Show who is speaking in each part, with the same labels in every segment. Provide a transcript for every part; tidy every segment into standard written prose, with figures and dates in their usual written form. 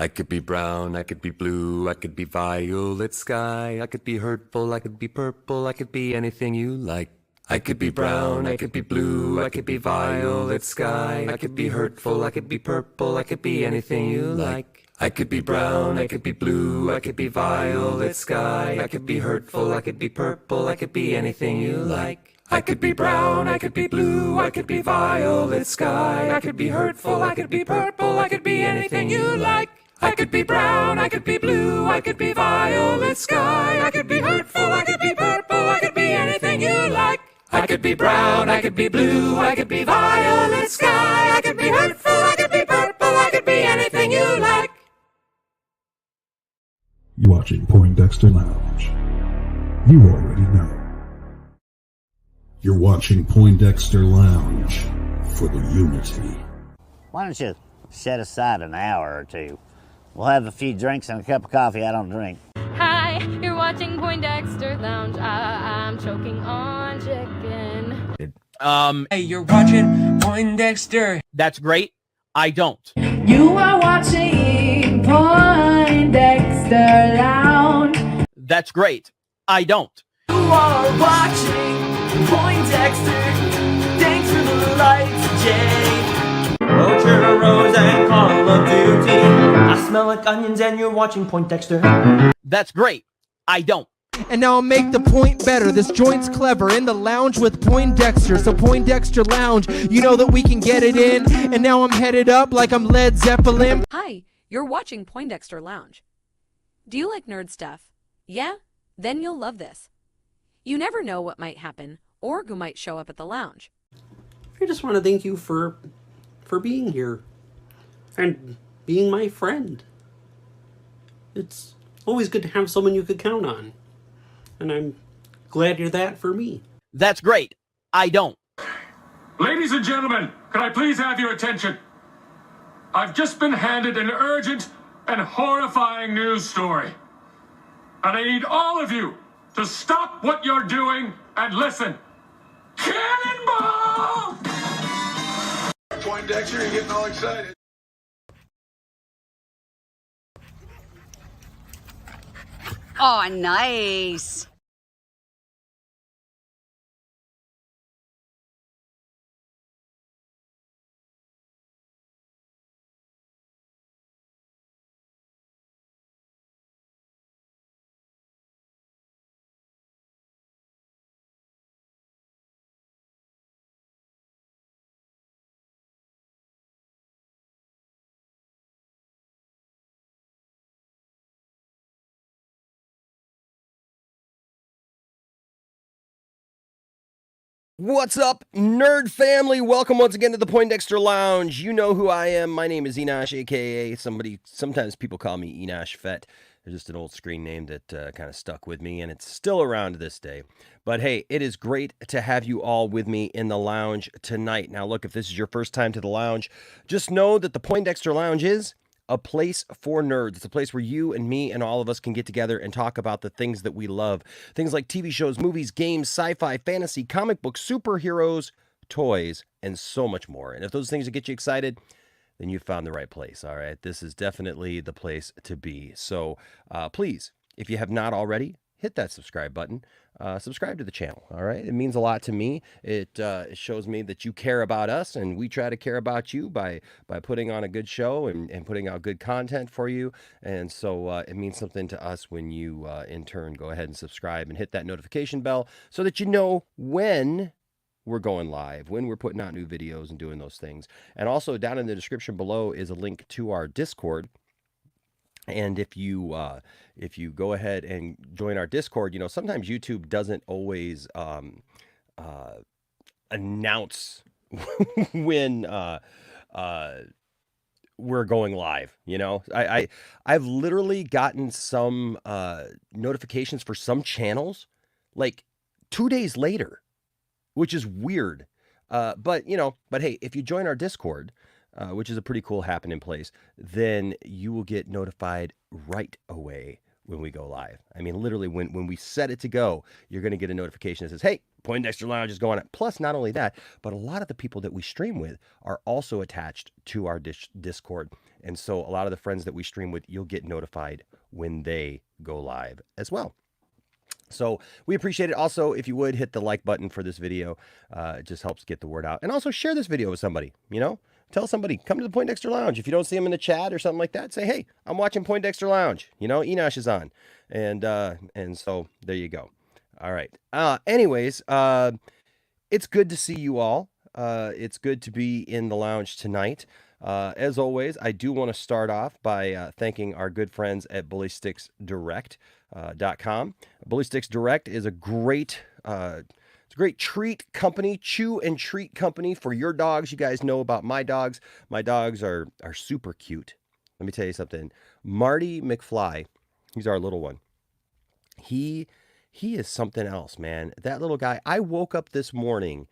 Speaker 1: I could be brown, I could be blue, I could be violet sky, I could be hurtful, I could be purple, I could be anything you like. I could be brown, I could be blue, I could be violet sky, I could be hurtful, I could be purple, I could be anything you like. I could be brown, I could be blue, I could be violet sky, I could be hurtful, I could be purple, I could be anything you like. I could be brown, I could be blue, I could be violet sky, I could be hurtful, I could be purple, I could be anything you like. I could be brown, I could be blue, I could be violet sky, I could be hurtful, I could be purple, I could be anything you like. I could be brown, I could be blue, I could be violet sky, I could be hurtful, I could be purple, I could be anything you like.
Speaker 2: You're watching Poindexter Lounge. You already know. You're watching Poindexter Lounge for the unity.
Speaker 3: Why don't you set aside an hour or two? We'll have a few drinks and a cup of coffee. I don't drink.
Speaker 4: Hi, you're watching Poindexter Lounge. I'm choking on chicken.
Speaker 5: Hey, you're watching Poindexter. That's great. I don't.
Speaker 6: You are watching Poindexter Lounge.
Speaker 5: That's great. I don't.
Speaker 6: You are watching Poindexter. Thanks for the lights, Jay.
Speaker 7: Roger, Rose, and Call of Duty. I smell like onions and you're watching Poindexter.
Speaker 5: That's great. I don't.
Speaker 8: And now I'll make the point better. This joint's clever. In the lounge with Poindexter. So Poindexter Lounge, you know that we can get it in. And now I'm headed up like I'm Led Zeppelin.
Speaker 9: Hi, you're watching Poindexter Lounge. Do you like nerd stuff? Yeah? Then you'll love this. You never know what might happen or who might show up at the lounge.
Speaker 10: I just want to thank you for being here and being my friend. It's always good to have someone you could count on. And I'm glad you're that for me.
Speaker 5: That's great. I don't.
Speaker 11: Ladies and gentlemen, can I please have your attention? I've just been handed an urgent and horrifying news story. And I need all of you to stop what you're doing and listen. Cannonball!
Speaker 12: Poindexter, you're getting all excited.
Speaker 13: Oh, nice.
Speaker 14: What's up, nerd family? Welcome once again to the Poindexter Lounge. You know who I am. My name is Enosh, aka sometimes people call me Enosh Fett. There's just an old screen name that kind of stuck with me, and it's still around to this day. But hey, it is great to have you all with me in the lounge tonight. Now look, if this is your first time to the lounge, just know that the Poindexter Lounge is a place for nerds. It's a place where you and me and all of us can get together and talk about the things that we love. Things like TV shows, movies, games, sci-fi, fantasy, comic books, superheroes, toys, and so much more. And if those things get you excited, then you found the right place. All right. This is definitely the place to be. So please, if you have not already, hit that subscribe button. Subscribe to the channel. All right. It means a lot to me. It shows me that you care about us, and we try to care about you by putting on a good show and putting out good content for you. And so it means something to us when you in turn go ahead and subscribe and hit that notification bell so that you know when we're going live, when we're putting out new videos and doing those things. And also down in the description below is a link to our Discord. And if you go ahead and join our Discord, you know, sometimes YouTube doesn't always announce when we're going live. You know, I've literally gotten some notifications for some channels like 2 days later, which is weird. But hey, if you join our Discord, which is a pretty cool happening place, then you will get notified right away when we go live. I mean, literally when we set it to go, you're going to get a notification that says, hey, Poindexter Lounge is going on. Plus, not only that, but a lot of the people that we stream with are also attached to our Discord. And so a lot of the friends that we stream with, you'll get notified when they go live as well. So we appreciate it. Also, if you would hit the like button for this video, it just helps get the word out. And also share this video with somebody, you know, tell somebody, come to the Poindexter Lounge. If you don't see them in the chat or something like that, say, hey, I'm watching Poindexter Lounge. You know, Enosh is on. And so there you go. All right. Anyways, it's good to see you all. It's good to be in the lounge tonight. As always, I do want to start off by thanking our good friends at BullySticksDirect.com. Bully Sticks Direct is a great it's a great treat company, chew and treat company for your dogs. You guys know about my dogs. My dogs are super cute. Let me tell you something. Marty McFly, he's our little one. He is something else, man. That little guy, I woke up this morning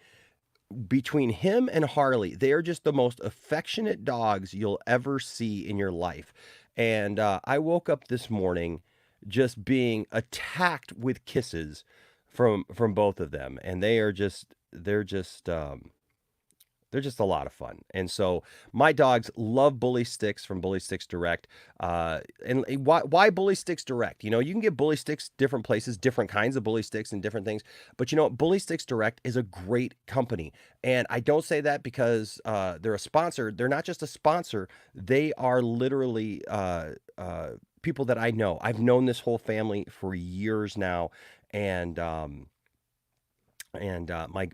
Speaker 14: between him and Harley. They are just the most affectionate dogs you'll ever see in your life. And I woke up this morning just being attacked with kisses from both of them. And they're just a lot of fun. And so my dogs love Bully Sticks from Bully Sticks Direct. And why Bully Sticks Direct? You know, you can get Bully Sticks different places, different kinds of Bully Sticks and different things. But you know, Bully Sticks Direct is a great company. And I don't say that because they're a sponsor. They're not just a sponsor. They are literally people that I know. I've known this whole family for years now. And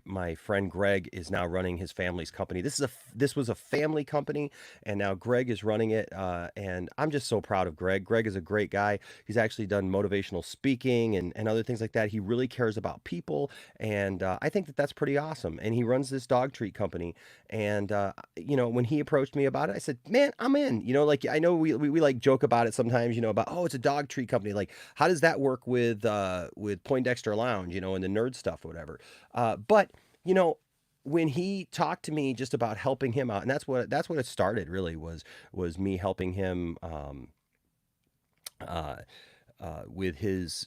Speaker 14: my friend Greg is now running his family's company. This was a family company, and now Greg is running it. And I'm just so proud of Greg. Greg is a great guy. He's actually done motivational speaking and other things like that. He really cares about people, and I think that's pretty awesome. And he runs this dog treat company. And you know, when he approached me about it, I said, "Man, I'm in." You know, like I know we like joke about it sometimes. You know, about it's a dog treat company. Like, how does that work with Poindexter Lounge? You know, and the nerd stuff or whatever. But you know, when he talked to me just about helping him out, and that's what it started really was me helping him with his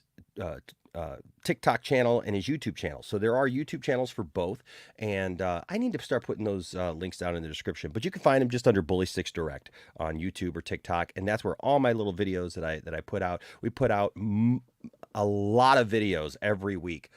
Speaker 14: TikTok channel and his YouTube channel. So there are YouTube channels for both, and I need to start putting those links down in the description. But you can find them just under Bully Sticks Direct on YouTube or TikTok, and that's where all my little videos that I put out. We put out a lot of videos every week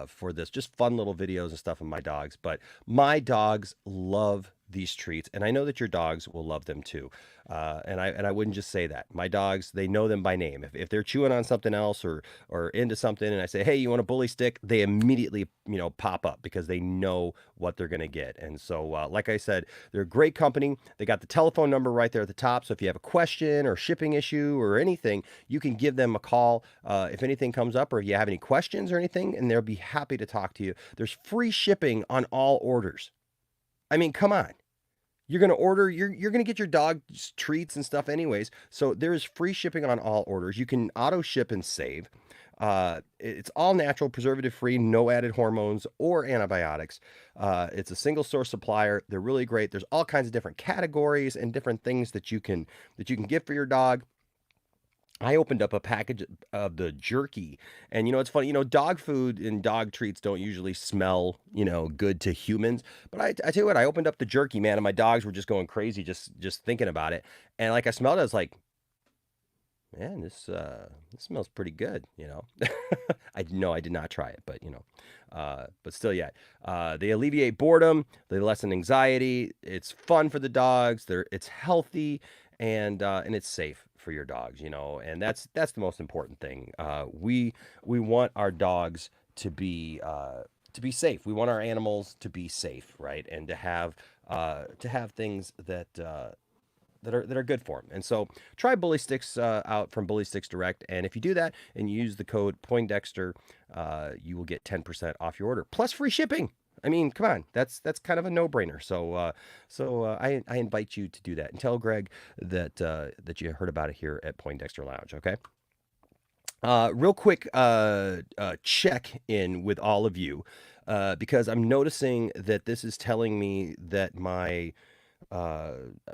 Speaker 14: for this, just fun little videos and stuff of my dogs. But my dogs love these treats, and I know that your dogs will love them too. And I wouldn't just say that. My dogs, they know them by name. If they're chewing on something else or into something, and I say, hey, you want a bully stick? They immediately, you know, pop up because they know what they're gonna get. And so, like I said, they're a great company. They got the telephone number right there at the top. So if you have a question or shipping issue or anything, you can give them a call if anything comes up, or if you have any questions or anything, and they'll be happy to talk to you. There's free shipping on all orders. I mean, come on. You're going to order, you're going to get your dog treats and stuff anyways. So there is free shipping on all orders. You can auto ship and save. It's all natural, preservative free, no added hormones or antibiotics. It's a single source supplier. They're really great. There's all kinds of different categories and different things that you can get for your dog. I opened up a package of the jerky, and you know, it's funny, you know, dog food and dog treats don't usually smell, you know, good to humans, but I tell you what, I opened up the jerky, man, and my dogs were just going crazy just thinking about it. And like I smelled it, I was like, man, this smells pretty good, you know. I did not try it, but you know, but still, yeah. They alleviate boredom, they lessen anxiety, it's fun for the dogs, it's healthy, and it's safe for your dogs, you know, and that's the most important thing. We want our dogs to be safe. We want our animals to be safe, right? And to have things that are good for them. And so try Bully Sticks out from Bully Sticks Direct, and if you do that and you use the code Poindexter, you will get 10% off your order plus free shipping. I mean, come on, that's kind of a no-brainer. So I invite you to do that, and tell Greg that you heard about it here at Poindexter Lounge. Okay. Real quick check in with all of you because I'm noticing that this is telling me that my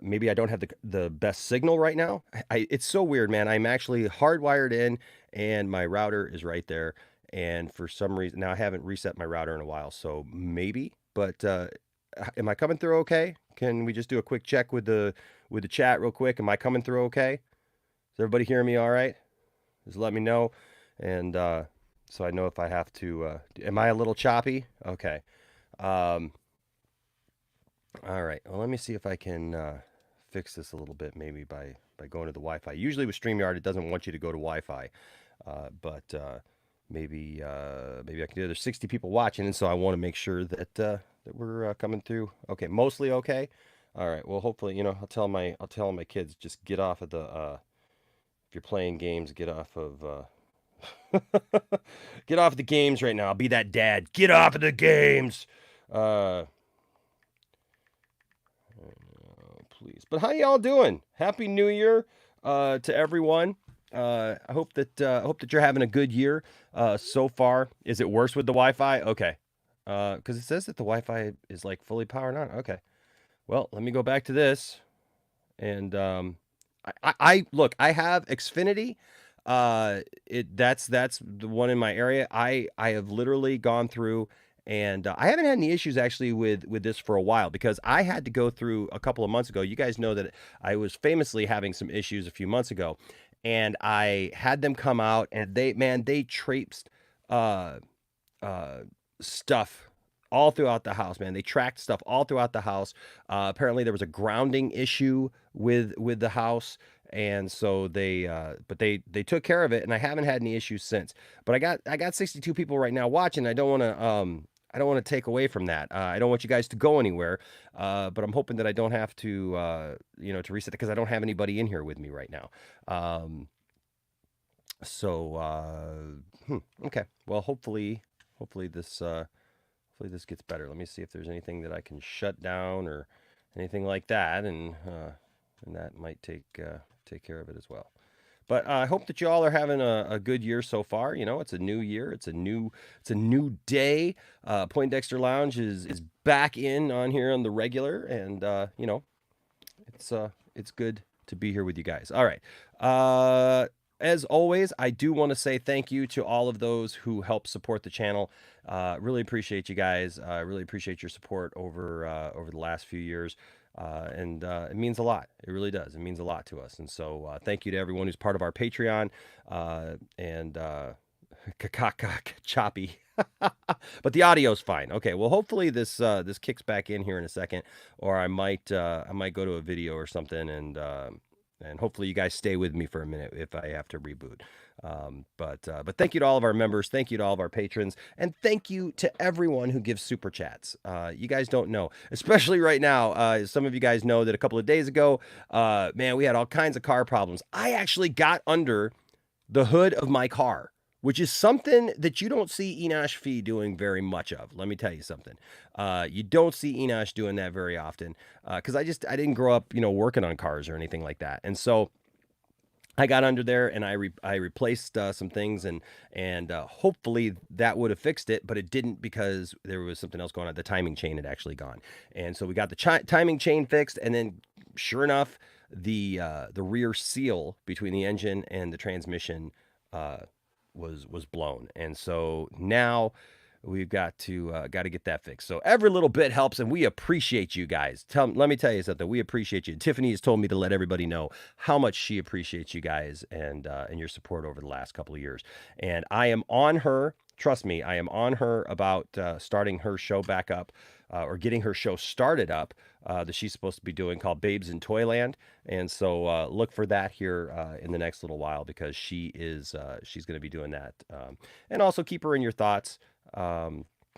Speaker 14: maybe I don't have the best signal right now. It's so weird, man. I'm actually hardwired in, and my router is right there. and for some reason now I haven't reset my router in a while, so maybe. But am I coming through okay? Can we just do a quick check with the chat real quick? Am I coming through okay? Is everybody hearing me all right? Just let me know, and so I know if I have to. Am I a little choppy? Okay. All right. Well, let me see if I can fix this a little bit, maybe by going to the Wi-Fi. Usually with StreamYard, it doesn't want you to go to Wi-Fi, but maybe I can do it. There's 60 people watching, and so I want to make sure that that we're coming through. Okay, mostly okay. All right. Well, hopefully, I'll tell my kids, just get off of the. If you're playing games, get off of. Get off the games right now. I'll be that dad. Get off of the games. Please. But how y'all doing? Happy New Year to everyone. I hope that you're having a good year so far. Is it worse with the Wi-Fi? Okay. Because it says that the Wi-Fi is like fully powered on. Okay. Well, let me go back to this. And I look, I have Xfinity. That's the one in my area. I have literally gone through, and I haven't had any issues actually with this for a while, because I had to go through a couple of months ago. You guys know that I was famously having some issues a few months ago, and I had them come out, and they traipsed stuff all throughout the house, man. They tracked stuff all throughout the house. Apparently there was a grounding issue with the house. And so they took care of it, and I haven't had any issues since. But I got 62 people right now watching. I don't want to take away from that. I don't want you guys to go anywhere. But I'm hoping that I don't have to to reset it, because I don't have anybody in here with me right now. Okay. Well, hopefully this gets better. Let me see if there's anything that I can shut down or anything like that, and that might take care of it as well. But I hope that you all are having a good year so far. It's a new year. It's a new day. Poindexter Lounge is back on here on the regular, and it's good to be here with you guys. All right. As always, I do want to say thank you to all of those who help support the channel. Really appreciate you guys. I really appreciate your support over the last few years. And it means a lot. It really does. It means a lot to us. And so thank you to everyone who's part of our Patreon. And choppy. But the audio's fine. Okay, well, hopefully this kicks back in here in a second, or I might go to a video or something, and hopefully you guys stay with me for a minute if I have to reboot. But thank you to all of our members. Thank you to all of our patrons. And thank you to everyone who gives super chats. You guys don't know, especially right now. Some of you guys know that a couple of days ago, man, we had all kinds of car problems. I actually got under the hood of my car, which is something that you don't see Enosh Fee doing very much of. Let me tell you something. You don't see Enosh doing that very often, because I didn't grow up, working on cars or anything like that. And so I got under there, and I replaced some things, and hopefully that would have fixed it, but it didn't, because there was something else going on. The timing chain had actually gone, and so we got the timing chain fixed, and then sure enough, the rear seal between the engine and the transmission was blown, and so now we've got to get that fixed. So every little bit helps, and we appreciate you guys. Let me tell you something. We appreciate you. Tiffany has told me to let everybody know how much she appreciates you guys and your support over the last couple of years. And I am on her. Trust me, I am on her about starting her show back up, or getting her show started up, that she's supposed to be doing, called Babes in Toyland. And so look for that here in the next little while, because she's going to be doing that. And also keep her in your thoughts.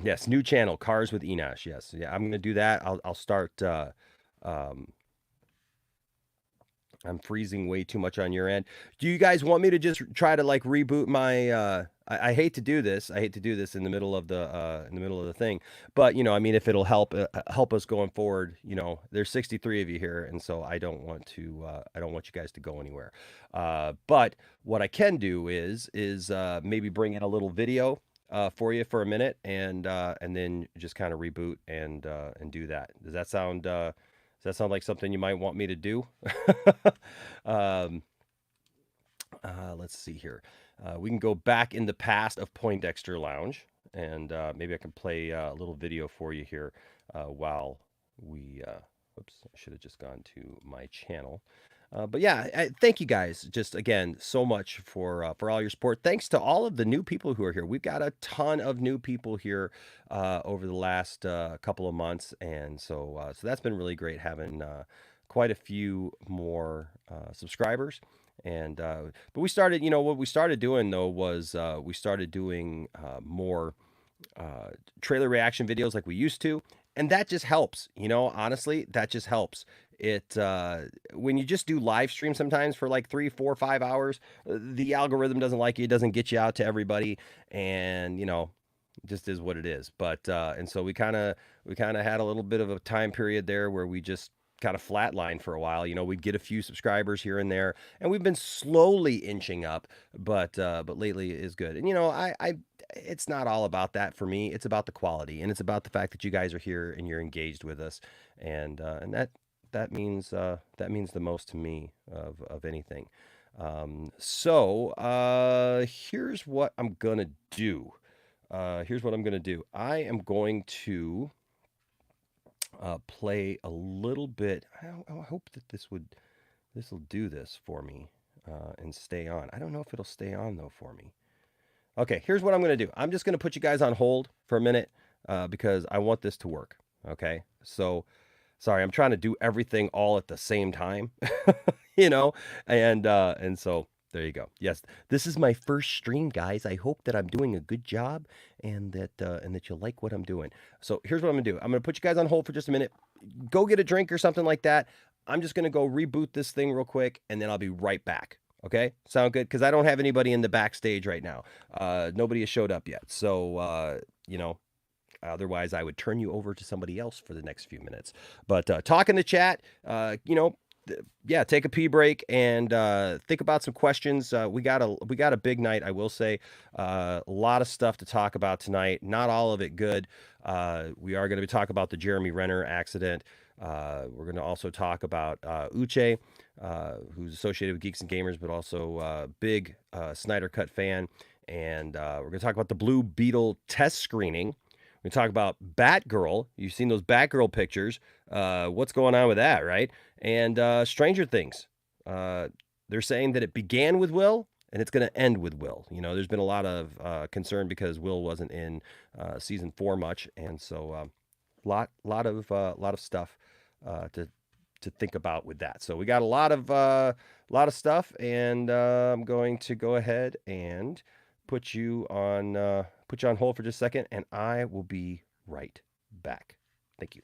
Speaker 14: Yes, new channel, Cars with Enosh. Yes, yeah, I'm going to do that. I'll start. I'm freezing way too much on your end. Do you guys want me to just try to like reboot my? I hate to do this. I hate to do this in the middle of the thing, but if it'll help us going forward. There's 63 of you here, and so I don't want you guys to go anywhere. But what I can do is maybe bring in a little video for you for a minute, and then just kind of reboot and do that. Does that sound like something you might want me to do? Let's see here. We can go back in the past of Poindexter Lounge, and maybe I can play a little video for you here while we. Oops, I should have just gone to my channel. But yeah, thank you guys just again so much for all your support. Thanks to all of the new people who are here. We've got a ton of new people here over the last couple of months, and so that's been really great having quite a few more subscribers. And but we started, what we started doing though was we started doing more trailer reaction videos like we used to, and that just helps. Honestly, that just helps. It when you just do live stream sometimes for like 3, 4, 5 hours, the algorithm doesn't like you. It doesn't get you out to everybody, and it just is what it is. But and so we kind of had a little bit of a time period there where we just kind of flatlined for a while. We'd get a few subscribers here and there, and we've been slowly inching up, but lately is good. And I it's not all about that for me. It's about the quality, and it's about the fact that you guys are here and you're engaged with us, and that means the most to me of anything. So here's what I'm gonna do. I am going to play a little bit. I hope that this will do this for me and stay on. I don't know if it'll stay on though for me. Okay, here's what I'm going to do. I'm just going to put you guys on hold for a minute because I want this to work. Okay, so sorry, I'm trying to do everything all at the same time, and so there you go. Yes, this is my first stream, guys. I hope that I'm doing a good job and that you'll like what I'm doing. So here's what I'm gonna do. I'm gonna put you guys on hold for just a minute. Go get a drink or something like that. I'm just gonna go reboot this thing real quick, and then I'll be right back. Okay, sound good? Because I don't have anybody in the backstage right now. Nobody has showed up yet. So otherwise I would turn you over to somebody else for the next few minutes. But talk in the chat. Yeah, take a pee break and think about some questions. We got a big night, I will say. A lot of stuff to talk about tonight. Not all of it good. We are going to be talking about the Jeremy Renner accident. We're going to also talk about Uche, who's associated with Geeks and Gamers, but also big Snyder Cut fan. And we're going to talk about the Blue Beetle test screening. We're going to talk about Batgirl. You've seen those Batgirl pictures. What's going on with that, right? And Stranger Things. They're saying that it began with Will and it's going to end with Will. There's been a lot of concern because Will wasn't in season 4 much, and so lot of stuff to think about with that. So we got a lot of stuff, and I'm going to go ahead and put you on hold for just a second, and I will be right back. Thank you.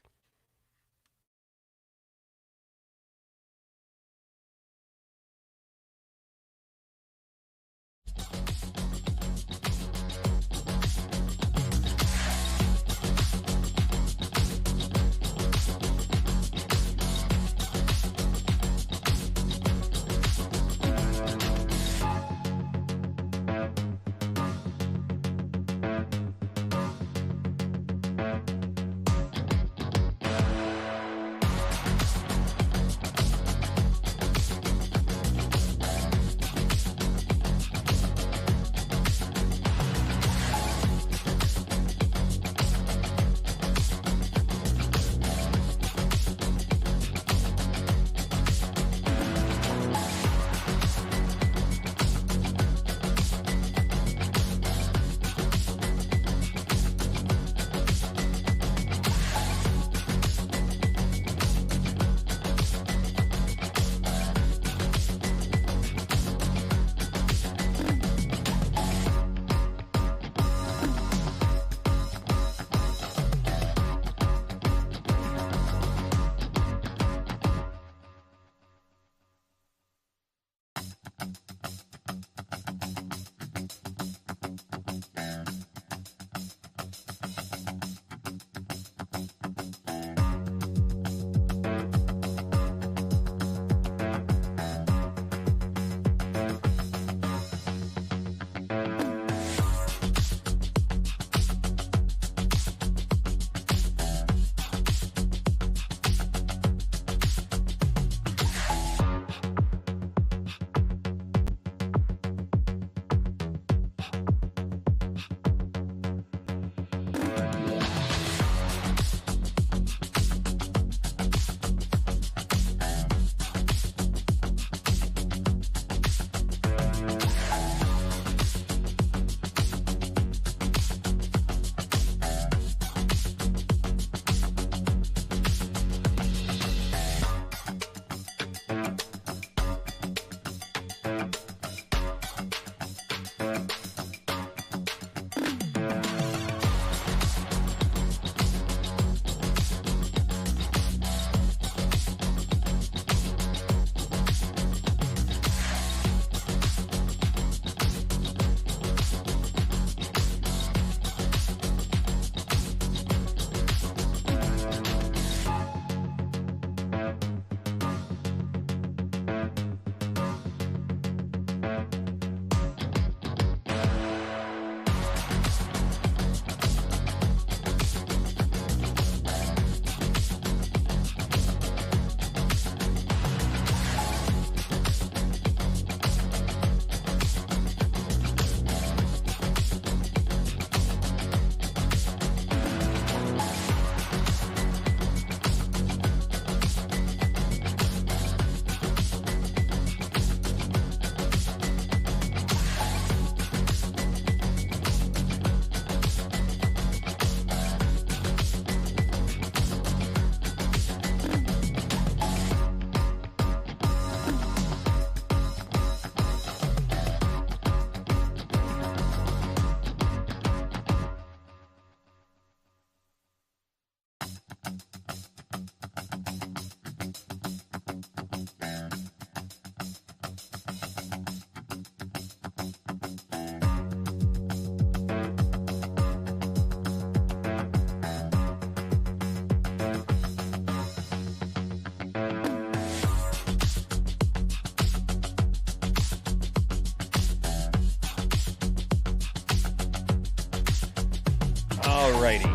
Speaker 14: Alrighty.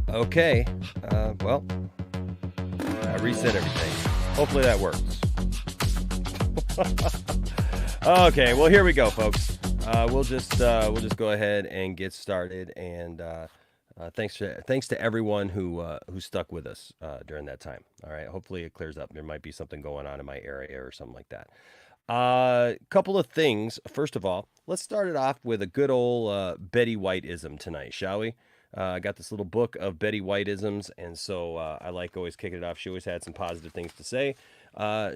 Speaker 14: Okay. Well, I reset everything. Hopefully that works. Okay. Well, here we go, folks. We'll just go ahead and get started. And thanks to everyone who stuck with us during that time. All right. Hopefully it clears up. There might be something going on in my area or something like that. Couple of things. First of all, let's start it off with a good old Betty White-ism tonight, shall we? I got this little book of Betty White-isms, and so I like always kicking it off. She always had some positive things to say.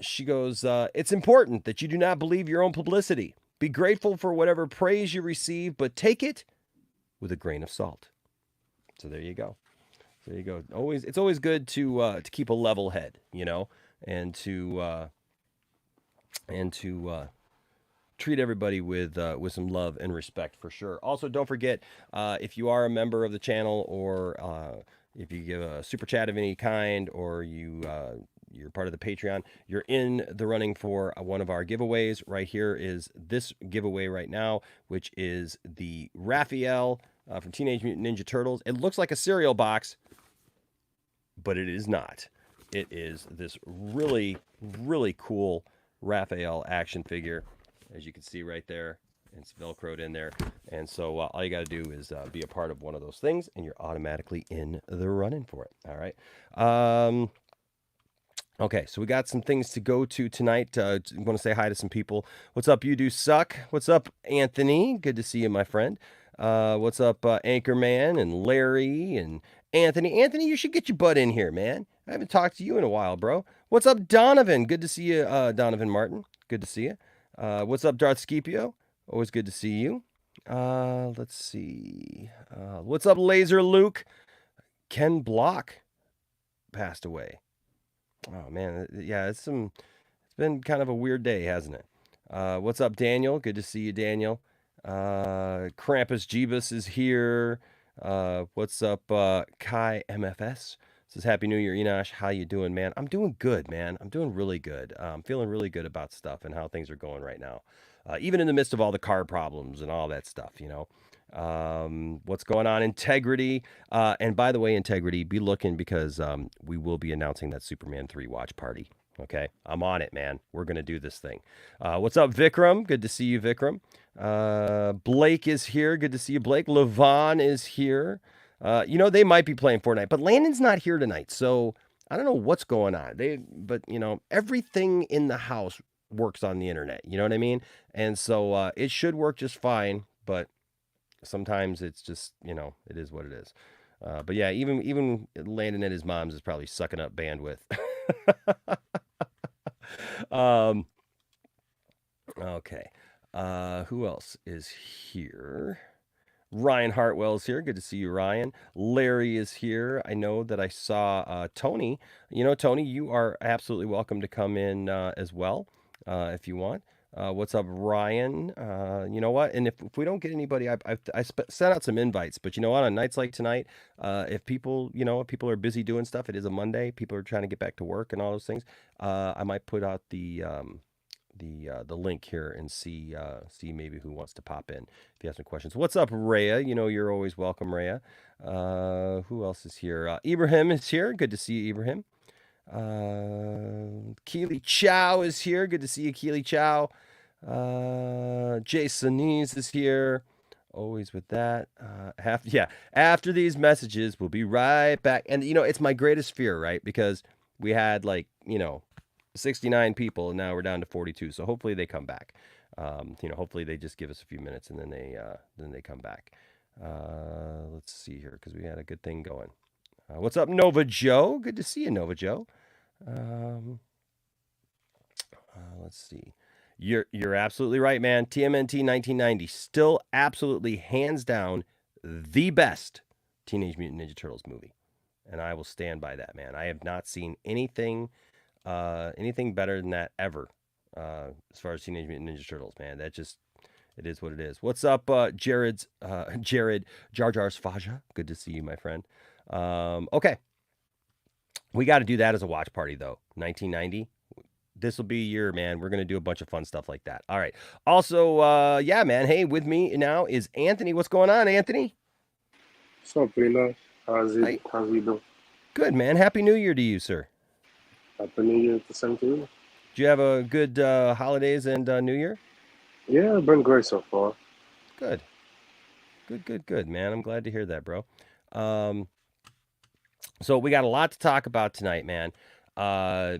Speaker 14: She goes, it's important that you do not believe your own publicity. Be grateful for whatever praise you receive, but take it with a grain of salt. So there you go. There you go. It's always good to keep a level head, you know, and to treat everybody with some love and respect for sure. Also, don't forget, if you are a member of the channel, or if you give a super chat of any kind, or you're part of the Patreon, you're in the running for one of our giveaways. Right here is this giveaway right now, which is the Raphael from Teenage Mutant Ninja Turtles. It looks like a cereal box, but it is not. It is this really, really cool Raphael action figure, as you can see right there. It's velcroed in there, and so all you got to do is be a part of one of those things, and you're automatically in the running for it. All right. Okay, so we got some things to go to tonight. I want to say hi to some people. What's up, You Do Suck? What's up, Anthony? Good to see you, my friend. What's up, Anchorman and Larry and Anthony? Anthony, you should get your butt in here, man. I haven't talked to you in a while, bro. What's up, Donovan? Good to see you, Donovan Martin. Good to see you. What's up, Darth Scipio? Always good to see you. Let's see. What's up, Laser Luke? Ken Block passed away. Oh, man. Yeah, it's been kind of a weird day, hasn't it? What's up, Daniel? Good to see you, Daniel. Krampus Jeebus is here. What's up, Kai MFS? Says, Happy New Year, Enosh. How you doing, man? I'm doing good, man. I'm doing really good. I'm feeling really good about stuff and how things are going right now. Even in the midst of all the car problems and all that stuff, you know. What's going on? Integrity. And by the way, Integrity, be looking, because we will be announcing that Superman 3 watch party. Okay, I'm on it, man. We're going to do this thing. What's up, Vikram? Good to see you, Vikram. Blake is here. Good to see you, Blake. Levon is here. You know, they might be playing Fortnite, but Landon's not here tonight, so I don't know what's going on. But you know, everything in the house works on the internet. You know what I mean? And so it should work just fine, but sometimes it's just, you know, it is what it is. But yeah, even Landon at his mom's is probably sucking up bandwidth. Okay. Who else is here? Ryan Hartwell's here. Good to see you, Ryan. Larry is here. I know that I saw Tony. You know, Tony, you are absolutely welcome to come in as well if you want. What's up, Ryan? You know what? And if we don't get anybody, I sent out some invites. But you know what? On nights like tonight, if people are busy doing stuff, it is a Monday. People are trying to get back to work and all those things. I might put out the link here and see maybe who wants to pop in if you have some questions. What's up, Rhea? You know, you're always welcome, Rhea. Who else is here? Ibrahim is here. Good to see you, Ibrahim. Keely Chow is here. Good to see you, Keely Chow. Jason Nees is here. Always with that. After these messages, we'll be right back. And you know, it's my greatest fear, right? Because we had 69 people, and now we're down to 42. So hopefully they come back. Hopefully they just give us a few minutes and then they come back. Let's see here, because we had a good thing going. What's up, Nova Joe? Good to see you, Nova Joe. Let's see. You're absolutely right, man. TMNT 1990, still absolutely hands down the best Teenage Mutant Ninja Turtles movie, and I will stand by that, man. I have not seen anything better than that ever, as far as Teenage Mutant Ninja Turtles, man. It is what it is. What's up, Jared Jar Jar's Faja? Good to see you, my friend. Okay. We got to do that as a watch party, though. 1990. This will be a year, man. We're going to do a bunch of fun stuff like that. All right. Also, yeah, man. Hey, with me now is Anthony. What's going on, Anthony?
Speaker 12: What's up, Peanut? How's you doing?
Speaker 14: Good, man. Happy New Year to you, sir.
Speaker 12: Happy New Year to same to you.
Speaker 14: Did you have a good holidays and New Year?
Speaker 12: Yeah, been great so far.
Speaker 14: Good. Good, man. I'm glad to hear that, bro. So we got a lot to talk about tonight, man.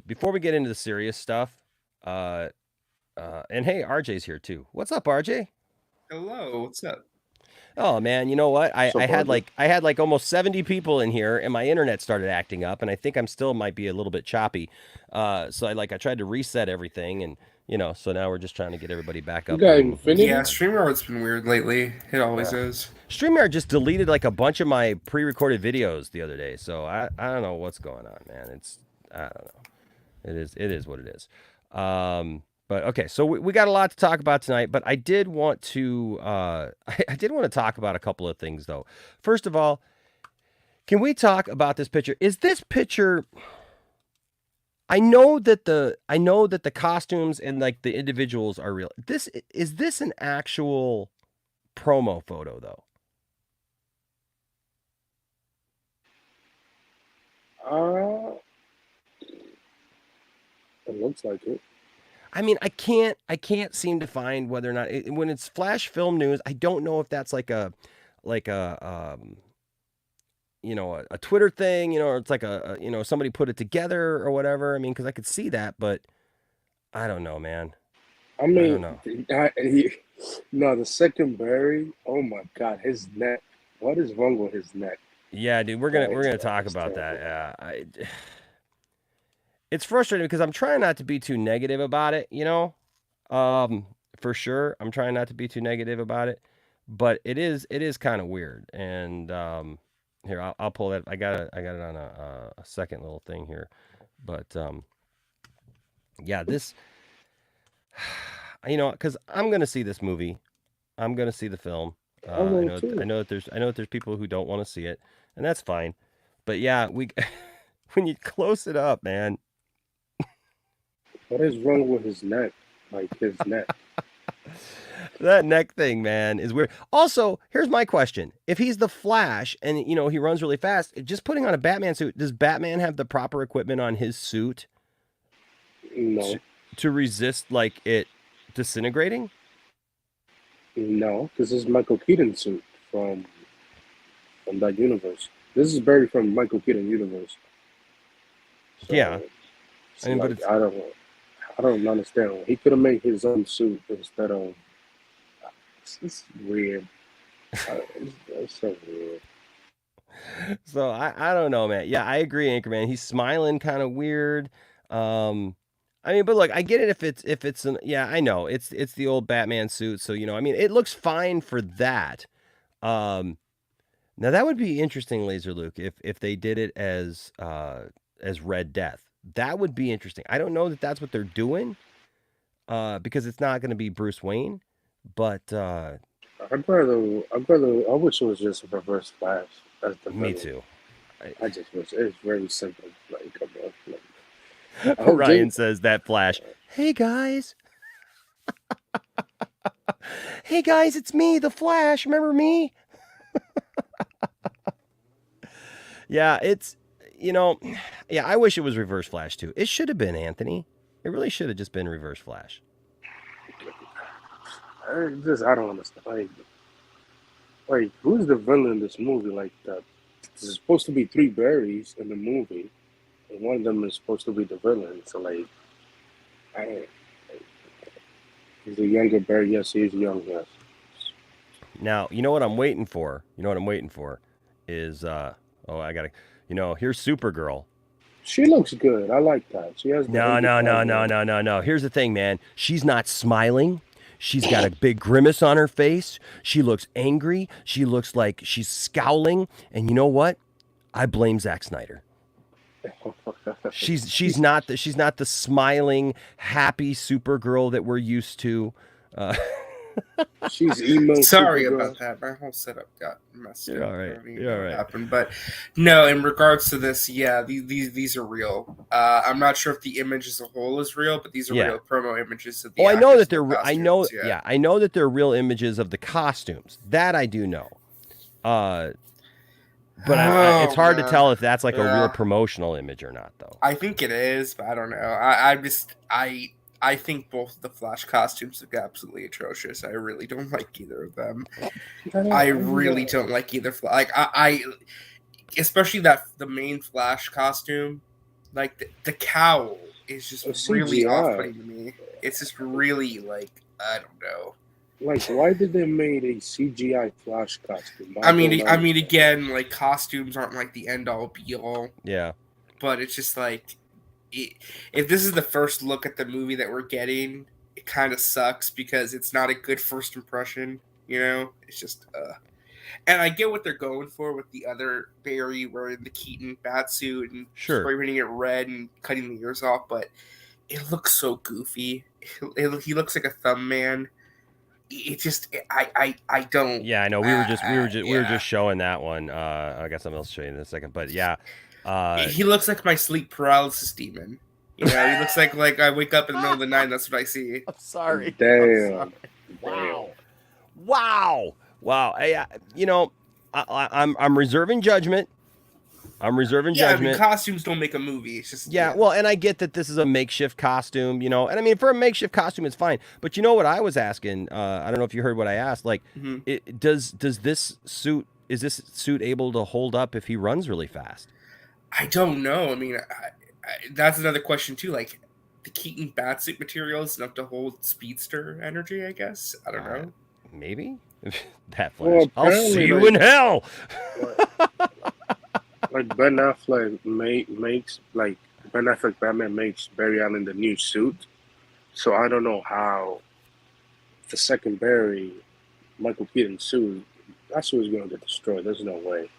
Speaker 14: Before we get into the serious stuff, and hey, RJ's here too. What's up, RJ?
Speaker 15: Hello, what's up?
Speaker 14: Oh man, you know what? I had like almost 70 people in here, and my internet started acting up, and I think I'm still might be a little bit choppy. So I tried to reset everything, and so now we're just trying to get everybody back up.
Speaker 15: Yeah, StreamYard's been weird lately. It always is.
Speaker 14: StreamYard just deleted like a bunch of my pre-recorded videos the other day, so I don't know what's going on, man. I don't know. It is what it is. But okay, so we got a lot to talk about tonight, but I did want to I did want to talk about a couple of things though. First of all, can we talk about this picture? Is this picture? I know that the costumes and like the individuals are real. Is this an actual promo photo though?
Speaker 12: It looks like it.
Speaker 14: I mean, I can't seem to find whether or not when it's flash film news. I don't know if that's like a Twitter thing, or it's like somebody put it together or whatever. I mean, because I could see that, but I don't know, man.
Speaker 12: I mean,
Speaker 14: don't know.
Speaker 12: No, the second Barry. Oh my God, his neck. What is wrong with his neck?
Speaker 14: Yeah, dude, we're gonna talk about that. Yeah, it's frustrating because I'm trying not to be too negative about it, for sure. I'm trying not to be too negative about it, but it is kind of weird. And here, I'll pull that. I got it on a second little thing here, but yeah, this, because I'm gonna see this movie. I'm gonna see the film. I know that there's people who don't want to see it, and that's fine. But yeah, when you close it up, man.
Speaker 12: What is wrong with his neck? Like his neck.
Speaker 14: That neck thing, man, is weird. Also, here's my question. If he's the Flash and, he runs really fast, just putting on a Batman suit, does Batman have the proper equipment on his suit?
Speaker 12: No.
Speaker 14: To resist, like, it disintegrating?
Speaker 12: No, this is Michael Keaton's suit from that universe. This is Barry from Michael Keaton universe. So,
Speaker 14: yeah.
Speaker 12: I mean, but I don't understand. He could have made his own suit instead of. It's weird. It's so weird.
Speaker 14: So I don't know, man. Yeah, I agree, Anchorman. He's smiling kind of weird. I mean, but look, I get it if it's yeah, I know it's the old Batman suit. So I mean, it looks fine for that. Now that would be interesting, Laser Luke, if they did it as Red Death. That would be interesting. I don't know that that's what they're doing, because it's not going to be Bruce Wayne, but
Speaker 12: I wish it was just a reverse Flash.
Speaker 14: Me too.
Speaker 12: I just wish it's very simple. Like, come on. Like,
Speaker 14: Ryan says that Flash. Hey guys. Hey guys, it's me, the Flash. Remember me? Yeah, it's. Yeah, I wish it was Reverse Flash too. It should have been, Anthony. It really should have just been Reverse Flash.
Speaker 12: I don't understand. Like, who's the villain in this movie? Like, there's supposed to be 3 Barrys in the movie, and one of them is supposed to be the villain. So, like, he's a younger Barry. Yes, he's young. Yes.
Speaker 14: Now, you know what I'm waiting for? Is I gotta. Here's Supergirl.
Speaker 12: She looks good. I like that. She has
Speaker 14: No. Here's the thing, man. She's not smiling. She's got a big grimace on her face. She looks angry. She looks like she's scowling. And you know what? I blame Zack Snyder. She's not the smiling, happy Supergirl that we're used to.
Speaker 12: She's emo.
Speaker 15: Sorry
Speaker 12: Supergirl.
Speaker 15: about that. My whole setup got messed
Speaker 14: You're
Speaker 15: up.
Speaker 14: all right.
Speaker 15: I don't even
Speaker 14: You're
Speaker 15: know
Speaker 14: all
Speaker 15: what
Speaker 14: right.
Speaker 15: happened. But no, in regards to this, yeah, these are real. I'm not sure if the image as a whole is real, but these are
Speaker 14: Yeah.
Speaker 15: real promo images of the
Speaker 14: I know
Speaker 15: actors
Speaker 14: that
Speaker 15: and
Speaker 14: they're.
Speaker 15: their
Speaker 14: I know.
Speaker 15: costumes,
Speaker 14: Yeah, I know that they're real images of the costumes. That I do know. But it's hard to tell if that's like a real promotional image or not, though.
Speaker 15: I think it is, but I don't know. I think both of the Flash costumes look absolutely atrocious. I really don't like either of them. I really don't like either. Like I especially the main Flash costume, like the cowl is just really
Speaker 12: CGI.
Speaker 15: off-putting to me. It's just really like I don't know.
Speaker 12: Like, why did they make a CGI Flash costume?
Speaker 15: I mean, again, like costumes aren't like the end all be all.
Speaker 14: Yeah.
Speaker 15: But it's just like, if this is the first look at the movie that we're getting, it kind of sucks because it's not a good first impression. You know, it's just. And I get what they're going for with the other Barry wearing the Keaton batsuit and spray painting it red and cutting the ears off, but it looks so goofy. He looks like a thumb man. It just I don't.
Speaker 14: Yeah, I know. We were just showing that one. I got something else to show you in a second, but yeah.
Speaker 15: He looks like my sleep paralysis demon. You know, he looks like I wake up in the middle of the night and that's what I see.
Speaker 14: I'm sorry.
Speaker 12: Damn.
Speaker 14: Wow. You know, I'm reserving judgment. I'm reserving judgment.
Speaker 15: I mean, costumes don't make a movie. It's just
Speaker 14: well, and I get that this is a makeshift costume, you know, and I mean, for a makeshift costume, it's fine. But you know what I was asking? I don't know if you heard what I asked. Like, does this suit is this suit able to hold up if he runs really fast?
Speaker 15: I don't know. I mean, that's another question too. Like, the Keaton batsuit material is enough to hold speedster energy. I guess I don't know.
Speaker 14: Maybe that Flash.
Speaker 12: Well,
Speaker 14: I'll see you in hell.
Speaker 12: Like Ben Affleck makes Ben Affleck Batman makes Barry Allen the new suit, so I don't know how the second Barry Michael Keaton suit that's what's going to get destroyed. There's no way.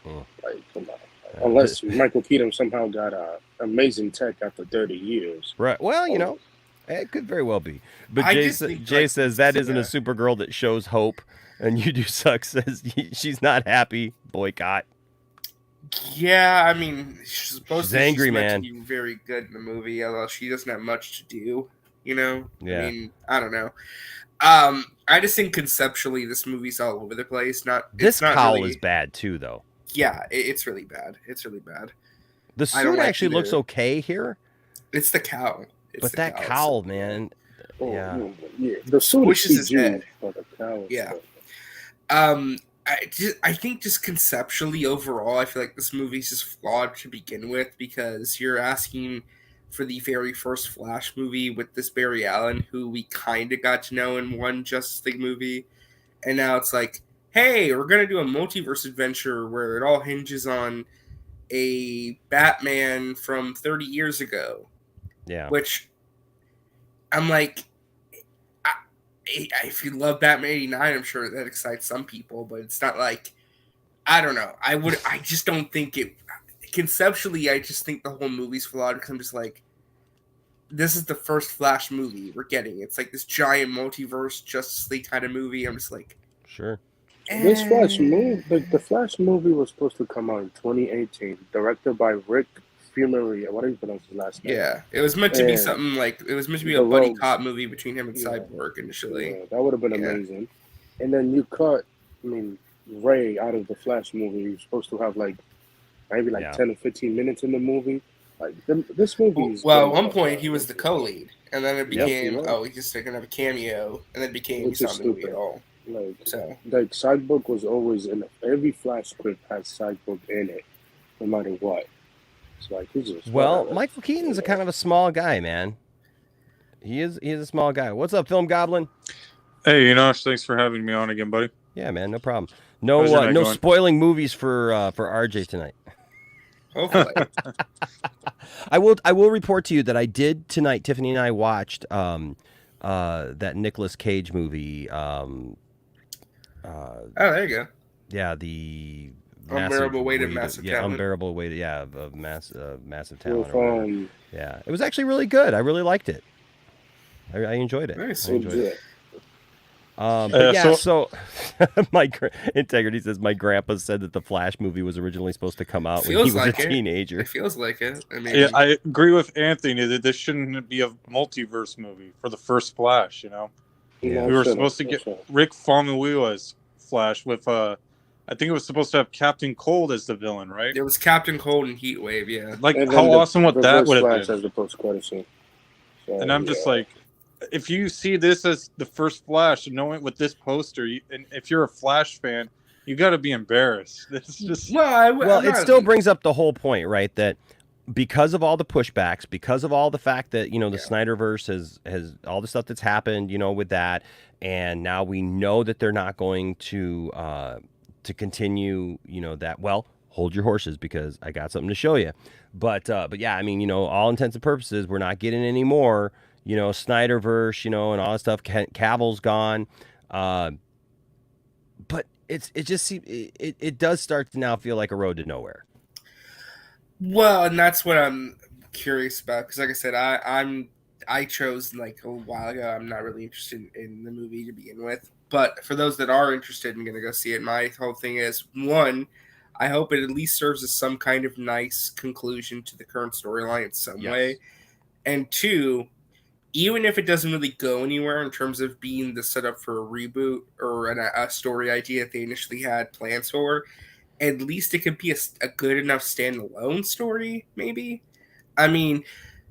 Speaker 12: Like, come on. Unless Michael Keaton somehow got amazing tech after 30 years.
Speaker 14: Right. Well, you know, it could very well be. But Jay says that isn't a Supergirl that shows hope, and You Do Suck says she's not happy. Boycott.
Speaker 15: Yeah, I mean, she's
Speaker 14: angry,
Speaker 15: meant to be very good in the movie, although she doesn't have much to do. You know.
Speaker 14: Yeah.
Speaker 15: I mean, I don't know. I just think conceptually this movie's all over the place.
Speaker 14: This cowl
Speaker 15: really,
Speaker 14: is bad too, though.
Speaker 15: Yeah, it's really bad. It's really bad.
Speaker 14: The suit actually looks okay here.
Speaker 15: It's the cowl.
Speaker 14: But that cowl, man.
Speaker 12: Yeah. The suit
Speaker 15: pushes his head.
Speaker 12: But the cowl.
Speaker 15: Yeah. I think just conceptually overall, I feel like this movie's just flawed to begin with because you're asking for the very first Flash movie with this Barry Allen, who we kind of got to know in one Justice League movie, and now it's like, hey, we're gonna do a multiverse adventure where it all hinges on a Batman from 30 years ago.
Speaker 14: Yeah.
Speaker 15: Which I'm like, if you love Batman 89, I'm sure that excites some people, but it's not like, I don't know. I just don't think it, conceptually, I just think the whole movie's flawed because I'm just like, this is the first Flash movie we're getting. It's like this giant multiverse Justice League kind of movie. I'm just like,
Speaker 14: sure.
Speaker 12: This Flash movie, the Flash movie was supposed to come out in 2018, directed by Rick Fumeria. What do you pronounce his last name?
Speaker 15: Yeah, it was meant to be something like, it was meant to be a buddy cop movie between him and Cyborg initially.
Speaker 12: Yeah, that would have been amazing. And then you cut, Ray out of the Flash movie. You're supposed to have maybe 10 or 15 minutes in the movie. Like this movie is.
Speaker 15: Well, at one point he was the co-lead, and then it became he's just gonna have a cameo, and then it became he's not in the movie at all.
Speaker 12: Cyborg was always in every Flash script has Cyborg in it, no matter what. It's like he's just
Speaker 14: Michael Keaton's a kind of a small guy, man. He is a small guy. What's up, Film Goblin?
Speaker 16: Hey, Enosh, thanks for having me on again, buddy.
Speaker 14: Yeah, man, no problem. No spoiling movies for RJ tonight.
Speaker 15: Hopefully.
Speaker 14: I will report to you that I did tonight. Tiffany and I watched that Nicolas Cage movie.
Speaker 15: Oh, there you go.
Speaker 14: Yeah, the
Speaker 15: Unbearable Weight of Massive Talent.
Speaker 14: Unbearable Weight of Massive Talent. Yeah, it was actually really good. I really liked it. I enjoyed it.
Speaker 15: Nice.
Speaker 14: I enjoyed it. But so my Integrity says my grandpa said that the Flash movie was originally supposed to come out when he was a teenager.
Speaker 15: It feels like it. I mean,
Speaker 16: yeah, I agree with Anthony that this shouldn't be a multiverse movie for the first Flash. You know,
Speaker 14: Yeah.
Speaker 16: we were supposed to get Rick Famuyiwa's Flash with I think it was supposed to have Captain Cold as the villain, right?
Speaker 15: It was Captain Cold and Heatwave, yeah.
Speaker 16: Like, how awesome would that would have been?
Speaker 12: As the post-credit scene. So,
Speaker 16: and I'm just like, if you see this as the first Flash, knowing with this poster, and if you're a Flash fan, you got to be embarrassed. This is just
Speaker 14: it still brings up the whole point, right? That because of all the pushbacks, because of all the fact that the Snyderverse has all the stuff that's happened, with that, and now we know that they're not going to continue, that. Well, hold your horses because I got something to show you. But yeah, I mean, all intents and purposes, we're not getting any more. Snyderverse, and all that stuff. Cavill's gone, but it does start to now feel like a road to nowhere.
Speaker 15: Well, and that's what I'm curious about because, like I said, I chose like a while ago. I'm not really interested in the movie to begin with, but for those that are interested and going to go see it, my whole thing is one. I hope it at least serves as some kind of nice conclusion to the current storyline in some way, and two. Even if it doesn't really go anywhere in terms of being the setup for a reboot or a story idea that they initially had plans for, at least it could be a good enough standalone story. Maybe, I mean,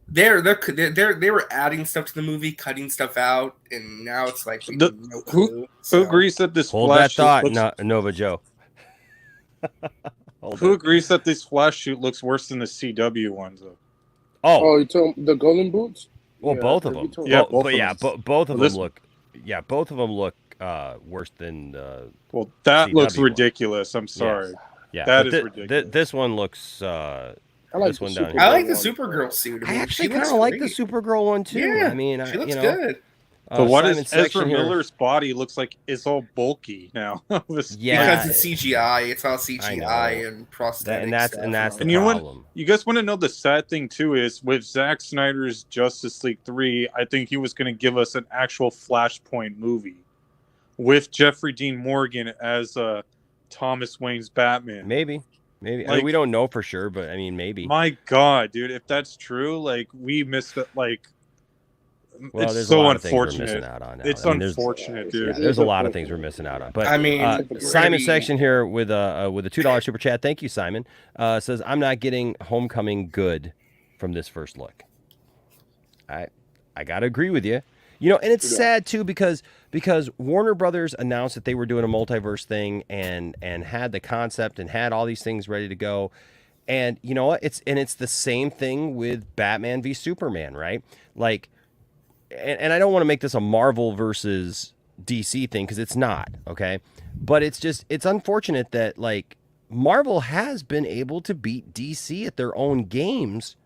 Speaker 15: they were adding stuff to the movie, cutting stuff out, and now it's like no clue.
Speaker 16: Who agrees that this
Speaker 14: hold
Speaker 16: Flash
Speaker 14: that
Speaker 16: shoot
Speaker 14: thought, Nova Joe?
Speaker 16: Who agrees that this Flash shoot looks worse than the CW ones? Though?
Speaker 12: Oh, you talking the Golden Boots?
Speaker 14: Well, both of them.
Speaker 16: Yeah,
Speaker 14: both of them look. Yeah, both of them look worse than.
Speaker 16: Well, that
Speaker 14: CW
Speaker 16: looks
Speaker 14: one.
Speaker 16: ridiculous. I'm sorry.
Speaker 14: Yeah,
Speaker 16: that is
Speaker 14: ridiculous.
Speaker 16: ridiculous.
Speaker 14: This one looks.
Speaker 12: I like
Speaker 14: this one
Speaker 12: the
Speaker 14: down
Speaker 15: I
Speaker 14: here.
Speaker 15: like the Supergirl suit.
Speaker 14: I actually kind of like the Supergirl one too.
Speaker 15: Yeah,
Speaker 14: I mean,
Speaker 15: she looks good.
Speaker 16: But what
Speaker 14: Simon
Speaker 16: is Ezra
Speaker 14: Section here-
Speaker 16: Miller's body looks like? It's all bulky now.
Speaker 14: Yeah,
Speaker 15: because it's CGI. It's all CGI and prosthetic.
Speaker 14: and that's the
Speaker 16: And you know what?
Speaker 14: problem.
Speaker 16: You guys want to know the sad thing too is with Zack Snyder's Justice League 3, I think he was going to give us an actual Flashpoint movie with Jeffrey Dean Morgan as Thomas Wayne's Batman.
Speaker 14: Maybe. I mean, we don't know for sure, but I mean, maybe.
Speaker 16: My God, dude, if that's true, like we missed it. Like,
Speaker 14: Well,
Speaker 16: it's
Speaker 14: there's
Speaker 16: so
Speaker 14: a lot of things
Speaker 16: unfortunate.
Speaker 14: we're missing out on now.
Speaker 16: It's
Speaker 14: I mean, there's-
Speaker 16: unfortunate, dude.
Speaker 14: Yeah, there's a lot of things we're missing out on. But
Speaker 15: I mean,
Speaker 14: Simon Section here with a $2 super chat. Thank you, Simon. Says I'm not getting Homecoming good from this first look. I gotta agree with you. And it's sad too because Warner Brothers announced that they were doing a multiverse thing and had the concept and had all these things ready to go. And you know what? It's the same thing with Batman v Superman, right? Like, and I don't want to make this a Marvel versus DC thing because it's not, okay? But it's unfortunate that like Marvel has been able to beat DC at their own games,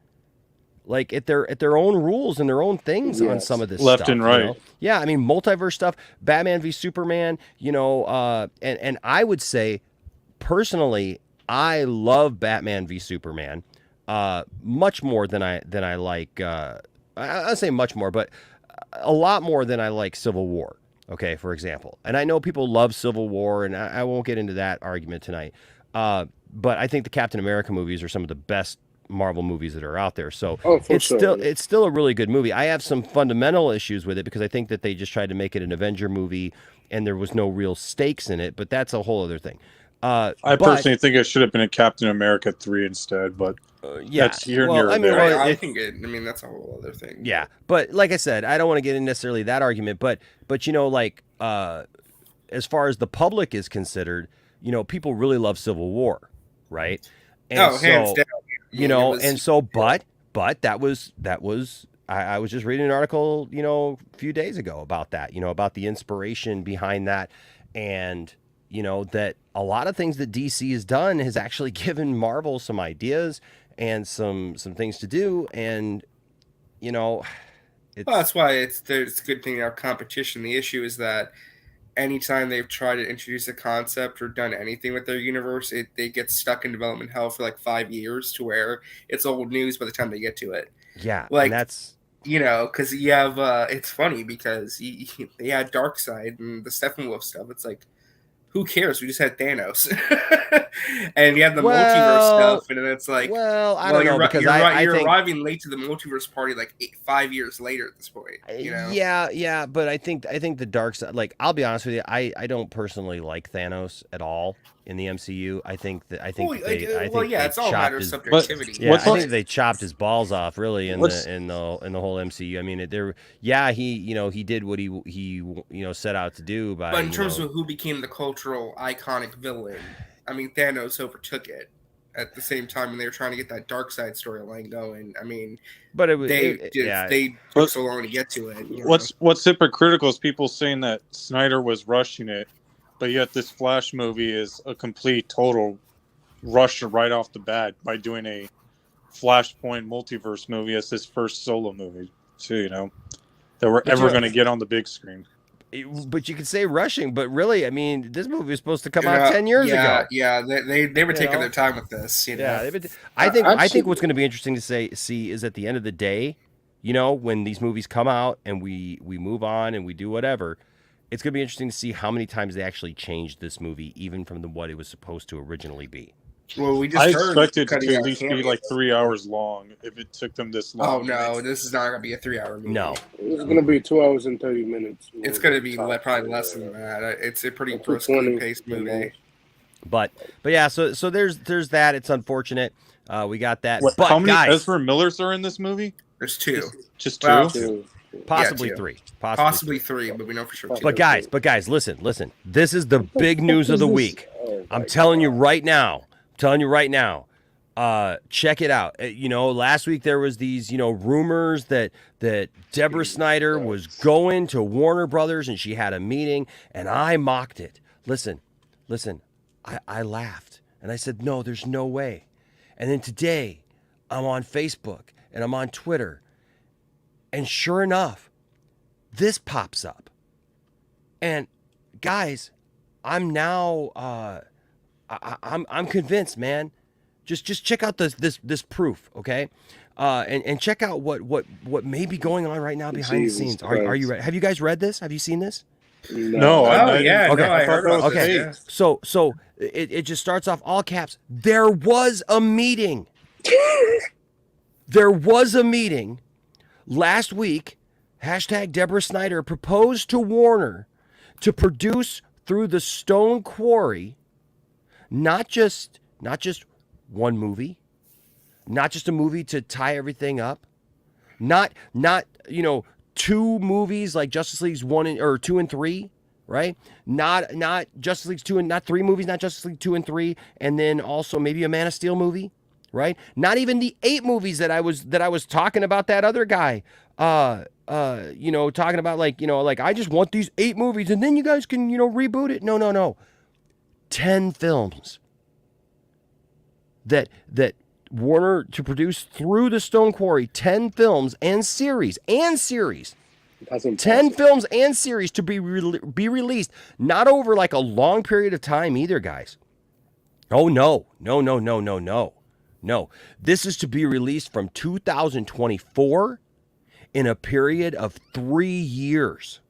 Speaker 14: like at their own rules and their own things on some of this
Speaker 16: left
Speaker 14: stuff,
Speaker 16: and right.
Speaker 14: Yeah, I mean multiverse stuff, Batman v Superman, and I would say personally, I love Batman v Superman much more than I like. I'll say much more, but a lot more than I like Civil War. Okay, for example, and I know people love Civil War, and I won't get into that argument tonight. But I think the Captain America movies are some of the best Marvel movies that are out there. So it's still a really good movie. I have some fundamental issues with it because I think that they just tried to make it an Avenger movie and there was no real stakes in it. But that's a whole other thing.
Speaker 16: I personally think it should have been a Captain America 3 insteid, but that's here near there.
Speaker 15: I think that's a whole other thing.
Speaker 14: Yeah, but like I said, I don't want to get into necessarily that argument, but as far as the public is considered, people really love Civil War, right? And
Speaker 15: hands down.
Speaker 14: But that was I was just reading an article, a few days ago about that, about the inspiration behind that, and that a lot of things that DC has done has actually given Marvel some ideas and some things to do, and
Speaker 15: that's why it's a good thing to have competition. The issue is that anytime they've tried to introduce a concept or done anything with their universe, they get stuck in development hell for like 5 years to where it's old news by the time they get to it.
Speaker 14: Yeah,
Speaker 15: like
Speaker 14: and that's
Speaker 15: You know, because you have it's funny because they had Darkseid and the Steppenwolf stuff. It's like, who cares? We just had Thanos, and you have the multiverse stuff, and then it's like,
Speaker 14: I don't know, because
Speaker 15: you're
Speaker 14: think,
Speaker 15: arriving late to the multiverse party like 5 years later at this point. You know?
Speaker 14: Yeah, but I think the dark side. Like, I'll be honest with you, I don't personally like Thanos at all in the MCU. I think
Speaker 15: it's all a matter of subjectivity.
Speaker 14: I think they chopped his balls off really in the whole MCU. I mean, he did what he set out to do.
Speaker 15: But in terms of who became the cultural iconic villain, I mean, Thanos overtook it at the same time when they were trying to get that Darkseid storyline going. I mean,
Speaker 14: but
Speaker 15: they took so long to get to it.
Speaker 16: What's hypocritical is people saying that Snyder was rushing it, but yet this Flash movie is a complete total rush right off the bat by doing a Flashpoint multiverse movie as his first solo movie too. That we're ever going to get on the big screen.
Speaker 14: But you could say rushing, but really, I mean, this movie was supposed to come out 10 years ago.
Speaker 15: Yeah, they were taking their time with this.
Speaker 14: I think what's going to be interesting to see is at the end of the day, when these movies come out and we move on and we do whatever, it's going to be interesting to see how many times they actually changed this movie, even from what it was supposed to originally be.
Speaker 15: Well,
Speaker 16: I expect it to at least be like 3 hours long if it took them this long.
Speaker 15: Oh no, this is not going to be a 3-hour movie.
Speaker 14: No,
Speaker 12: it's going to be 2 hours and 30 minutes.
Speaker 15: It's going to be probably less than that. It's a pretty briskly paced movie.
Speaker 14: But yeah, so there's that. It's unfortunate. We got that. But
Speaker 16: how many
Speaker 14: guys,
Speaker 16: Ezra Millers are in this movie?
Speaker 15: There's 2.
Speaker 16: Just 2?
Speaker 12: Two.
Speaker 14: Possibly
Speaker 15: 2.
Speaker 14: 3.
Speaker 15: Possibly 3, but we know for sure 2.
Speaker 14: But guys, listen. This is the big news of the week. I'm telling you right now. Check it out. Last week there was these, rumors that Deborah Snyder was going to Warner Brothers and she had a meeting, and I mocked it. Listen, I laughed and I said, no, there's no way. And then today I'm on Facebook and I'm on Twitter, and sure enough, this pops up. And guys, I'm now I'm convinced, man. Just check out this proof, okay? And check out what may be going on right now behind the scenes. Are you ready? Have you guys read this? Have you seen this?
Speaker 16: No.
Speaker 14: Okay.
Speaker 16: I heard about
Speaker 14: okay.
Speaker 16: this.
Speaker 14: So it just starts off all caps. There was a meeting. There was a meeting last week. # Deborah Snyder proposed to Warner to produce through the Stone Quarry not just one movie, not just a movie to tie everything up, not 2 movies like Justice League's 2 and 3, right? Not Justice League's 2 and not 3 movies, not Justice League 2 and 3, and then also maybe a Man of Steel movie, right? Not even the 8 movies that I was talking about that other guy. Talking about like I just want these 8 movies and then you guys can, reboot it. No. 10 films that Warner to produce through the Stone Quarry, 10 films and series. 10 films and series to be released, not over like a long period of time either, guys. Oh, no. This is to be released from 2024 in a period of 3 years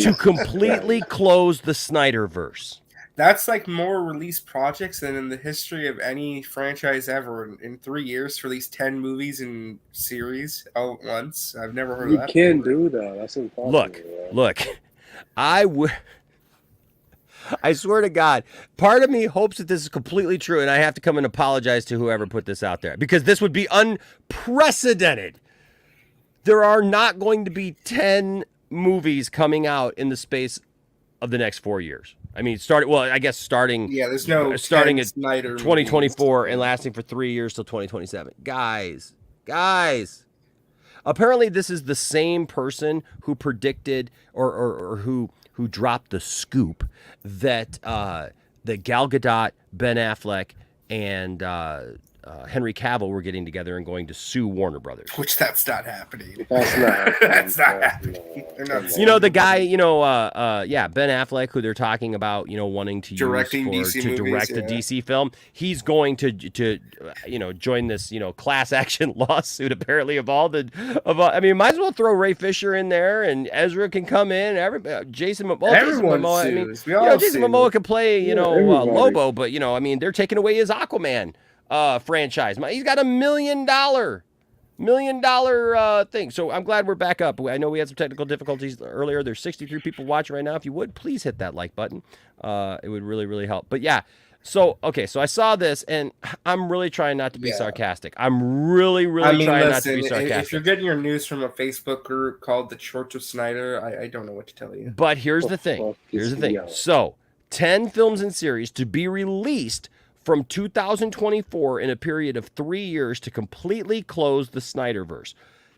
Speaker 14: to completely close the Snyderverse.
Speaker 15: That's like more release projects than in the history of any franchise ever. In 3 years, to release 10 movies and series all at once. I've never heard of that.
Speaker 12: You can't do that. That's impossible.
Speaker 14: Look. I swear to God, part of me hopes that this is completely true, and I have to come and apologize to whoever put this out there, because this would be unprecedented. There are not going to be 10 movies coming out in the space of the next 4 years. I mean, starting at
Speaker 15: Snyder
Speaker 14: 2024 and lasting for 3 years till 2027. Guys. Apparently, this is the same person who predicted or who dropped the scoop that Gal Gadot, Ben Affleck, and Henry Cavill were getting together and going to sue Warner Brothers.
Speaker 15: Which that's not happening.
Speaker 12: That's not.
Speaker 15: That's not happening. They're not
Speaker 14: You know, the guy, Ben Affleck, who they're talking about, wanting to
Speaker 15: Directing
Speaker 14: use
Speaker 15: DC
Speaker 14: to
Speaker 15: movies,
Speaker 14: direct a DC film. He's going to join this, class action lawsuit apparently of all the, I mean, might as well throw Ray Fisher in there and Ezra can come in. Jason Momoa.
Speaker 15: Everyone sues. We all
Speaker 14: Jason
Speaker 15: sue.
Speaker 14: Momoa could play,
Speaker 12: everybody.
Speaker 14: Lobo, but they're taking away his Aquaman franchise. He's got $1 million thing. So I'm glad we're back up. I know we had some technical difficulties earlier. There's 63 people watching right now. If you would, please hit that like button. It would really, really help. But yeah, so I saw this, and I'm really trying not to be sarcastic. I'm really, really trying not to be sarcastic.
Speaker 15: If you're getting your news from a Facebook group called the Church of Snyder, I don't know what to tell you.
Speaker 14: But here's the thing. So 10 films and series to be released from 2024 in a period of 3 years to completely close the Snyderverse.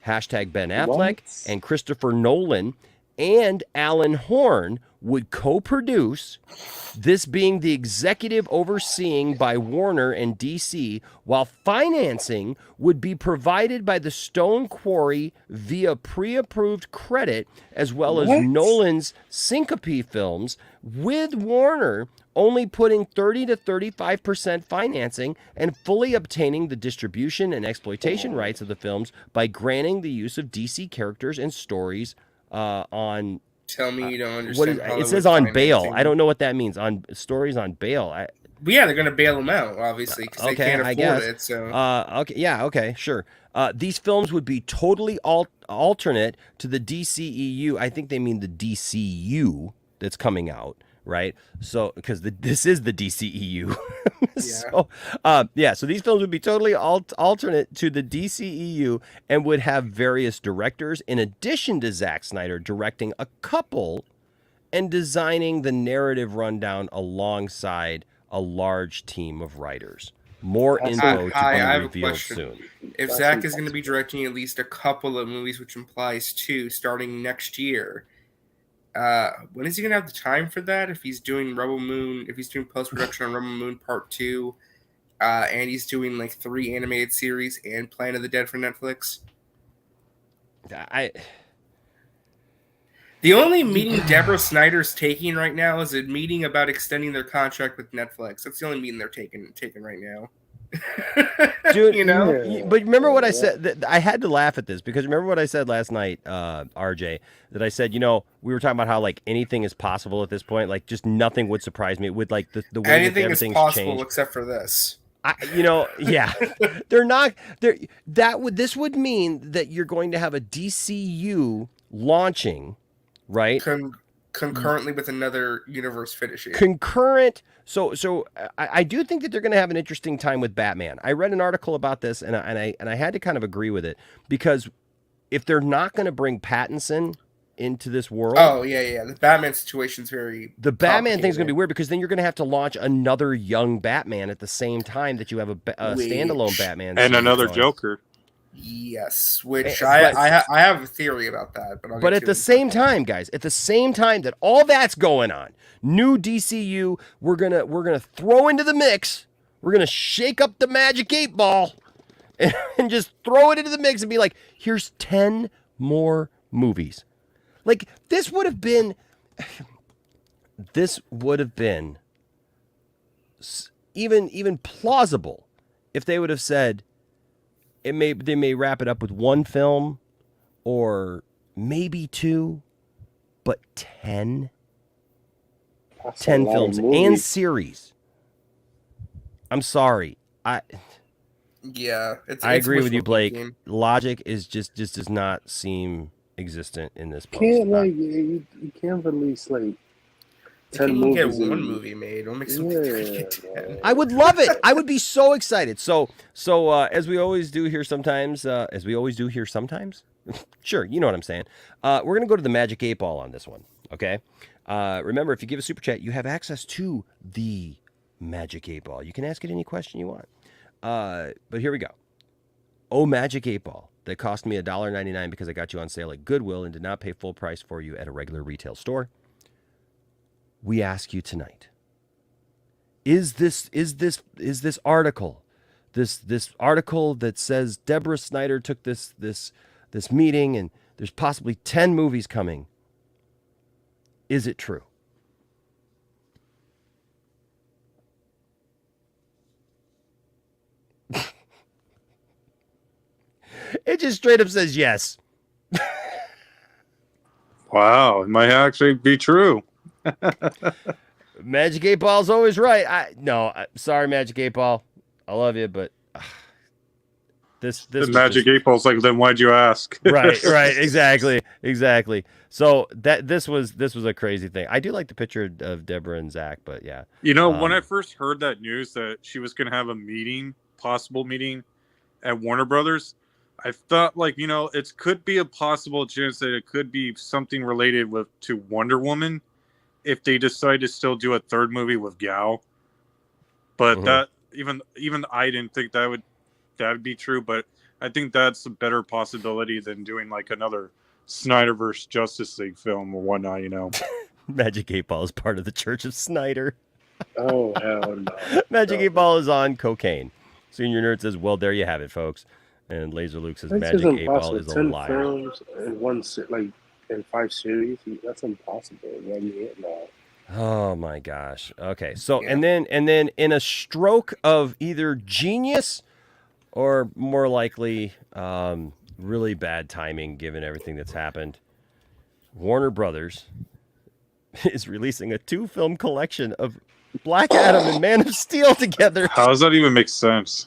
Speaker 14: Hashtag Ben Affleck and Christopher Nolan and Alan Horn would co-produce, this being the executive overseeing by Warner and DC, while financing would be provided by the Stone Quarry via pre-approved credit, as well as Nolan's Syncope films, with Warner only putting 30 to 35% financing and fully obtaining the distribution and exploitation rights of the films by granting the use of DC characters and stories on.
Speaker 15: Tell me you don't understand.
Speaker 14: It says on bail. I don't know what that means. On stories on bail.
Speaker 15: Yeah, they're gonna bail them out, obviously, because they can't afford it. So
Speaker 14: okay, sure. These films would be totally alternate to the DCEU. I think they mean the DCU that's coming out, right? So because this is the DCEU. So these films would be totally alternate to the DCEU and would have various directors in addition to Zack Snyder directing a couple and designing the narrative rundown alongside a large team of writers. More info to be revealed soon.
Speaker 15: If Zack is going to be directing at least a couple of movies, which implies 2 starting next year, when is he going to have the time for that? If he's doing Rebel Moon, if he's doing post-production on Rebel Moon Part 2, and he's doing like 3 animated series and Planet of the Dead for Netflix. The only meeting Deborah Snyder's taking right now is a meeting about extending their contract with Netflix. That's the only meeting they're taking right now.
Speaker 14: Dude, but remember what I said? I had to laugh at this because remember what I said last night, RJ, that I said, we were talking about how like anything is possible at this point. Like just nothing would surprise me with like the way
Speaker 15: anything
Speaker 14: that everything's
Speaker 15: is possible
Speaker 14: changed.
Speaker 15: except for this.
Speaker 14: They're not there. This would mean that you're going to have a DCU launching, right?
Speaker 15: Concurrently with another universe finishing.
Speaker 14: Concurrent. So I do think that they're going to have an interesting time with Batman. I read an article about this and I had to kind of agree with it because if they're not going to bring Pattinson into this world.
Speaker 15: Oh yeah. The Batman situation's very.
Speaker 14: The Batman thing's going to be weird because then you're going to have to launch another young Batman at the same time that you have a standalone Batman
Speaker 16: and another Joker.
Speaker 15: Yes, which I have a theory about that,
Speaker 14: but at the same time, guys, at the same time that all that's going on, new DCU, we're gonna throw into the mix. We're gonna shake up the magic 8 ball and just throw it into the mix and be like, here's 10 more movies. Like this would have been even plausible if they would have said. They may wrap it up with 1 film or maybe 2, but 10 films and series. I'm sorry. I agree with you, Blake.
Speaker 15: Thinking.
Speaker 14: Logic is just does not seem existent in this post.
Speaker 12: You can't release like 10
Speaker 15: movies. Get
Speaker 12: movies.
Speaker 15: one movie made. Don't make something get 10.
Speaker 14: I would love it. I would be so excited. So as we always do here sometimes, sure, you know what I'm saying. We're going to go to the Magic 8 Ball on this one, okay? Remember, if you give a super chat, you have access to the Magic 8 Ball. You can ask it any question you want. But here we go. Oh, Magic 8 Ball that cost me $1.99 because I got you on sale at Goodwill and did not pay full price for you at a regular retail store. We ask you tonight, is this article this article that says Deborah Snyder took this meeting and there's possibly 10 movies coming. Is it true? It just straight up says yes.
Speaker 16: Wow, it might actually be true.
Speaker 14: Magic 8 Ball's always right. Sorry, Magic 8 Ball. I love you, but this
Speaker 16: the Magic 8 Ball's like, then why'd you ask?
Speaker 14: right, exactly. So this was a crazy thing. I do like the picture of Deborah and Zach, but yeah.
Speaker 16: You know, when I first heard that news that she was going to have a possible meeting at Warner Brothers, I thought, like, you know, it could be a possible chance that it could be something related to Wonder Woman if they decide to still do a third movie with Gal. But that even I didn't think that would be true. But I think that's a better possibility than doing like another Snyderverse Justice League film or whatnot. You know,
Speaker 14: Magic 8 Ball is part of the Church of Snyder.
Speaker 12: Oh hell no!
Speaker 14: Magic 8 Ball is on cocaine. Senior Nerd says, "Well, there you have it, folks." And Laser Luke says, "Magic 8 Ball is a
Speaker 12: 10
Speaker 14: liar."
Speaker 12: films in in 5 series. That's impossible. No.
Speaker 14: Oh my gosh. Okay. So and then in a stroke of either genius or more likely really bad timing given everything that's happened, Warner Brothers is releasing a 2-film collection of Black Adam and Man of Steel together.
Speaker 16: How does that even make sense?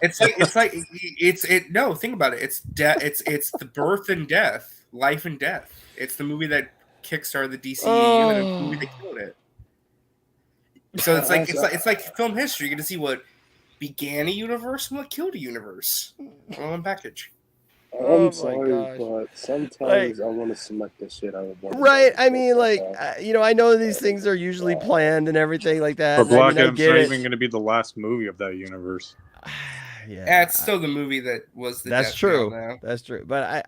Speaker 15: No, think about it. It's the birth and death, life and death. It's the movie that kickstarted the DCEU and the movie that killed it. So it's like film history. You get to see what began a universe and what killed a universe. All in package.
Speaker 12: I'm sorry, but sometimes I want to smack the shit out of one.
Speaker 14: Right. I mean, I know these things are usually planned and everything like that.
Speaker 16: But Black Adam's not even going to be the last movie of that universe.
Speaker 15: Yeah, it's still the movie that was the.
Speaker 14: That's true. That's true. But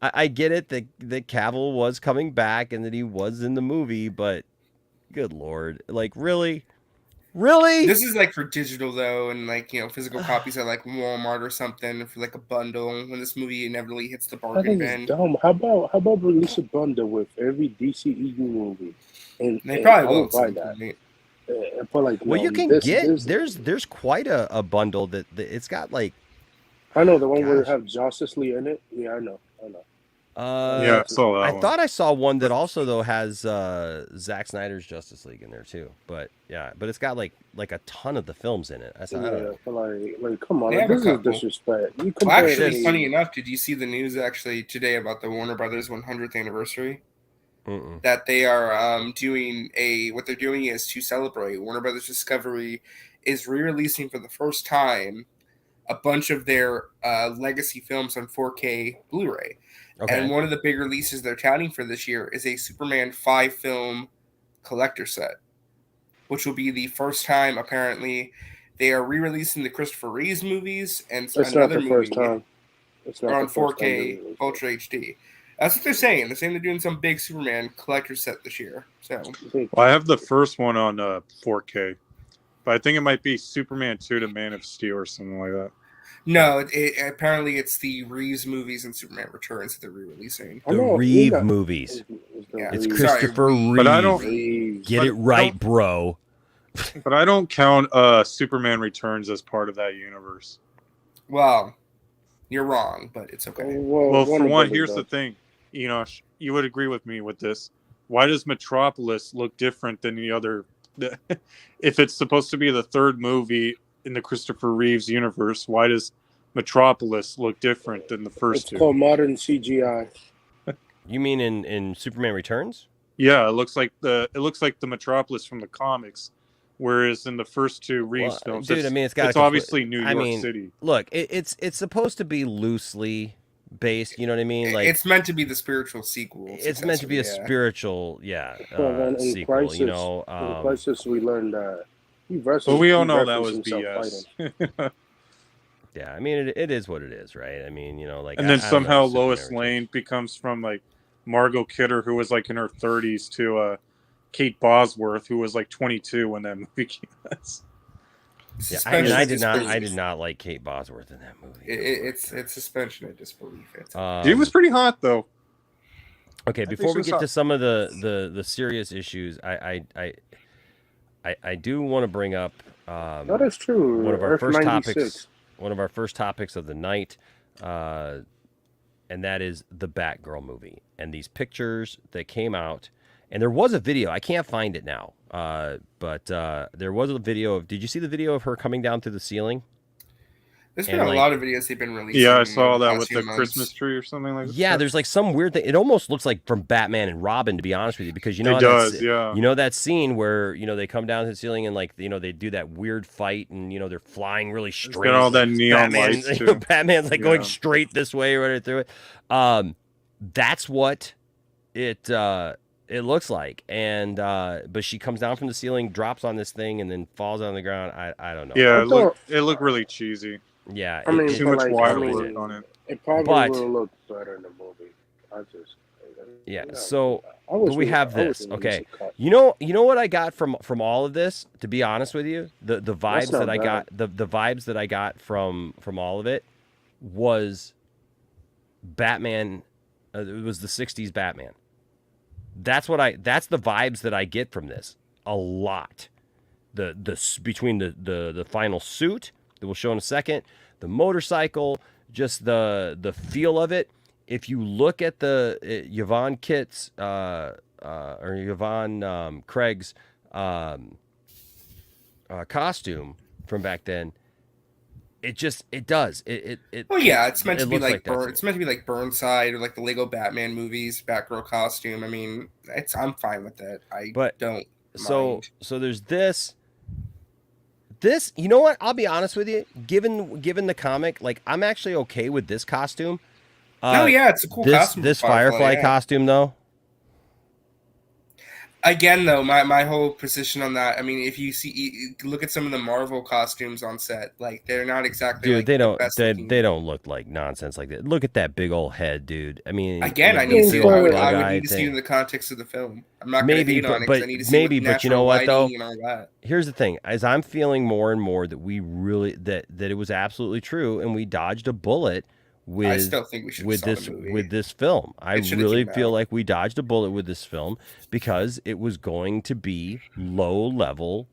Speaker 14: I get it that Cavill was coming back and that he was in the movie, but good Lord, like really.
Speaker 15: This is like for digital though, and physical copies at like Walmart or something for like a bundle when this movie inevitably hits the bargain bin.
Speaker 12: Dumb. How about release a bundle with every DCEU movie? And
Speaker 15: they probably will
Speaker 12: buy that. But
Speaker 14: you can there's quite a bundle that it's got like.
Speaker 12: I know the one where it have Justice League in it. Yeah, I know.
Speaker 16: Yeah, I saw that.
Speaker 14: I thought I saw one that also though has Zack Snyder's Justice League in there too. But yeah, but it's got like a ton of the films in it. I don't know.
Speaker 12: Come on, this is disrespect.
Speaker 15: Actually, funny enough, did you see the news actually today about the Warner Brothers 100th anniversary? That they are doing what they're doing is to celebrate. Warner Brothers Discovery is re-releasing for the first time a bunch of their legacy films on 4K Blu-ray. Okay. And one of the big releases they're touting for this year is a Superman 5-film collector set, which will be the first time, apparently, they are re-releasing the Christopher Reeves movies and another movie are on 4K Ultra HD. That's what they're saying. They're saying they're doing some big Superman collector set this year. So,
Speaker 16: I have the first one on 4K, but I think it might be Superman 2 to Man of Steel or something like that.
Speaker 15: No, apparently it's the Reeves movies and Superman Returns that they're re-releasing.
Speaker 14: The Reeves movies.
Speaker 15: Yeah.
Speaker 14: It's Christopher Reeves.
Speaker 16: But I don't
Speaker 14: get it right, bro.
Speaker 16: But I don't count Superman Returns as part of that universe.
Speaker 15: Well, you're wrong, but it's okay.
Speaker 16: Well, for one, here's the thing. Enosh, you would agree with me with this. Why does Metropolis look different than the other? If it's supposed to be the third movie in the Christopher Reeves universe, why does Metropolis look different than the first two?
Speaker 12: It's called modern CGI.
Speaker 14: You mean in Superman Returns?
Speaker 16: Yeah, it looks like the Metropolis from the comics, whereas in the first two Reeves films,
Speaker 14: dude, it's
Speaker 16: obviously New York City.
Speaker 14: Look, it's supposed to be loosely based. You know what I mean? Like
Speaker 15: it's meant to be the spiritual sequel.
Speaker 14: It's meant to be a spiritual, sequel.
Speaker 12: Crisis,
Speaker 14: you know,
Speaker 12: in Crisis, we learned that.
Speaker 16: But we all know that was BS.
Speaker 14: Yeah, I mean, it is what it is, right? I mean,
Speaker 16: and then somehow Lois Lane becomes from like Margot Kidder, who was like in her 30s, to Kate Bosworth, who was like 22 when that movie came out.
Speaker 14: Yeah,
Speaker 15: Suspension
Speaker 14: I
Speaker 15: of disbelief.
Speaker 14: did not like Kate Bosworth in that movie.
Speaker 15: It's suspension of disbelief.
Speaker 16: She was pretty hot though.
Speaker 14: Okay,
Speaker 16: I think
Speaker 14: before
Speaker 16: she
Speaker 14: we
Speaker 16: was
Speaker 14: get to
Speaker 16: hot.
Speaker 14: some of the serious issues, I do want to bring up
Speaker 12: That is true.
Speaker 14: one of our
Speaker 12: Earth
Speaker 14: first
Speaker 12: 96.
Speaker 14: topics. One of our first topics of the night, and that is the Batgirl movie and these pictures that came out. And there was a video. I can't find it now, but there was a video of. Did you see the video of her coming down through the ceiling?
Speaker 15: There's been a lot of videos they've been releasing.
Speaker 16: Yeah, I saw that with
Speaker 15: few
Speaker 16: the
Speaker 15: months.
Speaker 16: Christmas tree or something like that.
Speaker 14: Yeah, there's like some weird thing. It almost looks like from Batman and Robin, to be honest with you, because you know
Speaker 16: It does, yeah.
Speaker 14: you know that scene where they come down to the ceiling and like they do that weird fight and they're flying really straight.
Speaker 16: got all that neon
Speaker 14: Batman,
Speaker 16: lights too.
Speaker 14: Batman's like going
Speaker 16: Yeah.
Speaker 14: straight this way right through it. That's what it looks like, and but she comes down from the ceiling, drops on this thing, and then falls on the ground. I don't know.
Speaker 16: Yeah, it looked really cheesy.
Speaker 14: Yeah,
Speaker 12: I mean,
Speaker 16: too
Speaker 12: but
Speaker 16: much
Speaker 12: like,
Speaker 16: wire
Speaker 12: I mean,
Speaker 16: work on it.
Speaker 12: It probably
Speaker 14: But-
Speaker 12: will look better in the movie.
Speaker 14: Yeah. So
Speaker 12: I wish
Speaker 14: but we
Speaker 12: we-
Speaker 14: have
Speaker 12: I wish
Speaker 14: this.
Speaker 12: we
Speaker 14: Okay.
Speaker 12: missed a cut.
Speaker 14: You know what I got from all of this. To be honest with you, the vibes
Speaker 12: not
Speaker 14: that I
Speaker 12: bad.
Speaker 14: got the vibes that I got from all of it was Batman. It was the '60s Batman. That's the vibes that I get from this a lot. Between the final suit that we'll show in a second, the motorcycle, just the feel of it. If you look at the Yvonne Kitts or Yvonne Craig's costume from back then, it does.
Speaker 15: Well, yeah, it's meant to be
Speaker 14: looks
Speaker 15: like
Speaker 14: that.
Speaker 15: it's meant to be like Burnside or like the Lego Batman movies, Batgirl costume. I mean, I'm fine with it. I don't.
Speaker 14: So there's this. You know what? I'll be honest with you. Given the comic, like I'm actually okay with this costume.
Speaker 15: Oh yeah, it's a cool costume.
Speaker 14: This
Speaker 15: for Firefly,
Speaker 14: Firefly
Speaker 15: yeah.
Speaker 14: costume, though.
Speaker 15: Again, though, my whole position on that. I mean, if you look at some of the Marvel costumes on set, like they're not exactly.
Speaker 14: Dude,
Speaker 15: like,
Speaker 14: they
Speaker 15: the
Speaker 14: don't.
Speaker 15: best
Speaker 14: They,
Speaker 15: looking.
Speaker 14: they don't look like nonsense like that. Look at that big old head, dude. I mean,
Speaker 15: Again, I
Speaker 14: the
Speaker 15: need to see.
Speaker 14: big
Speaker 15: I
Speaker 14: old
Speaker 15: would
Speaker 14: bug-eyed
Speaker 15: need to see
Speaker 14: thing.
Speaker 15: in the context of the film. I'm not going to
Speaker 14: Maybe,
Speaker 15: hate on it. 'Cause
Speaker 14: but
Speaker 15: I need to see
Speaker 14: maybe,
Speaker 15: with
Speaker 14: but you know
Speaker 15: natural
Speaker 14: what though?
Speaker 15: lighting and all that.
Speaker 14: Here's the thing: as I'm feeling more and more that we really that it was absolutely true, and we dodged a bullet with
Speaker 15: still think we should have
Speaker 14: with
Speaker 15: saw the
Speaker 14: this
Speaker 15: movie.
Speaker 14: with this film. I
Speaker 15: It should've
Speaker 14: really
Speaker 15: came
Speaker 14: feel
Speaker 15: out.
Speaker 14: like we dodged a bullet with this film because it was going to be low level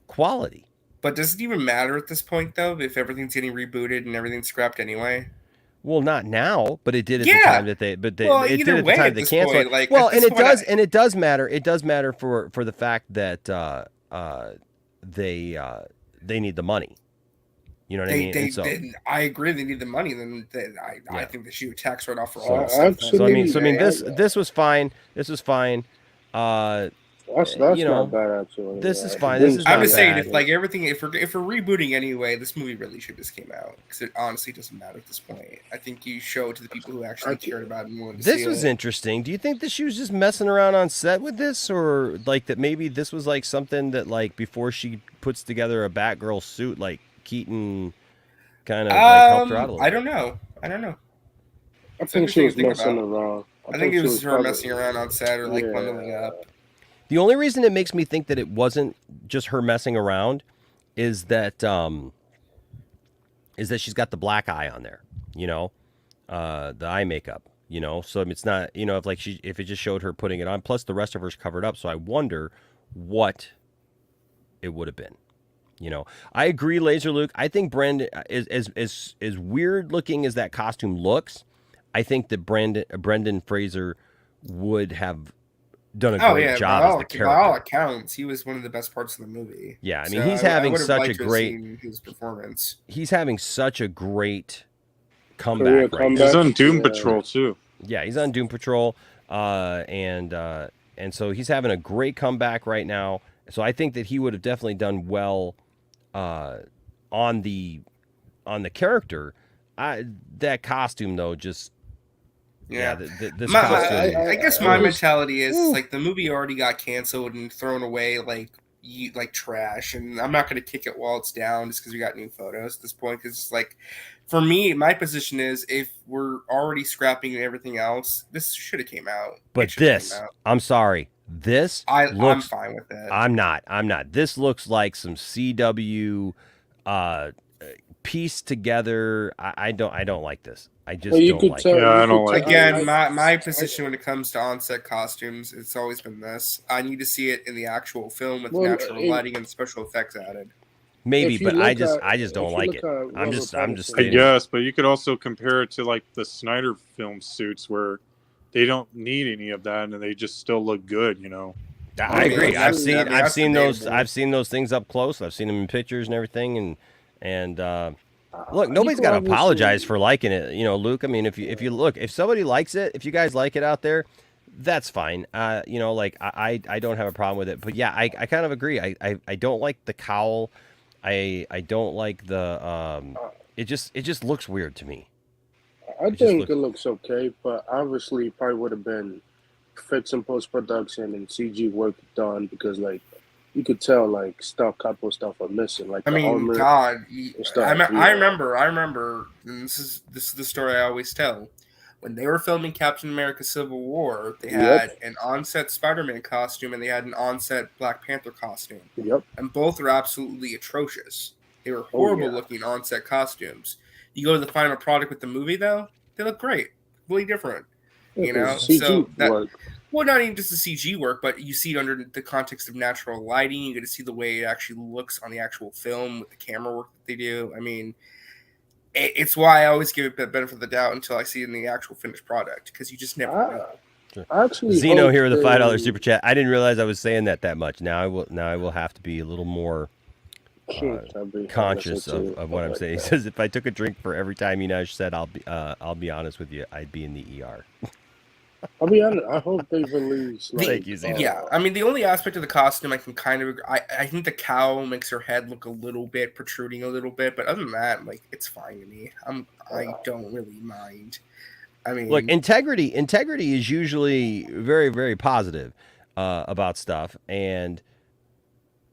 Speaker 14: quality.
Speaker 15: But does it even matter at this point, though, if everything's getting rebooted and everything's scrapped anyway?
Speaker 14: Well, not now, but it did at the
Speaker 15: Yeah.
Speaker 14: time that they. But
Speaker 15: Well,
Speaker 14: it
Speaker 15: either
Speaker 14: did at the
Speaker 15: way
Speaker 14: time
Speaker 15: at
Speaker 14: they
Speaker 15: this
Speaker 14: canceled
Speaker 15: point,
Speaker 14: it.
Speaker 15: like,
Speaker 14: Well,
Speaker 15: at
Speaker 14: and
Speaker 15: this
Speaker 14: it
Speaker 15: point,
Speaker 14: does, and it does matter. It does matter for the fact that they need the money. You know what I mean? And so,
Speaker 15: I agree. They need the money. Then I think they should a tax write off for all.
Speaker 14: so I mean, this was fine. This was fine.
Speaker 12: That's
Speaker 14: you know,
Speaker 12: not bad actually.
Speaker 14: this is
Speaker 12: Yeah.
Speaker 14: fine. This is
Speaker 15: I'm
Speaker 14: not
Speaker 15: just saying,
Speaker 14: bad.
Speaker 15: if like everything, if we're rebooting anyway, this movie really should just came out because it honestly doesn't matter at this point. I think you show it to the people who actually cared about it and wanted to
Speaker 14: This
Speaker 15: see
Speaker 14: was
Speaker 15: it.
Speaker 14: interesting. Do you think that she was just messing around on set with this, or like that maybe this was like something that like before she puts together a Batgirl suit, like Keaton kind of like helped her out a little?
Speaker 15: I don't know. I don't know.
Speaker 12: I
Speaker 15: It's
Speaker 12: think she was
Speaker 15: interesting to think
Speaker 12: messing
Speaker 15: about.
Speaker 12: around.
Speaker 15: I think it
Speaker 12: she
Speaker 15: was her
Speaker 12: probably-
Speaker 15: messing around on set or like
Speaker 12: Yeah.
Speaker 15: bundling up.
Speaker 14: The only reason it makes me think that it wasn't just her messing around is that she's got the black eye on there, you know, the eye makeup, you know, so it's not, you know, if it just showed her putting it on, plus the rest of her's covered up, so I wonder what it would have been. You know, I agree, Laser Luke. I think Brendan is as weird looking as that costume looks. I think that Brendan Fraser would have done a great job as the character.
Speaker 15: By all accounts, he was one of the best parts of the movie.
Speaker 14: Yeah, I mean,
Speaker 15: So
Speaker 14: he's having
Speaker 15: would've
Speaker 14: such a
Speaker 15: liked to have
Speaker 14: great
Speaker 15: seen his performance.
Speaker 14: He's having such a great
Speaker 12: Career
Speaker 14: comeback right
Speaker 12: comeback.
Speaker 14: now.
Speaker 16: He's on Doom
Speaker 12: Yeah.
Speaker 16: Patrol too.
Speaker 14: Yeah, he's on Doom Patrol, and so he's having a great comeback right now. So I think that he would have definitely done well on the character. That costume though, just
Speaker 15: Yeah,
Speaker 14: this
Speaker 15: My-
Speaker 14: costume.
Speaker 15: I guess my mentality is like the movie already got canceled and thrown away like trash, and I'm not going to kick it while it's down just because we got new photos at this point. Because like for me, my position is if we're already scrapping everything else, this should have came out.
Speaker 14: But this, I'm sorry, This
Speaker 15: I'm fine with that.
Speaker 14: I'm not. This looks like some CW pieced together. I don't like this. I just don't like it.
Speaker 16: Yeah, I don't like
Speaker 15: Again,
Speaker 16: it.
Speaker 15: my position when it comes to on-set costumes, it's always been this. I need to see it in the actual film with natural lighting and special effects added.
Speaker 14: Maybe, but I just don't like it. I'm just
Speaker 16: I
Speaker 14: stating.
Speaker 16: guess, but you could also compare it to like the Snyder film suits where they don't need any of that and they just still look good, you know.
Speaker 14: I agree. I've seen those things up close. I've seen them in pictures and everything, and look, nobody's got to apologize for liking it, you know, Luke. I mean, if somebody likes it, if you guys like it out there, that's fine. You know, like I don't have a problem with it. But yeah, I kind of agree. I don't like the cowl. I don't like the it just looks weird to me.
Speaker 12: I think it looks okay, but obviously it probably would have been fixed in post-production and CG work done, because like you could tell like couple stuff are missing, like
Speaker 15: I
Speaker 12: the
Speaker 15: mean,
Speaker 12: armor
Speaker 15: God,
Speaker 12: and stuff.
Speaker 15: I remember, and this is the story I always tell. When they were filming Captain America: Civil War, they had an on-set Spider-Man costume and they had an on-set Black Panther costume.
Speaker 12: Yep.
Speaker 15: And both are absolutely atrocious. They were horrible-looking on-set costumes. You go to the final product with the movie, though, they look great, completely different. You know, so that. Well, not even just the CG work, but you see it under the context of natural lighting. You get to see the way it actually looks on the actual film with the camera work that they do. I mean, it's why I always give it the benefit of the doubt until I see it in the actual finished product, because you just never know.
Speaker 12: Actually,
Speaker 14: Zeno here with a $5 super chat. I didn't realize I was saying that much. Now I will have to be a little more conscious of what I'm saying. He says if I took a drink for every time Enosh said I'll be honest with you, I'd be in the ER.
Speaker 12: I'll be honest. I hope they release.
Speaker 14: Thank you, Zeno.
Speaker 15: Yeah, I mean the only aspect of the costume I can kind of I think the cowl makes her head look a little bit protruding a little bit, but other than that, like it's fine to me. I don't really mind. I mean,
Speaker 14: look, integrity is usually very, very positive about stuff, and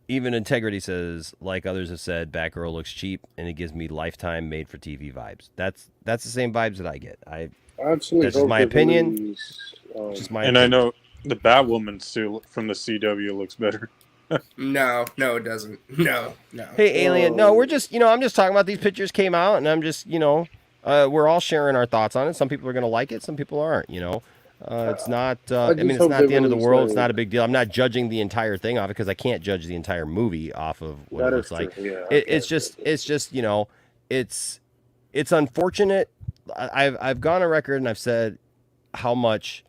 Speaker 14: even integrity says, like others have said, Batgirl looks cheap, and it gives me Lifetime made-for-TV vibes. That's the same vibes that I get. That's just my opinion.
Speaker 16: I know the Batwoman suit from the CW looks better.
Speaker 15: No, it doesn't. No.
Speaker 14: Hey, Alien. No, we're just, I'm just talking about these pictures came out, and I'm just, we're all sharing our thoughts on it. Some people are going to like it, some people aren't. It's not. I mean, it's not the end of the world. It's not a big deal. I'm not judging the entire thing off it because I can't judge the entire movie off of what it looks like.
Speaker 12: Yeah,
Speaker 14: it's just, it's unfortunate. I've gone on record and I've said how much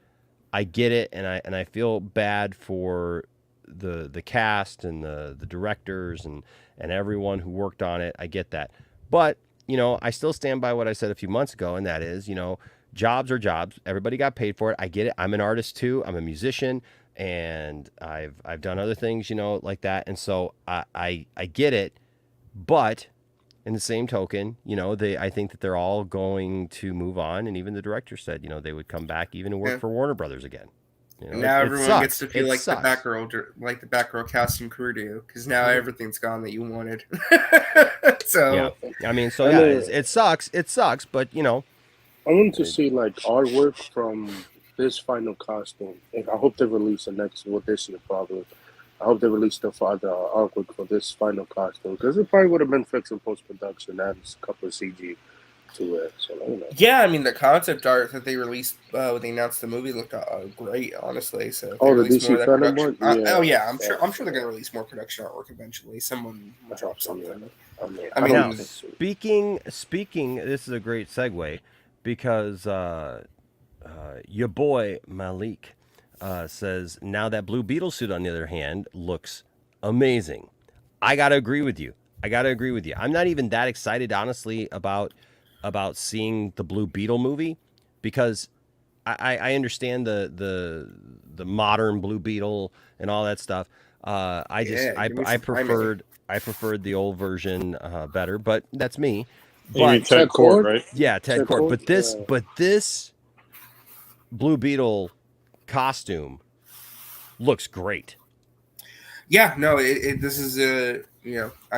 Speaker 14: I get it, and I feel bad for the cast and the directors and everyone who worked on it. I get that, but I still stand by what I said a few months ago, and that is, jobs are jobs. Everybody got paid for it. I get it. I'm an artist too. I'm a musician, and I've done other things, like that, and so I get it, but. In the same token, I think that they're all going to move on, and even the director said, they would come back even and work for Warner Brothers again.
Speaker 15: Now everyone gets to feel like the Batgirl casting crew do, because now everything's gone that you wanted. So
Speaker 14: yeah, I mean, it sucks. It sucks, but
Speaker 12: I want to see like artwork from this final costume. And I hope they release the next edition probably. I hope they release the artwork for this final costume, because it probably would have been fixed in post-production. Add a couple of CG to it. So,
Speaker 15: yeah, I mean, the concept art that they released when they announced the movie looked great, honestly. So
Speaker 12: the DC Fandom one?
Speaker 15: I'm sure they're going to release more production artwork eventually. Someone will drop something.
Speaker 14: I mean, now, speaking, this is a great segue, because your boy Malik says, now that Blue Beetle suit, on the other hand, looks amazing. I got to agree with you. I'm not even that excited, honestly, about seeing the Blue Beetle movie, because I understand the modern Blue Beetle and all that stuff. I preferred the old version better, but that's me.
Speaker 16: You mean Ted Kord, right?
Speaker 14: Yeah, Ted Kord. But this Blue Beetle costume looks great.
Speaker 15: Yeah, no, this is I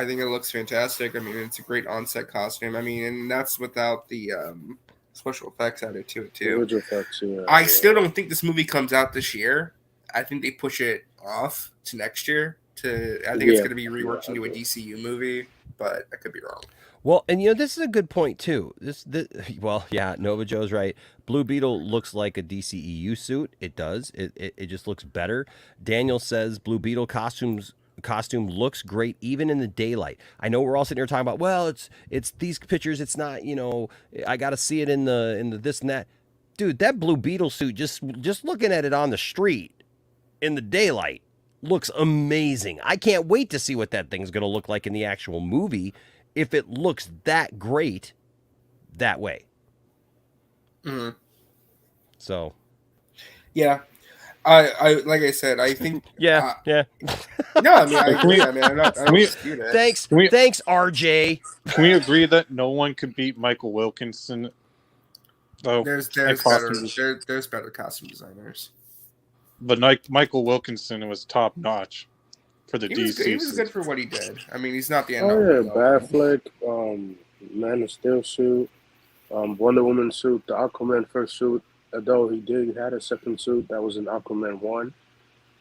Speaker 15: think it looks fantastic. I mean, it's a great on-set costume. I mean, and that's without the special effects added to it too.
Speaker 12: Effects, yeah,
Speaker 15: I still don't think this movie comes out this year. I think they push it off to next year. I think it's going to be reworked into a DCU movie, but I could be wrong.
Speaker 14: Well, and this is a good point too. Well, yeah, Nova Joe's right. Blue Beetle looks like a DCEU suit. It does. It just looks better. Daniel says Blue Beetle costume looks great even in the daylight. I know we're all sitting here talking about, well, it's these pictures. It's not, I got to see it in the this and that. Dude, that Blue Beetle suit, just looking at it on the street in the daylight looks amazing. I can't wait to see what that thing's going to look like in the actual movie. If it looks that great that way.
Speaker 15: Mm-hmm.
Speaker 14: So.
Speaker 15: Yeah. I like I said, I think.
Speaker 14: Yeah.
Speaker 15: No, I mean, I agree. I mean, I don't dispute it.
Speaker 14: Thanks, RJ.
Speaker 16: Can we agree that no one could beat Michael Wilkinson? Oh,
Speaker 15: there's better costume designers.
Speaker 16: But Michael Wilkinson was top notch for the DC.
Speaker 15: He was good for what he did. I mean, he's not the end.
Speaker 12: Batfleck, Man of Steel suit, Wonder Woman suit, the Aquaman first suit. Although he had a second suit that was in Aquaman 1,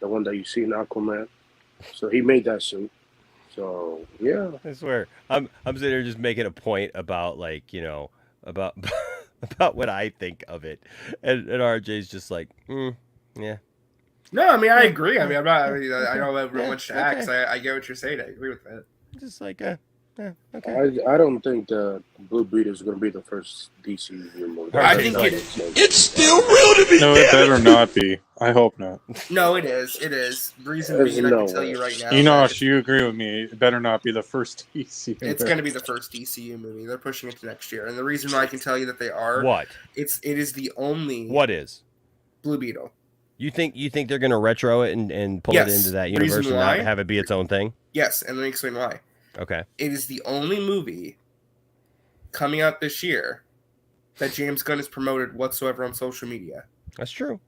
Speaker 12: the one that you see in Aquaman. So he made that suit. So yeah,
Speaker 14: I swear, I'm sitting here just making a point about about about what I think of it, and RJ's just like, yeah.
Speaker 15: No, I mean I agree. I mean I don't have much to add. Okay. I get what you're saying. I agree with that.
Speaker 14: Just like okay.
Speaker 12: I don't think the Blue Beetle is going to be the first DC movie.
Speaker 15: I think
Speaker 12: it's still real to be.
Speaker 16: No, it better not be. I hope not.
Speaker 15: No, it is. It is. Reason being, I can tell you right now.
Speaker 16: Enosh, you agree with me? It better not be the first DCU.
Speaker 15: It's going to be the first DCU movie. They're pushing it to next year, and the reason why I can tell you that they are it is the only Blue Beetle.
Speaker 14: You think they're going to retro it and pull it into that universe and not have it be its own thing?
Speaker 15: Yes, and let me explain why.
Speaker 14: Okay.
Speaker 15: It is the only movie coming out this year that James Gunn has promoted whatsoever on social media.
Speaker 14: That's true.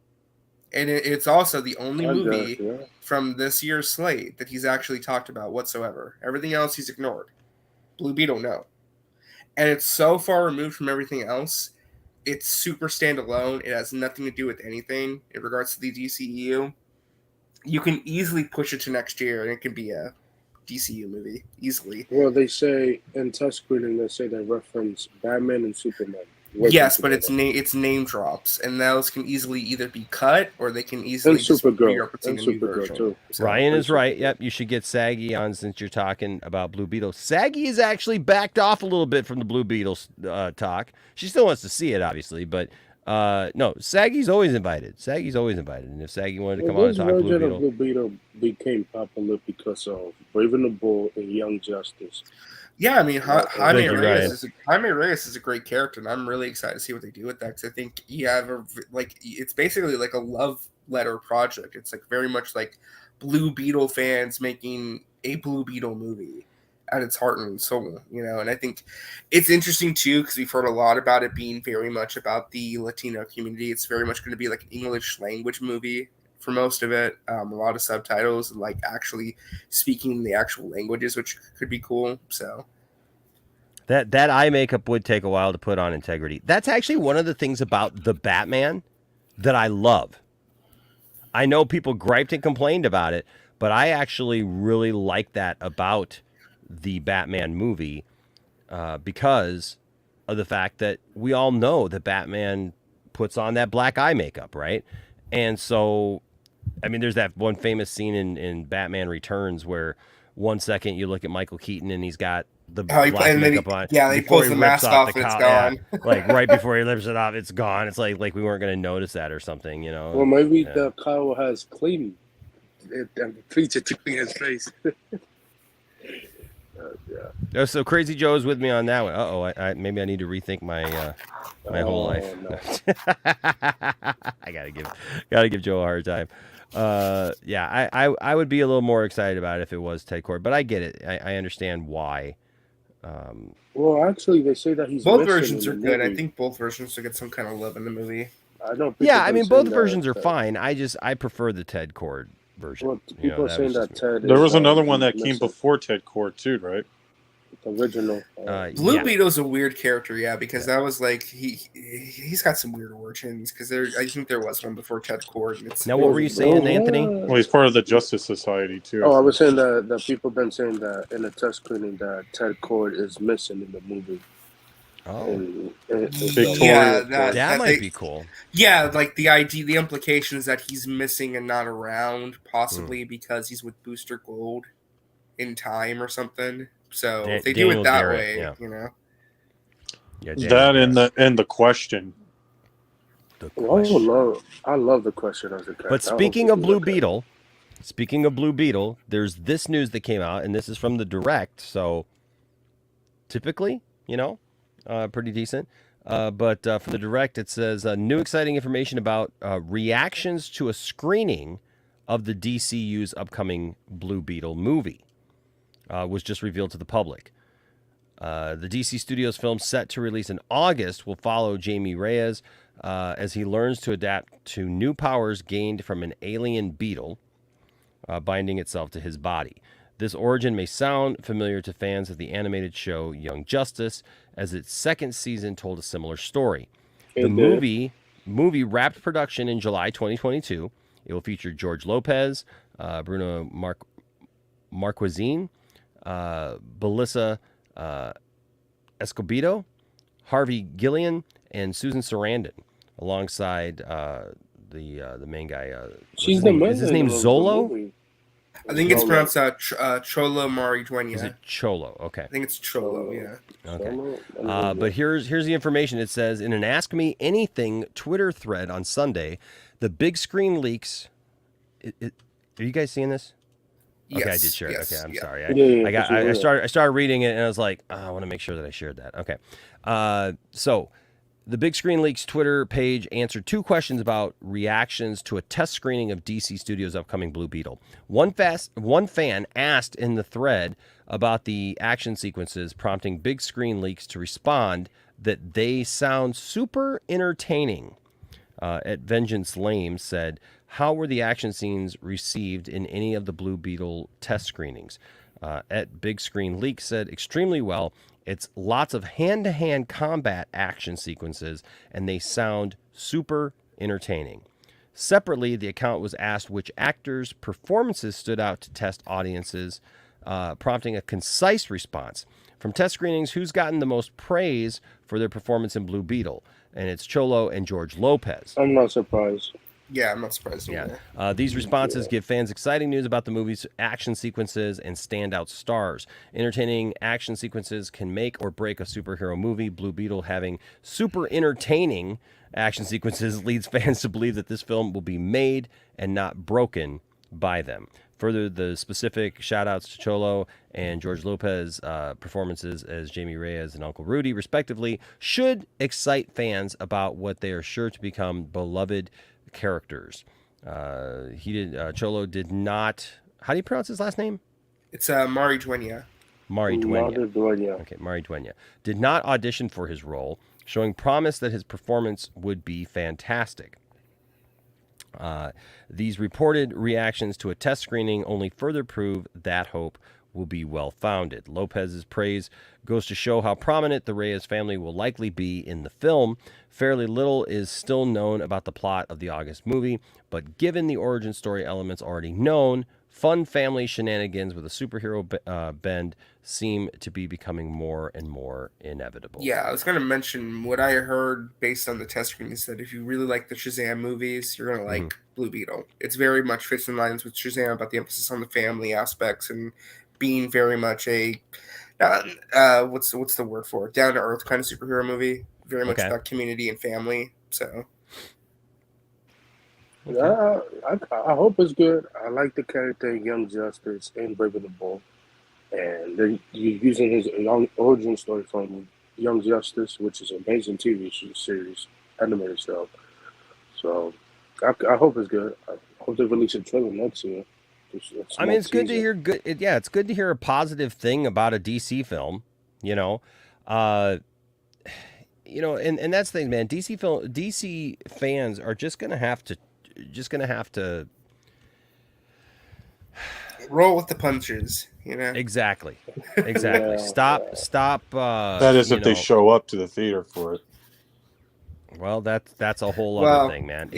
Speaker 15: And it's also the only movie from this year's slate that he's actually talked about whatsoever. Everything else he's ignored. Blue Beetle, no. And it's so far removed from everything else. It's super standalone. It has nothing to do with anything in regards to the DCEU. You can easily push it to next year, and it can be a DCU movie easily.
Speaker 12: Well, they say in touchscreen, they say they reference Batman and Superman.
Speaker 15: Yes, but it's name drops, and those can easily either be cut or they can easily just re-represent a new version.
Speaker 12: Too.
Speaker 14: So, Ryan is right. Yep, you should get Saggy on since you're talking about Blue Beetle. Saggy is actually backed off a little bit from the Blue Beetle talk. She still wants to see it, obviously, but no, Saggy's always invited. Saggy's always invited, and if Saggy wanted to come on and talk Blue Beetle,
Speaker 12: Blue Beetle became popular because of Brave and the Bull and Young Justice.
Speaker 15: Yeah, I mean, Jaime Reyes is a great character, and I'm really excited to see what they do with that. Because I think you have it's basically like a love letter project. It's like very much like Blue Beetle fans making a Blue Beetle movie at its heart and soul, And I think it's interesting too because we've heard a lot about it being very much about the Latino community. It's very much going to be like an English language movie for most of it. A lot of subtitles, like actually speaking the actual languages, which could be cool. So
Speaker 14: that eye makeup would take a while to put on integrity. That's actually one of the things about the Batman that I love. I know people griped and complained about it, but I actually really like that about the Batman movie because of the fact that we all know that Batman puts on that black eye makeup, right? And so I mean, there's that one famous scene in Batman Returns where 1 second you look at Michael Keaton and he's got the black makeup on.
Speaker 15: Yeah, he pulls the mask off and it's gone.
Speaker 14: Yeah, like right before he lifts it off, it's gone. It's like we weren't going to notice that or something,
Speaker 12: Well, maybe the Kyle has clean it and feature to clean his face.
Speaker 14: Yeah. So Crazy Joe's with me on that one. I maybe I need to rethink my my whole life. No. I gotta give Joe a hard time. Yeah, I would be a little more excited about it if it was Ted Kord, but I get it. I understand why.
Speaker 12: Well, actually, they say that he's
Speaker 15: both versions are good. I think both versions should get some kind of love in the movie.
Speaker 12: I don't.
Speaker 14: Yeah, I mean both versions are fine. I prefer the Ted Kord version.
Speaker 12: Well, people are saying that Ted.
Speaker 16: There was another one that came before Ted Kord too, right?
Speaker 12: original.
Speaker 15: Blue Beetle's a weird character, because that was like he's got some weird origins. Because I think there was one before Ted Cord.
Speaker 14: Now, what were you saying, Anthony?
Speaker 16: Well, he's part of the Justice Society too.
Speaker 12: Oh, I was saying that people been saying that in the test screening that Ted Cord is missing in the movie.
Speaker 14: Oh,
Speaker 15: that
Speaker 14: might be cool.
Speaker 15: Yeah, like the implication is that he's missing and not around, possibly because he's with Booster Gold in time or something. So if they do it that way,
Speaker 14: Yeah,
Speaker 16: that and the question.
Speaker 12: I love the question as a character.
Speaker 14: But speaking of Blue Beetle, there's this news that came out, and this is from the direct. So typically, pretty decent. But for the direct, it says new exciting information about reactions to a screening of the DCU's upcoming Blue Beetle movie was just revealed to the public. The DC Studios film set to release in August will follow Jamie Reyes as he learns to adapt to new powers gained from an alien beetle binding itself to his body. This origin may sound familiar to fans of the animated show Young Justice, as its second season told a similar story. The movie wrapped production in July 2022. It will feature George Lopez, Bruno Marquezine, Belissa Escobedo, Harvey Gillian, and Susan Sarandon, alongside the main guy.
Speaker 12: She's the main.
Speaker 14: Is his name Zolo?
Speaker 15: I think it's pronounced Cholo Maridueña.
Speaker 14: Is it Cholo? Okay.
Speaker 15: I think it's Cholo, yeah.
Speaker 14: Okay. But here's the information. It says, in an Ask Me Anything Twitter thread on Sunday, the big screen leaks. Are you guys seeing this?
Speaker 15: Yes,
Speaker 14: okay, I did share it.
Speaker 15: yes,
Speaker 14: Okay, I'm
Speaker 15: yeah.
Speaker 14: sorry. I started reading it, and I was like, I want to make sure that I shared that. Okay. So the Big Screen Leaks Twitter page answered two questions about reactions to a test screening of DC Studios' upcoming Blue Beetle. One fan asked in the thread about the action sequences, prompting Big Screen Leaks to respond that they sound super entertaining. At Vengeance Lame said, how were the action scenes received in any of the Blue Beetle test screenings? At Big Screen Leak said, extremely well. It's lots of hand-to-hand combat action sequences, and they sound super entertaining. Separately, the account was asked which actors' performances stood out to test audiences, prompting a concise response. From test screenings, who's gotten the most praise for their performance in Blue Beetle? And it's Cholo and George Lopez.
Speaker 12: I'm not surprised.
Speaker 15: Yeah, I'm not surprised.
Speaker 14: Yeah. These responses give fans exciting news about the movie's action sequences and standout stars. Entertaining action sequences can make or break a superhero movie. Blue Beetle having super entertaining action sequences leads fans to believe that this film will be made and not broken by them. Further, the specific shout-outs to Cholo and George Lopez performances as Jamie Reyes and Uncle Rudy, respectively, should excite fans about what they are sure to become beloved characters. Cholo did not. How do you pronounce his last name?
Speaker 15: It's Maridueña.
Speaker 14: Maridueña. Okay, Maridueña did not audition for his role, showing promise that his performance would be fantastic. These reported reactions to a test screening only further prove that hope will be well-founded. Lopez's praise goes to show how prominent the Reyes family will likely be in the film. Fairly little is still known about the plot of the August movie, but given the origin story elements already known, fun family shenanigans with a superhero bend seem to be becoming more and more inevitable.
Speaker 15: Yeah, I was going to mention what I heard based on the test screen is that if you really like the Shazam movies, you're going to like Blue Beetle. It's very much fits in lines with Shazam about the emphasis on the family aspects and being very much a what's the word for it? Down to earth kind of superhero movie. Very much about community and family. So
Speaker 12: yeah, I hope it's good. I like the character Young Justice and Brave and the Bold, and they're using his origin story from Young Justice, which is an amazing TV series, animated show. So I hope it's good. I hope they release a trailer next year.
Speaker 14: I mean, it's good to hear it's good to hear a positive thing about a DC film, and that's the thing, man. DC fans are just gonna have to
Speaker 15: roll with the punches. You know.
Speaker 14: Exactly. Exactly. Stop.
Speaker 16: That is if they show up to the theater for it.
Speaker 14: Well, that's a whole
Speaker 15: Well,
Speaker 14: other thing, man.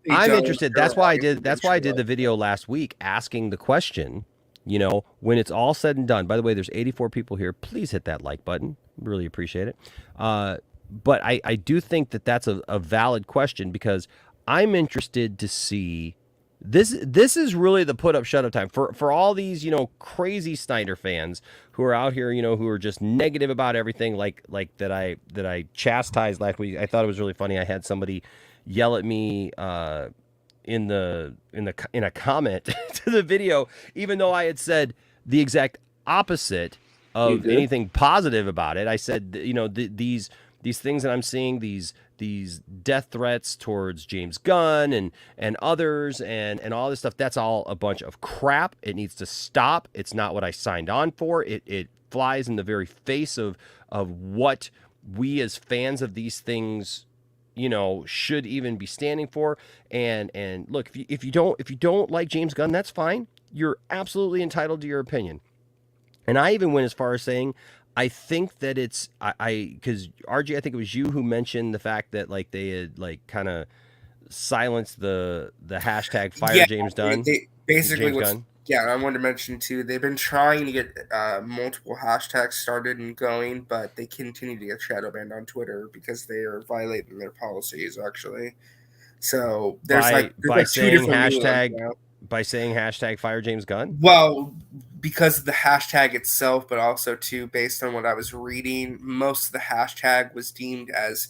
Speaker 14: I'm interested. That's why I did the video last week asking the question, when it's all said and done. By the way, there's 84 people here. Please hit that like button. Really appreciate it. But I do think that that's a valid question, because I'm interested to see this is really the put up shut up time for all these, crazy Snyder fans who are out here, who are just negative about everything, like that I chastised last week. I thought it was really funny. I had somebody yell at me in a comment to the video, even though I had said the exact opposite of anything positive about it. I said, these things that I'm seeing, these death threats towards James Gunn and others and all this stuff, that's all a bunch of crap. It needs to stop. It's not what I signed on for. It flies in the very face of what we as fans of these things, should even be standing for. And look, if you don't like James Gunn, that's fine. You're absolutely entitled to your opinion. And I even went as far as saying, I think that it's because RG, I think it was you who mentioned the fact that they had kind of silenced the hashtag fire James Dunn.
Speaker 15: Basically, I wanted to mention too. They've been trying to get multiple hashtags started and going, but they continue to get shadow banned on Twitter because they are violating their policies. Actually, so there's two different
Speaker 14: by saying hashtag fire James Gunn.
Speaker 15: Well, because of the hashtag itself, but also too, based on what I was reading, most of the hashtag was deemed as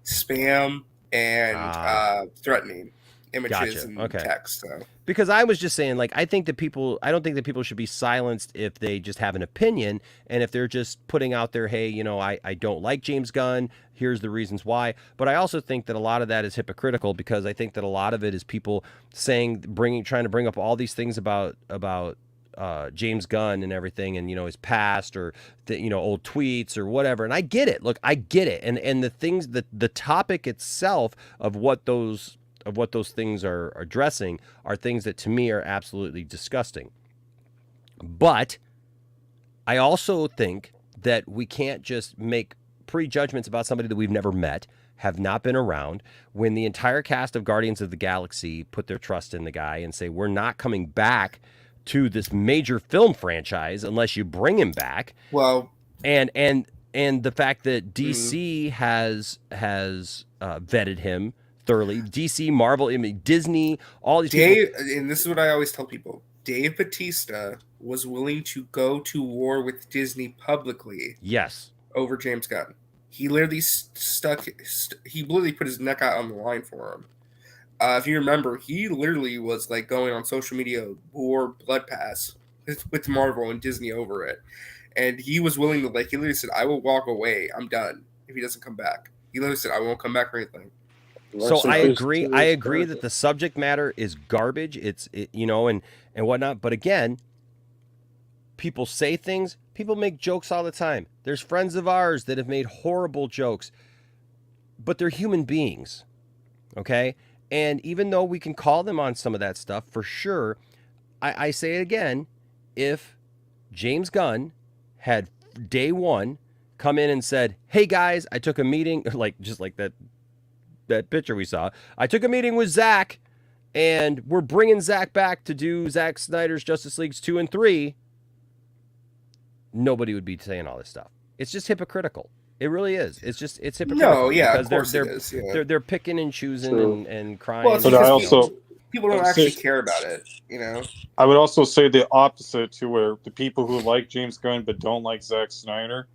Speaker 15: spam and threatening images and text. So.
Speaker 14: Because I was just saying, I don't think that people should be silenced if they just have an opinion, and if they're just putting out there, hey, I don't like James Gunn, here's the reasons why. But I also think that a lot of that is hypocritical, because I think that a lot of it is people trying to bring up all these things about James Gunn and everything, and his past, or old tweets or whatever. And I get it. Look, I get it. And the things that the topic itself of what those things are addressing are things that to me are absolutely disgusting. But I also think that we can't just make prejudgments about somebody that we've never met, have not been around, when the entire cast of Guardians of the Galaxy put their trust in the guy and say, we're not coming back to this major film franchise unless you bring him back.
Speaker 15: Well,
Speaker 14: and the fact that DC has vetted him thoroughly. DC, Marvel, Disney, all these people.
Speaker 15: And this is what I always tell people. Dave Bautista was willing to go to war with Disney publicly.
Speaker 14: Yes.
Speaker 15: Over James Gunn. He literally he literally put his neck out on the line for him. If you remember, he literally was going on social media war blood pass with Marvel and Disney over it. And he was willing to, he literally said, I will walk away. I'm done if he doesn't come back. He literally said, I won't come back or anything.
Speaker 14: So I agree that the subject matter is garbage. It's and whatnot. But again, people say things. People make jokes all the time. There's friends of ours that have made horrible jokes, but they're human beings. Okay. And even though we can call them on some of that stuff, for sure, I say it again, if James Gunn had day one come in and said, hey guys, I took a meeting, just like that picture we saw, I took a meeting with Zack, and we're bringing Zack back to do Zack Snyder's Justice Leagues 2 and 3, nobody would be saying all this stuff. It's just hypocritical. It really is. It's hypocritical.
Speaker 15: No, yeah,
Speaker 14: because
Speaker 15: of course it is. Yeah.
Speaker 14: They're picking and choosing and crying.
Speaker 15: Well, but I also people don't actually care about it.
Speaker 16: I would also say the opposite, to where the people who like James Gunn but don't like Zack Snyder,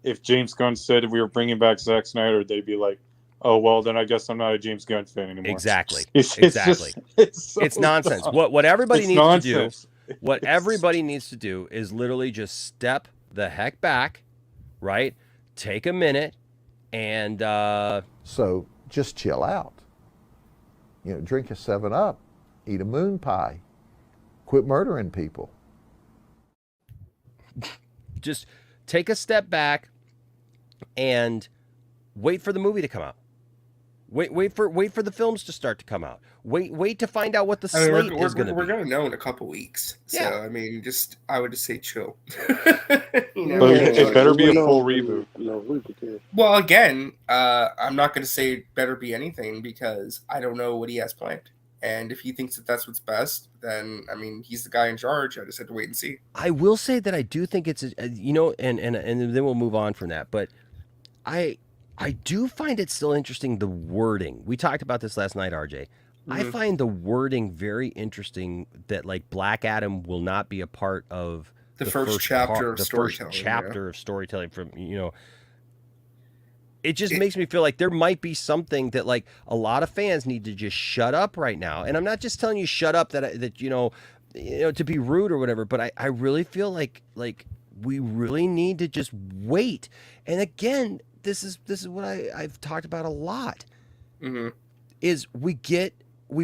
Speaker 16: if James Gunn said we were bringing back Zack Snyder, they'd be like, oh, well, then I guess I'm not a James Gunn fan anymore.
Speaker 14: Exactly.
Speaker 16: Exactly.
Speaker 14: It's nonsense. What everybody needs to do, everybody needs to do is literally just step the heck back, right? Take a minute and
Speaker 17: so just chill out. Drink a 7-Up, eat a moon pie, quit murdering people.
Speaker 14: Just take a step back and wait for the movie to come out. Wait for the films to start to come out. Wait to find out what the slate is going to be.
Speaker 15: We're going to know in a couple weeks. So,
Speaker 14: Yeah.
Speaker 15: I mean, I would just say chill.
Speaker 16: But it better be a full reboot.
Speaker 15: Well, again, I'm not going to say it better be anything because I don't know what he has planned. And if he thinks that that's what's best, then, I mean, he's the guy in charge. I just have to wait and see.
Speaker 14: I will say that I do think it's, and then we'll move on from that. But I do find it still interesting, the wording. We talked about this last night, RJ. I find the wording very interesting that, like, Black Adam will not be a part of
Speaker 15: the first chapter of storytelling.
Speaker 14: First chapter of storytelling from, it just makes me feel like there might be something that, like, a lot of fans need to just shut up right now. And I'm not just telling you shut up that to be rude or whatever, but I really feel like we really need to just wait. And again, this is what I've talked about a lot. Is we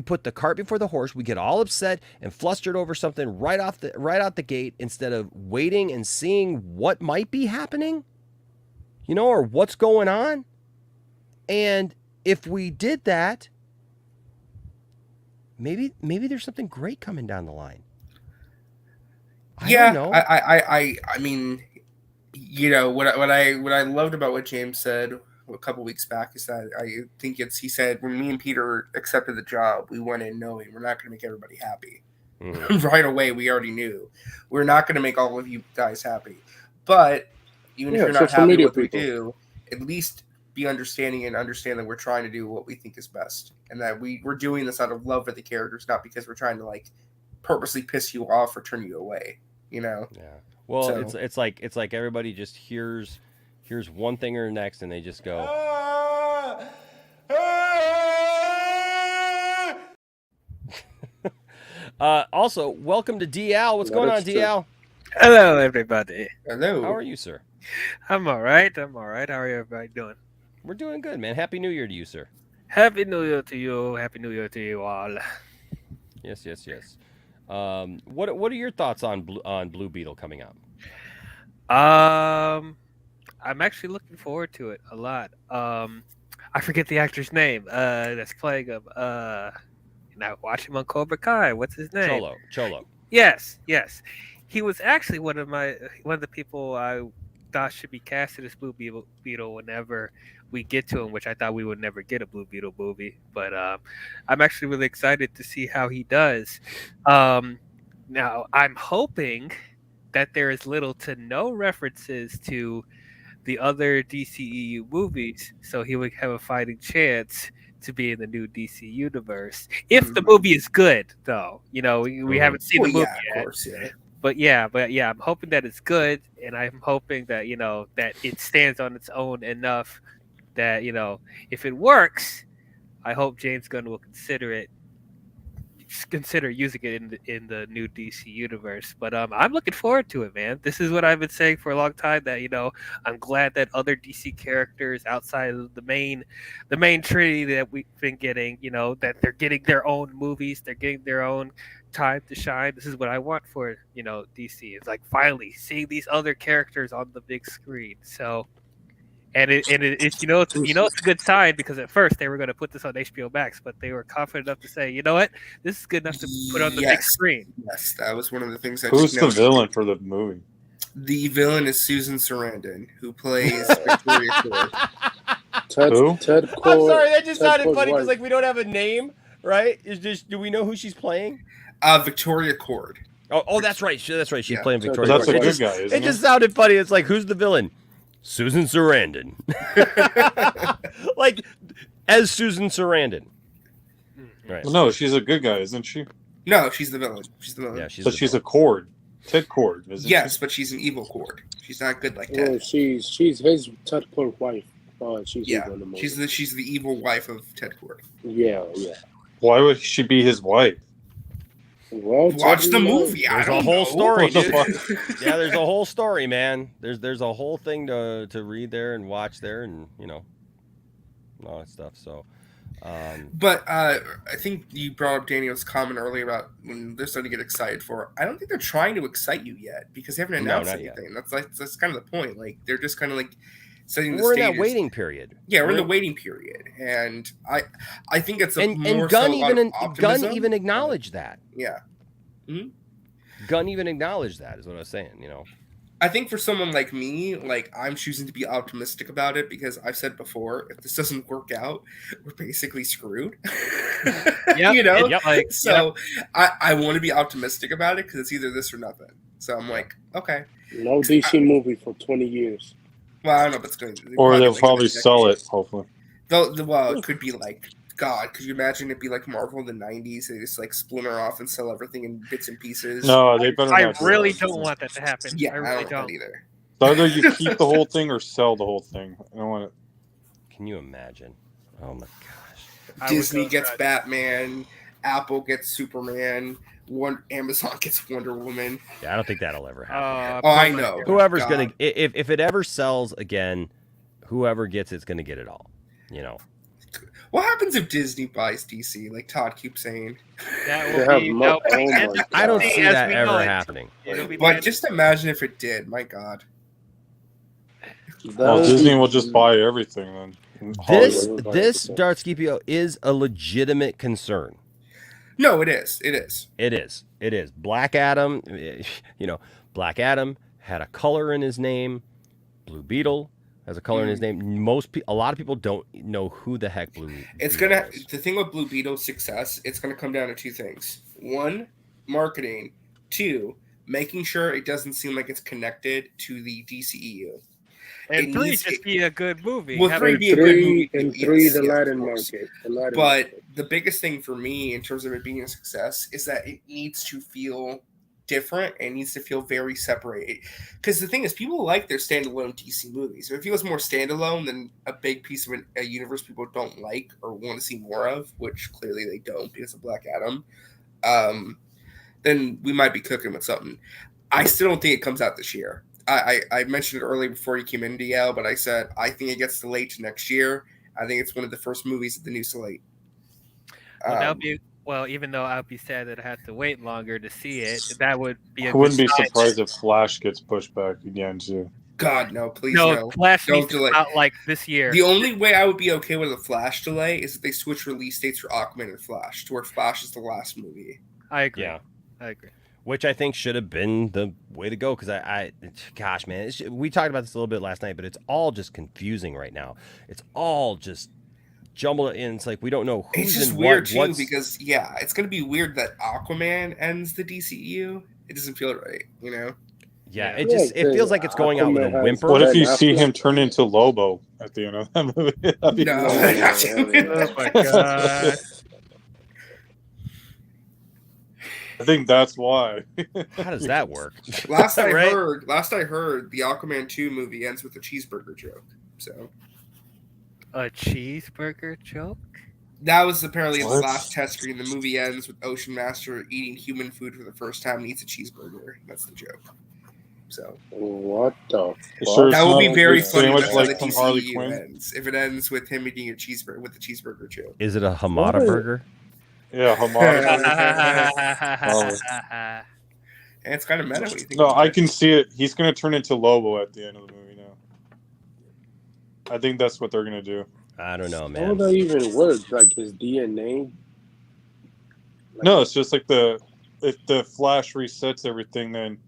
Speaker 14: put the cart before the horse. We get all upset and flustered over something right out the gate instead of waiting and seeing what might be happening. Or what's going on. And if we did that, maybe there's something great coming down the line. I don't know.
Speaker 15: I mean, what I loved about what James said a couple weeks back is that I think he said when me and Peter accepted the job, we went in knowing we're not going to make everybody happy. Right away, we already knew we're not going to make all of you guys happy, but even if you're not happy with what we do, at least be understanding and understand that we're trying to do what we think is best, and that we're doing this out of love for the characters, not because we're trying to like purposely piss you off or turn you away.
Speaker 14: Yeah. Well, so, it's like everybody just hears one thing or next, and they just go. Also, welcome to DL. What's going on, DL?
Speaker 18: Hello, everybody.
Speaker 15: Hello.
Speaker 14: How are you, sir?
Speaker 18: I'm all right. How are everybody doing?
Speaker 14: We're doing good, man. Happy New Year to you, sir.
Speaker 18: Happy New Year to you. Happy New Year to you all.
Speaker 14: Yes. What are your thoughts on Blue Beetle coming out?
Speaker 18: I'm actually looking forward to it a lot. I forget the actor's name. That's playing him. And I watch him on Cobra Kai. What's his name?
Speaker 14: Cholo.
Speaker 18: Yes. He was actually one of the people I thought should be casted as Blue Beetle whenever we get to him, which I thought we would never get a Blue Beetle movie. But I'm actually really excited to see how he does. Now, I'm hoping that there is little to no references to the other DCEU movies, so he would have a fighting chance to be in the new DC universe. If the movie is good, though. We haven't seen the movie yet. Of course, yeah. But yeah, I'm hoping that it's good, and I'm hoping that that it stands on its own enough that if it works, I hope James Gunn will consider using it in the new DC universe. But I'm looking forward to it, man. This is what I've been saying for a long time, that I'm glad that other DC characters outside of the main trinity that we've been getting, that they're getting their own movies, they're getting their own time to shine. This is what I want for DC. It's like finally seeing these other characters on the big screen. So it's a good sign, because at first they were going to put this on HBO Max, but they were confident enough to say, you know what, this is good enough to put on the big screen.
Speaker 15: Yes, that was one of the things.
Speaker 16: Who's the villain for the movie?
Speaker 15: The villain is Susan Sarandon, who plays Victoria Cord.
Speaker 12: Ted Cord.
Speaker 14: I'm sorry, that just sounded
Speaker 12: Cord
Speaker 14: funny because
Speaker 12: wife.
Speaker 14: we don't have a name, right? Do we know who she's playing?
Speaker 15: Victoria Cord.
Speaker 14: Oh, that's right. She's playing Victoria.
Speaker 16: That's
Speaker 14: Cord.
Speaker 16: a good guy. Isn't
Speaker 14: It just sounded funny. It's like, who's the villain? Susan Sarandon. Like, as Susan Sarandon. Right.
Speaker 16: Well, no, she's a good guy, isn't she?
Speaker 15: No, she's the villain.
Speaker 14: Yeah,
Speaker 16: she's a Cord. Ted Cord, isn't
Speaker 15: yes,
Speaker 16: she?
Speaker 15: but she's an evil Cord. She's not good like
Speaker 12: Well,
Speaker 15: that.
Speaker 12: she's his Ted Cord wife. She's evil in the movie.
Speaker 15: She's the evil wife of Ted Cord.
Speaker 12: Yeah.
Speaker 16: Why would she be his wife?
Speaker 12: Well,
Speaker 15: watch the movie.
Speaker 14: There's a whole story, dude. Yeah, there's a whole story, man. There's a whole thing to read there and watch there, and all that stuff. So,
Speaker 15: but I think you brought up Daniel's comment earlier about when they're starting to get excited for. I don't think they're trying to excite you yet, because they haven't announced anything. That's kind of the point. Like, they're just kind of like, setting the
Speaker 14: We're in
Speaker 15: stage.
Speaker 14: that waiting period.
Speaker 15: Yeah, we're in the waiting period, and I think it's
Speaker 14: and
Speaker 15: more
Speaker 14: Gunn
Speaker 15: so
Speaker 14: even
Speaker 15: optimism.
Speaker 14: Gunn even acknowledged that.
Speaker 15: Yeah. Mm-hmm.
Speaker 14: Gunn even acknowledged that, is what I was saying.
Speaker 15: I think for someone like me, like I'm choosing to be optimistic about it because I've said before, if this doesn't work out, we're basically screwed. I want to be optimistic about it because it's either this or nothing. So I'm like, okay.
Speaker 12: No DC movie for 20 years.
Speaker 15: Well, I don't know if it's going to.
Speaker 16: Or they'll probably sell it, hopefully.
Speaker 15: Well, it could be like, God, could you imagine it be like Marvel in the 90s? They just like splinter off and sell everything in bits and pieces.
Speaker 16: No, they better
Speaker 18: I
Speaker 16: not.
Speaker 18: really don't want that to happen.
Speaker 15: Yeah,
Speaker 18: I really
Speaker 15: don't want that either.
Speaker 16: So either you keep the whole thing or sell the whole thing. I don't want it.
Speaker 14: Can you imagine? Oh my gosh.
Speaker 15: Disney gets Batman, Apple gets Superman, Amazon gets Wonder Woman.
Speaker 14: Yeah, I don't think that'll ever happen.
Speaker 15: I know.
Speaker 14: Whoever's gonna, if it ever sells again, whoever gets it's gonna get it all.
Speaker 15: What happens if Disney buys DC? Like Todd keeps saying.
Speaker 14: I don't see that ever happening.
Speaker 15: But just imagine if it did. My God.
Speaker 16: Well, Disney will just buy everything then.
Speaker 14: This Darth Scipio is a legitimate concern.
Speaker 15: No, it is. It is.
Speaker 14: It is. Black Adam, Black Adam had a color in his name. Blue Beetle has a color in his name. A lot of people don't know who the heck Blue Beetle is.
Speaker 15: The thing with Blue Beetle's success, it's gonna come down to two things. One, marketing. Two, making sure it doesn't seem like it's connected to the DCEU.
Speaker 18: And three, just be a good movie.
Speaker 15: Well, three be a good movie.
Speaker 12: And three, the Latin market.
Speaker 15: But the biggest thing for me in terms of it being a success is that it needs to feel different and needs to feel very separated. Because the thing is, people like their standalone DC movies. If it feels more standalone than a big piece of a universe people don't like or want to see more of, which clearly they don't because of Black Adam, then we might be cooking with something. I still don't think it comes out this year. I mentioned it earlier before you came in, DL, but I said I think it gets delayed to next year. I think it's one of the first movies of the new slate.
Speaker 18: Even though I'd be sad that I have to wait longer to see it, that would be.
Speaker 16: I wouldn't be surprised if Flash gets pushed back again too.
Speaker 15: God, no, please no.
Speaker 18: Flash needs to come out like this year.
Speaker 15: The only way I would be okay with a Flash delay is if they switch release dates for Aquaman and Flash to where Flash is the last movie.
Speaker 18: I agree.
Speaker 14: Yeah,
Speaker 18: I agree.
Speaker 14: Which I think should have been the way to go because gosh, man, we talked about this a little bit last night, but it's all just confusing right now. It's all just jumbled in. It's like we don't know who's
Speaker 15: it's just
Speaker 14: in
Speaker 15: weird
Speaker 14: what.
Speaker 15: Too, because it's gonna be weird that Aquaman ends the DCEU. It doesn't feel right,
Speaker 14: Yeah, it feels like it's going out with a whimper.
Speaker 16: What if you see him turn into Lobo at the end of that movie?
Speaker 18: Oh my god.
Speaker 16: I think that's why.
Speaker 14: How does that work?
Speaker 15: Last I heard, the Aquaman 2 movie ends with a cheeseburger joke. So,
Speaker 18: a cheeseburger joke?
Speaker 15: That was apparently the last test screen. The movie ends with Ocean Master eating human food for the first time and eats a cheeseburger. That's the joke. So,
Speaker 12: what the?
Speaker 16: Sure
Speaker 15: that would be very funny.
Speaker 16: Much like
Speaker 15: the
Speaker 16: from Harley Quinn
Speaker 15: ends. If it ends with him eating a cheeseburger with the cheeseburger joke.
Speaker 14: Is it a Hamada burger?
Speaker 16: Yeah, Hamada.
Speaker 15: And it's kind of meta when you think
Speaker 16: No, I can see it. He's going to turn into Lobo at the end of the movie now. I think that's what they're going to do.
Speaker 14: I don't know,
Speaker 12: How
Speaker 14: man.
Speaker 12: would that even work? Like his DNA?
Speaker 16: No, it's just like if the Flash resets everything, then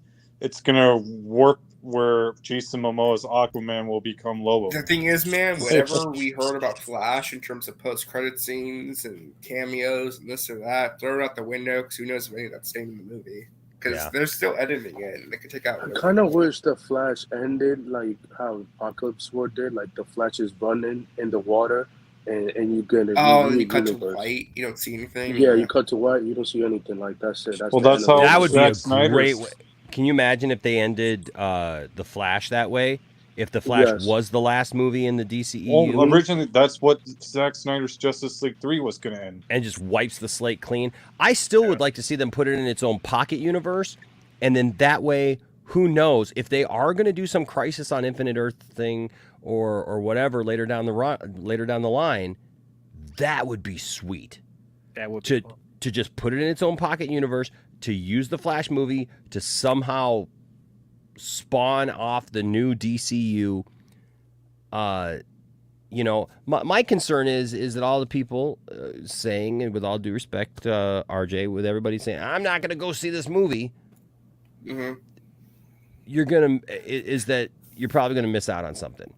Speaker 16: it's going to work where Jason Momoa's Aquaman will become Lobo.
Speaker 15: The thing is, man, whatever we heard about Flash in terms of post-credit scenes and cameos and this or that, throw it out the window because who knows if any of that's staying in the movie. Because they're still editing it and they can take out whatever.
Speaker 12: I kind of wish the Flash ended like how Apocalypse War did, like the Flash is running in the water and you get it.
Speaker 15: And you cut to white, you don't see anything.
Speaker 12: Yeah, you cut to white, you don't see anything. Like that's it.
Speaker 16: That's how
Speaker 14: that would be a
Speaker 16: Snyder's
Speaker 14: great way. Can you imagine if they ended The Flash that way? If The Flash was the last movie in the DCEU?
Speaker 16: Well, originally, that's what Zack Snyder's Justice League 3 was going to end.
Speaker 14: And just wipes the slate clean. I still would like to see them put it in its own pocket universe. And then that way, who knows? If they are going to do some Crisis on Infinite Earth thing or whatever later down the line, that would be sweet.
Speaker 18: That would be cool.
Speaker 14: To just put it in its own pocket universe, to use the Flash movie to somehow spawn off the new DCU You know, my concern is that all the people saying, and with all due respect, RJ, with everybody saying, I'm not going to go see this movie.
Speaker 15: Mm-hmm.
Speaker 14: You're probably going to miss out on something.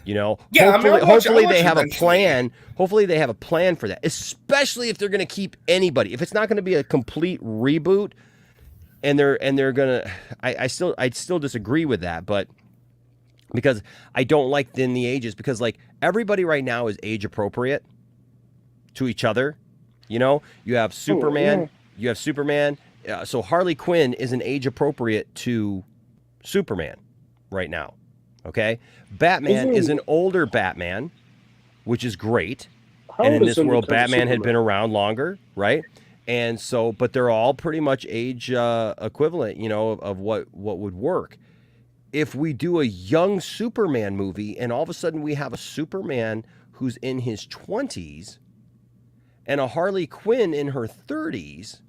Speaker 14: You know,
Speaker 15: Yeah,
Speaker 14: hopefully they have a
Speaker 15: eventually.
Speaker 14: plan. Hopefully they have a plan for that, especially if they're going to keep anybody. If it's not going to be a complete reboot, and they're going to, I still disagree with that, but because I don't like the ages, because like everybody right now is age appropriate to each other. You know, you have Superman, so Harley Quinn is an age appropriate to Superman right now. Okay, Batman is an older Batman, which is great. And in this world, Batman had been around longer, right? And so, but they're all pretty much age equivalent, you know, of what would work. If we do a young Superman movie and all of a sudden we have a Superman who's in his 20s and a Harley Quinn in her 30s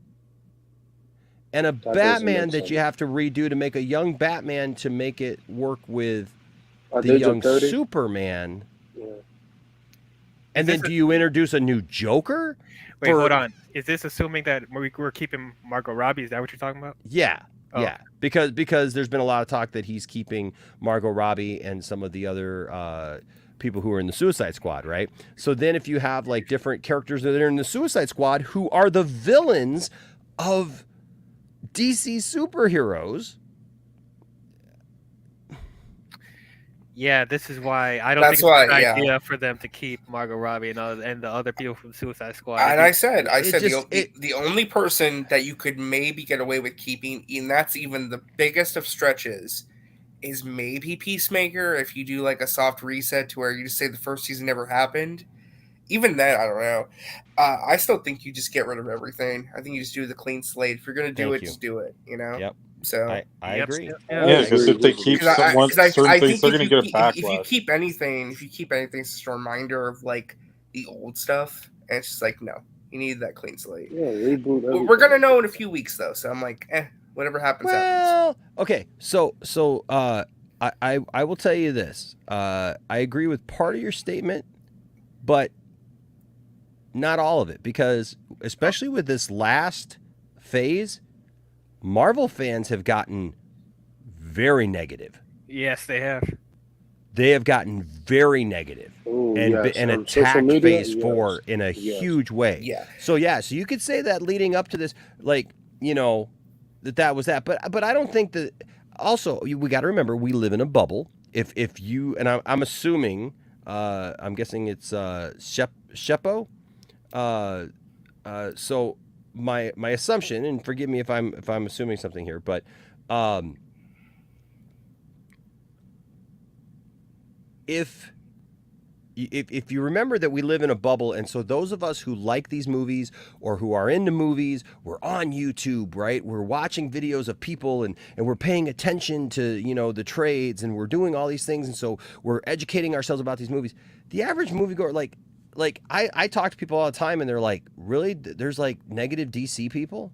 Speaker 14: and a Batman that you have to redo to make a young Batman to make it work with the young Superman.
Speaker 12: Yeah.
Speaker 14: And then do you introduce a new Joker?
Speaker 18: Wait, hold on. Is this assuming that we're keeping Margot Robbie? Is that what you're talking about?
Speaker 14: Yeah.
Speaker 18: Oh.
Speaker 14: Yeah, because there's been a lot of talk that he's keeping Margot Robbie and some of the other people who are in the Suicide Squad, right? So then if you have like different characters that are in the Suicide Squad who are the villains of DC superheroes.
Speaker 18: Yeah, this is why I don't think it's a good idea for them to keep Margot Robbie and the other people from Suicide Squad.
Speaker 15: And I said the only person that you could maybe get away with keeping, and that's even the biggest of stretches, is maybe Peacemaker. If you do like a soft reset to where you just say the first season never happened, even then I don't know. I still think you just get rid of everything. I think you just do the clean slate. If you're gonna do just do it. You know.
Speaker 14: Yep.
Speaker 15: So
Speaker 14: I agree.
Speaker 16: Yeah, because if they keep certain things, they're going to get a backlash.
Speaker 15: If you keep anything, it's just a reminder of like the old stuff. And it's just like, no, you need that clean slate.
Speaker 12: Yeah, reboot everything.
Speaker 15: We're gonna know in a few weeks though, so I'm like, whatever happens, happens.
Speaker 14: Okay, so I will tell you this. I agree with part of your statement, but not all of it, because especially with this last phase, Marvel fans have gotten very negative.
Speaker 18: Yes, they have.
Speaker 14: They have gotten very negative and attacked Phase 4 in a huge way.
Speaker 15: Yeah.
Speaker 14: So you could say that leading up to this, like, you know, that was that. But I don't think that. Also, we got to remember we live in a bubble. If you and I'm assuming, I'm guessing it's Sheppo. So my assumption, and forgive me if I'm assuming something here, but if you remember that we live in a bubble, and so those of us who like these movies or who are into movies, we're on YouTube, right? We're watching videos of people and we're paying attention to, you know, the trades, and we're doing all these things, and so we're educating ourselves about these movies. The average moviegoer, like I talk to people all the time, and they're like, really? There's like negative DC people?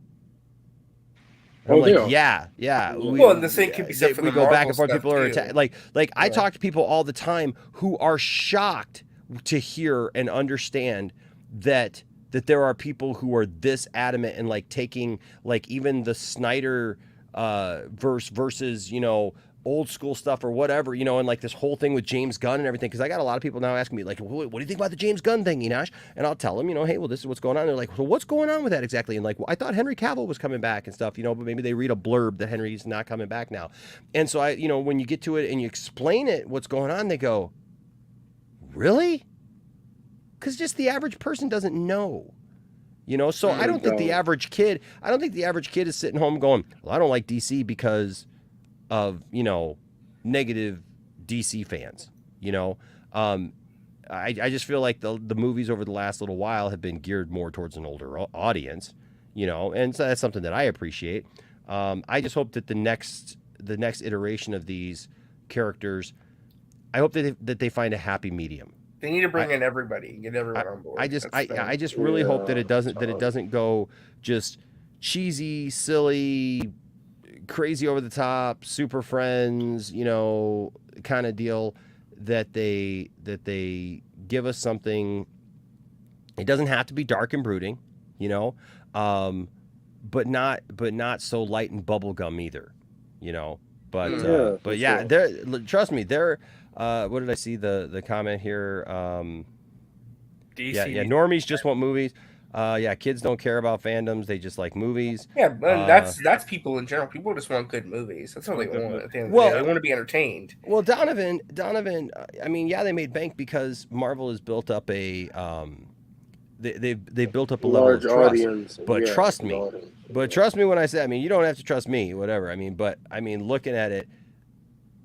Speaker 14: And I'm like, yeah.
Speaker 15: Well, the same could be said for
Speaker 14: we
Speaker 15: the
Speaker 14: go back
Speaker 15: Marvel
Speaker 14: and forth.
Speaker 15: stuff,
Speaker 14: People are
Speaker 15: too.
Speaker 14: like I talk to people all the time who are shocked to hear and understand that there are people who are this adamant and like taking like even the Snyder versus, you know, old school stuff or whatever, you know, and like this whole thing with James Gunn and everything, because I got a lot of people now asking me like, what do you think about the James Gunn thing, Enosh? And I'll tell them, you know, hey, well, this is what's going on. They're like, well, what's going on with that exactly? And like, well, I thought Henry Cavill was coming back and stuff, you know, but maybe they read a blurb that Henry's not coming back now. And so I, you know, when you get to it and you explain it, what's going on, they go, really? Because just the average person doesn't know. You know, so I don't think the average kid is sitting home going, well, I don't like DC because of, you know, negative DC fans, you know. I just feel like the movies over the last little while have been geared more towards an older audience, you know, and so that's something that I appreciate. I just hope that the next iteration of these characters, I hope that they find a happy medium.
Speaker 15: They need to bring in everybody, get everyone on board.
Speaker 14: I just really hope that it doesn't go just cheesy, silly, crazy over the top, super friends, you know, kind of deal. that they give us something. It doesn't have to be dark and brooding, you know, but not so light and bubblegum either, you know. But yeah, trust me, what did I see the comment here? Yeah, normies just want movies. Yeah, kids don't care about fandoms; they just like movies.
Speaker 15: Yeah, but that's people in general. People just want good movies. That's all they want. At the end of the day. They want to be entertained.
Speaker 14: Well, Donovan. I mean, yeah, they made bank because Marvel has built up a they built up a level of trust.
Speaker 12: Audience,
Speaker 14: but
Speaker 12: yeah,
Speaker 14: trust me, when I say, I mean, you don't have to trust me, whatever. I mean, but I mean, looking at it,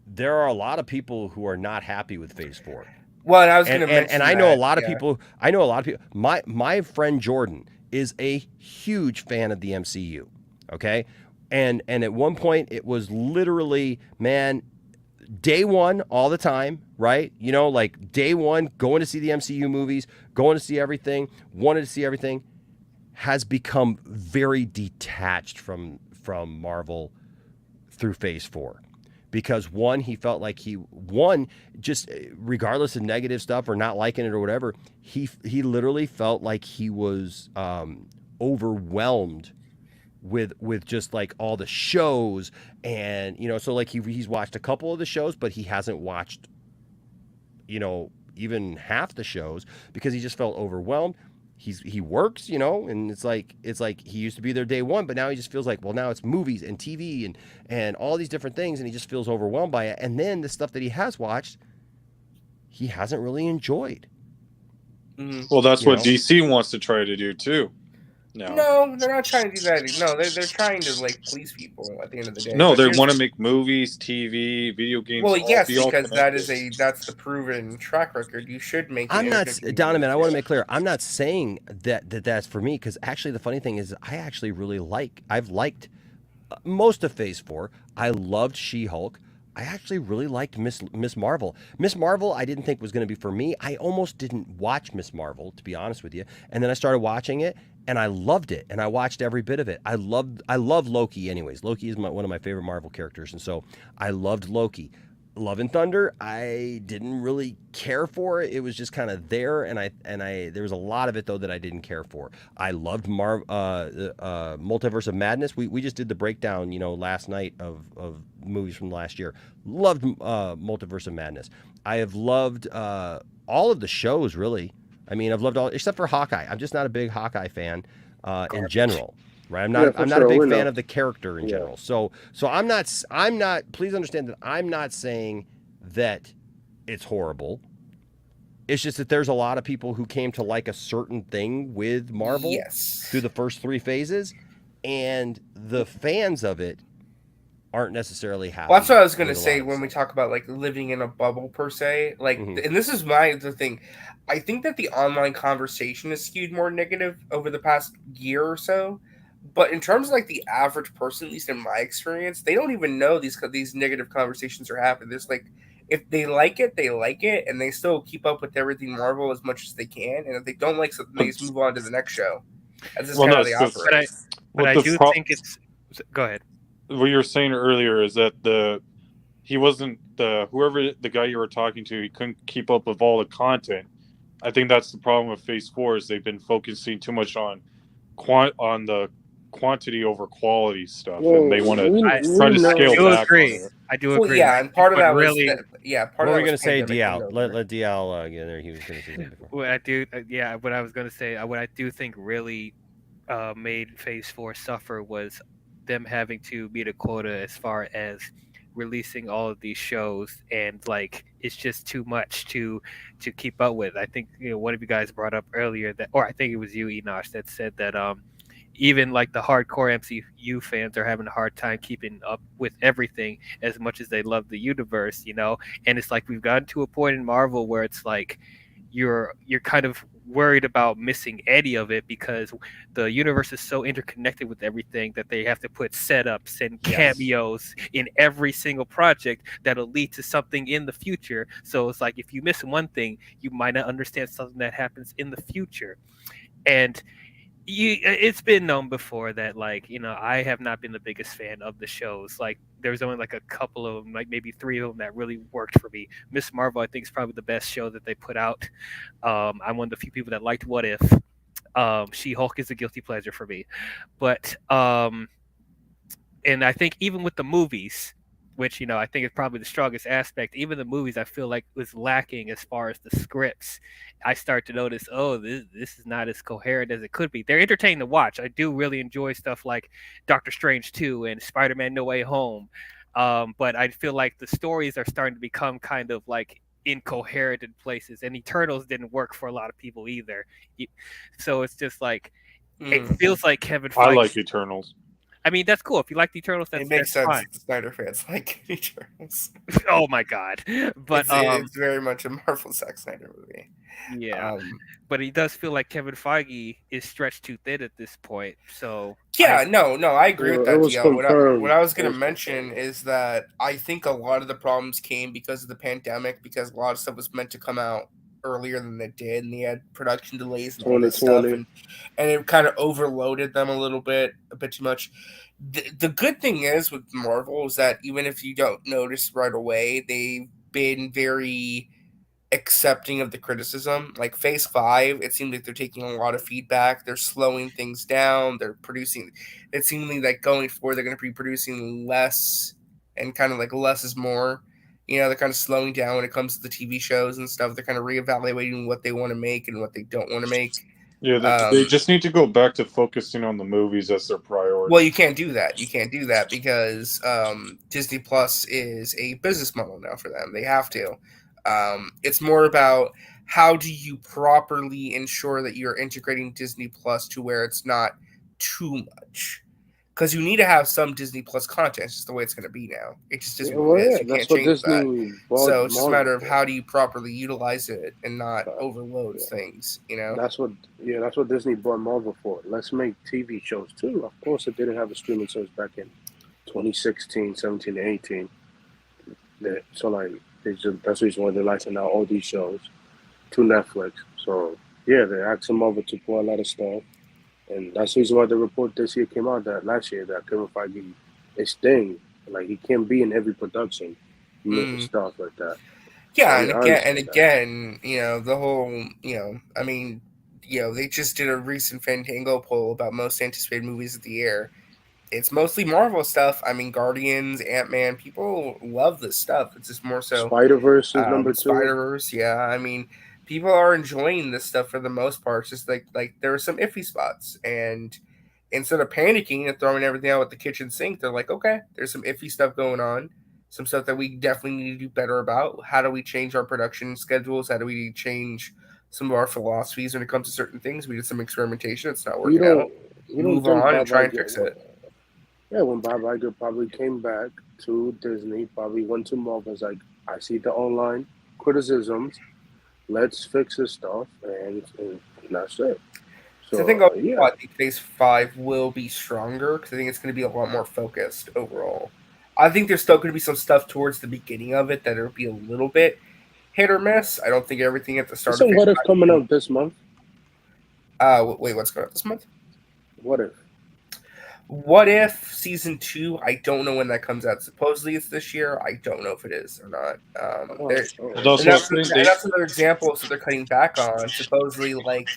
Speaker 14: there are a lot of people who are not happy with Phase 4.
Speaker 15: Well, and I was going to mention,
Speaker 14: and I know a lot of people. I know a lot of people. My friend Jordan is a huge fan of the MCU. Okay, and at one point it was literally, man, day one all the time, right? You know, like day one, going to see the MCU movies, going to see everything, wanted to see everything, has become very detached from Marvel through Phase 4. Because he felt like just regardless of negative stuff or not liking it or whatever, he literally felt like he was overwhelmed with just like all the shows, and you know, so like he's watched a couple of the shows, but he hasn't watched, you know, even half the shows because he just felt overwhelmed. He works, you know, and it's like he used to be there day one, but now he just feels like, well, now it's movies and TV and all these different things, and he just feels overwhelmed by it. And then the stuff that he has watched, he hasn't really enjoyed.
Speaker 16: Well, that's what DC wants to try to do too.
Speaker 15: No, they're not trying to do that. No, they're trying to like please people at the end of the day.
Speaker 16: No, they want to make movies, TV, video games.
Speaker 15: Well, yes, because that's the proven track record. You should make.
Speaker 14: I'm not, Donovan. I want to make clear. I'm not saying that's for me, because actually the funny thing is, I actually really I've liked most of Phase 4. I loved She-Hulk. I actually really liked Miss Marvel. Miss Marvel, I didn't think was going to be for me. I almost didn't watch Miss Marvel, to be honest with you. And then I started watching it, and I loved it, and I watched every bit of it. I love Loki anyways. Loki is one of my favorite Marvel characters, and so I loved Loki. Love and Thunder, I didn't really care for it. It was just kind of there, and I there was a lot of it though that I didn't care for. I loved Multiverse of Madness. We just did the breakdown, you know, last night of movies from last year. Loved Multiverse of Madness. I have loved all of the shows, really. I mean, I've loved all except for Hawkeye. I'm just not a big Hawkeye fan in general. Right, I'm not a big fan of the character in general. So I'm not. Please understand that I'm not saying that it's horrible. It's just that there's a lot of people who came to like a certain thing with Marvel through the first 3 phases, and the fans of it aren't necessarily happy.
Speaker 15: Well, that's what I was going to say when we talk about like living in a bubble per se. Like, and this is the thing. I think that the online conversation is skewed more negative over the past year or so. But in terms of like the average person, at least in my experience, they don't even know these negative conversations are happening. There's like, if they like it, they like it, and they still keep up with everything Marvel as much as they can. And if they don't like something, they just move on to the next show. That's just kind of how they operate.
Speaker 16: But I
Speaker 18: do think it's. Go ahead.
Speaker 16: What you were saying earlier is that he wasn't whoever the guy you were talking to, he couldn't keep up with all the content. I think that's the problem with Phase 4 is they've been focusing too much on the quantity over quality stuff, and they want to try to scale back.
Speaker 18: I do agree.
Speaker 15: Well, yeah, and part of that
Speaker 18: really,
Speaker 15: was
Speaker 14: What were we going to say, DL? Let DL get in there. He was going to say something before.
Speaker 18: What I do, what I was going to say, what I do think really made Phase 4 suffer was them having to meet a quota as far as releasing all of these shows, and like it's just too much to keep up with. I think one of you guys brought up earlier that, or I think it was you, Enosh, that said that even like the hardcore MCU fans are having a hard time keeping up with everything as much as they love the universe, you know. And it's like we've gotten to a point in Marvel where it's like you're kind of worried about missing any of it because the universe is so interconnected with everything that they have to put setups and cameos in every single project that'll lead to something in the future. So it's like if you miss one thing, you might not understand something that happens in the future. And It's been known before that, like, I have not been the biggest fan of the shows. Like, there's only like a couple of them, like maybe 3 of them that really worked for me. Miss Marvel, I think, is probably the best show that they put out. I'm one of the few people that liked What If. She-Hulk is a guilty pleasure for me, but and I think even with the movies, which I think is probably the strongest aspect, even the movies I feel like was lacking as far as the scripts. I start to notice, oh, this is not as coherent as it could be. They're entertaining to watch. I do really enjoy stuff like Doctor Strange 2 and Spider-Man No Way Home, but I feel like the stories are starting to become kind of like incoherent in places, and Eternals didn't work for a lot of people either. So it's just like it feels like Kevin Feige.
Speaker 16: I like Eternals.
Speaker 18: I mean, that's cool. If you like the Eternals,
Speaker 15: It makes sense
Speaker 18: fine.
Speaker 15: that the Snyder fans like Eternals.
Speaker 18: Oh my god! But
Speaker 15: it's very much a Marvel Zack Snyder movie.
Speaker 18: Yeah, but he does feel like Kevin Feige is stretched too thin at this point. So
Speaker 15: yeah, I agree with that. What I was going to mention
Speaker 12: confirmed.
Speaker 15: is that I think a lot of the problems came because of the pandemic, because a lot of stuff was meant to come out earlier than it did, and they had production delays and all this stuff, and it kind of overloaded them a bit too much. The good thing is with Marvel is that even if you don't notice right away, they've been very accepting of the criticism. Like Phase 5, it seems like they're taking a lot of feedback. They're slowing things down. They're producing. It seems like going forward, they're going to be producing less, and kind of like less is more. They're kind of slowing down when it comes to the TV shows and stuff. They're kind of reevaluating what they want to make and what they don't want to make.
Speaker 16: Yeah, they just need to go back to focusing on the movies as their priority.
Speaker 15: Well, you can't do that. You can't do that because Disney Plus is a business model now for them. They have to. It's more about how do you properly ensure that you're integrating Disney Plus to where it's not too much. Because you need to have some Disney Plus content. It's just the way it's going to be now. It just is what it is. You can't change that. So it's just a matter of how do you properly utilize it and not overload things,
Speaker 12: That's what Disney bought Marvel for. Let's make TV shows too. Of course, it didn't have a streaming service back in 2016, 17, 18. So like, that's the reason why they're licensing out all these shows to Netflix. So yeah, they asked Marvel to pull a lot of stuff. And that's the reason why the report this year came out that last year that Kevin Feige is staying. Like, he can't be in every production, making stuff like that.
Speaker 15: Yeah, and again, the whole, I mean, they just did a recent Fandango poll about most anticipated movies of the year. It's mostly Marvel stuff. I mean, Guardians, Ant-Man, people love this stuff. It's just more so
Speaker 12: Spider-Verse is number 2.
Speaker 15: Spider-Verse, yeah. I mean, people are enjoying this stuff for the most part. It's just like there are some iffy spots, and instead of panicking and throwing everything out with the kitchen sink, they're like, okay, there's some iffy stuff going on, some stuff that we definitely need to do better about. How do we change our production schedules? How do we change some of our philosophies when it comes to certain things? We did some experimentation. It's not working out. Move on and try and fix it.
Speaker 12: Yeah, when Bob Iger probably came back to Disney, probably went to Marvel, was like, I see the online criticisms. Let's fix this stuff, and that's it.
Speaker 15: So I think I think Phase 5 will be stronger because I think it's going to be a lot more focused overall. I think there's still going to be some stuff towards the beginning of it that will be a little bit hit or miss. I don't think everything at the start.
Speaker 12: So What If coming out this month?
Speaker 15: Wait, what's going on this month? What If Season 2, I don't know when that comes out. Supposedly it's this year. I don't know if it is or not. That's another example, so they're cutting back on. Supposedly, like,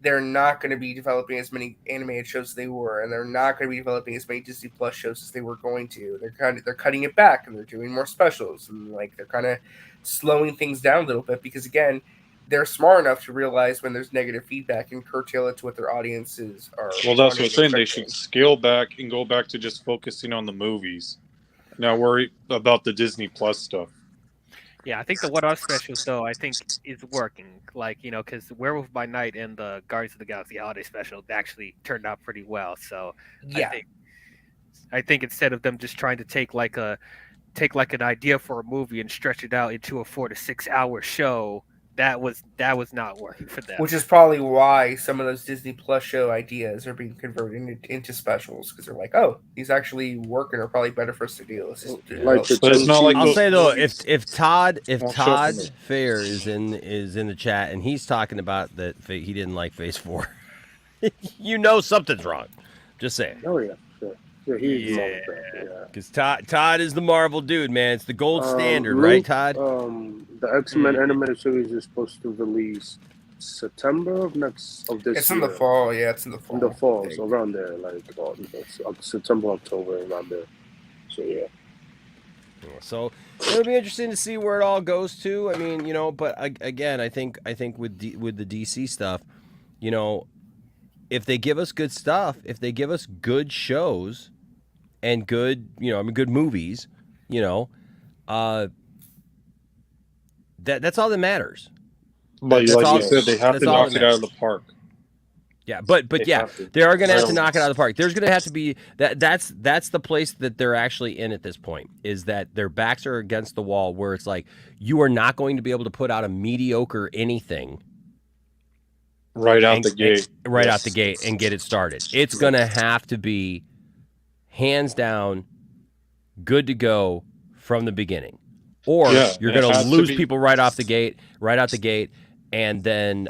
Speaker 15: they're not going to be developing as many animated shows as they were, and they're not going to be developing as many Disney Plus shows as they were going to. They're cutting it back, and they're doing more specials, and like they're kind of slowing things down a little bit because, again, they're smart enough to realize when there's negative feedback and curtail it to what their audiences are.
Speaker 16: Well, that's what I'm saying. They should scale back and go back to just focusing on the movies. Now worry about the Disney Plus stuff.
Speaker 18: Yeah, I think the What If specials, though, I think is working. Like, because Werewolf by Night and the Guardians of the Galaxy Holiday Special actually turned out pretty well. So
Speaker 15: yeah,
Speaker 18: I think instead of them just trying to take like an idea for a movie and stretch it out into a 4 to 6 hour show, that was not working for them.
Speaker 15: Which is probably why some of those Disney Plus show ideas are being converted into specials, because they're like, oh, these actually work and are probably better for us to do. Let's just do
Speaker 14: I'll say though, if Todd Fair is in the chat and he's talking about that he didn't like Phase 4. You know something's wrong. Just saying.
Speaker 12: Oh yeah, sure. Yeah, he's Marvel fan. Yeah.
Speaker 14: Because Todd is the Marvel dude, man. It's the gold standard,
Speaker 12: Luke,
Speaker 14: right, Todd?
Speaker 12: The X-Men animated series is supposed to release September of this
Speaker 15: It's
Speaker 12: year.
Speaker 15: in the fall. Yeah, it's in the fall.
Speaker 12: In the fall, so around there, like September, October, around there. So yeah.
Speaker 14: So it'll be interesting to see where it all goes to. I mean, but again, I think with the DC stuff, if they give us good stuff, if they give us good shows and good, good movies, that's all that matters.
Speaker 16: But
Speaker 14: That's
Speaker 16: like
Speaker 14: all-
Speaker 16: you said, they have
Speaker 14: that's
Speaker 16: to
Speaker 14: all
Speaker 16: knock
Speaker 14: that
Speaker 16: it out of
Speaker 14: matters.
Speaker 16: the park.
Speaker 14: Yeah, but
Speaker 16: They
Speaker 14: yeah,
Speaker 16: have to.
Speaker 14: they are going to have
Speaker 16: Right
Speaker 14: to
Speaker 16: on.
Speaker 14: knock it out of the park. There's going to have to be that's the place that they're actually in at this point, is that their backs are against the wall, where it's like you are not going to be able to put out a mediocre anything
Speaker 16: Right out the gate.
Speaker 14: right
Speaker 16: Yes.
Speaker 14: out the gate and get it started. It's going to have to be hands down good to go from the beginning, or
Speaker 16: Yeah,
Speaker 14: you're
Speaker 16: and it
Speaker 14: going to
Speaker 16: has to
Speaker 14: lose
Speaker 16: be-
Speaker 14: people right out the gate, and then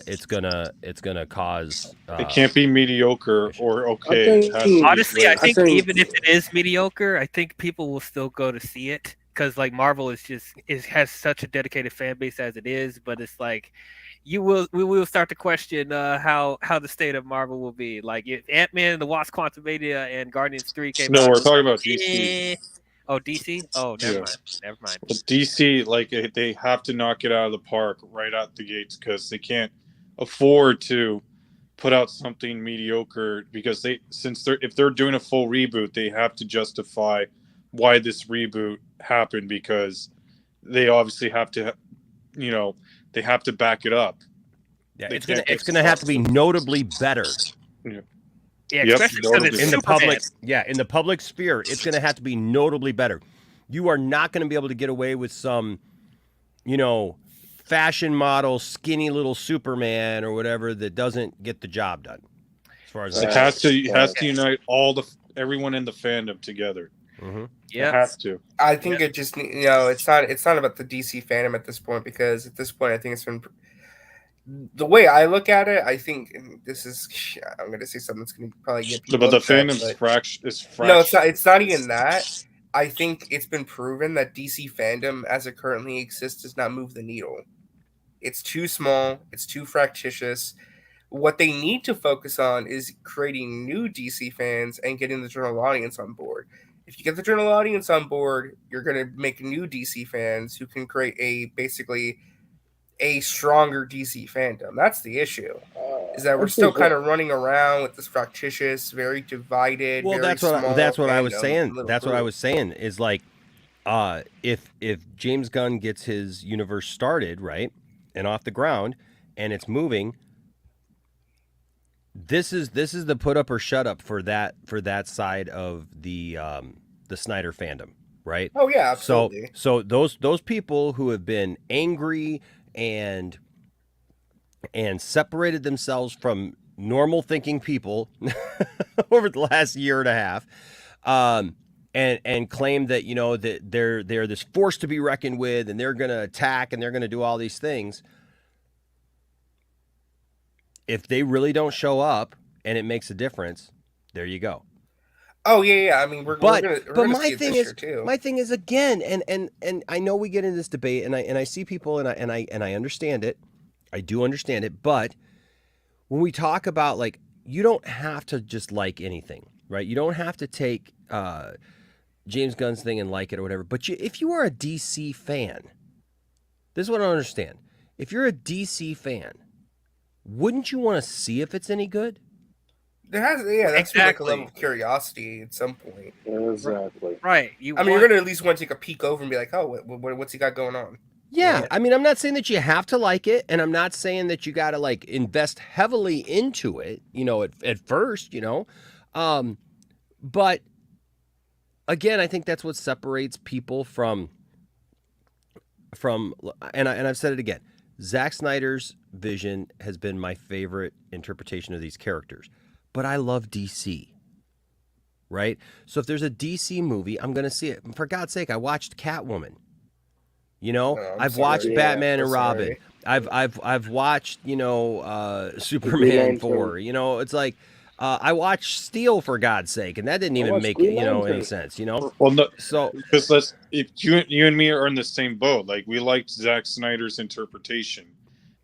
Speaker 14: it's gonna cause.
Speaker 16: It can't be mediocre or okay. It has to be
Speaker 18: Honestly, I
Speaker 16: great.
Speaker 18: think even if it is mediocre, I think people will still go to see it because like Marvel has such a dedicated fan base as it is. But it's like we will start to question how the state of Marvel will be. Like if Ant-Man and the Wasp: Quantumania and Guardians 3 came out.
Speaker 16: No, we're talking about DC.
Speaker 18: Oh, DC? Oh, never
Speaker 16: Yeah.
Speaker 18: mind. Never mind.
Speaker 16: But DC, like they have to knock it out of the park right out the gates because they can't afford to put out something mediocre because if they're doing a full reboot, they have to justify why this reboot happened because they obviously have to, they have to back it up.
Speaker 14: Yeah,
Speaker 16: They
Speaker 14: it's
Speaker 16: can't
Speaker 14: gonna
Speaker 16: get
Speaker 14: have to be notably better.
Speaker 16: Yeah.
Speaker 18: Yeah,
Speaker 16: Yep,
Speaker 18: especially because it's
Speaker 14: in the
Speaker 18: Superman.
Speaker 14: public, in the public sphere, it's going to have to be notably better. You are not going to be able to get away with some, fashion model, skinny little Superman or whatever that doesn't get the job done. As far as
Speaker 16: It has to unite everyone in the fandom together.
Speaker 14: Mm-hmm.
Speaker 18: Yeah,
Speaker 16: it has to.
Speaker 15: I think it just it's not about the DC fandom at this point because at this point I think it's been the way I look at it. I think this is I'm going to say something that's going to probably get people.
Speaker 16: But the
Speaker 15: upset,
Speaker 16: fandom's
Speaker 15: but-
Speaker 16: fractured.
Speaker 15: No, it's not. It's not even that. I think it's been proven that DC fandom, as it currently exists, does not move the needle. It's too small. It's too fractious. What they need to focus on is creating new DC fans and getting the general audience on board. If you get the general audience on board, you're going to make new DC fans who can create basically a stronger DC fandom. That's the issue. Is that we're still kind of running around with this fractious, very divided.
Speaker 14: Well,
Speaker 15: very
Speaker 14: that's what I was
Speaker 15: fandom,
Speaker 14: saying.
Speaker 15: little
Speaker 14: That's what I
Speaker 15: group.
Speaker 14: was saying is like, if James Gunn gets his universe started right and off the ground and it's moving, this is the put up or shut up for that side of the Snyder fandom, right?
Speaker 15: Oh yeah, absolutely.
Speaker 14: So those people who have been angry and separated themselves from normal thinking people over the last year and a half, and claim that that they're this force to be reckoned with, and they're going to attack and they're going to do all these things. If they really don't show up and it makes a difference, there you go.
Speaker 15: Oh yeah. I mean, we're gonna
Speaker 14: my
Speaker 15: see it
Speaker 14: thing
Speaker 15: this
Speaker 14: is
Speaker 15: year, too.
Speaker 14: my thing is again, and I know we get into this debate, and I see people, and I understand it. I do understand it, but when we talk about like, you don't have to just like anything, right? You don't have to take James Gunn's thing and like it or whatever. But if you are a DC fan, this is what I don't understand. If you're a DC fan, wouldn't you want to see if it's any good?
Speaker 15: That's
Speaker 18: Exactly.
Speaker 15: like a level of curiosity at some point.
Speaker 12: Exactly.
Speaker 18: Right.
Speaker 15: You're gonna at least want to take a peek over and be like, oh, what's he got going on?
Speaker 14: Yeah, I mean, I'm not saying that you have to like it, and I'm not saying that you got to like invest heavily into it, at first, but again, I think that's what separates people from, and I've said it again, Zack Snyder's vision has been my favorite interpretation of these characters, but I love DC. Right? So if there's a DC movie, I'm going to see it. For God's sake, I watched Catwoman. I've watched Batman and Robin. I've watched, Superman 4. It's like I watched Steel, for God's sake, and that didn't even make any sense.
Speaker 16: Well, no,
Speaker 14: So
Speaker 16: because if you and me are in the same boat. Like, we liked Zack Snyder's interpretation,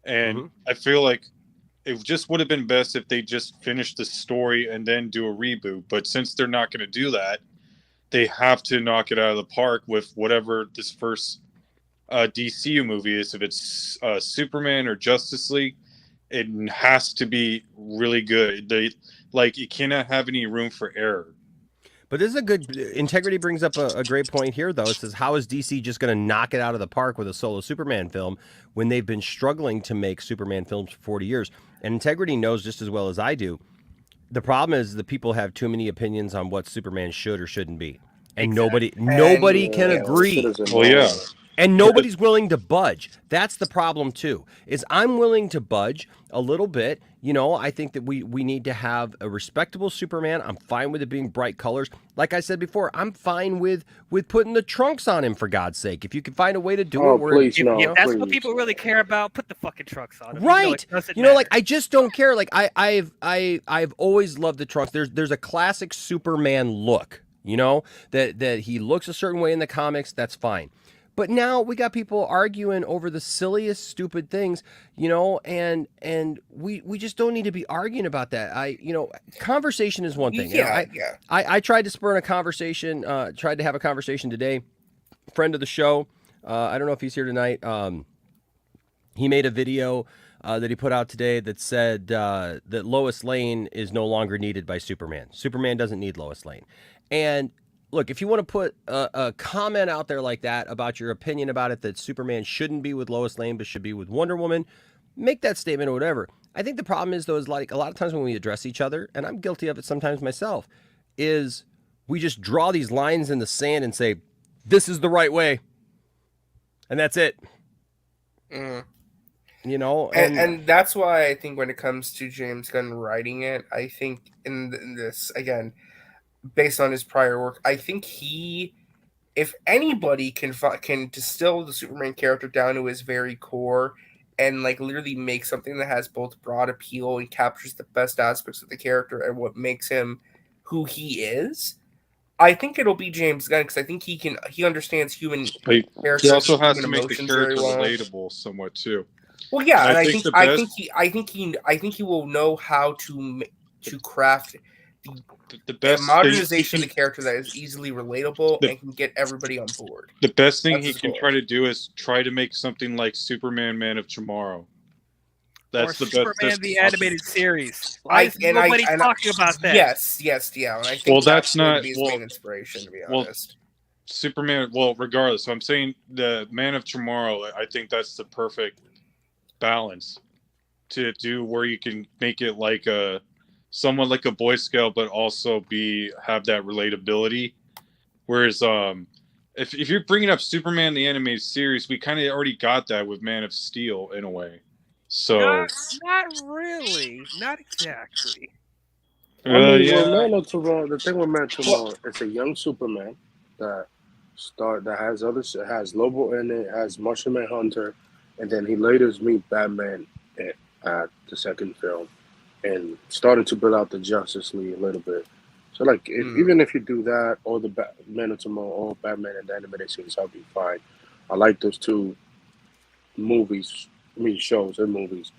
Speaker 16: and I feel like it just would have been best if they just finished the story and then do a reboot. But since they're not going to do that, they have to knock it out of the park with whatever this first DCU movie is. If it's Superman or Justice League, it has to be really good. It cannot have any room for error.
Speaker 14: But this is a good Integrity brings up a great point here, though. It says, how is DC just going to knock it out of the park with a solo Superman film when they've been struggling to make Superman films for 40 years? And Integrity knows just as well as I do. The problem is the people have too many opinions on what Superman should or shouldn't be, and nobody can agree.
Speaker 16: Well, yeah.
Speaker 14: And nobody's willing to budge. That's the problem, too, is I'm willing to budge a little bit. I think that we need to have a respectable Superman. I'm fine with it being bright colors. Like I said before, I'm fine with putting the trunks on him, for God's sake. If you can find a way to do it where...
Speaker 18: If that's what people really care about, put the fucking trunks on him.
Speaker 14: Right.
Speaker 18: It doesn't matter.
Speaker 14: I just don't care. Like, I've always loved the trunks. There's a classic Superman look, that he looks a certain way in the comics. That's fine. But now we got people arguing over the silliest, stupid things, and we just don't need to be arguing about that. Conversation is one thing. I tried to spur a conversation, tried to have a conversation today. Friend of the show, I don't know if he's here tonight. He made a video that he put out today that said that Lois Lane is no longer needed by Superman. Superman doesn't need Lois Lane. And look, if you want to put a comment out there like that about your opinion about it, that Superman shouldn't be with Lois Lane but should be with Wonder Woman, make that statement or whatever. I think the problem is, though, is like a lot of times when we address each other, and I'm guilty of it sometimes myself, is we just draw these lines in the sand and say, this is the right way. And that's it.
Speaker 15: Mm.
Speaker 14: And
Speaker 15: that's why I think when it comes to James Gunn writing it, I think in this, again, based on his prior work, I think if anybody can distill the Superman character down to his very core and literally make something that has both broad appeal and captures the best aspects of the character and what makes him who he is, I think it'll be James Gunn, because I think he understands human characters.
Speaker 16: He also has to make the
Speaker 15: character
Speaker 16: relatable somewhat too.
Speaker 15: Well, yeah, and I think he will know how to craft the best modernization of the character that is easily relatable and can get everybody on board.
Speaker 16: The best thing he can try to do is try to make something like Superman, Man of Tomorrow. That's the best.
Speaker 18: Superman the animated series. Nobody talking about that.
Speaker 15: Yes, yeah. And I think
Speaker 16: that's not
Speaker 15: his main inspiration, to be honest.
Speaker 16: Superman. Well, regardless, so I'm saying the Man of Tomorrow. I think that's the perfect balance to do, where you can make it like someone like a Boy Scout, but also have that relatability. Whereas, if you're bringing up Superman the animated series, we kind of already got that with Man of Steel in a way. So
Speaker 18: not really, not exactly.
Speaker 12: Man of Tomorrow, the thing with Man of Tomorrow, it's a young Superman that has Lobo in it, has Martian Manhunter, and then he later meets Batman at the second film, and started to build out the Justice League a little bit. So, even if you do that, or the Man of Tomorrow, or Batman and the animated series, I'll be fine. I like those two shows and movies,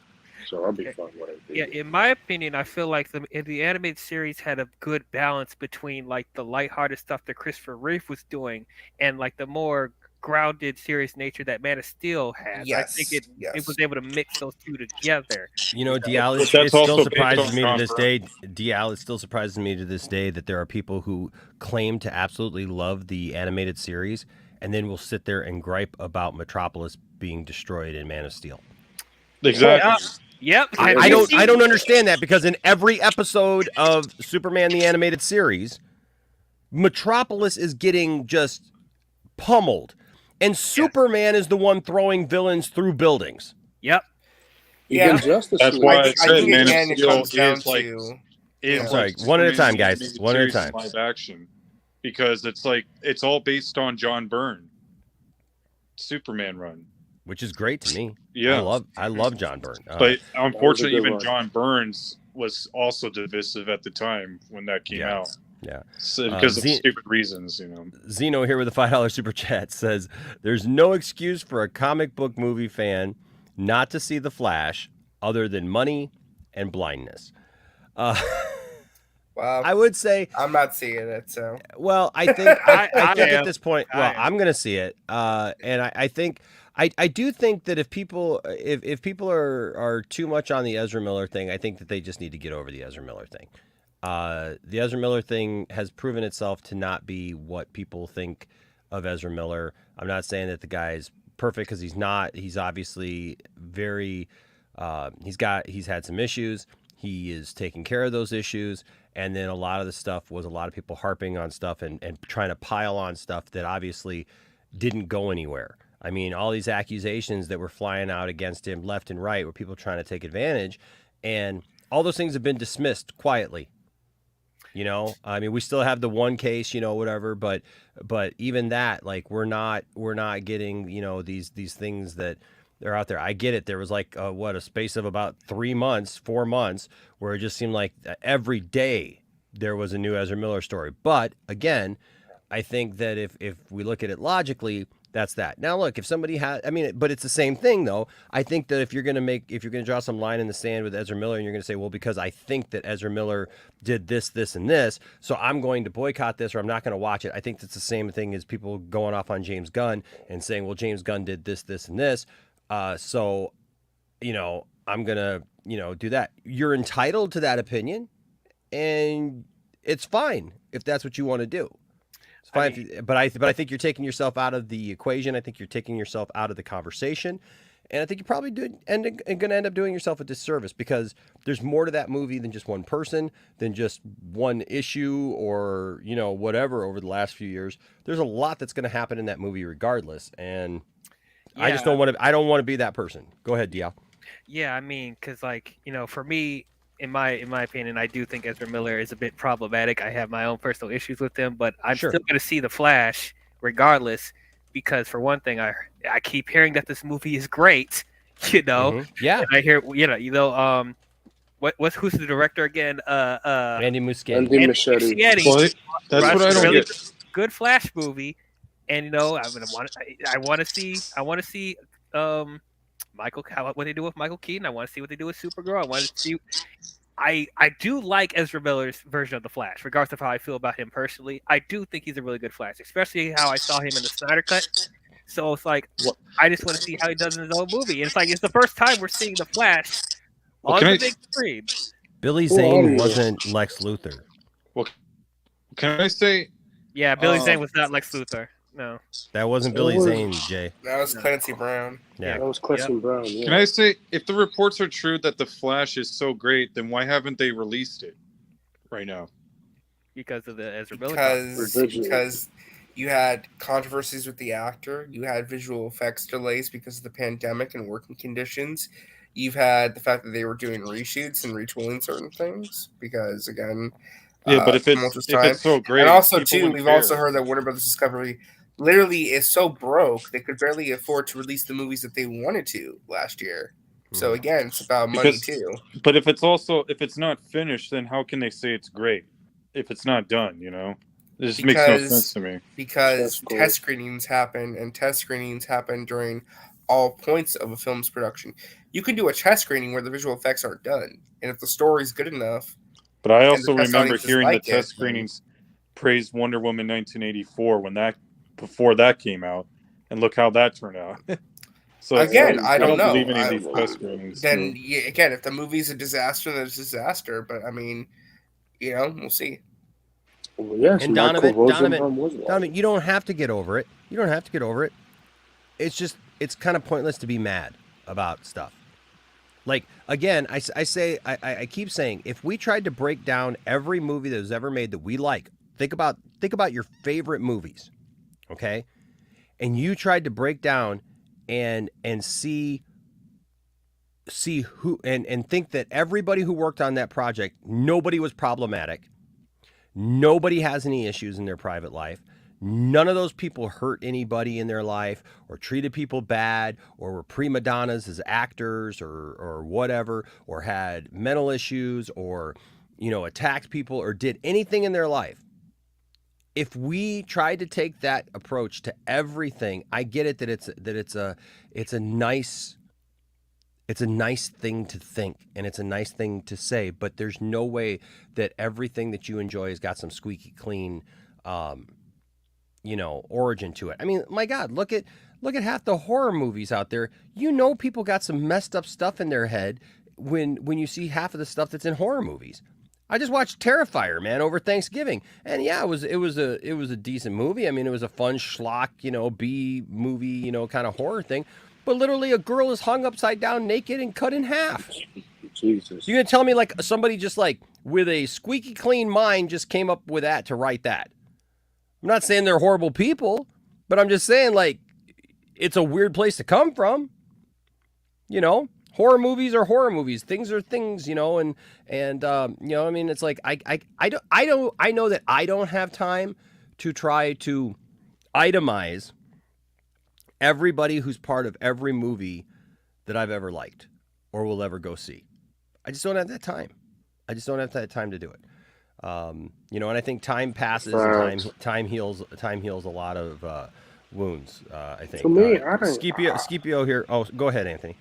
Speaker 12: so I'll be fine with it.
Speaker 18: Yeah, in my opinion, I feel like the animated series had a good balance between the lighthearted stuff that Christopher Reeve was doing and the more grounded, serious nature that Man of Steel has.
Speaker 15: Yes,
Speaker 18: I think it was able to mix those two together.
Speaker 14: Dial, it still surprises me to this day. Dial, it still surprises me to this day that there are people who claim to absolutely love the animated series and then will sit there and gripe about Metropolis being destroyed in Man of Steel.
Speaker 16: Exactly.
Speaker 18: Yep.
Speaker 14: I don't understand that, because in every episode of Superman the animated series, Metropolis is getting just pummeled, and Superman is the one throwing villains through buildings.
Speaker 18: Yep.
Speaker 16: That's why I said Man of Steel is
Speaker 14: one at a time, guys. One at a time.
Speaker 16: Live action, because it's all based on John Byrne Superman run.
Speaker 14: which is great to me.
Speaker 16: Yeah.
Speaker 14: I love John Byrne.
Speaker 16: But unfortunately, even John Burns was also divisive at the time when that came out.
Speaker 14: Yeah.
Speaker 16: So, because of stupid reasons,
Speaker 14: Zeno here with a $5 super chat says, "There's no excuse for a comic book movie fan not to see The Flash other than money and blindness."
Speaker 15: Wow.
Speaker 14: I would say
Speaker 15: I'm not seeing it. So
Speaker 14: well, I think I think at this point, well, I'm going to see it, and I think I do think that if people are too much on the Ezra Miller thing, I think that they just need to get over the Ezra Miller thing. The Ezra Miller thing has proven itself to not be what people think of Ezra Miller. I'm not saying that the guy is perfect, because he's not. He's obviously very. He's had some issues. He is taking care of those issues, and then a lot of the stuff was a lot of people harping on stuff and trying to pile on stuff that obviously didn't go anywhere. I mean, all these accusations that were flying out against him left and right, were people trying to take advantage, and all those things have been dismissed quietly. I mean, we still have the one case, whatever, but even that, like, we're not getting, these things that they're out there. I get it. There was like a space of about 4 months where it just seemed like every day there was a new Ezra Miller story. But again, I think that if we look at it logically, that's that. Now, look, if somebody had, but it's the same thing though. I think that if you're going to draw some line in the sand with Ezra Miller, and you're going to say, well, because I think that Ezra Miller did this, this, and this, so I'm going to boycott this, or I'm not going to watch it. I think that's the same thing as people going off on James Gunn and saying, well, James Gunn did this, this, and this. So, I'm going to, do that. You're entitled to that opinion, and it's fine if that's what you want to do. It's fine, but I think you're taking yourself out of the equation. I think you're taking yourself out of the conversation, and I think you're probably going to end up doing yourself a disservice, because there's more to that movie than just one person, than just one issue, or whatever. Over the last few years, there's a lot that's going to happen in that movie regardless, and I just don't want to. I don't want to be that person. Go ahead, Dial.
Speaker 18: Yeah, because for me, in my opinion, I do think Ezra Miller is a bit problematic. I have my own personal issues with him, but I'm still going to see The Flash regardless, because for one thing, I keep hearing that this movie is great.
Speaker 14: Yeah.
Speaker 18: And I hear who's the director again?
Speaker 14: Andy Muschietti.
Speaker 12: Andy Muschietti.
Speaker 16: Well, that's what I don't get.
Speaker 18: Good Flash movie, and I want to see Michael, what they do with Michael Keaton. I want to see what they do with Supergirl. I want to see. I do like Ezra Miller's version of the Flash, regardless of how I feel about him personally. I do think he's a really good Flash, especially how I saw him in the Snyder Cut. So it's like, I just want to see how he does in his own movie. And it's like, it's the first time we're seeing the Flash on the big screen.
Speaker 14: Billy Zane wasn't Lex Luthor.
Speaker 16: Well, can I say?
Speaker 18: Yeah, Billy Zane was not Lex Luthor. No,
Speaker 14: that wasn't Billy Zane, Jay.
Speaker 15: That was Clancy Brown.
Speaker 14: Yeah,
Speaker 12: that was Clancy Brown. Yeah.
Speaker 16: Can I say, if the reports are true that the Flash is so great, then why haven't they released it right now?
Speaker 18: Because of the Ezra Miller.
Speaker 15: Because you had controversies with the actor. You had visual effects delays because of the pandemic and working conditions. You've had the fact that they were doing reshoots and retooling certain things because, again,
Speaker 16: but if it's so great,
Speaker 15: and also too, we've also heard that Warner Brothers Discovery literally is so broke they could barely afford to release the movies that they wanted to last year. So again, it's about money too.
Speaker 16: But if it's not finished, then how can they say it's great if it's not done? It just makes no sense to me.
Speaker 15: Because test screenings happen, and test screenings happen during all points of a film's production. You can do a test screening where the visual effects aren't done, and if the story's good enough.
Speaker 16: But I also remember hearing the test screenings praise Wonder Woman 1984 before that came out, and look how that turned out. So
Speaker 15: again, I don't know.
Speaker 16: Believe any of these test screenings.
Speaker 15: Then again, if the movie's a disaster, then it's a disaster. But we'll see.
Speaker 12: Well, yes,
Speaker 14: and Donovan, you don't have to get over it. You don't have to get over it. It's kind of pointless to be mad about stuff. Like, again, I keep saying, if we tried to break down every movie that was ever made that we like, think about your favorite movies, okay? And you tried to break down and see who and think that everybody who worked on that project, nobody was problematic. Nobody has any issues in their private life. None of those people hurt anybody in their life or treated people bad or were prima donnas as actors or whatever, or had mental issues or, attacked people or did anything in their life. If we tried to take that approach to everything, I get it that it's a nice thing to think and it's a nice thing to say, but there's no way that everything that you enjoy has got some squeaky clean origin to it. I mean, my God, look at half the horror movies out there. People got some messed up stuff in their head when you see half of the stuff that's in horror movies. I just watched Terrifier, man, over Thanksgiving, and yeah, it was a decent movie. I mean, it was a fun schlock, B movie, kind of horror thing. But literally, a girl is hung upside down, naked, and cut in half.
Speaker 12: Jesus,
Speaker 14: you're gonna tell me like somebody just like with a squeaky clean mind just came up with that to write that? I'm not saying they're horrible people, but I'm just saying like it's a weird place to come from. Horror movies are horror movies. Things are things, and I mean, it's like I know that I don't have time to try to itemize everybody who's part of every movie that I've ever liked or will ever go see. I just don't have that time. I just don't have that time to do it. And I think time passes and time heals a lot of wounds. I think.
Speaker 12: To me, I don't.
Speaker 14: Scipio here. Oh, go ahead, Anthony.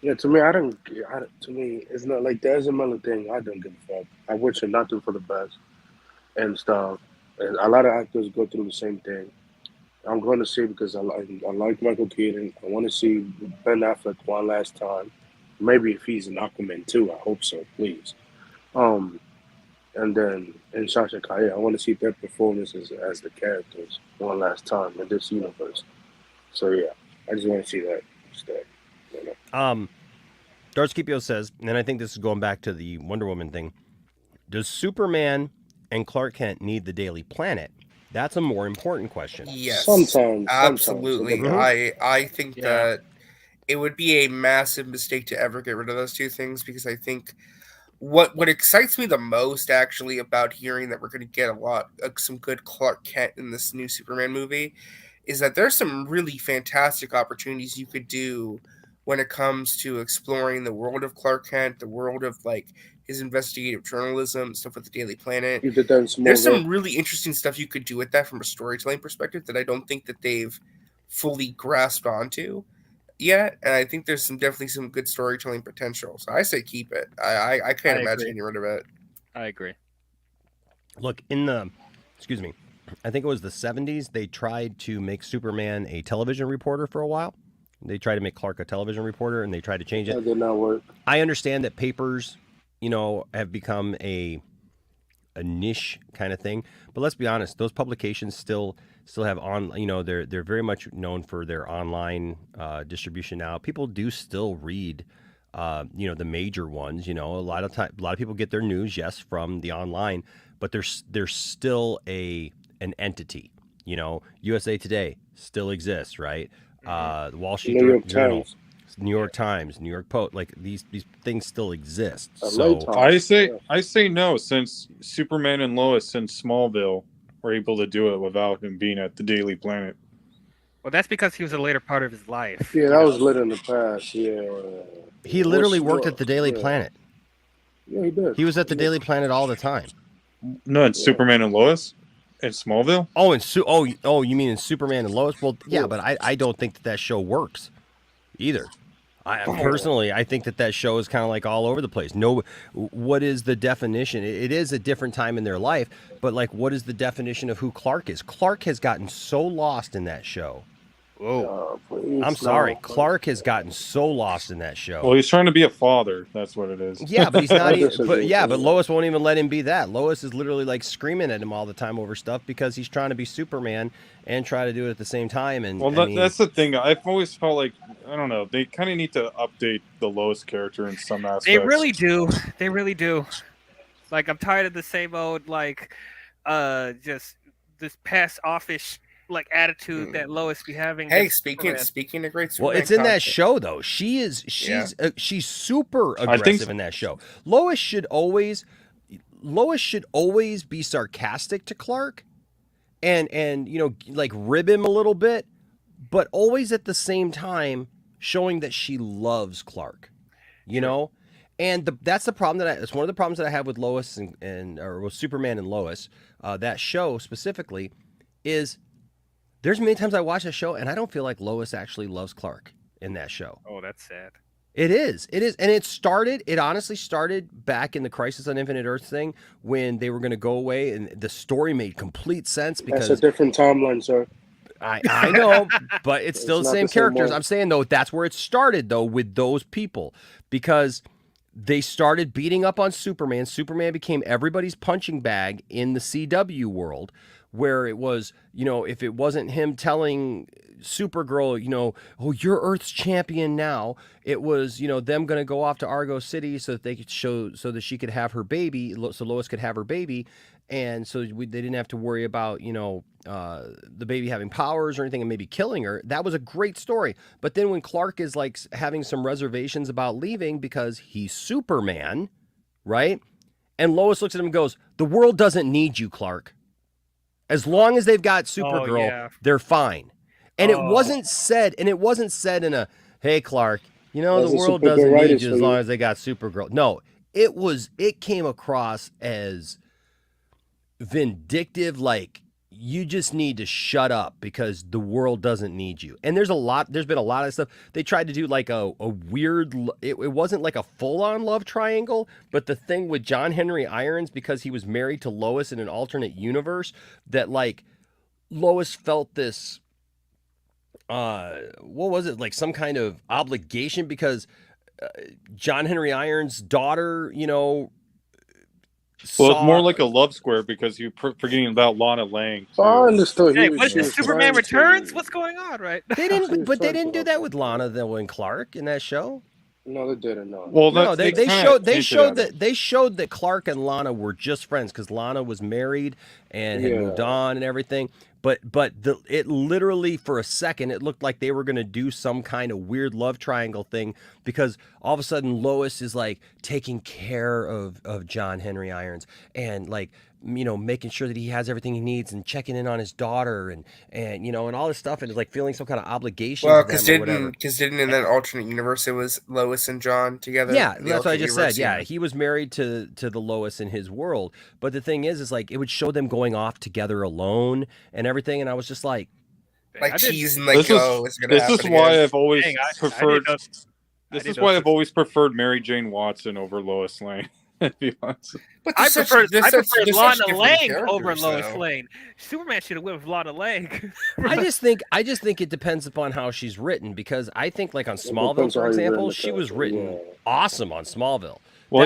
Speaker 12: Yeah, to me, to me, it's not like there's another thing. I don't give a fuck. I wish it nothing for the best and stuff. And a lot of actors go through the same thing. I'm going to see because I like Michael Keaton. I want to see Ben Affleck one last time. Maybe if he's an Aquaman too, I hope so, please. And then in Sasha Calle, I want to see their performances as the characters one last time in this universe. So yeah, I just want to see that instead.
Speaker 14: Darth Scipio says, and I think this is going back to the Wonder Woman thing. Does Superman and Clark Kent need the Daily Planet? That's a more important question.
Speaker 15: Yes,
Speaker 12: sometimes
Speaker 15: absolutely. I think that it would be a massive mistake to ever get rid of those two things, because I think what excites me the most actually about hearing that we're going to get some good Clark Kent in this new Superman movie is that there's some really fantastic opportunities you could do when it comes to exploring the world of Clark Kent, the world of like his investigative journalism, stuff with the Daily Planet. There's some really interesting stuff you could do with that from a storytelling perspective that I don't think that they've fully grasped onto yet. And I think there's definitely some good storytelling potential. So I say keep it. I can't imagine getting rid of it.
Speaker 18: I agree.
Speaker 14: Look, I think it was the 70s, they tried to make Superman a television reporter for a while. They tried to make Clark a television reporter, and they tried to change it.
Speaker 12: That did not work.
Speaker 14: I understand that papers, have become a niche kind of thing. But let's be honest, those publications still have they're very much known for their online distribution now. People do still read, the major ones. A lot of people get their news, yes, from the online, but there's still an entity. USA Today still exists, right? The Wall Street Journal, New York Times, New York Post, like these things still exist. So
Speaker 16: I say no, since Superman and Lois since Smallville were able to do it without him being at the Daily Planet.
Speaker 18: Well, that's because he was a later part of his life.
Speaker 12: Yeah, that was lit in the past. Yeah,
Speaker 14: he literally worked at the Daily Planet.
Speaker 12: Yeah, he did.
Speaker 14: He was at the Daily Planet all the time.
Speaker 16: No, it's Superman and Lois. In Smallville?
Speaker 14: Oh, you mean in Superman and Lois? Well, yeah, but I don't think that show works either. Personally, I think that show is kind of like all over the place. No, what is the definition? It is a different time in their life, but like, what is the definition of who Clark is? Clark has gotten so lost in that show.
Speaker 18: Whoa.
Speaker 14: I'm sorry. Clark has gotten so lost in that show.
Speaker 16: Well, he's trying to be a father. That's what it is.
Speaker 14: Yeah, but he's not. But Lois won't even let him be that. Lois is literally like screaming at him all the time over stuff because he's trying to be Superman and try to do it at the same time. And
Speaker 16: that's the thing. I've always felt like, I don't know, they kind of need to update the Lois character in some aspects.
Speaker 18: They really do. They really do. Like, I'm tired of the same old just this past office attitude that Lois be having.
Speaker 15: Hey, speaking of great Superman,
Speaker 14: well, it's in that show though. She's super aggressive in that show. Lois should always be sarcastic to Clark and like rib him a little bit, but always at the same time showing that she loves Clark, you know. And that's the problem it's one of the problems that I have with Lois or with Superman and Lois, that show specifically, is there's many times I watch a show and I don't feel like Lois actually loves Clark in that show.
Speaker 18: Oh, that's sad.
Speaker 14: It is. And it honestly started back in the Crisis on Infinite Earths thing when they were going to go away, and the story made complete sense because
Speaker 12: that's a different timeline, sir.
Speaker 14: I know, but it's still the
Speaker 12: not
Speaker 14: same
Speaker 12: the same
Speaker 14: characters.
Speaker 12: one.
Speaker 14: I'm saying, though, that's where it started, though, with those people, because they started beating up on Superman. Superman became everybody's punching bag in the CW world, where it was, if it wasn't him telling Supergirl, oh, you're Earth's champion now, it was, them going to go off to Argo City so that they could so that she could have her baby, so Lois could have her baby. And so they didn't have to worry about, the baby having powers or anything and maybe killing her. That was a great story. But then when Clark is like having some reservations about leaving because he's Superman, right? And Lois looks at him and goes, "The world doesn't need you, Clark. As long as they've got Supergirl, they're fine." And it wasn't said in a, "Hey, Clark, the world doesn't need you as long as they got Supergirl." No, it came across as vindictive, like, you just need to shut up because the world doesn't need you. And there's been a lot of stuff. They tried to do like a weird, it wasn't like a full-on love triangle, but the thing with John Henry Irons, because he was married to Lois in an alternate universe, that Lois felt this, what was it, like some kind of obligation because John Henry Irons' daughter,
Speaker 16: Well, it's more like a love square because you're forgetting about Lana Lang.
Speaker 12: Too. I understood.
Speaker 18: Hey, what is this? Superman Returns? What's going on, right?
Speaker 14: They didn't do that with Lana though and Clark in that show.
Speaker 12: No, they didn't. No.
Speaker 16: Well,
Speaker 14: no, they showed that Clark and Lana were just friends because Lana was married and had moved on and everything. But it literally for a second it looked like they were going to do some kind of weird love triangle thing because all of a sudden Lois is like taking care of John Henry Irons and like making sure that he has everything he needs and checking in on his daughter and all this stuff and is like feeling some kind of obligation.
Speaker 15: Well, because didn't in that alternate universe it was Lois and John together?
Speaker 14: Yeah, that's what I just said. Yeah, he was married to the Lois in his world, but the thing is like it would show them going off together alone and everything, and I was just like
Speaker 15: teasing, like, oh, it's gonna happen.
Speaker 16: This is why I've always preferred. This is why I've always preferred Mary Jane Watson over Lois Lane. To be honest.
Speaker 18: But I prefer Lana Lang over Lois Lane. Superman should have went with Lana Lang.
Speaker 14: I just think it depends upon how she's written because I think like on Smallville, for example, she was written awesome on Smallville. Well,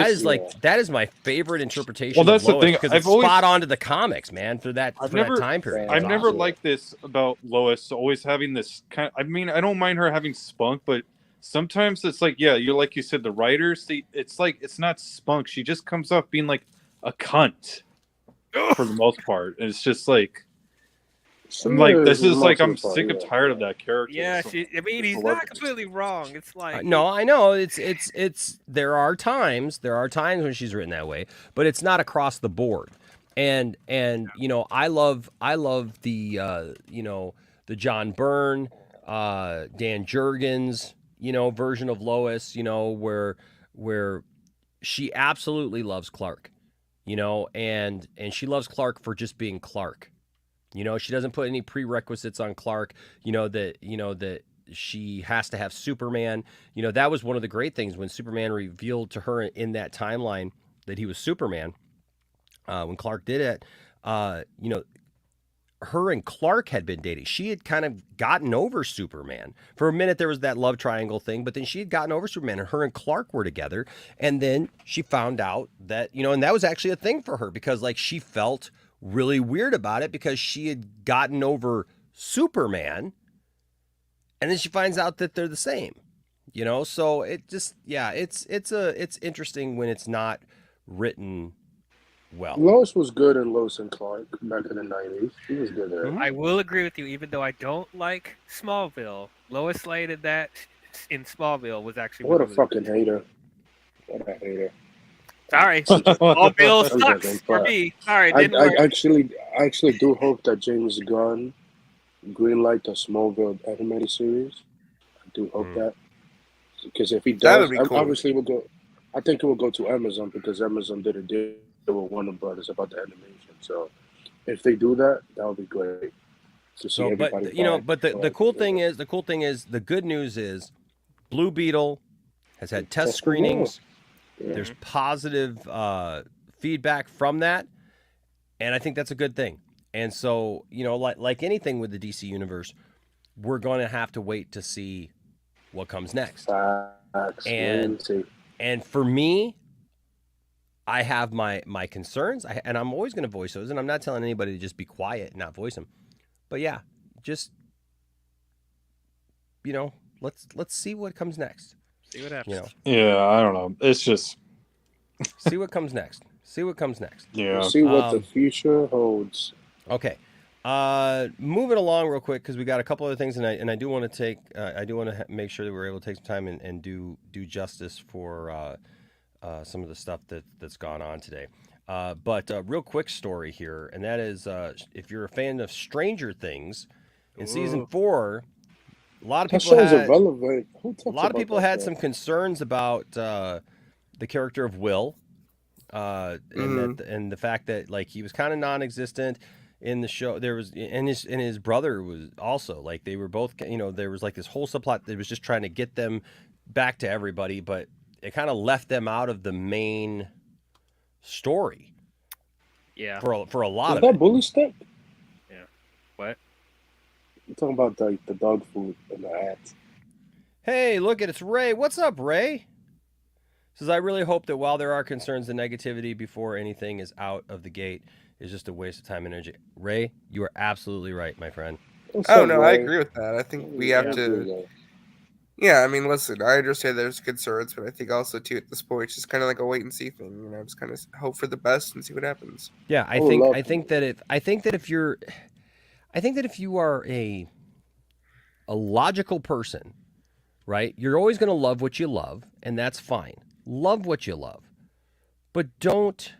Speaker 14: that is my favorite interpretation. Well, that's of Lois the thing. Because it's spot on to the comics, man, for that time period.
Speaker 16: I've never liked this about Lois always having this kind. I mean, I don't mind her having spunk, but sometimes it's like, you're like you said, the writers. It's like it's not spunk. She just comes off being like a cunt for the most part, and it's just like. I'm like, this is like, I'm sick and tired of that character.
Speaker 18: Yeah, he's not completely wrong. It's like
Speaker 14: no, I know it's there are times when she's written that way, but it's not across the board. And I love the the John Byrne, Dan Jurgens, version of Lois, where she absolutely loves Clark, and she loves Clark for just being Clark. She doesn't put any prerequisites on Clark, that she has to have Superman. That was one of the great things when Superman revealed to her in that timeline that he was Superman. When Clark did it, her and Clark had been dating. She had kind of gotten over Superman. For a minute, there was that love triangle thing, but then she had gotten over Superman, and her and Clark were together. And then she found out that, and that was actually a thing for her because, like, she felt really weird about it because she had gotten over Superman, and then she finds out that they're the same, so it just, it's interesting when it's not written well.
Speaker 12: Lois was good in Lois and Clark back in the 90s. She was good there.
Speaker 18: I will agree with you, even though I don't like Smallville. Lois Lane in Smallville was actually
Speaker 12: what a fucking hater. What a hater.
Speaker 18: Sorry, all Bill
Speaker 12: I'm
Speaker 18: sucks
Speaker 12: joking,
Speaker 18: for
Speaker 12: but
Speaker 18: me. Sorry,
Speaker 12: I,
Speaker 18: didn't
Speaker 12: I
Speaker 18: work.
Speaker 12: actually do hope that James Gunn greenlight the Smallville animated series. I do hope that, because if he
Speaker 15: That
Speaker 12: does,
Speaker 15: would be cool.
Speaker 12: obviously it will go. I think it will go to Amazon because Amazon did a deal with Warner Brothers about the animation. So if they do that, that would be great to see
Speaker 14: So,
Speaker 12: everybody
Speaker 14: but you know,
Speaker 12: back.
Speaker 14: but the cool thing is, the good news is, Blue Beetle has had test
Speaker 12: Testing well.
Speaker 14: screenings.
Speaker 12: Yeah.
Speaker 14: There's positive feedback from that, and I think that's a good thing. And so, you know, like anything with the DC universe, we're going to have to wait to see what comes next. And for me, I have my concerns, and I'm always going to voice those. And I'm not telling anybody to just be quiet and not voice them. But yeah, just, you know, let's see what comes next.
Speaker 18: See what happens.
Speaker 14: You know,
Speaker 16: Yeah, I don't know. It's just
Speaker 14: see what comes next. See what comes next.
Speaker 16: Yeah.
Speaker 12: We'll see what the future holds.
Speaker 14: Okay. Moving along real quick because we got a couple other things, and I do want to take make sure that we're able to take some time and do justice for some of the stuff that's gone on today. But real quick story here, and that is if you're a fan of Stranger Things, in season 4, a lot of people had some concerns about the character of Will, and the fact that like he was kind of non-existent in the show. There was and his brother was also like they were both, you know, there was like this whole subplot that was just trying to get them back to everybody, but it kind of left them out of the main story.
Speaker 18: Yeah.
Speaker 14: For a lot
Speaker 12: Is
Speaker 14: of
Speaker 12: that
Speaker 14: it.
Speaker 12: bully stick?
Speaker 18: Yeah. What?
Speaker 12: I'm talking about the dog food and the ads.
Speaker 14: Hey, look it's Ray. What's up, Ray? Says, I really hope that while there are concerns, the negativity before anything is out of the gate is just a waste of time and energy. Ray, you are absolutely right, my friend.
Speaker 15: Oh, no, I agree with that. I think we have to... Yeah, I mean, listen, I understand there's concerns, but I think also, too, at this point, it's just kind of like a wait-and-see thing. You know, just kind of hope for the best and see what happens.
Speaker 14: Yeah, I think that if you are a logical person, right, you're always going to love what you love, and that's fine. Love what you love, but don't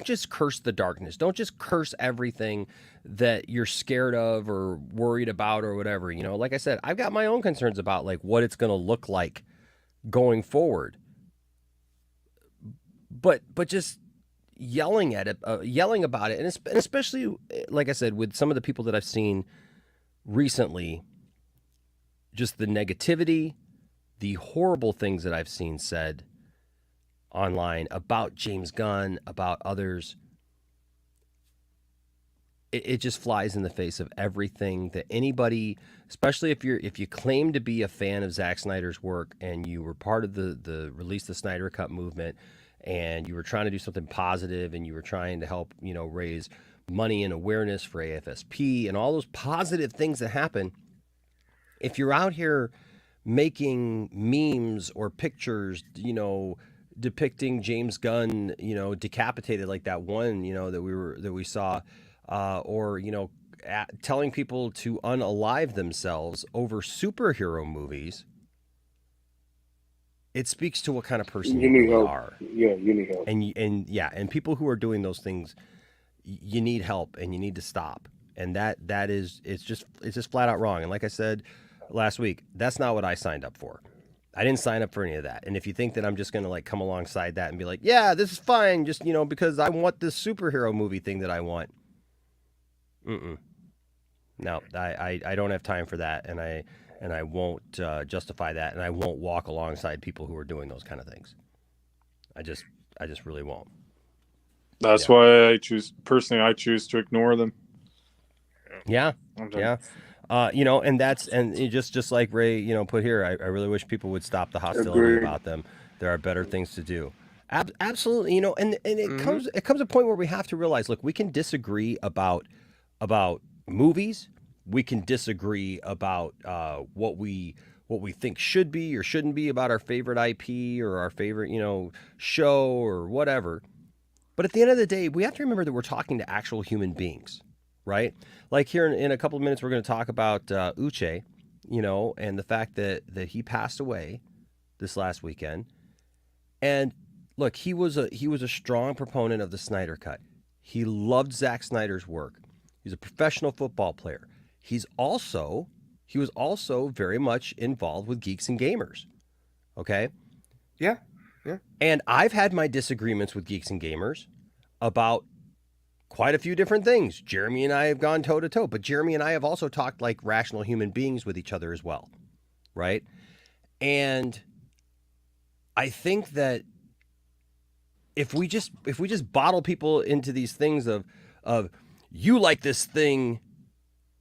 Speaker 14: just curse the darkness. Don't just curse everything that you're scared of or worried about or whatever. You know, like I said, I've got my own concerns about like what it's going to look like going forward. But just yelling at it, yelling about it, and especially like I said, with some of the people that I've seen recently, just the negativity, the horrible things that I've seen said online about James Gunn, about others, it just flies in the face of everything that anybody, especially if you claim to be a fan of Zack Snyder's work and you were part of the Release the Snyder Cut movement and you were trying to do something positive and you were trying to help, you know, raise money and awareness for AFSP and all those positive things that happen. If you're out here making memes or pictures, you know, depicting James Gunn, you know, decapitated like that one, you know, that we saw, or, you know, telling people to unalive themselves over superhero movies, it speaks to what kind of person you really are.
Speaker 12: Yeah, you need help.
Speaker 14: And people who are doing those things, you need help and you need to stop. And it's just flat out wrong. And like I said last week, that's not what I signed up for. I didn't sign up for any of that. And if you think that I'm just going to like come alongside that and be like, yeah, this is fine, just, you know, because I want this superhero movie thing that I want. No, I don't have time for that. And I won't justify that. And I won't walk alongside people who are doing those kind of things. I just really won't.
Speaker 16: That's why I choose to ignore them.
Speaker 14: Yeah. Yeah. You know, and just like Ray, you know, put here, I really wish people would stop the hostility about them. There are better things to do. Absolutely. You know, and it comes a point where we have to realize, look, we can disagree about movies. We can disagree about what we think should be or shouldn't be about our favorite IP or our favorite, you know, show or whatever. But at the end of the day, we have to remember that we're talking to actual human beings. Right? Like here in a couple of minutes, we're going to talk about Uche, you know, and the fact that he passed away this last weekend. And look, he was a strong proponent of the Snyder Cut. He loved Zack Snyder's work. He's a professional football player. He was also very much involved with Geeks and Gamers. Okay?
Speaker 15: Yeah. Yeah.
Speaker 14: And I've had my disagreements with Geeks and Gamers about quite a few different things. Jeremy and I have gone toe to toe, but Jeremy and I have also talked like rational human beings with each other as well. Right? And I think that if we just bottle people into these things of you like this thing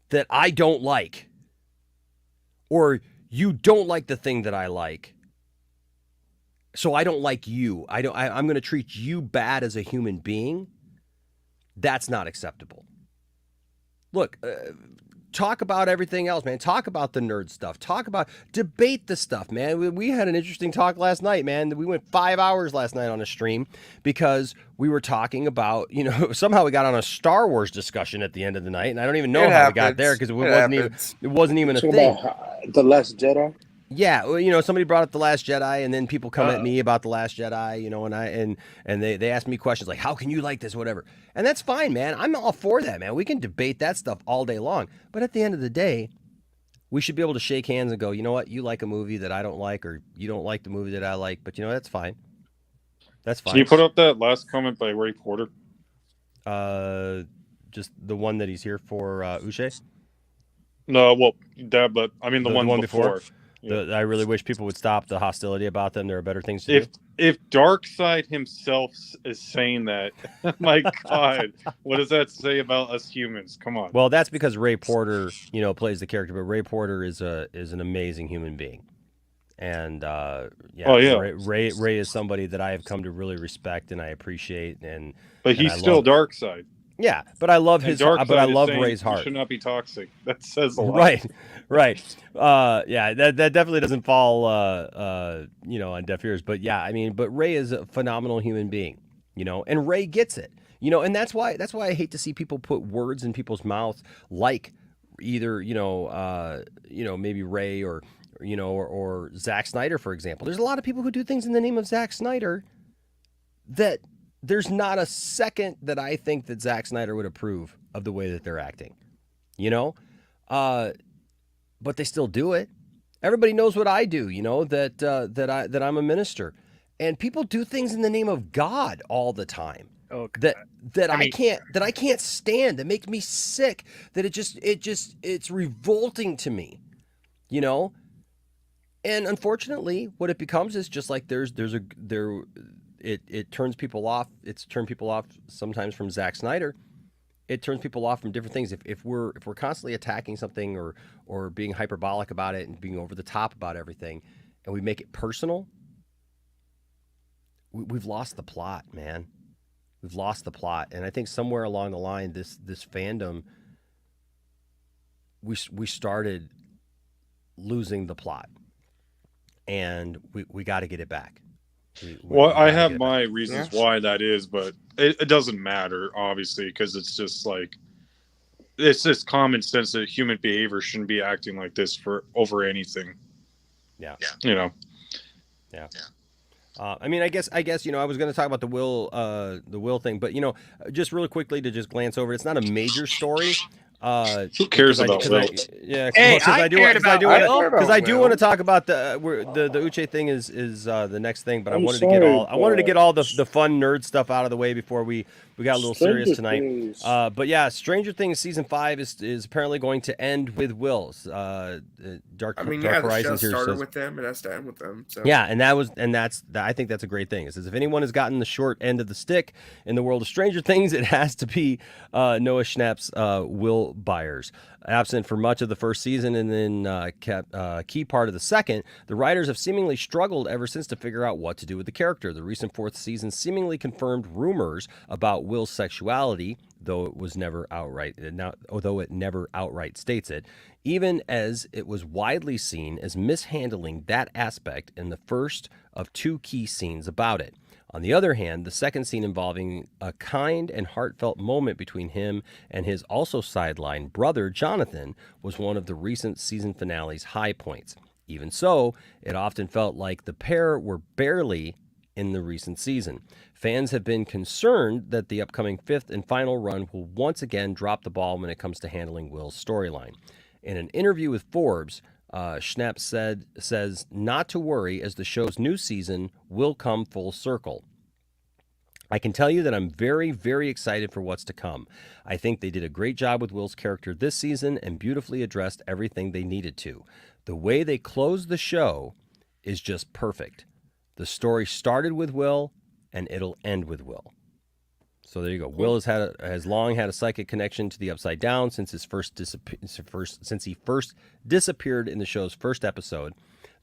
Speaker 14: that I don't like, or you don't like the thing that I like, so I don't like you. I'm going to treat you bad as a human being. That's not acceptable. Look, talk about everything else, man. Talk about the nerd stuff. Debate the stuff, man. We had an interesting talk last night, man. We went 5 hours last night on a stream because we were talking about, somehow we got on a Star Wars discussion at the end of the night, and I don't even know how we got there because it wasn't even a thing.
Speaker 12: About The Last Jedi?
Speaker 14: Yeah, somebody brought up The Last Jedi, and then people come at me about The Last Jedi, and they ask me questions like, how can you like this, whatever. And that's fine, man. I'm all for that, man. We can debate that stuff all day long. But at the end of the day, we should be able to shake hands and go, you know what, you like a movie that I don't like, or you don't like the movie that I like, but that's fine. That's fine.
Speaker 16: Can you put up that last comment by Ray Porter?
Speaker 14: Just the one that he's here for, Uche?
Speaker 16: No, well, that, but I mean the one before. Yeah.
Speaker 14: I really wish people would stop the hostility about them. There are better things to do.
Speaker 16: If Darkseid himself is saying that, my God, what does that say about us humans? Come on.
Speaker 14: Well, that's because Ray Porter, plays the character, but Ray Porter is an amazing human being, and Ray is somebody that I have come to really respect and I appreciate,
Speaker 16: but he's still Darkseid.
Speaker 14: Yeah, but I love Ray's heart.
Speaker 16: Should not be toxic. That says a lot.
Speaker 14: Right. That definitely doesn't fall, on deaf ears. But yeah, but Ray is a phenomenal human being, and Ray gets it, and that's why I hate to see people put words in people's mouths like either, maybe Ray or Zack Snyder, for example. There's a lot of people who do things in the name of Zack Snyder that. There's not a second that I think that Zack Snyder would approve of the way that they're acting, but they still do it. Everybody knows what I do, that I'm a minister, and people do things in the name of God all the time.
Speaker 18: Oh,
Speaker 14: I can't stand. That makes me sick. That it's revolting to me, And unfortunately, what it becomes is just like It turns people off. It's turned people off sometimes from Zack Snyder. It turns people off from different things. If we're constantly attacking something or being hyperbolic about it and being over the top about everything, and we make it personal, we've lost the plot, man. We've lost the plot, and I think somewhere along the line, this fandom, we started losing the plot, and we got to get it back.
Speaker 16: Well, I have my reasons why that is, but it doesn't matter, obviously, because it's just common sense that human behavior shouldn't be acting like this over anything.
Speaker 14: Yeah.
Speaker 16: Yeah.
Speaker 14: I guess I was going to talk about the will thing, but just really quickly to just glance over it. It's not a major story.
Speaker 16: Who cares about Will?
Speaker 14: I do want to talk about the Uche thing is the next thing, but I wanted to get all the fun nerd stuff out of the way before we got a little serious tonight. But yeah, Stranger Things season 5 is apparently going to end with Will's Dark Horizons
Speaker 15: here
Speaker 14: started
Speaker 15: with them, it has to end with them. So.
Speaker 14: Yeah, and I think that's a great thing. It says if anyone has gotten the short end of the stick in the world of Stranger Things, it has to be Noah Schnapp's Will Byers. Absent for much of the first season and then key part of the second, the writers have seemingly struggled ever since to figure out what to do with the character. The recent fourth season seemingly confirmed rumors about Will's sexuality, though it never outright states it, even as it was widely seen as mishandling that aspect in the first of two key scenes about it. On the other hand, the second scene involving a kind and heartfelt moment between him and his also sidelined brother, Jonathan, was one of the recent season finale's high points. Even so, it often felt like the pair were barely in the recent season. Fans have been concerned that the upcoming 5th and final run will once again drop the ball when it comes to handling Will's storyline. In an interview with Forbes, Schnapp says not to worry as the show's new season will come full circle. I can tell you that I'm very, very excited for what's to come. I think they did a great job with Will's character this season and beautifully addressed everything they needed to. The way they closed the show is just perfect. The story started with Will, and it'll end with Will. So there you go. Will has long had a psychic connection to the Upside Down since he first disappeared in the show's first episode.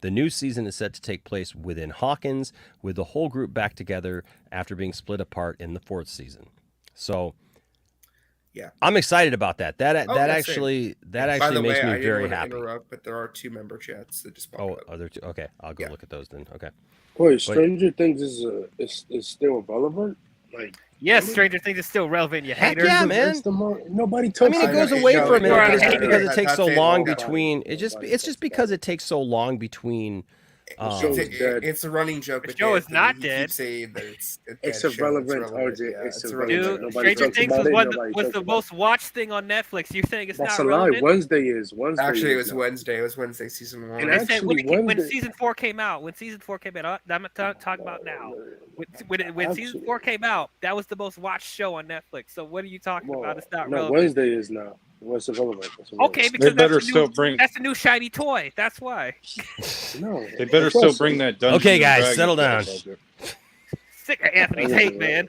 Speaker 14: The new season is set to take place within Hawkins, with the whole group back together after being split apart in the 4th season. So,
Speaker 15: yeah,
Speaker 14: I'm excited about that. That actually
Speaker 15: By the
Speaker 14: makes
Speaker 15: way,
Speaker 14: me
Speaker 15: I
Speaker 14: very
Speaker 15: didn't want
Speaker 14: happy.
Speaker 15: to interrupt, but there are 2 member chats that just popped up.
Speaker 14: Are there 2? Okay, I'll go look at those then. Okay.
Speaker 12: Wait, Stranger Things is still relevant? Like,
Speaker 18: Yes,
Speaker 12: really?
Speaker 18: Stranger Things is still relevant. You
Speaker 14: Heck
Speaker 18: haters.
Speaker 14: yeah, man.
Speaker 12: Nobody
Speaker 14: I
Speaker 12: talks.
Speaker 14: mean, it goes away for a minute, but it's just because it takes so
Speaker 15: That's it.
Speaker 14: long between. It's just because it takes so long between.
Speaker 15: It's a running joke.
Speaker 18: The
Speaker 15: with
Speaker 18: show
Speaker 15: Dan,
Speaker 18: is not
Speaker 15: he
Speaker 18: dead.
Speaker 15: keeps saying that it's a
Speaker 12: It's
Speaker 15: dead show.
Speaker 12: irrelevant,
Speaker 15: It's relevant.
Speaker 12: RJ.
Speaker 15: Yeah,
Speaker 12: It's
Speaker 15: it's
Speaker 12: irrelevant.
Speaker 15: irrelevant.
Speaker 18: Dude,
Speaker 12: Nobody
Speaker 18: Stranger
Speaker 12: talks
Speaker 18: Things
Speaker 12: about
Speaker 18: was
Speaker 12: it.
Speaker 18: one
Speaker 12: Nobody
Speaker 18: was
Speaker 12: talks
Speaker 18: the
Speaker 12: about
Speaker 18: most watched thing on Netflix. You're saying it's
Speaker 12: That's
Speaker 18: not
Speaker 12: a lie.
Speaker 18: relevant?
Speaker 12: Wednesday is. Wednesday
Speaker 15: Actually, it
Speaker 12: is
Speaker 15: was
Speaker 12: now.
Speaker 15: Wednesday. It was Wednesday season 1.
Speaker 12: And
Speaker 18: They said when,
Speaker 12: actually,
Speaker 18: when
Speaker 12: Wednesday-
Speaker 18: season 4 came out, I'm not talking about now. When season 4 came out, that was the most watched show on Netflix. So what are you talking about? It's not
Speaker 12: No,
Speaker 18: relevant.
Speaker 12: Wednesday is now. What's irrelevant?
Speaker 18: Okay, because that's the new shiny toy. That's why.
Speaker 12: No,
Speaker 16: They better still bring that Dungeons
Speaker 14: Okay,
Speaker 16: and
Speaker 14: guys,
Speaker 16: Dragons
Speaker 14: settle down.
Speaker 16: budget.
Speaker 18: Sick of Anthony's hate, man.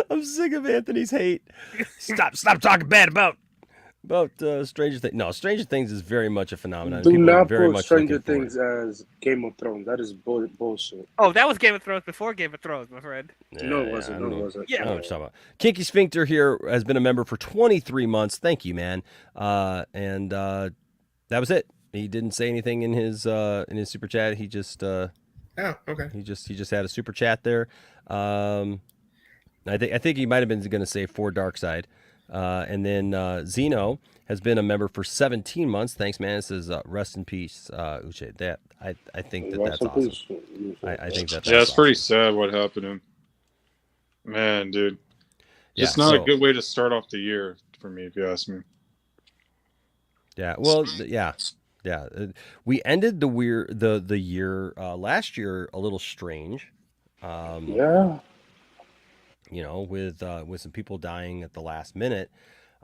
Speaker 14: I'm sick of Anthony's hate. Stop talking bad about Stranger Things. No, Stranger Things is very much a phenomenon.
Speaker 12: Do
Speaker 14: People are
Speaker 12: not
Speaker 14: very
Speaker 12: put
Speaker 14: much
Speaker 12: Stranger
Speaker 14: looking forward.
Speaker 12: Things as Game of Thrones. That is bullshit.
Speaker 18: Oh, that was Game of Thrones before Game of Thrones, my friend.
Speaker 12: No, it wasn't. No, it wasn't.
Speaker 18: Yeah.
Speaker 14: I know what you're talking about. Kinky Sphincter here has been a member for 23 months. Thank you, man. And that was it. He didn't say anything in his super chat. He just
Speaker 15: Oh, okay.
Speaker 14: He just had a super chat there. I think he might have been going to say for Darkside. And then Zeno has been a member for 17 months. Thanks, man. It says rest in peace, Uche. That I think that's awesome. I think that's
Speaker 16: it's
Speaker 14: awesome.
Speaker 16: pretty sad what happened to him. Man, dude. Just not a good way to start off the year for me, if you ask me.
Speaker 14: Yeah. Well, yeah. We ended the year last year a little strange.
Speaker 12: Yeah.
Speaker 14: You know, with some people dying at the last minute.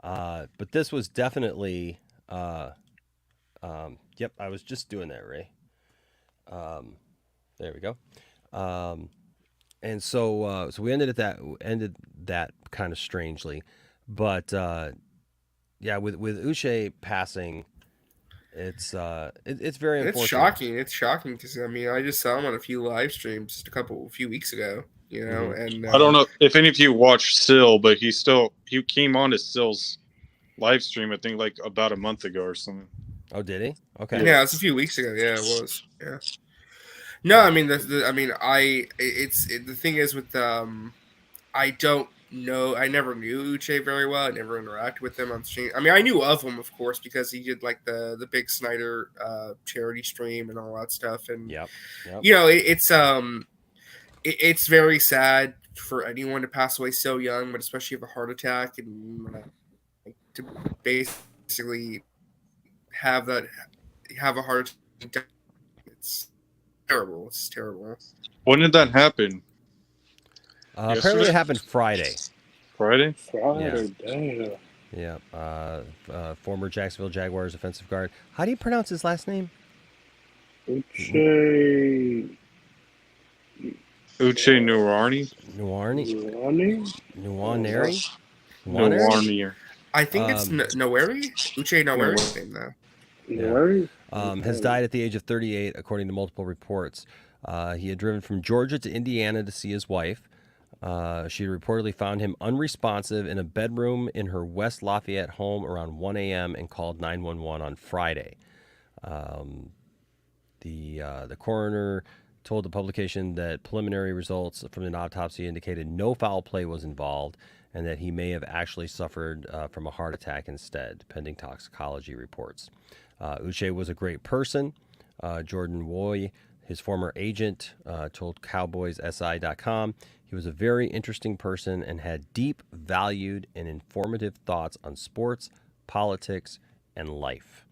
Speaker 14: But this was definitely yep, I was just doing that, Ray. There we go. And so we ended that kind of strangely. But yeah, with Uche passing, it's very unfortunate.
Speaker 15: It's shocking. It's shocking because I mean I just saw him on a few live streams just a few weeks ago. You know, and
Speaker 16: I don't know if any of you watched Still, but he came on to Still's live stream. I think like about a month ago or something.
Speaker 14: Oh, did he? Okay.
Speaker 15: Yeah, it's a few weeks ago. Yeah, it was. Yeah. No, I mean the thing is with I don't know. I never knew Uche very well. I never interacted with him on stream. I mean, I knew of him, of course, because he did like the big Snyder charity stream and all that stuff. And
Speaker 14: yep.
Speaker 15: You know, it's very sad for anyone to pass away so young, but especially have a heart attack and to basically have a heart attack. It's terrible. It's terrible.
Speaker 16: When did that happen?
Speaker 14: Apparently, it happened Friday.
Speaker 16: Friday?
Speaker 12: Damn.
Speaker 14: Yeah. Former Jacksonville Jaguars offensive guard. How do you pronounce his last name?
Speaker 12: Uche
Speaker 16: Nuarni.
Speaker 15: I think it's Noweri. Uche Noweri's name though.
Speaker 12: Noweri?
Speaker 14: Has died at the age of 38, according to multiple reports. He had driven from Georgia to Indiana to see his wife. She reportedly found him unresponsive in a bedroom in her West Lafayette home around 1 a.m. and called 911 on Friday. The coroner told the publication that preliminary results from an autopsy indicated no foul play was involved and that he may have actually suffered from a heart attack instead, pending toxicology reports. Uche was a great person. Jordan Woy His former agent told CowboysSI.com he was a very interesting person and had deep, valued, and informative thoughts on sports, politics, and life.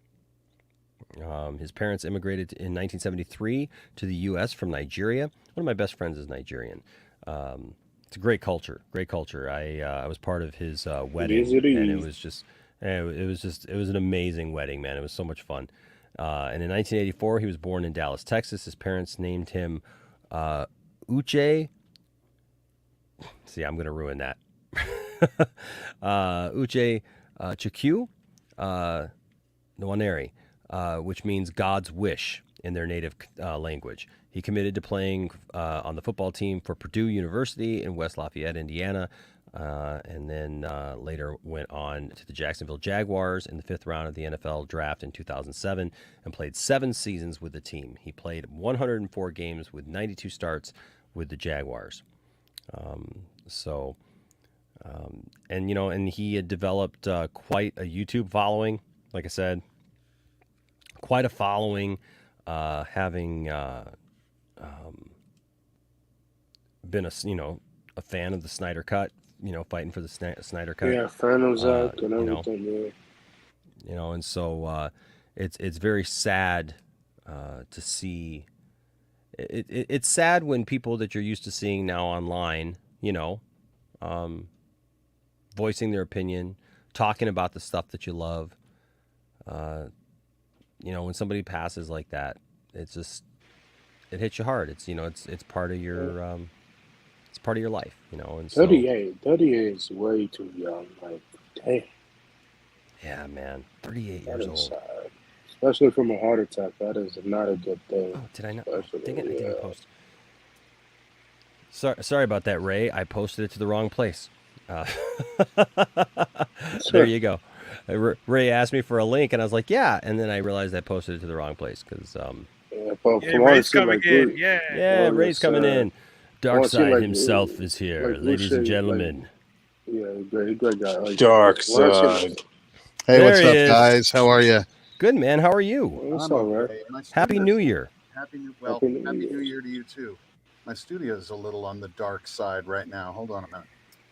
Speaker 14: His parents immigrated in 1973 to the U.S. from Nigeria. One of my best friends is Nigerian. It's a great culture, great culture. I was part of his wedding, and it was an amazing wedding, man. It was so much fun. And in 1984, he was born in Dallas, Texas. His parents named him Uche. See, I'm going to ruin that. Uche Chukwu Nwaneri, which means God's wish in their native language. He committed to playing on the football team for Purdue University in West Lafayette, Indiana, and then later went on to the Jacksonville Jaguars in the 5th round of the NFL draft in 2007 and played 7 seasons with the team. He played 104 games with 92 starts with the Jaguars. And he had developed quite a YouTube following, like I said, quite a following, having been a fan of the Snyder Cut, fighting for the Snyder Cut.
Speaker 12: Yeah, fan of Zach and everything.
Speaker 14: And so it's very sad to see. It's sad when people that you're used to seeing now online, voicing their opinion, talking about the stuff that you love. When somebody passes like that, it hits you hard. It's part of your it's part of your life, And so,
Speaker 12: 38 is way too young. Like, damn.
Speaker 14: Yeah, man, 38 years old.
Speaker 12: Sad. Especially from a heart attack. That is not a good thing.
Speaker 14: Oh, did I not? Dang it, I didn't post. Sorry about that, Ray. I posted it to the wrong place. There you go. Ray asked me for a link, and I was like, yeah. And then I realized I posted it to the wrong place because
Speaker 18: Ray's coming in.
Speaker 14: Yeah, Ray's coming in. Darkseid himself is here, ladies and gentlemen.
Speaker 12: Great guy.
Speaker 19: Darkseid.
Speaker 20: Hey,
Speaker 14: There
Speaker 20: what's
Speaker 14: he
Speaker 20: up,
Speaker 14: is.
Speaker 20: guys? How are you?
Speaker 14: Good, man. How are you?
Speaker 12: What's up, man?
Speaker 14: Happy New Year.
Speaker 20: Happy New Year to you too. My studio is a little on the dark side right now. Hold on a minute.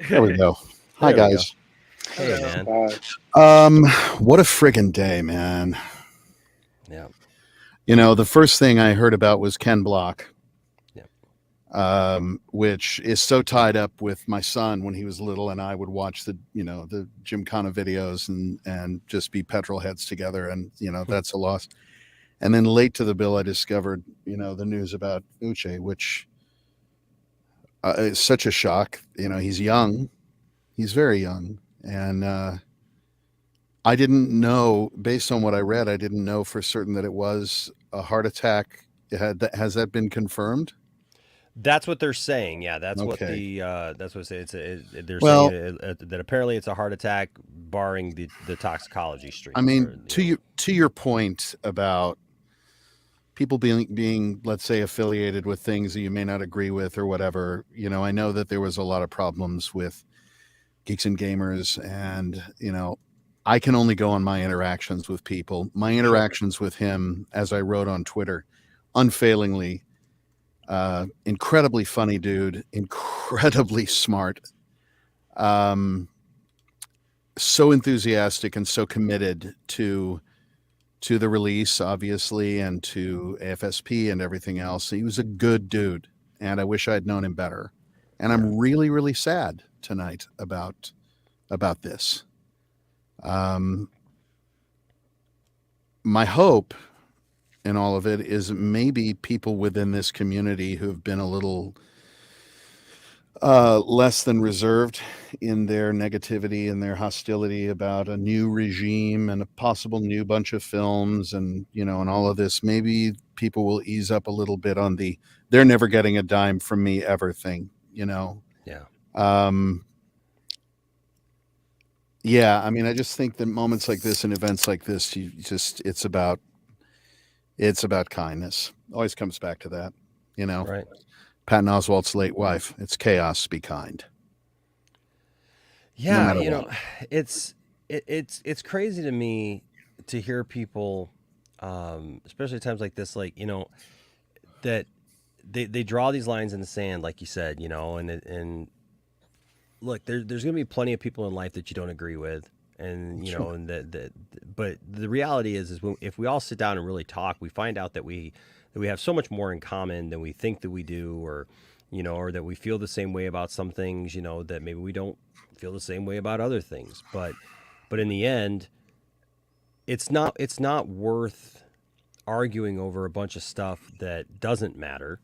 Speaker 20: There we go. Hi,
Speaker 14: There we
Speaker 20: guys.
Speaker 14: go. Hey, man.
Speaker 20: What a friggin' day, man.
Speaker 14: Yeah.
Speaker 20: The first thing I heard about was Ken Block. Which is so tied up with my son when he was little, and I would watch the Gymkhana videos and just be petrol heads together, and that's a loss. And then late to the bill, I discovered the news about Uche, which is such a shock. He's young, he's very young, and I didn't know, based on what I read, I didn't know for certain that it was a heart attack. Has that been confirmed?
Speaker 14: That's what they're saying. Yeah, that's what
Speaker 20: Okay.
Speaker 14: that's what they're saying that apparently it's a heart attack, barring the toxicology stream.
Speaker 20: I mean, to your point about people being, let's say, affiliated with things that you may not agree with or whatever. I know that there was a lot of problems with Geeks and Gamers, and I can only go on my interactions with people. My interactions with him, as I wrote on Twitter, unfailingly. Incredibly funny dude, incredibly smart, so enthusiastic and so committed to the release, obviously, and to AFSP and everything else. He was a good dude, and I wish I'd known him better. And I'm really, really sad tonight about this. My hope in all of it is maybe people within this community who've been a little less than reserved in their negativity and their hostility about a new regime and a possible new bunch of films and and all of this. Maybe people will ease up a little bit on the "they're never getting a dime from me ever" thing.
Speaker 14: Yeah.
Speaker 20: Yeah. I mean, I just think that moments like this and events like this, it's about kindness. Always comes back to that,
Speaker 14: Right.
Speaker 20: Patton Oswalt's late wife. It's chaos. Be kind.
Speaker 14: Yeah,
Speaker 20: matter what.
Speaker 14: it's crazy to me to hear people, especially at times like this, that they draw these lines in the sand, like you said, and look, there's going to be plenty of people in life that you don't agree with, and
Speaker 20: Sure.
Speaker 14: but the reality is if we all sit down and really talk, we find out that we have so much more in common than we think that we do, or or that we feel the same way about some things, that maybe we don't feel the same way about other things, but in the end, it's not worth arguing over a bunch of stuff that doesn't matter,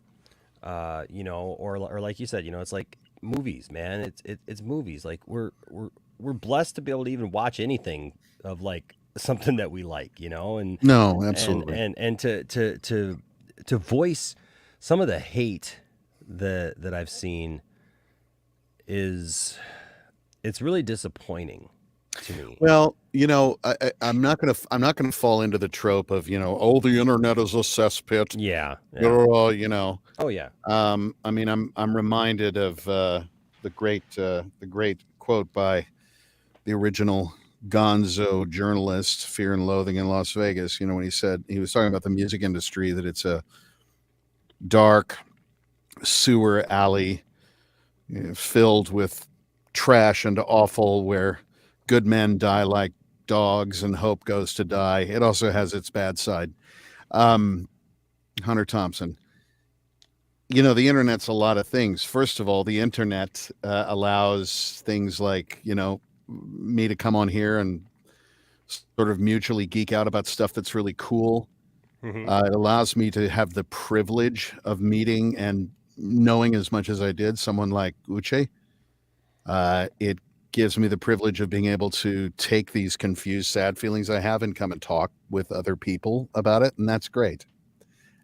Speaker 14: or like you said, it's like movies, man. It's movies. Like we're blessed to be able to even watch anything of like something that we like, and
Speaker 20: No, absolutely.
Speaker 14: and to voice some of the hate that I've seen it's really disappointing to me.
Speaker 20: Well, I'm not gonna fall into the trope of oh, the internet is a cesspit.
Speaker 14: Yeah.
Speaker 20: Oh,
Speaker 14: Oh yeah.
Speaker 20: I mean, I'm reminded of the great quote by the original Gonzo journalist, Fear and Loathing in Las Vegas. When he said, he was talking about the music industry, that it's a dark sewer alley filled with trash and offal, where good men die like dogs and hope goes to die. It also has its bad side. Hunter Thompson. The internet's a lot of things. First of all, the internet allows things like, me to come on here and sort of mutually geek out about stuff that's really cool. It allows me to have the privilege of meeting and knowing as much as I did someone like Uche. It gives me the privilege of being able to take these confused, sad feelings I have and come and talk with other people about it, and that's great.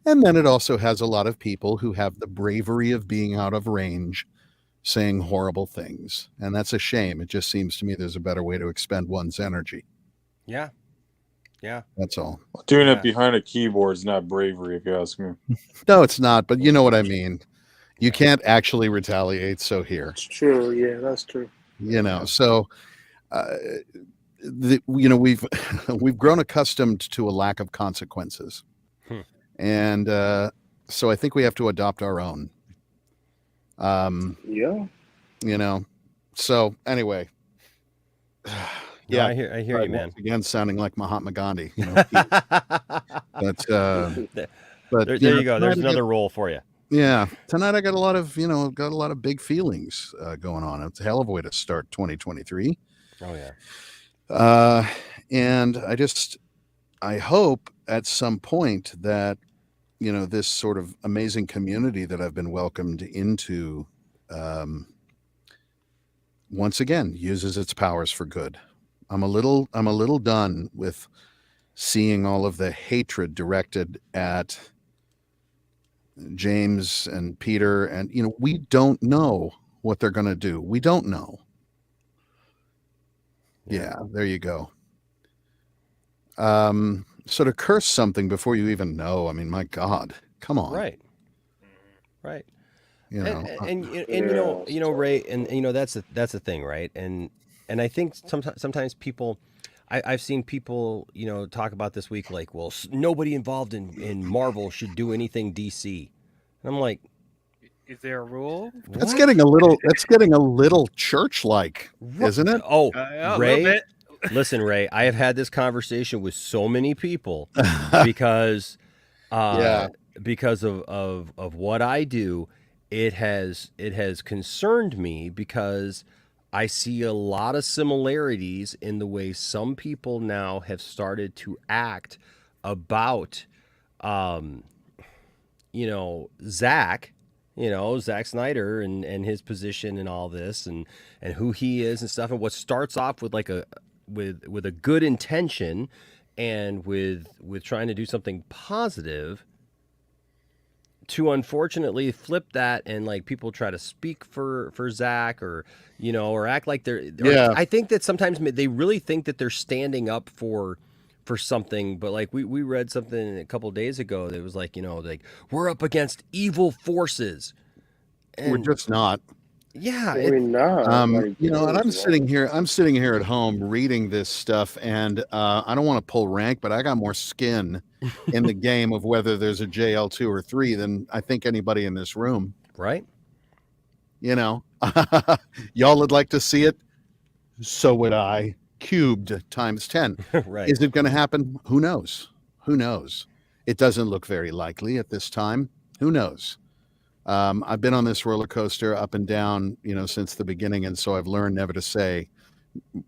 Speaker 20: And then it also has a lot of people who have the bravery of being out of range, saying horrible things, and that's a shame. It just seems to me there's a better way to expend one's energy.
Speaker 14: Yeah.
Speaker 20: That's all.
Speaker 16: Doing it behind a keyboard is not bravery, if you ask me.
Speaker 20: No, it's not, but you know what I mean. You can't actually retaliate, so here.
Speaker 12: It's true. Yeah, that's true.
Speaker 20: So we've grown accustomed to a lack of consequences, and so I think we have to adopt our own.
Speaker 12: Yeah.
Speaker 20: So anyway,
Speaker 14: yeah, I hear you, man.
Speaker 20: Again, sounding like Mahatma Gandhi, but
Speaker 14: there you go. There's another role for you.
Speaker 20: Yeah, tonight I got a lot of big feelings going on. It's a hell of a way to start 2023.
Speaker 14: Oh yeah.
Speaker 20: And I hope at some point that this sort of amazing community that I've been welcomed into once again uses its powers for good. I'm a little done with seeing all of the hatred directed at James and Peter, and we don't know what they're going to do. We don't know. Yeah, there you go. So to curse something before you even know, I mean, my God, come on.
Speaker 14: Right. And Ray, and that's the thing, right? And I think sometimes people, I've seen people, talk about this week like, well, nobody involved in Marvel should do anything DC, and I'm like,
Speaker 18: is there a rule?
Speaker 20: That's getting a little church-like, isn't it?
Speaker 14: Oh,
Speaker 18: a
Speaker 14: Ray,
Speaker 18: little bit.
Speaker 14: Listen, Ray, I have had this conversation with so many people because of what I do. It has concerned me because I see a lot of similarities in the way some people now have started to act about, Zack, Zack Snyder and his position and all this and who he is and stuff. And what starts off with with a good intention and with trying to do something positive, to unfortunately flip that and like people try to speak for Zack or act like they're I think that sometimes they really think that they're standing up for something, but like we read something a couple of days ago that was like like we're up against evil forces, and
Speaker 20: we're just not.
Speaker 14: Yeah,
Speaker 12: I mean, nah. Like,
Speaker 20: you know, and I'm
Speaker 12: why?
Speaker 20: sitting here at home reading this stuff, and I don't want to pull rank, but I got more skin in the game of whether there's a JL2 or 3 than I think anybody in this room.
Speaker 14: Right?
Speaker 20: You know, y'all would like to see it. So would I. Cubed times 10.
Speaker 14: Right.
Speaker 20: Is it going to happen? Who knows? Who knows? It doesn't look very likely at this time. Who knows? I've been on this roller coaster up and down, you know, since the beginning, and so I've learned never to say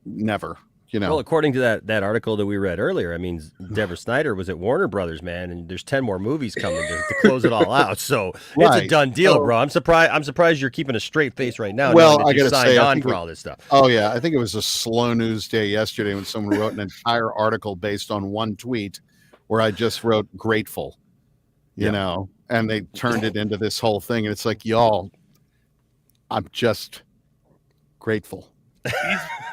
Speaker 20: never. You know,
Speaker 14: Well, according to that article that we read earlier, I mean, Deborah Snyder was at Warner Brothers, man, and there's 10 more movies coming to close it all out. So it's a
Speaker 20: Right.
Speaker 14: done deal,
Speaker 20: So-
Speaker 14: bro. I'm surprised you're keeping a straight face right now.
Speaker 20: well,
Speaker 14: knowing that
Speaker 20: I
Speaker 14: you
Speaker 20: got to
Speaker 14: signed
Speaker 20: say, I
Speaker 14: on
Speaker 20: think
Speaker 14: for
Speaker 20: it-
Speaker 14: all this stuff.
Speaker 20: Oh yeah, I think it was a slow news day yesterday when someone wrote an entire article based on one tweet, where I just wrote "grateful," you know, and they turned it into this whole thing, and it's like, y'all, I'm just grateful.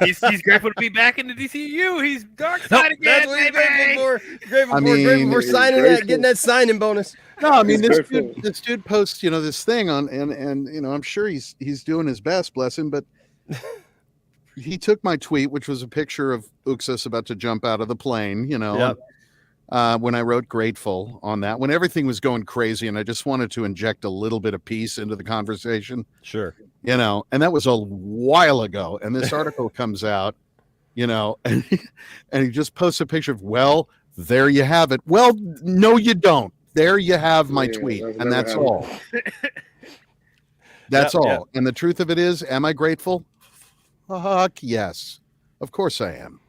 Speaker 18: He's grateful to be back in the DCU. He's dark side again,
Speaker 14: That's what he's
Speaker 18: baby.
Speaker 14: grateful for. Grateful
Speaker 20: I
Speaker 14: for,
Speaker 20: mean,
Speaker 14: grateful for
Speaker 20: he's
Speaker 14: signing
Speaker 20: grateful.
Speaker 14: getting that signing bonus.
Speaker 20: No, I mean
Speaker 12: He's
Speaker 20: this dude posts, you know, this thing on, and you know, I'm sure he's doing his best, bless him, but he took my tweet, which was a picture of Uxas about to jump out of the plane, you know.
Speaker 14: Yep.
Speaker 20: When I wrote grateful on that, when everything was going crazy, and I just wanted to inject a little bit of peace into the conversation.
Speaker 14: Sure.
Speaker 20: You know, and that was a while ago. And this article comes out, you know, and he just posts a picture of, well, there you have it. Well, no, you don't. There you have my tweet. And that's all. That's all.
Speaker 14: Yep.
Speaker 20: And the truth of it is, am I grateful? Fuck yes. Of course I am.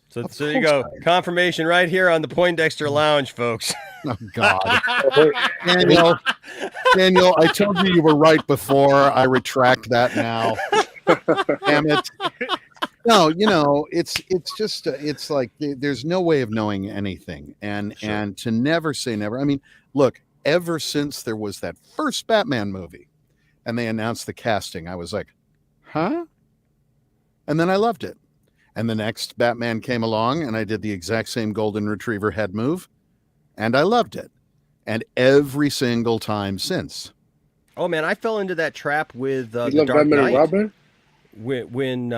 Speaker 14: So there you go. Confirmation right here on the Poindexter Lounge, folks.
Speaker 20: Oh God. Daniel, I told you were right before. I retract that now. Damn it. No, you know, it's just it's like there's no way of knowing anything, and to never say never. I mean, look, ever since there was that first Batman movie, and they announced the casting, I was like, huh? And then I loved it. And the next Batman came along, and I did the exact same Golden Retriever head move, and I loved it. And every single time since.
Speaker 14: Oh man, I fell into that trap with the
Speaker 12: You love
Speaker 14: Dark
Speaker 12: Batman and
Speaker 14: Knight.
Speaker 12: Robin?
Speaker 14: When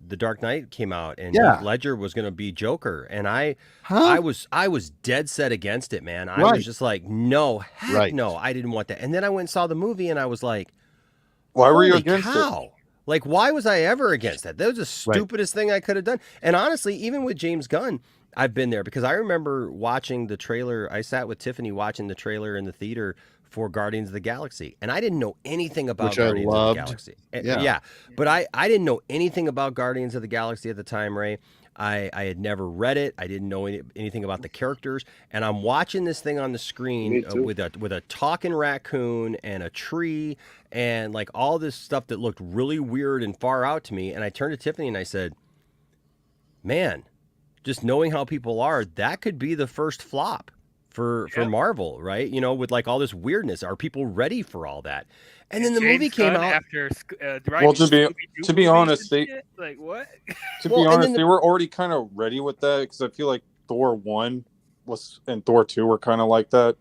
Speaker 14: the Dark Knight came out and
Speaker 20: Yeah.
Speaker 14: Heath Ledger was going to be Joker, and I was dead set against it, man. I
Speaker 20: Right.
Speaker 14: was just like, no, heck
Speaker 20: Right.
Speaker 14: no, I didn't want that. And then I went and saw the movie, and I was like,
Speaker 16: Why were you
Speaker 14: holy
Speaker 16: against it?
Speaker 14: cow. Like, why was I ever against that? That was the stupidest thing I could have done. And honestly, even with James Gunn, I've been there because I remember watching the trailer. I sat with Tiffany watching the trailer in the theater for Guardians of the Galaxy, and I didn't know anything about
Speaker 20: Which I
Speaker 14: Guardians
Speaker 20: loved.
Speaker 14: of the Galaxy.
Speaker 20: Yeah.
Speaker 14: But I didn't know anything about Guardians of the Galaxy at the time, Ray. I had never read it. I didn't know anything about the characters, and I'm watching this thing on the
Speaker 12: Me
Speaker 14: screen
Speaker 12: too.
Speaker 14: with a talking raccoon and a tree and like all this stuff that looked really weird and far out to me. And I turned to Tiffany and I said, "Man, just knowing how people are, that could be the first flop for Marvel, right? You know, with like all this weirdness. Are people ready for all that?" And then the movie
Speaker 18: James
Speaker 14: came
Speaker 18: Gunn
Speaker 14: out.
Speaker 18: after
Speaker 16: Well, to be honest, they
Speaker 18: like what?
Speaker 16: to
Speaker 14: Well,
Speaker 16: be
Speaker 14: and
Speaker 16: honest,
Speaker 14: then
Speaker 16: they were already kind of ready with that because I feel like Thor 1 was and Thor 2 were kind of like that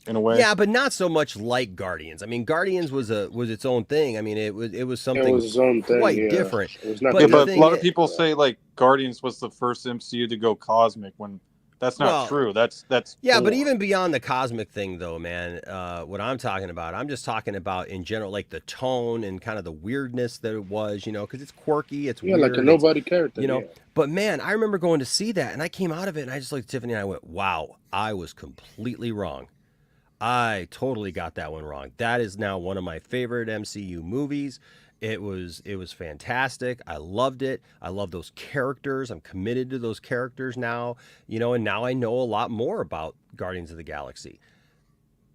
Speaker 16: in a way.
Speaker 14: Yeah, but not so much like Guardians. I mean, Guardians was its own thing. I mean, it was something
Speaker 12: was its own thing,
Speaker 14: quite
Speaker 12: yeah.
Speaker 14: different.
Speaker 12: It was not
Speaker 14: But
Speaker 16: Yeah,
Speaker 14: the
Speaker 16: but a
Speaker 14: thing
Speaker 16: lot of
Speaker 14: is-
Speaker 16: people say like Guardians was the first MCU to go cosmic when that's not
Speaker 14: Well,
Speaker 16: true. That's
Speaker 14: Yeah, but
Speaker 16: Thor.
Speaker 14: even beyond the cosmic thing, though, man, what I'm talking about, I'm just talking about in general, like the tone and kind of the weirdness that it was, you know, because it's quirky, it's
Speaker 12: Yeah,
Speaker 14: weird,
Speaker 12: like a
Speaker 14: it's-
Speaker 12: nobody character.
Speaker 14: you know.
Speaker 12: yeah.
Speaker 14: But man, I remember going to see that, and I came out of it, and I just looked at Tiffany, and I went, "Wow, I was completely wrong. I totally got that one wrong. That is now one of my favorite MCU movies. It was fantastic. I loved it. I love those characters. I'm committed to those characters now, you know, and now I know a lot more about Guardians of the Galaxy.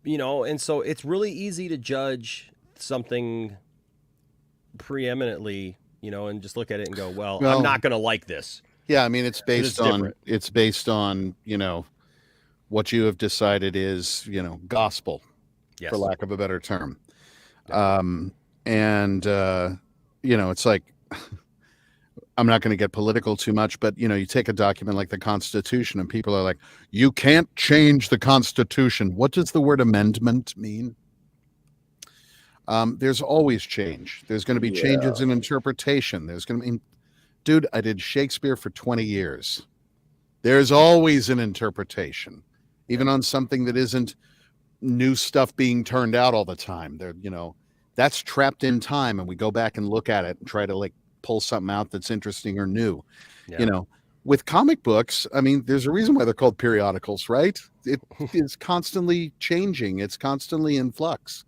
Speaker 14: You know, and so it's really easy to judge something preeminently, you know, and just look at it and go, well,
Speaker 20: Well,
Speaker 14: I'm not going to like this.
Speaker 20: Yeah, I mean, it's based on
Speaker 14: different.
Speaker 20: it's based on, you know, what you have decided is, you know, gospel,
Speaker 14: Yes.
Speaker 20: for lack of a better term. And you know, it's like I'm not going to get political too much, but you know, you take a document like the Constitution and people are like, you can't change the Constitution. What does the word amendment mean? There's always change. There's going to be changes in interpretation. There's going to be, dude, I did Shakespeare for 20 years. There's always an interpretation, even on something that isn't new stuff being turned out all the time. There, that's trapped in time, and we go back and look at it and try to like pull something out that's interesting or new. With comic books, I mean, there's a reason why they're called periodicals, right? It is constantly changing. It's constantly in flux.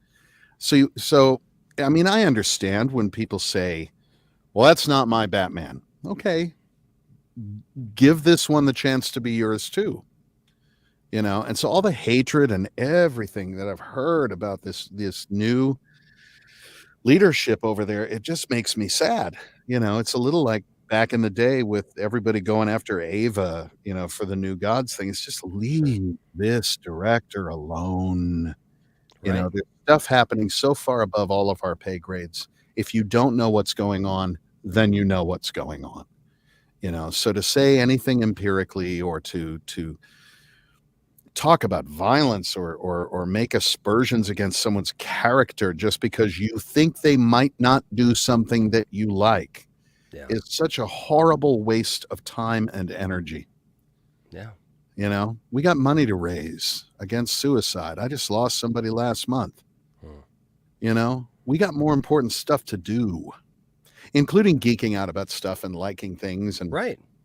Speaker 20: So I mean, I understand when people say, well, that's not my Batman. Okay. Give this one the chance to be yours too. And so all the hatred and everything that I've heard about this new leadership over there, it just makes me sad. It's a little like back in the day with everybody going after Ava, for the New Gods thing. It's just leave this director alone. There's stuff happening so far above all of our pay grades. If you don't know what's going on, then you know what's going on. So to say anything empirically or to talk about violence or make aspersions against someone's character just because you think they might not do something that you like is such a horrible waste of time and energy. We got money to raise against suicide. I just lost somebody last month. We got more important stuff to do, including geeking out about stuff and liking things. And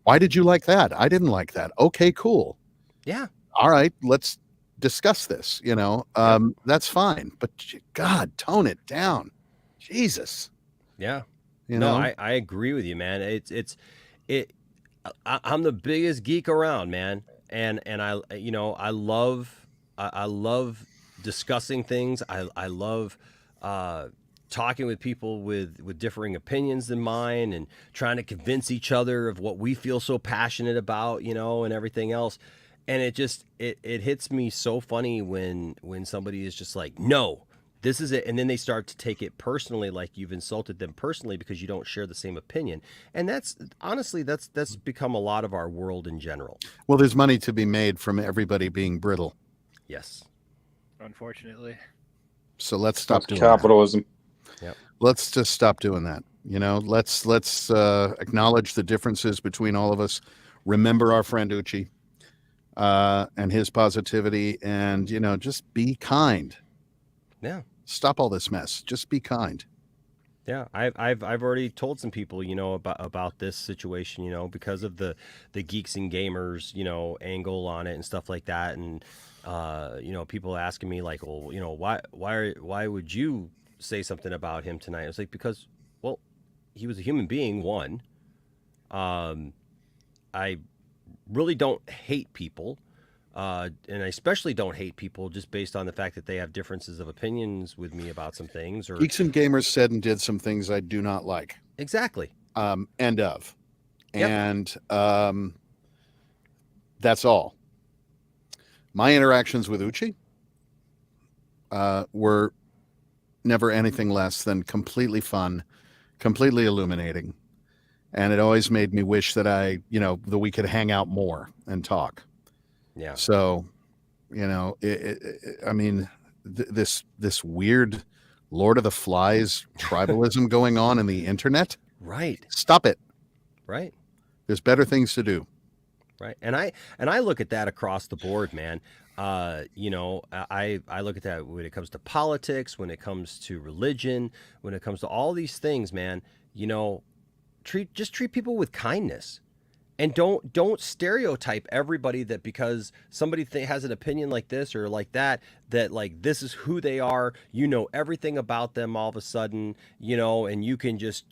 Speaker 20: why did you like that? I didn't like that. Okay, cool.
Speaker 14: Yeah.
Speaker 20: All right, let's discuss this. That's fine. But God, tone it down. Jesus.
Speaker 14: Yeah.
Speaker 20: You
Speaker 14: no,
Speaker 20: know?
Speaker 14: I agree with you, man. I'm the biggest geek around, man. And I love discussing things. I love talking with people with differing opinions than mine and trying to convince each other of what we feel so passionate about, and everything else. And it hits me so funny when somebody is just like, no, this is it. And then they start to take it personally, like you've insulted them personally because you don't share the same opinion. And that's become a lot of our world in general.
Speaker 20: Well, there's money to be made from everybody being brittle.
Speaker 14: Yes.
Speaker 18: Unfortunately.
Speaker 20: So let's stop doing
Speaker 16: capitalism.
Speaker 14: Yep.
Speaker 20: Let's just stop doing that. Let's acknowledge the differences between all of us. Remember our friend Uche and his positivity, and just be kind.
Speaker 14: Yeah.
Speaker 20: Stop all this mess. Just be kind.
Speaker 14: Yeah, I've already told some people, about this situation, because of the geeks and gamers, angle on it and stuff like that, and people asking me like, well, why would you say something about him tonight? I was like, because, well, he was a human being. One, I really don't hate people. And I especially don't hate people just based on the fact that they have differences of opinions with me about some things. Or
Speaker 20: Geeks and gamers said and did some things I do not like.
Speaker 14: Exactly.
Speaker 20: End of.
Speaker 14: Yep.
Speaker 20: And that's all. My interactions with Uche were never anything less than completely fun, completely illuminating. And it always made me wish that that we could hang out more and talk.
Speaker 14: Yeah.
Speaker 20: So, this weird Lord of the Flies tribalism going on in the internet.
Speaker 14: Right.
Speaker 20: Stop it.
Speaker 14: Right.
Speaker 20: There's better things to do.
Speaker 14: Right. And I look at that across the board, man. I look at that when it comes to politics, when it comes to religion, when it comes to all these things, man. Just treat people with kindness. And don't stereotype everybody that because somebody has an opinion like this or like that like this is who they are. Everything about them all of a sudden, and you can just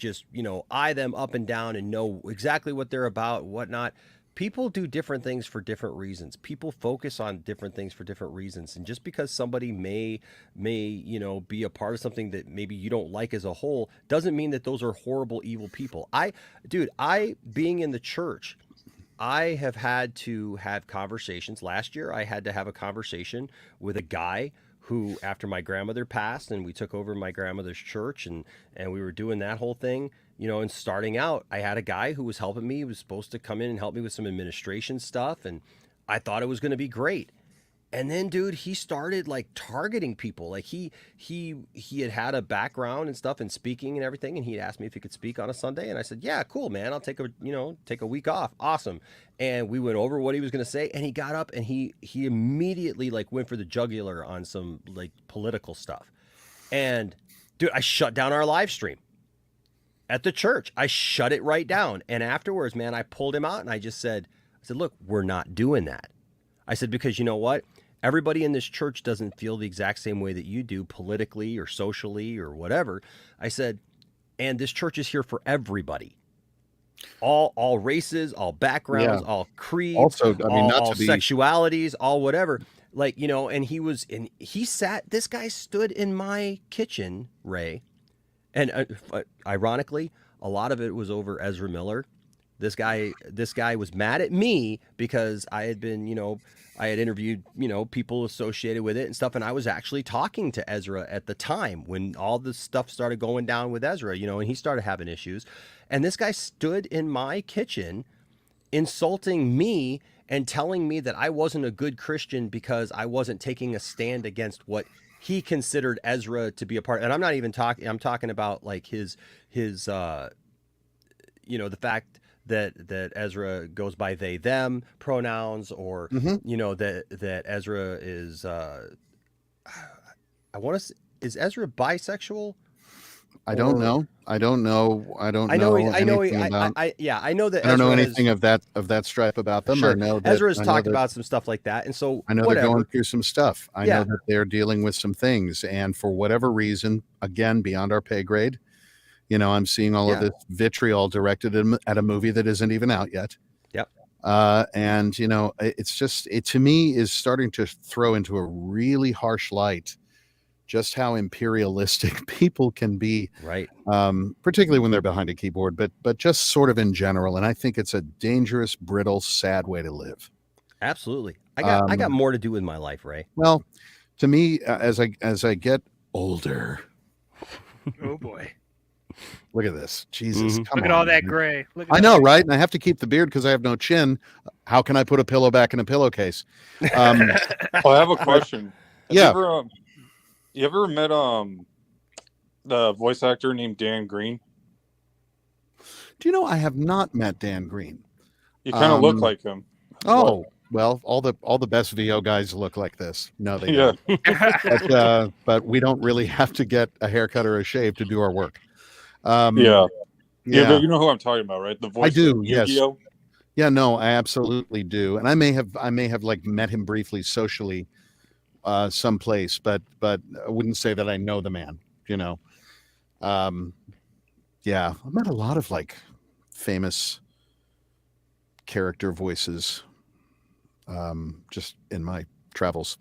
Speaker 14: eye them up and down and know exactly what they're about, whatnot. People do different things for different reasons. People focus on different things for different reasons. And just because somebody may be a part of something that maybe you don't like as a whole doesn't mean that those are horrible, evil people. Being in the church, I have had to have conversations. Last year, I had to have a conversation with a guy who, after my grandmother passed and we took over my grandmother's church and we were doing that whole thing, and starting out, I had a guy who was helping me. He was supposed to come in and help me with some administration stuff. And I thought it was going to be great. And then, dude, he started like targeting people. Like he had a background and stuff in speaking and everything, and he asked me if he could speak on a Sunday, and I said, "Yeah, cool, man. I'll take a week off. Awesome." And we went over what he was going to say, and he got up and he immediately like went for the jugular on some like political stuff. And dude, I shut down our live stream at the church. I shut it right down. And afterwards, man, I pulled him out and I said, "Look, we're not doing that." I said, because you know what? Everybody in this church doesn't feel the exact same way that you do politically or socially or whatever. I said, and this church is here for everybody. All races, all backgrounds, all creeds,
Speaker 20: Also, I mean, not
Speaker 14: all
Speaker 20: to be
Speaker 14: sexualities, all whatever. Like, and this guy stood in my kitchen, Ray. And ironically, a lot of it was over Ezra Miller. This guy was mad at me because I had been, I had interviewed, people associated with it and stuff. And I was actually talking to Ezra at the time when all this stuff started going down with Ezra, and he started having issues. And this guy stood in my kitchen insulting me and telling me that I wasn't a good Christian because I wasn't taking a stand against what he considered Ezra to be a part. And I'm not even talking, I'm talking about like his the fact that Ezra goes by they them pronouns, or that Ezra is is Ezra bisexual?
Speaker 20: I don't know. I don't know. I know
Speaker 14: that
Speaker 20: I don't know
Speaker 14: Ezra
Speaker 20: anything of that stripe about them.
Speaker 14: Sure.
Speaker 20: I know that
Speaker 14: Ezra's talked about some stuff like that, and so
Speaker 20: I know they're going through some stuff. I
Speaker 14: Yeah.
Speaker 20: know that they're dealing with some things, and for whatever reason, again beyond our pay grade, I'm seeing all of this vitriol directed at a movie that isn't even out yet.
Speaker 14: Yep.
Speaker 20: And it's just, it to me is starting to throw into a really harsh light just how imperialistic people can be,
Speaker 14: right?
Speaker 20: Particularly when they're behind a keyboard, but just sort of in general. And I think it's a dangerous, brittle, sad way to live.
Speaker 14: Absolutely. I got more to do with my life, Ray.
Speaker 20: Well, to me, as I get older,
Speaker 18: Oh boy.
Speaker 20: look at this, Jesus! Come
Speaker 18: Look at
Speaker 20: on,
Speaker 18: all that
Speaker 20: man.
Speaker 18: gray. Look
Speaker 20: I know, right? And I have to keep the beard because I have no chin. How can I put a pillow back in a pillowcase?
Speaker 16: I have a question.
Speaker 20: Yeah.
Speaker 16: You ever met the voice actor named Dan Green?
Speaker 20: Do you know I have not met Dan Green?
Speaker 16: You kind of look like him.
Speaker 20: Oh, well, all the best VO guys look like this. No, they
Speaker 16: Yeah.
Speaker 20: don't. But we don't really have to get a haircut or a shave to do our work.
Speaker 16: Yeah, but you know who I'm talking about, right? The voice.
Speaker 20: I do.
Speaker 16: of
Speaker 20: Yes.
Speaker 16: Yu-Gi-Oh?
Speaker 20: Yeah. No, I absolutely do. And I may have like met him briefly socially, someplace, but I wouldn't say that I know the man. Yeah, I've met a lot of like famous character voices, just in my travels.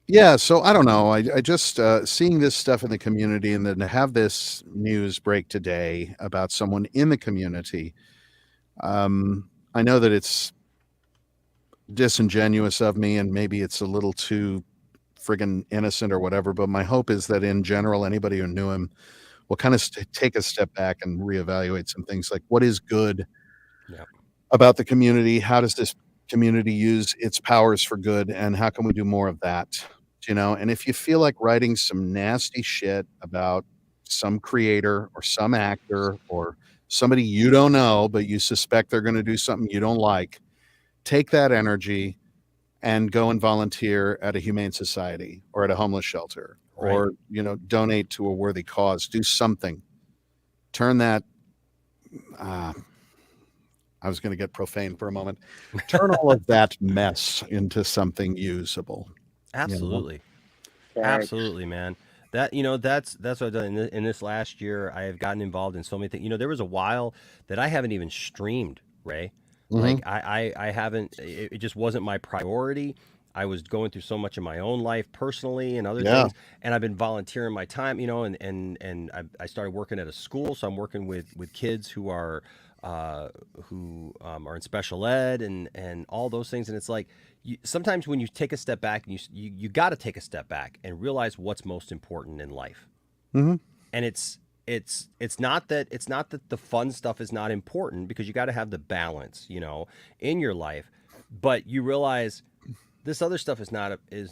Speaker 20: Yeah, so I don't know. I just seeing this stuff in the community, and then to have this news break today about someone in the community. I know that it's disingenuous of me, and maybe it's a little too friggin' innocent or whatever, but my hope is that in general, anybody who knew him will kind of take a step back and reevaluate some things, like what is good about the community? How does this community use its powers for good, and how can we do more of that? And if you feel like writing some nasty shit about some creator or some actor or somebody you don't know, but you suspect they're going to do something you don't like, take that energy and go and volunteer at a humane society or at a homeless shelter, or donate to a worthy cause. Do something. Turn that I was going to get profane for a moment. Turn all of that mess into something usable.
Speaker 14: Absolutely. Absolutely, man. That's what I've done in this last year. I have gotten involved in so many things. There was a while that I haven't even streamed, Ray. Like I haven't, it just wasn't my priority. I was going through so much in my own life personally and other things, and I've been volunteering my time, and I started working at a school, so I'm working with kids who are in special ed and all those things, and it's like sometimes when you take a step back, and you got to take a step back and realize what's most important in life, and it's not that the fun stuff is not important, because you got to have the balance, in your life, but you realize This other stuff is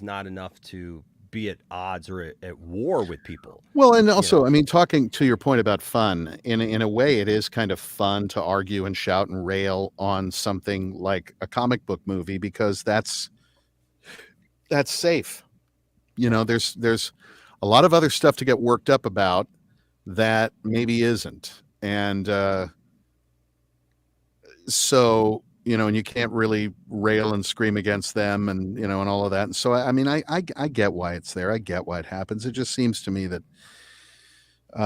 Speaker 14: not enough to be at odds or at war with people.
Speaker 20: Well, and also, I mean, talking to your point about fun, in a way, it is kind of fun to argue and shout and rail on something like a comic book movie because that's safe. You know, there's a lot of other stuff to get worked up about that maybe isn't, and so you know, and you can't really rail and scream against them, and you know, and all of that. And so, I mean, I get why it's there. I get why it happens. It just seems to me that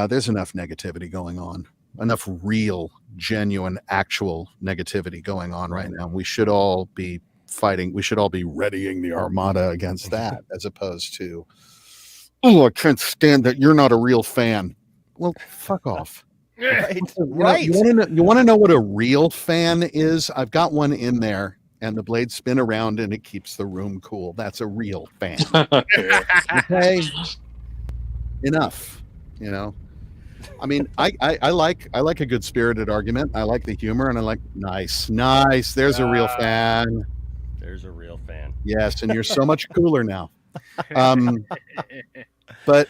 Speaker 20: there's enough negativity going on, enough real, genuine, actual negativity going on right now. We should all be fighting. We should all be readying the armada against that, as opposed to, oh, I can't stand that you're not a real fan. Well, fuck off.
Speaker 14: Right.
Speaker 20: Right. You want to know what a real fan is? I've got one in there, and the blades spin around, and it keeps the room cool. That's a real fan. Okay. Enough. You know. I mean, I like a good spirited argument. I like the humor, and I like nice. There's a real fan.
Speaker 14: There's a real fan.
Speaker 20: Yes, and you're so much cooler now. But.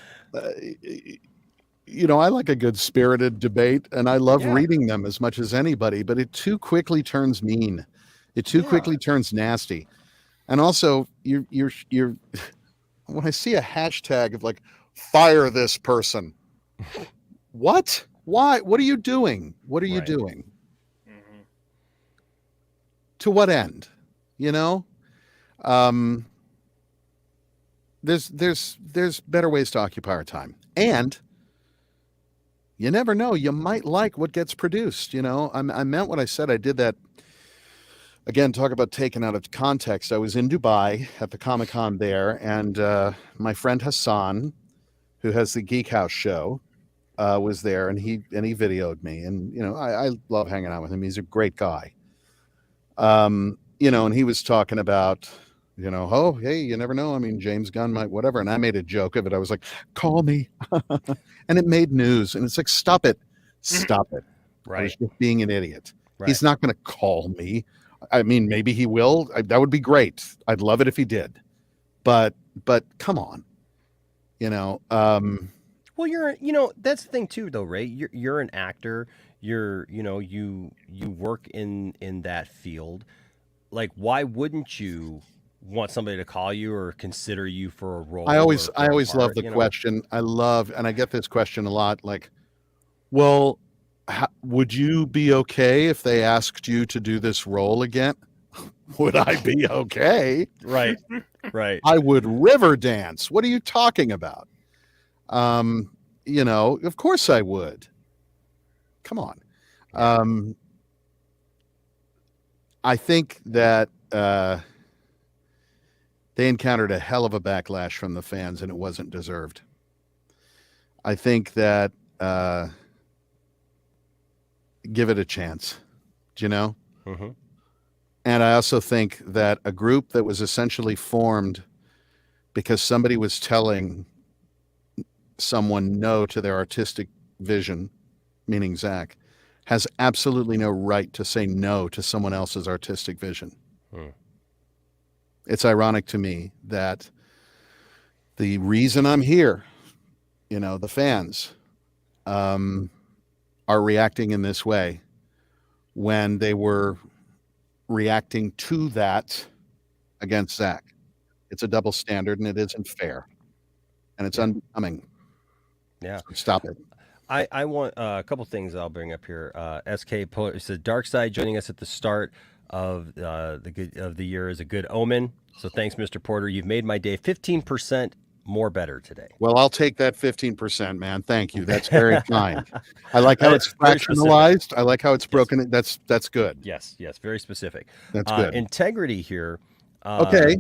Speaker 20: You know, I like a good spirited debate, and I love reading them as much as anybody, but it too quickly turns mean. It too quickly turns nasty. And also you're when I see a hashtag of like, fire this person. What? Why? What are you doing? What are you doing? Mm-hmm. To what end? You know? There's better ways to occupy our time. And you never know. You might like what gets produced. You know, I meant what I said. I did that. Again, talk about taken out of context. I was in Dubai at the Comic-Con there, and my friend Hassan, who has the Geek House show, was there, and he videoed me. And you know, I love hanging out with him. He's a great guy. You know, and he was talking about, you know, oh, hey, you never know. I mean, James Gunn might, whatever. And I made a joke of it. I was like, call me. And it made news. And it's like, stop it. Stop it.
Speaker 14: Right.
Speaker 20: I was just being an idiot.
Speaker 14: Right.
Speaker 20: He's not going to call me. I mean, maybe he will. That would be great. I'd love it if he did. But come on. You know.
Speaker 14: Well, you know, that's the thing too, though, Ray. You're an actor. You work in that field. Like, why wouldn't you want somebody to call you or consider you for a role?
Speaker 20: I always love the question. And I get this question a lot. Like, well, would you be okay if they asked you to do this role again? Would I be okay?
Speaker 14: Right.
Speaker 20: I would river dance. What are you talking about? You know, of course I would. Come on. I think that they encountered a hell of a backlash from the fans, and it wasn't deserved. I think that give it a chance, you know?
Speaker 14: Mm-hmm.
Speaker 20: And I also think that a group that was essentially formed because somebody was telling someone no to their artistic vision, meaning Zach, has absolutely no right to say no to someone else's artistic vision. It's ironic to me that the reason I'm here, you know, the fans are reacting in this way when they were reacting to that against Zach. It's a double standard, and it isn't fair, and it's unbecoming.
Speaker 14: Yeah.
Speaker 20: So stop it.
Speaker 14: I want a couple things I'll bring up here. SK said Dark Side joining us at the start of the year is a good omen. So thanks, Mr. Porter. You've made my day 15% more better today.
Speaker 20: Well, I'll take that 15%, man. Thank you. That's very kind. I like how it's fractionalized. I like how it's broken. That's good.
Speaker 14: Yes, very specific.
Speaker 20: That's good.
Speaker 14: Integrity here.
Speaker 20: Okay.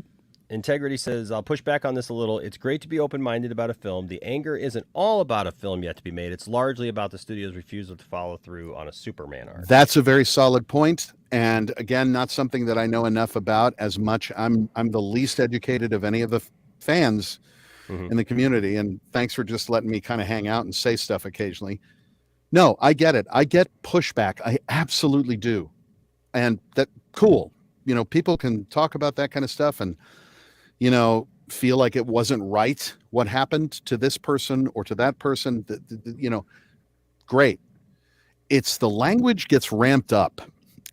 Speaker 14: Integrity says, I'll push back on this a little. It's great to be open-minded about a film. The anger isn't all about a film yet to be made. It's largely about the studio's refusal to follow through on a Superman arc.
Speaker 20: That's a very solid point. And again, not something that I know enough about as much. I'm the least educated of any of the fans in the community. And thanks for just letting me kind of hang out and say stuff occasionally. No, I get it. I get pushback. I absolutely do. And that cool. You know, people can talk about that kind of stuff, and feel like it wasn't right what happened to this person or to that person, great. It's the language gets ramped up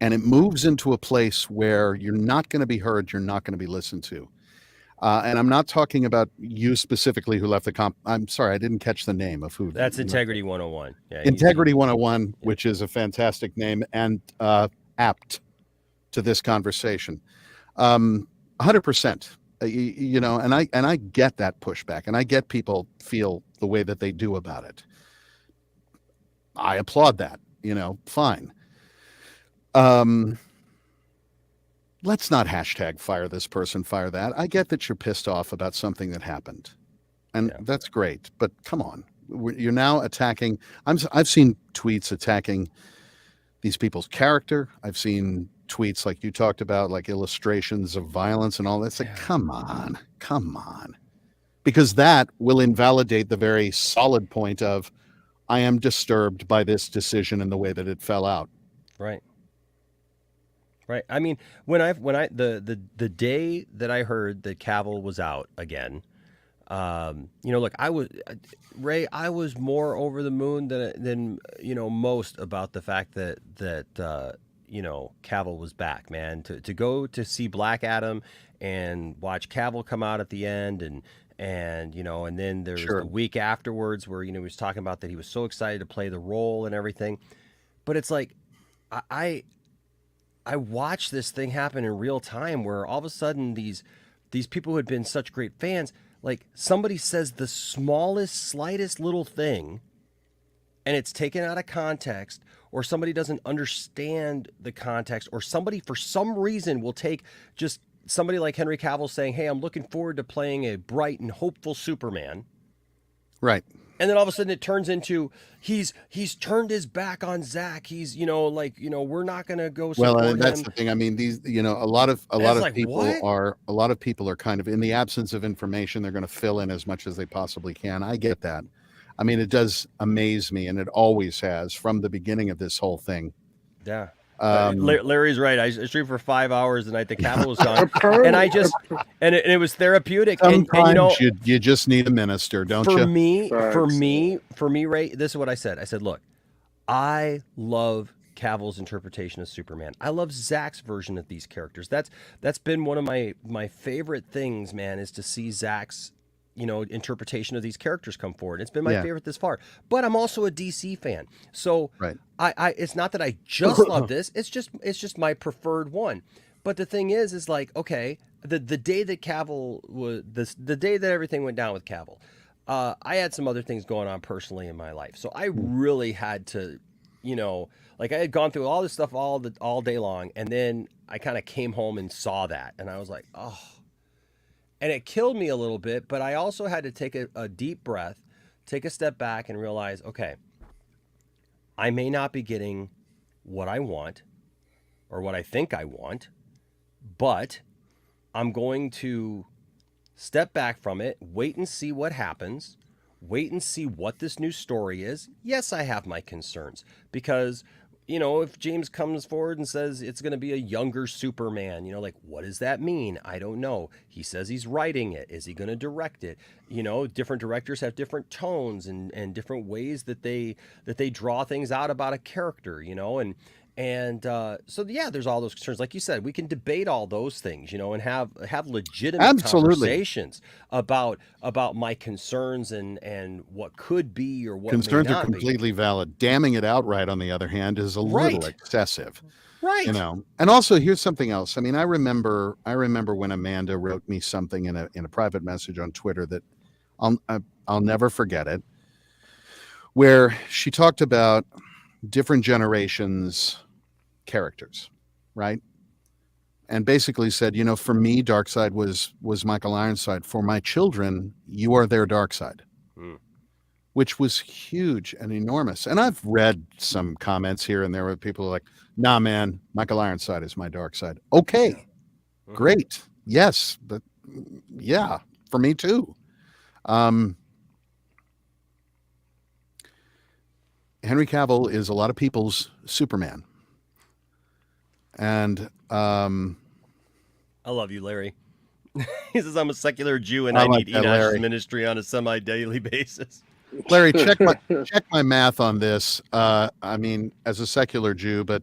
Speaker 20: and it moves into a place where you're not going to be heard, you're not going to be listened to. And I'm not talking about you specifically who left the comp. I'm sorry, I didn't catch the name of who.
Speaker 14: That's Integrity 101. Yeah,
Speaker 20: Integrity 101, which is a fantastic name and apt to this conversation. 100%. And I get that pushback, and I get people feel the way that they do about it. I applaud that. Fine. Let's not hashtag fire this person, fire that. I get that you're pissed off about something that happened, and that's great. But come on, you're now attacking. I've seen tweets attacking these people's character. I've seen tweets like you talked about, like illustrations of violence and all that. It's like, come on, because that will invalidate the very solid point of, I am disturbed by this decision and the way that it fell out.
Speaker 14: Right. I mean, the day that I heard that Cavill was out again, look, I was more over the moon than most about the fact that Cavill was back, man. To go to see Black Adam and watch Cavill come out at the end, and then there's the week afterwards where he was talking about that he was so excited to play the role and everything. But it's like I watched this thing happen in real time, where all of a sudden these people who had been such great fans, like somebody says the slightest little thing, and it's taken out of context, or somebody doesn't understand the context, or somebody for some reason will take just somebody like Henry Cavill saying, "Hey, I'm looking forward to playing a bright and hopeful Superman."
Speaker 20: Right.
Speaker 14: And then all of a sudden it turns into he's turned his back on Zach. He's we're not going to go support
Speaker 20: well, and that's
Speaker 14: him.
Speaker 20: the thing. I mean, these a lot of
Speaker 14: like,
Speaker 20: people
Speaker 14: what?
Speaker 20: are kind of, in the absence of information, they're going to fill in as much as they possibly can. I get that. I mean, it does amaze me, and it always has from the beginning of this whole thing.
Speaker 14: Yeah. Larry's right. I streamed for 5 hours and the Cavill was gone, and it was therapeutic.
Speaker 20: Sometimes you just need a minister, don't you?
Speaker 14: For me, Ray, this is what I said. I said, look, I love Cavill's interpretation of Superman. I love Zach's version of these characters. That's been one of my favorite things, man, is to see Zach's interpretation of these characters come forward. It's been my favorite this far. But I'm also a DC fan, so I it's not that I just love this. It's just my preferred one. But the thing is like, okay, the day that Cavill was the day that everything went down with Cavill, I had some other things going on personally in my life, so I really had to, like I had gone through all this stuff all day long, and then I kind of came home and saw that, and I was like, oh. And it killed me a little bit, but I also had to take a deep breath, take a step back, and realize, okay, I may not be getting what I want or what I think I want, but I'm going to step back from it, wait and see what happens, wait and see what this new story is. Yes, I have my concerns, because if James comes forward and says it's going to be a younger Superman, like, what does that mean? I don't know. He says he's writing it. Is he going to direct it? Different directors have different tones and different ways that they draw things out about a character, so there's all those concerns. Like you said, we can debate all those things, and have legitimate conversations about my concerns and what could be or what
Speaker 20: concerns
Speaker 14: may not
Speaker 20: are completely valid. Damning it outright, on the other hand, is a little excessive.
Speaker 14: Right.
Speaker 20: And also here's something else. I mean, I remember when Amanda wrote me something in a private message on Twitter that I'll never forget it, where she talked about different generations characters, right? And basically said, for me, Darkseid was Michael Ironside. For my children, you are their Darkseid, which was huge and enormous. And I've read some comments here and there where people are like, nah, man, Michael Ironside is my Darkseid. Okay, great. Yes, but yeah, for me too. Henry Cavill is a lot of people's Superman. And
Speaker 14: I love you, Larry. He says, I'm a secular Jew and
Speaker 20: I
Speaker 14: I
Speaker 20: like
Speaker 14: need
Speaker 20: that,
Speaker 14: Enosh's
Speaker 20: Larry.
Speaker 14: ministry on a semi-daily basis.
Speaker 20: Larry, check my math on this. I mean, as a secular Jew, but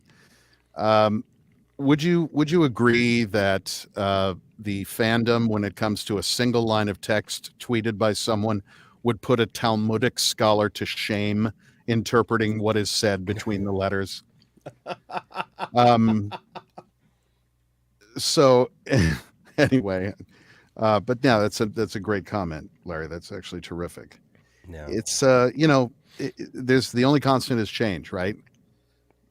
Speaker 20: would you agree that the fandom, when it comes to a single line of text tweeted by someone, would put a Talmudic scholar to shame interpreting what is said between the letters? So anyway, but no, that's a great comment, Larry. That's actually terrific.
Speaker 14: Yeah.
Speaker 20: It's there's the only constant is change, right?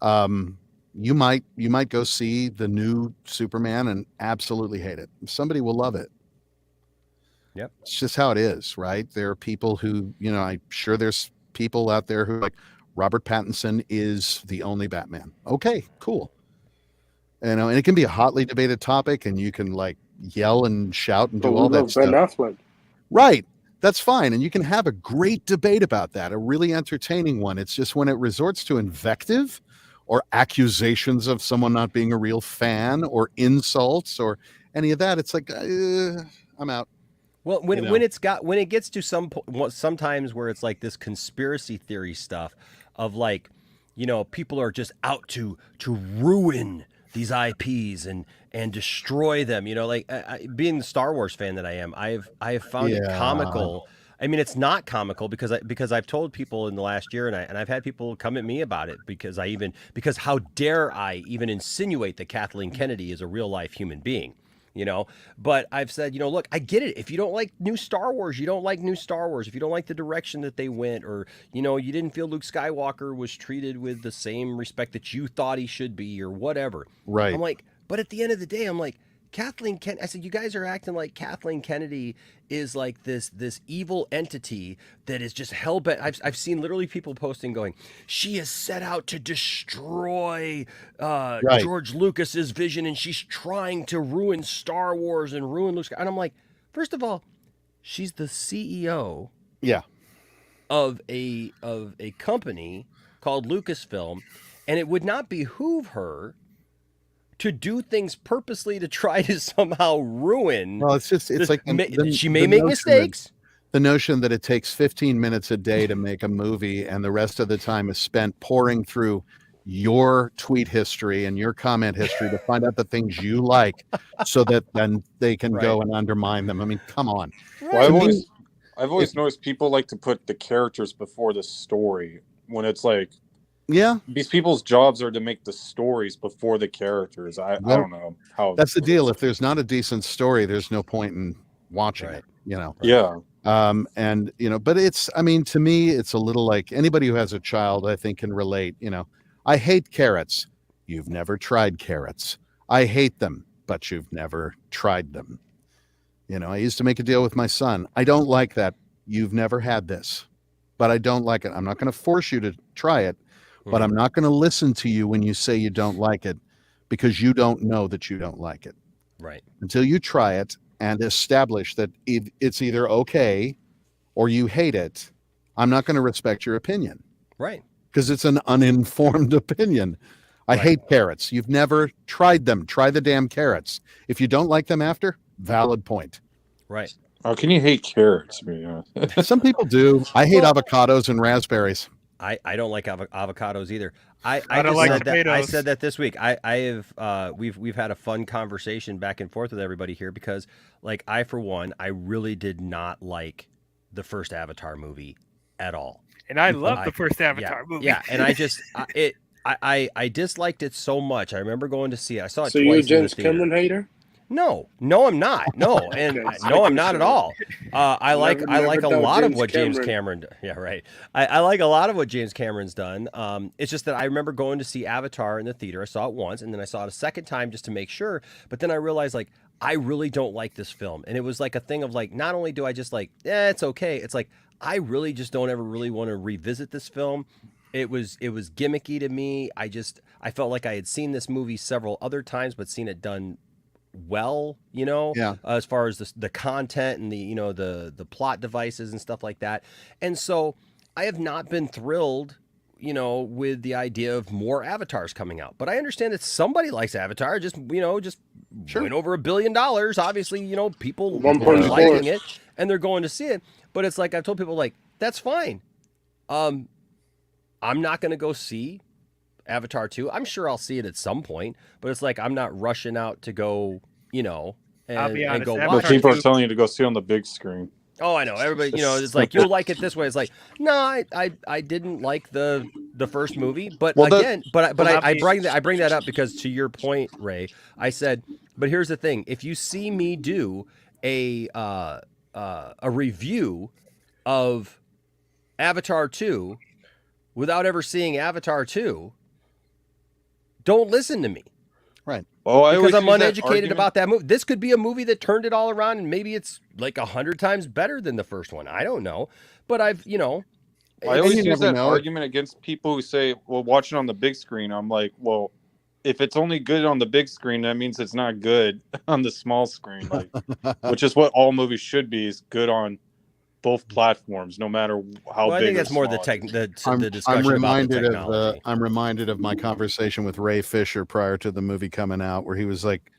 Speaker 20: You might go see the new Superman and absolutely hate it. Somebody will love it.
Speaker 14: Yep.
Speaker 20: It's just how it is, right? There are people who, I'm sure there's people out there who are like, Robert Pattinson is the only Batman. Okay, cool. And it can be a hotly debated topic, and you can like yell and shout and do all that stuff.
Speaker 12: Ben Affleck.
Speaker 20: Right. That's fine. And you can have a great debate about that, a really entertaining one. It's just when it resorts to invective or accusations of someone not being a real fan or insults or any of that, it's like, I'm out.
Speaker 14: Well, when it gets to sometimes where it's like this conspiracy theory stuff of like, people are just out to ruin these IPs and destroy them. Being the Star Wars fan that I am, I have found it comical. I mean, it's not comical because I've told people in the last year, and I've had people come at me about it because how dare I even insinuate that Kathleen Kennedy is a real life human being. But I've said, look, I get it. If you don't like new Star Wars, you don't like new Star Wars. If you don't like the direction that they went, or, you didn't feel Luke Skywalker was treated with the same respect that you thought he should be or whatever.
Speaker 20: Right.
Speaker 14: I'm like, but at the end of the day, I'm like, I said, you guys are acting like Kathleen Kennedy is like this evil entity that is just hell-bent. I've seen literally people posting going, she is set out to destroy George Lucas's vision, and she's trying to ruin Star Wars and ruin Luke. And I'm like, first of all, she's the CEO of a company called Lucasfilm, and it would not behoove her to do things purposely to try to somehow ruin.
Speaker 20: Well, it's like
Speaker 14: she may make mistakes.
Speaker 20: The notion that it takes 15 minutes a day to make a movie and the rest of the time is spent pouring through your tweet history and your comment history to find out the things you like so that then they can go and undermine them. I mean, come on.
Speaker 16: Well, I've always noticed people like to put the characters before the story when it's like, these people's jobs are to make the stories before the characters. I don't know how.
Speaker 20: That's the deal. If there's not a decent story, there's no point in watching it.
Speaker 16: Yeah.
Speaker 20: And but to me, it's a little like anybody who has a child, I think, can relate. I hate carrots. You've never tried carrots. I hate them, but you've never tried them. I used to make a deal with my son. I don't like that. You've never had this, but I don't like it. I'm not going to force you to try it. But I'm not going to listen to you when you say you don't like it because you don't know that you don't like it.
Speaker 14: Right.
Speaker 20: Until you try it and establish that it's either okay or you hate it, I'm not going to respect your opinion.
Speaker 14: Right.
Speaker 20: Because it's an uninformed opinion. I hate carrots. You've never tried them. Try the damn carrots. If you don't like them after, valid point.
Speaker 14: Right.
Speaker 16: How can you hate carrots?
Speaker 20: Some people do. I hate avocados and raspberries.
Speaker 14: I don't like avocados either.
Speaker 18: I don't like tomatoes.
Speaker 14: I said that this week. We've had a fun conversation back and forth with everybody here because, like, for one, I really did not like the first Avatar movie at all.
Speaker 18: And I love the first Avatar movie.
Speaker 14: Yeah, and I just I disliked it so much. I remember going to see it. I saw it
Speaker 12: So
Speaker 14: twice.
Speaker 12: you're a
Speaker 14: in the
Speaker 12: James
Speaker 14: theater.
Speaker 12: No, I'm
Speaker 14: not. No, and no, I'm not at all. I like a lot of what James Cameron. Yeah, right. I like a lot of what James Cameron's done. It's just that I remember going to see Avatar in the theater. I saw it once, and then I saw it a second time just to make sure. But then I realized, like, I really don't like this film, and it was like a thing of like, not only do I just like, it's okay. It's like I really just don't ever really want to revisit this film. It was gimmicky to me. I felt like I had seen this movie several other times, but seen it done well, as far as the content and the plot devices and stuff like that. And so I have not been thrilled, with the idea of more Avatars coming out. But I understand that somebody likes Avatar. Just went over $1 billion. Obviously, you know, people
Speaker 12: 1.4.
Speaker 14: are liking it and they're going to see it. But it's like I've told people, like, that's fine. I'm not going to go see Avatar 2. I'm sure I'll see it at some point, but it's like I'm not rushing out to go, you know,
Speaker 18: I'll be honest,
Speaker 14: go
Speaker 18: Avatar
Speaker 14: watch
Speaker 16: But people
Speaker 14: it.
Speaker 16: are telling you to go see on the big screen.
Speaker 14: Oh, I know. Everybody, you know, it's like you'll like it this way. It's like, no, I didn't like the first movie, but
Speaker 16: Well,
Speaker 14: again, I bring that up because to your point, Ray, I said, but here's the thing: if you see me do a review of Avatar 2 without ever seeing Avatar 2, don't listen to me.
Speaker 20: Right.
Speaker 16: Oh,
Speaker 14: Because I'm uneducated about that movie. This could be a movie that turned it all around, and maybe it's like 100 times better than the first one. I don't know, but I
Speaker 16: always use that argument against people who say, "Well, watch it on the big screen." I'm like, well, if it's only good on the big screen, that means it's not good on the small screen, like, which is what all movies should be: is good on both platforms, no matter how big.
Speaker 14: I think that's more the discussion about the technology.
Speaker 20: I'm reminded of my conversation with Ray Fisher prior to the movie coming out, where he was like,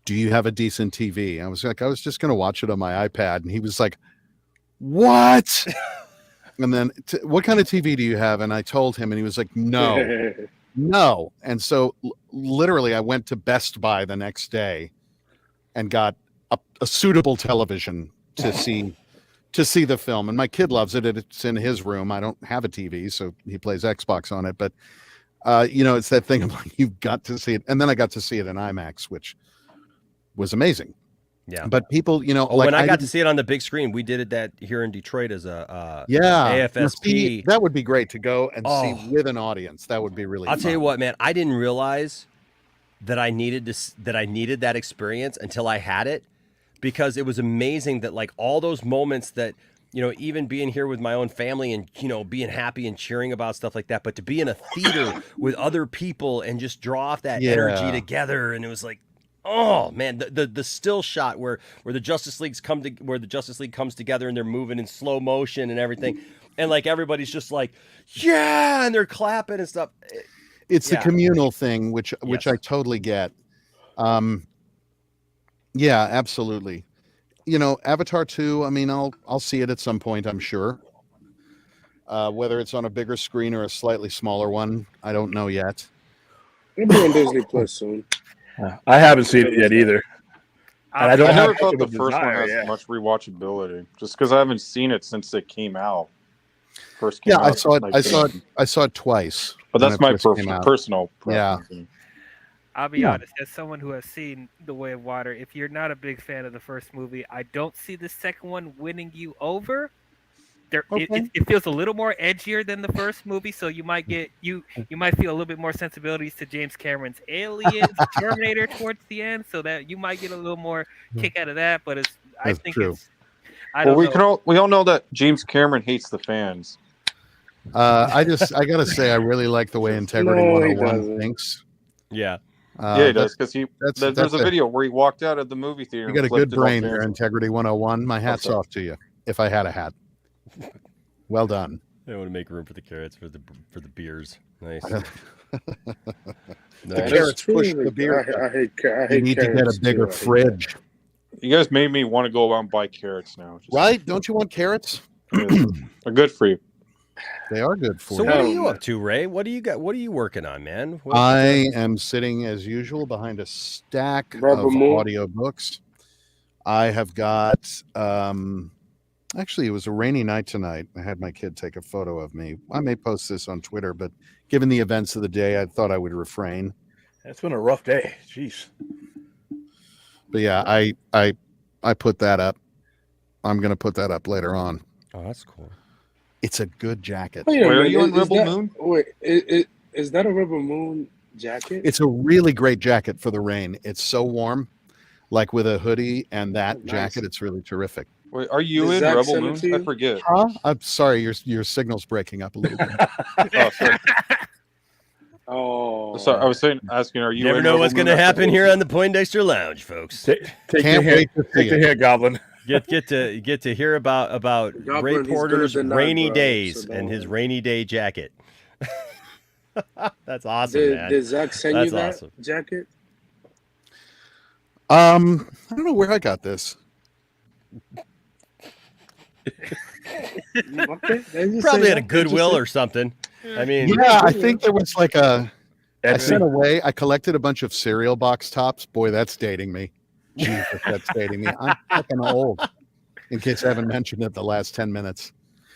Speaker 20: "Do you have a decent TV?" I was like, "I was just going to watch it on my iPad," and he was like, "What?" And then, "What kind of TV do you have?" And I told him, and he was like, "No, no." And so, literally, I went to Best Buy the next day and got a suitable television to see the film. And my kid loves it. It's in his room. I don't have a TV, so he plays Xbox on it. But, you know, it's that thing of like, you've got to see it. And then I got to see it in IMAX, which was amazing.
Speaker 14: Yeah.
Speaker 20: But people, you know,
Speaker 14: when I got to see it on the big screen, we did it that here in Detroit as a AFSP.
Speaker 20: That would be great to go and see with an audience. That would be really
Speaker 14: I'll tell you what, man, I didn't realize that I needed that experience until I had it, because it was amazing that, like, all those moments that, you know, even being here with my own family and, you know, being happy and cheering about stuff like that, but to be in a theater with other people and just draw off that energy together. And it was like, oh man, the still shot where the Justice League comes together and they're moving in slow motion and everything. And like, everybody's just like, yeah. And they're clapping and stuff.
Speaker 20: It's the communal thing, which I totally get. Yeah, absolutely. You know, Avatar 2, I mean, I'll see it at some point, I'm sure. Whether it's on a bigger screen or a slightly smaller one, I don't know yet.
Speaker 12: It'll be on Disney Plus soon.
Speaker 19: I haven't seen it yet either. And
Speaker 16: I
Speaker 19: don't
Speaker 16: never
Speaker 19: have
Speaker 16: thought
Speaker 19: much
Speaker 16: the
Speaker 19: of a
Speaker 16: first one
Speaker 19: desire,
Speaker 16: has much rewatchability, just because I haven't seen it since it came out. First came
Speaker 20: Yeah,
Speaker 16: out,
Speaker 20: I saw it twice.
Speaker 16: But that's my personal
Speaker 20: yeah.
Speaker 16: preference.
Speaker 18: I'll be honest, as someone who has seen The Way of Water, if you're not a big fan of the first movie, I don't see the second one winning you over. It feels a little more edgier than the first movie, so you might get you might feel a little bit more sensibilities to James Cameron's Aliens, Terminator towards the end, so that you might get a little more kick out of that. But I think
Speaker 20: true.
Speaker 16: We all know that James Cameron hates the fans.
Speaker 20: I gotta say, I really like the way Integrity 101 thinks.
Speaker 14: Yeah.
Speaker 16: Yeah, he does, because there's a video where he walked out of the movie theater.
Speaker 20: You got a good brain there, Integrity 101. My hat's off to you. If I had a hat, well done.
Speaker 14: I want to make room for the carrots for the beers. Nice.
Speaker 20: The carrots push the beer.
Speaker 12: I hate
Speaker 20: You need to get a bigger fridge.
Speaker 16: You guys made me want to go out and buy carrots now.
Speaker 20: Right? Don't you want carrots?
Speaker 16: They're good for you.
Speaker 20: They are good for you.
Speaker 14: So what are you up to, Ray? What do you got? What are you working on, man?
Speaker 20: I am sitting as usual behind a stack of audiobooks. I have got actually, it was a rainy night tonight. I had my kid take a photo of me. I may post this on Twitter, but given the events of the day, I thought I would refrain.
Speaker 19: It's been a rough day. Jeez.
Speaker 20: But yeah, I put that up. I'm going to put that up later on.
Speaker 14: Oh, that's cool.
Speaker 20: It's a good jacket.
Speaker 16: Where are you on Rebel Moon?
Speaker 12: Wait, is that a Rebel Moon jacket?
Speaker 20: It's a really great jacket for the rain. It's so warm, like with a hoodie and that jacket. It's really terrific.
Speaker 16: Wait, are you in Rebel Moon? I forget.
Speaker 20: Huh? I'm sorry, your signal's breaking up a little bit.
Speaker 16: Oh, sorry.
Speaker 12: Oh,
Speaker 16: sorry. I was asking, are you?
Speaker 14: Never know what's going to happen here on the Poindexter Lounge, folks.
Speaker 19: Can't wait to take the hit, Goblin.
Speaker 14: Get to hear about Ray Porter's rainy days and his rainy day jacket. That's awesome, man.
Speaker 12: Did Zach send you that
Speaker 14: awesome
Speaker 12: jacket?
Speaker 20: I don't know where I got this.
Speaker 14: Probably at a Goodwill or something. I mean,
Speaker 20: Yeah, I think there was like I sent away. I collected a bunch of cereal box tops. Boy, that's dating me. Jesus, that's dating me. I'm fucking old. In case I haven't mentioned it the last 10 minutes.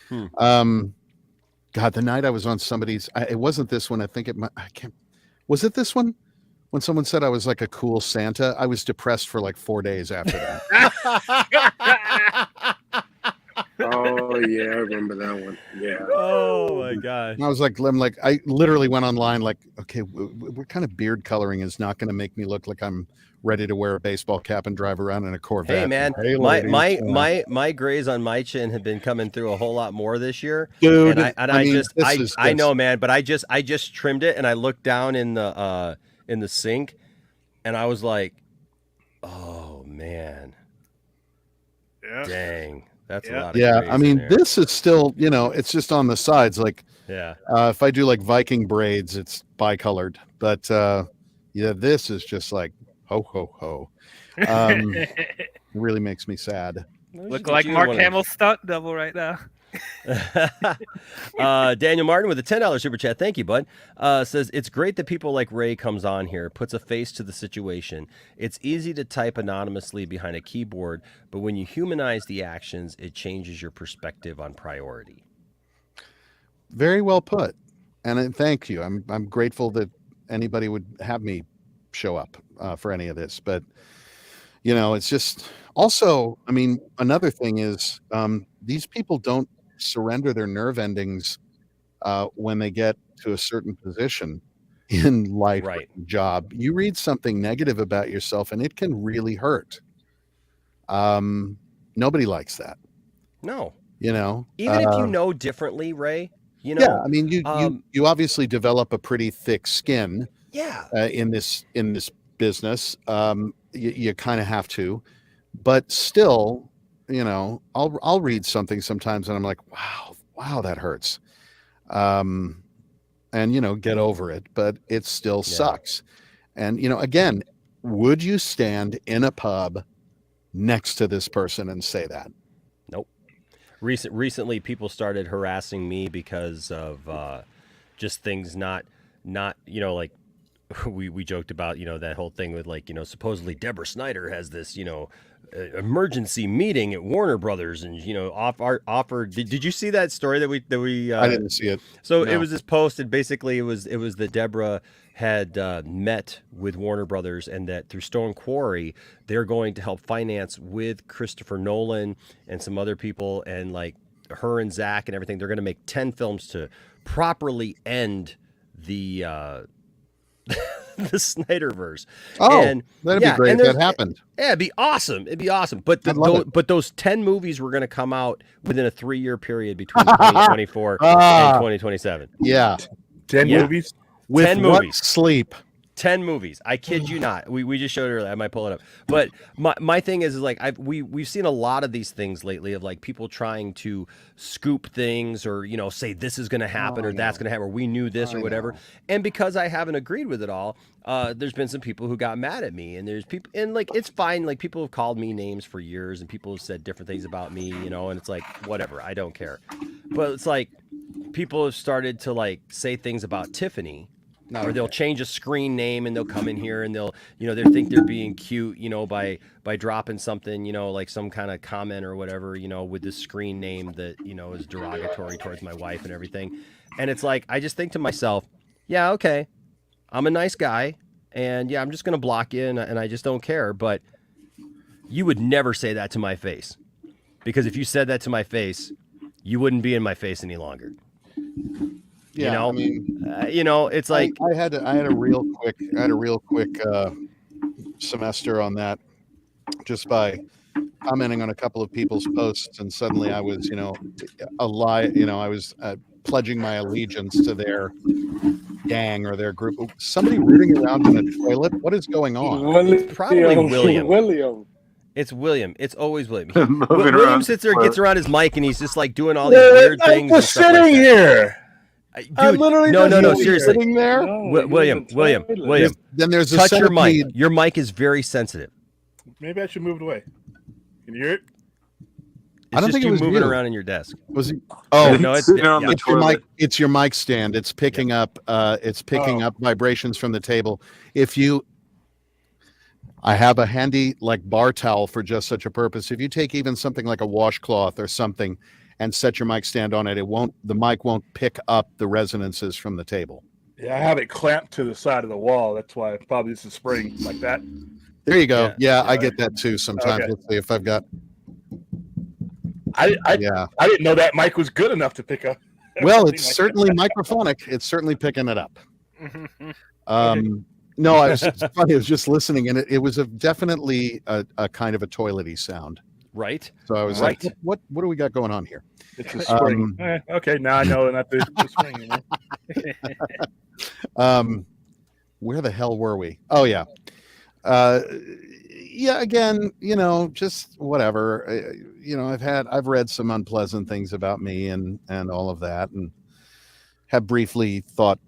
Speaker 20: God, the night I was on somebody's, it wasn't this one. I think I can't. Was it this one? When someone said I was like a cool Santa, I was depressed for like 4 days after that.
Speaker 12: Oh yeah, I remember that one. Yeah.
Speaker 14: Oh my gosh.
Speaker 20: And I was like, I literally went online like, okay, what kind of beard coloring is not going to make me look like I'm ready to wear a baseball cap and drive around in a Corvette?
Speaker 14: Hey man, my grays on my chin have been coming through a whole lot more this year,
Speaker 20: dude.
Speaker 14: I know, man, but I just trimmed it and I looked down in the sink, and I was like, oh man, dang. That's a lot of
Speaker 20: I mean, this is still, it's just on the sides. Like, if I do like Viking braids, it's bicolored. But this is just like ho ho ho. It really makes me sad.
Speaker 18: Look like Mark Hamill's stunt double right now.
Speaker 14: Daniel Martin with a $10 super chat. Thank you, bud. Says it's great that people like Ray comes on here, puts a face to the situation. It's easy to type anonymously behind a keyboard, but when you humanize the actions, it changes your perspective on priority.
Speaker 20: Very well put, and thank you. I'm grateful that anybody would have me show up for any of this, but it's just also. I mean, another thing is these people don't surrender their nerve endings when they get to a certain position in life or job. You read something negative about yourself and it can really hurt. Nobody likes that.
Speaker 14: No.
Speaker 20: Even
Speaker 14: if you know differently, Ray,
Speaker 20: I mean, you obviously develop a pretty thick skin in this business. You kind of have to, but still, I'll read something sometimes and I'm like, wow, that hurts. And get over it, but it still sucks. And again, would you stand in a pub next to this person and say that?
Speaker 14: Nope. Recently people started harassing me because of just things not like we joked about, that whole thing with like, supposedly Deborah Snyder has this, emergency meeting at Warner Brothers and offered. Did you see that story that we
Speaker 20: I didn't see it.
Speaker 14: So no. It was this post, and basically it was that Deborah had met with Warner Brothers, and that through Stone Quarry they're going to help finance with Christopher Nolan and some other people, and like her and Zach and everything. They're going to make 10 films to properly end the the Snyderverse.
Speaker 20: That'd be great if that happened.
Speaker 14: Yeah, it'd be awesome. But those 10 movies were going to come out within a 3-year period between 2024 and 2027.
Speaker 20: Yeah.
Speaker 19: 10 movies?
Speaker 20: With
Speaker 14: 10
Speaker 20: what
Speaker 14: movies.
Speaker 20: Sleep?
Speaker 14: 10 movies. I kid you not. We just showed it earlier. I might pull it up. But my thing is like we've seen a lot of these things lately of like people trying to scoop things or say this is going to happen or that's going to happen or we knew this or whatever. And because I haven't agreed with it all, there's been some people who got mad at me, and there's people, and like it's fine. Like people have called me names for years, and people have said different things about me, and it's like whatever. I don't care. But it's like people have started to like say things about Tiffany. Or they'll change a screen name and they'll come in here and they'll, they think they're being cute, by dropping something, like some kind of comment or whatever, with this screen name that, is derogatory towards my wife and everything. And it's like, I just think to myself, yeah, okay, I'm a nice guy and yeah, I'm just going to block you and I just don't care. But you would never say that to my face, because if you said that to my face, you wouldn't be in my face any longer.
Speaker 20: Yeah, I mean,
Speaker 14: it's like
Speaker 20: I had a real quick semester on that, just by commenting on a couple of people's posts, and suddenly I was, I was pledging my allegiance to their gang or their group. Somebody rooting around in a toilet. What is going on?
Speaker 14: It's probably William. It's William. It's always William. William sits there, gets around his mic, and he's just like doing all these weird things.
Speaker 19: I'm just sitting here.
Speaker 14: Dude,
Speaker 19: I'm literally
Speaker 14: no, seriously.
Speaker 20: Sitting there.
Speaker 14: William.
Speaker 20: Then there's a
Speaker 14: touch your mic.
Speaker 20: centipede.
Speaker 14: Your mic is very sensitive.
Speaker 19: Maybe I should move it away. Can you hear it?
Speaker 14: I don't
Speaker 20: just
Speaker 14: think it
Speaker 20: you
Speaker 14: was
Speaker 20: moving
Speaker 14: you.
Speaker 20: around
Speaker 14: in your desk.
Speaker 20: Was he? Oh,
Speaker 14: no, it's
Speaker 20: it's your mic. It's your mic stand. It's picking up. It's picking
Speaker 19: Oh.
Speaker 20: up vibrations from the table. I have a handy like bar towel for just such a purpose. If you take even something like a washcloth or something and set your mic stand on it, the mic won't pick up the resonances from the table.
Speaker 19: Yeah, I have it clamped to the side of the wall. That's why probably it's a spring like that.
Speaker 20: There you go. Yeah, I get that too sometimes.
Speaker 19: Okay.
Speaker 20: Let's see if I've got.
Speaker 19: I didn't know that mic was good enough to pick up.
Speaker 20: Well,
Speaker 19: everything
Speaker 20: it's
Speaker 19: like
Speaker 20: certainly microphonic. It's certainly picking it up. No, it's funny. I was just listening, and it was definitely a kind of a toilety sound.
Speaker 14: Right.
Speaker 20: So I was like, what do we got going on here?
Speaker 19: It's a spring. Okay, now I know not the spring anymore.
Speaker 20: Where the hell were we? Oh yeah. Yeah, again, just whatever. I've read some unpleasant things about me and all of that, and have briefly thought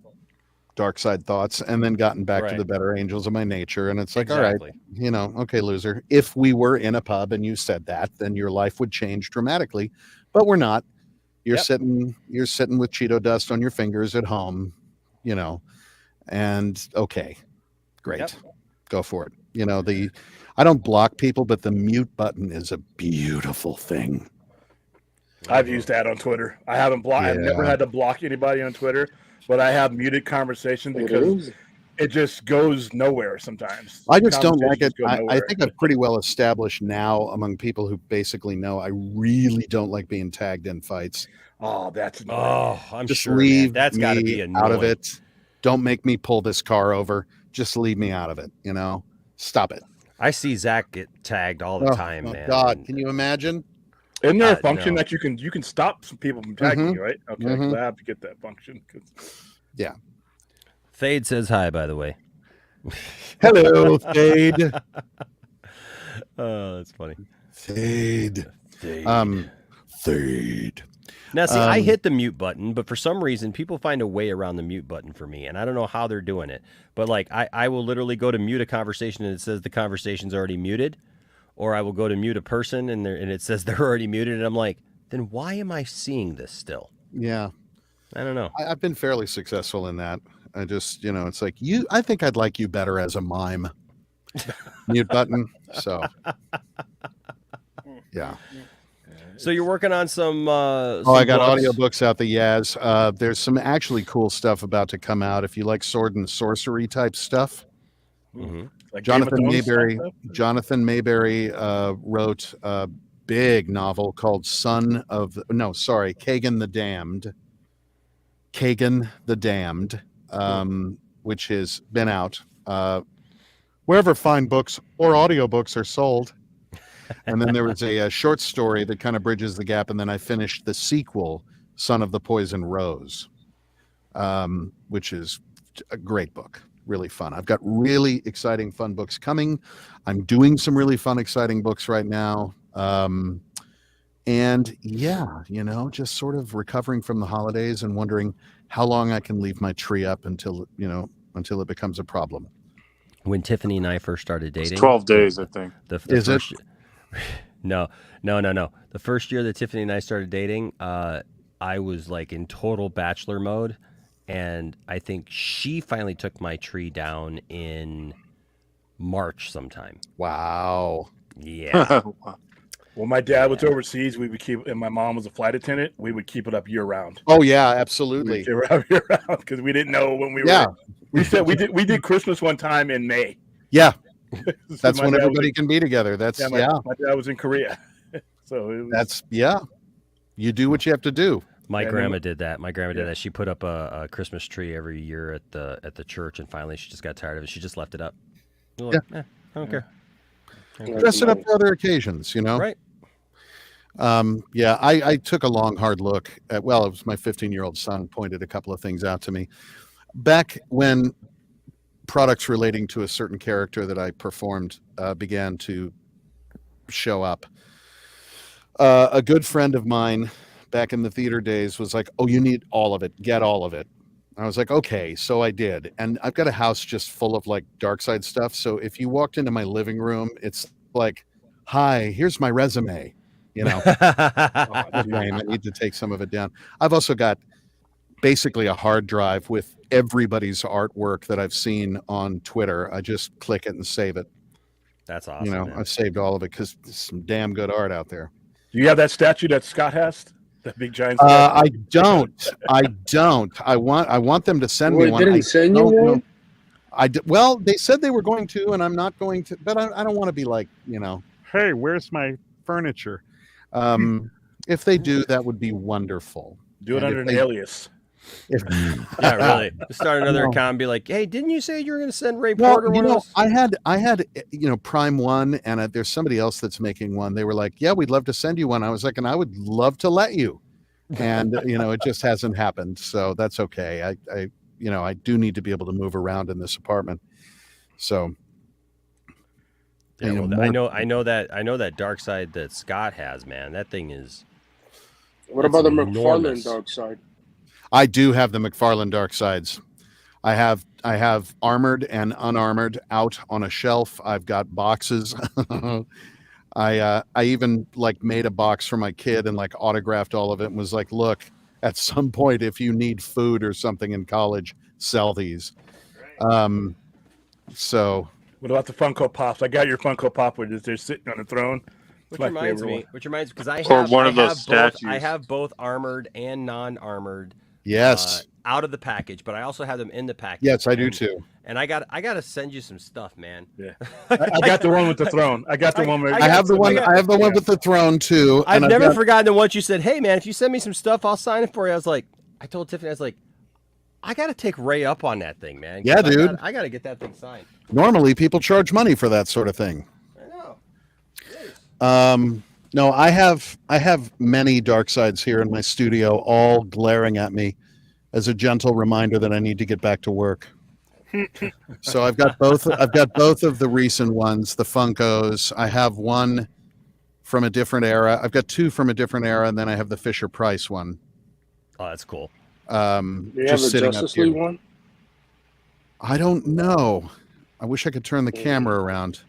Speaker 20: dark side thoughts, and then gotten back to the better angels of my nature. And it's like, all right, okay, loser. If we were in a pub and you said that, then your life would change dramatically, but we're not. You're sitting with Cheeto dust on your fingers at home, and okay, great, go for it. I don't block people, but the mute button is a beautiful thing.
Speaker 19: I've used that on Twitter. I haven't blocked. I've never had to block anybody on Twitter, but I have muted conversation because it just goes nowhere sometimes.
Speaker 20: I just don't like it. I think I've pretty well established now among people who basically know I really don't like being tagged in fights.
Speaker 19: Oh, that's annoying.
Speaker 14: Oh, I'm
Speaker 20: just
Speaker 14: sure,
Speaker 20: leave
Speaker 14: man. That's got to
Speaker 20: me
Speaker 14: be annoying.
Speaker 20: out of it. Don't make me pull this car over. Just leave me out of it. Stop it.
Speaker 14: I see Zach get tagged all the time, man.
Speaker 20: God, can you imagine?
Speaker 19: Isn't there a function that you can stop some people from tagging you, right? Okay,
Speaker 20: Mhm.
Speaker 19: I have to get that function.
Speaker 20: Yeah.
Speaker 14: Fade says hi, by the way.
Speaker 20: Hello, Fade.
Speaker 14: Oh, that's funny.
Speaker 20: Fade. Fade.
Speaker 14: Now, see, I hit the mute button, but for some reason, people find a way around the mute button for me, and I don't know how they're doing it. But, like, I will literally go to mute a conversation, and it says the conversation's already muted, or I will go to mute a person, and it says they're already muted, and I'm like, then why am I seeing this still?
Speaker 20: Yeah.
Speaker 14: I don't know.
Speaker 20: I've been fairly successful in that. I just, it's like I think I'd like you better as a mime. Mute button. So, yeah.
Speaker 14: So you're working on some.
Speaker 20: I got audiobooks out the Yaz. There's some actually cool stuff about to come out. If you like sword and sorcery type stuff.
Speaker 14: Mm-hmm.
Speaker 19: Like
Speaker 20: Jonathan
Speaker 19: Game of Thrones
Speaker 20: Mayberry.
Speaker 19: stuff?
Speaker 20: Jonathan Mayberry wrote a big novel called Kagan the Damned. Kagan the Damned, which has been out wherever fine books or audiobooks are sold. And then there was a short story that kind of bridges the gap. And then I finished the sequel, Son of the Poison Rose, which is a great book. Really fun. I've got really exciting, fun books coming. I'm doing some really fun, exciting books right now. And yeah, just sort of recovering from the holidays and wondering how long I can leave my tree up until it becomes a problem.
Speaker 14: When Tiffany and I first started dating,
Speaker 16: 12 days, I think.
Speaker 20: Is it?
Speaker 14: No. The first year that Tiffany and I started dating, I was like in total bachelor mode, and I think she finally took my tree down in March sometime.
Speaker 20: Wow.
Speaker 14: Yeah.
Speaker 19: When my dad was overseas, we would keep, and my mom was a flight attendant, we would keep it up year round.
Speaker 20: Oh yeah, absolutely.
Speaker 19: Year round because we didn't know when we were.
Speaker 20: Yeah.
Speaker 19: We said we did Christmas one time in May.
Speaker 20: Yeah.
Speaker 19: So
Speaker 20: That's
Speaker 19: my
Speaker 20: when
Speaker 19: dad
Speaker 20: everybody
Speaker 19: was,
Speaker 20: can be together. That's
Speaker 19: my dad was in Korea, so it was,
Speaker 20: you do what you have to do.
Speaker 14: My grandma did that. My grandma did that. She put up a Christmas tree every year at the church, and finally she just got tired of it. She just left it up. Like, I don't care.
Speaker 20: Dress it up for other occasions,
Speaker 14: Right.
Speaker 20: I took a long, hard look at, it was my 15-year-old son pointed a couple of things out to me. Back when products relating to a certain character that I performed began to show up, a good friend of mine back in the theater days was like, "Oh, you need all of it. Get all of it." I was like, "Okay." So I did. And I've got a house just full of like dark side stuff. So if you walked into my living room, it's like, hi, here's my resume. You know, I need to take some of it down. I've also got basically a hard drive with everybody's artwork that I've seen on Twitter. I just click it and save it.
Speaker 14: That's awesome.
Speaker 20: You know,
Speaker 14: man.
Speaker 20: I've saved all of it because there's some damn good art out there.
Speaker 19: Do you have that statue that Scott has? That big giant statue?
Speaker 20: I don't. I want them to send me
Speaker 12: Wait,
Speaker 20: one.
Speaker 12: didn't send you one?
Speaker 20: Well, they said they were going to, and I'm not going to. But I don't want to be like, you know, hey, where's my furniture? If they do, that would be wonderful.
Speaker 19: Do it under an alias.
Speaker 14: Yeah, really. Start another account and be like, hey, didn't you say you were going to send Ray
Speaker 20: Well,
Speaker 14: Porter
Speaker 20: you
Speaker 14: one of
Speaker 20: know,
Speaker 14: those?
Speaker 20: I had, you know, Prime One, and there's somebody else that's making one. They were like, yeah, we'd love to send you one. I was like, and I would love to let you. And, you know, it just hasn't happened. So that's okay. I, you know, I do need to be able to move around in this apartment. So.
Speaker 14: Yeah,
Speaker 20: you
Speaker 14: well, I know that dark side that Scott has, man. That thing is.
Speaker 12: What about the
Speaker 14: enormous.
Speaker 12: McFarlane dark side?
Speaker 20: I do have the McFarlane dark sides. I have armored and unarmored out on a shelf. I've got boxes. I even like made a box for my kid and like autographed all of it and was like, look, at some point, if you need food or something in college, sell these. So
Speaker 19: What about the Funko Pops? I got your Funko Pop, which is they're sitting on a throne.
Speaker 14: Which reminds me, because I
Speaker 16: Or
Speaker 14: have
Speaker 16: one
Speaker 14: I
Speaker 16: of those
Speaker 14: have
Speaker 16: statues.
Speaker 14: both. I have both armored and non-armored.
Speaker 20: Yes.
Speaker 14: Out of the package, but I also have them in the package.
Speaker 20: Yes, I do too.
Speaker 14: And I got to send you some stuff, man.
Speaker 19: Yeah, I got the one with the throne. I got the one. Where
Speaker 20: I have the one. I have the one with the throne too.
Speaker 14: I've
Speaker 20: and
Speaker 14: never forgotten the once you said, "Hey, man, if you send me some stuff, I'll sign it for you." I was like, I told Tiffany, I was like, I got to take Ray up on that thing, man.
Speaker 20: Yeah, dude.
Speaker 14: I got to get that thing signed.
Speaker 20: Normally, people charge money for that sort of thing.
Speaker 14: I know.
Speaker 20: No, I have many dark sides here in my studio, all glaring at me as a gentle reminder that I need to get back to work. So I've got both of the recent ones, the Funkos. I have one from a different era. I've got two from a different era, and then I have the Fisher Price one.
Speaker 14: Oh, that's cool.
Speaker 12: Do you
Speaker 20: Just
Speaker 12: have the
Speaker 20: sitting up
Speaker 12: Justice
Speaker 20: here.
Speaker 12: League one?
Speaker 20: I don't know. I wish I could turn the camera around.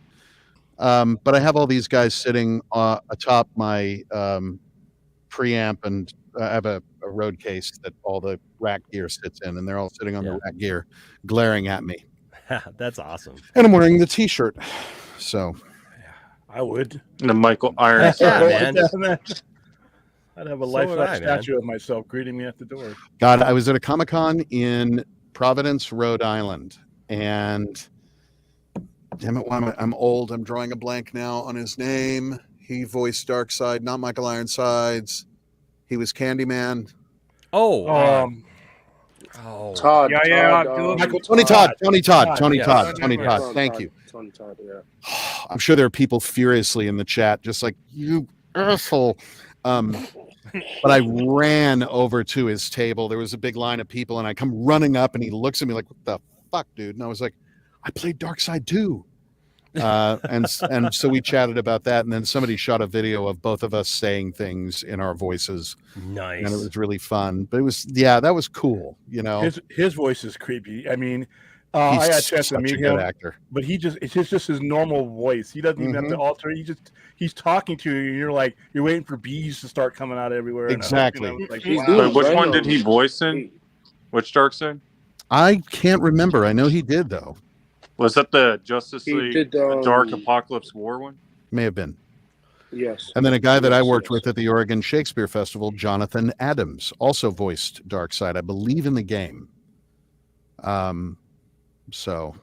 Speaker 20: But I have all these guys sitting atop my preamp, and I have a road case that all the rack gear sits in, and they're all sitting on the rack gear, glaring at me.
Speaker 14: That's awesome.
Speaker 20: And I'm wearing the T-shirt, so
Speaker 19: I would.
Speaker 16: The Michael Irons.
Speaker 14: Yeah, man.
Speaker 19: I'd have a
Speaker 14: So
Speaker 19: lifelike
Speaker 14: would I, man.
Speaker 19: statue of myself greeting me at the door.
Speaker 20: God, I was at a Comic-Con in Providence, Rhode Island, and damn it, I'm old. I'm drawing a blank now on his name. He voiced Darkseid, not Michael Ironsides. He was Candyman.
Speaker 14: Oh,
Speaker 12: Todd.
Speaker 20: Tony Todd.
Speaker 12: Tony Todd.
Speaker 20: Thank you.
Speaker 12: Tony Todd, yeah.
Speaker 20: I'm sure there are people furiously in the chat, just like, you asshole. But I ran over to his table. There was a big line of people, and I come running up, and he looks at me like, what the fuck, dude? And I was like, I played Darkseid too. And so we chatted about that, and then somebody shot a video of both of us saying things in our voices.
Speaker 14: Nice.
Speaker 20: And it was really fun. But it was, yeah, that was cool, you know.
Speaker 19: His voice is creepy. I mean, I had a chance to meet him,
Speaker 20: actor.
Speaker 19: but it's just his normal voice. He doesn't even have to alter it. He's talking to you, and you're like, you're waiting for bees to start coming out everywhere.
Speaker 20: Exactly.
Speaker 19: And, like,
Speaker 16: But which one did he voice in? Which Darkseid?
Speaker 20: I can't remember. I know he did, though.
Speaker 16: Was that the Justice
Speaker 12: He
Speaker 16: League
Speaker 12: did,
Speaker 16: the Dark Apocalypse War one?
Speaker 20: May have been.
Speaker 12: Yes.
Speaker 20: And then a guy that I worked with at the Oregon Shakespeare Festival, Jonathan Adams, also voiced Darkseid, I believe, in the game. So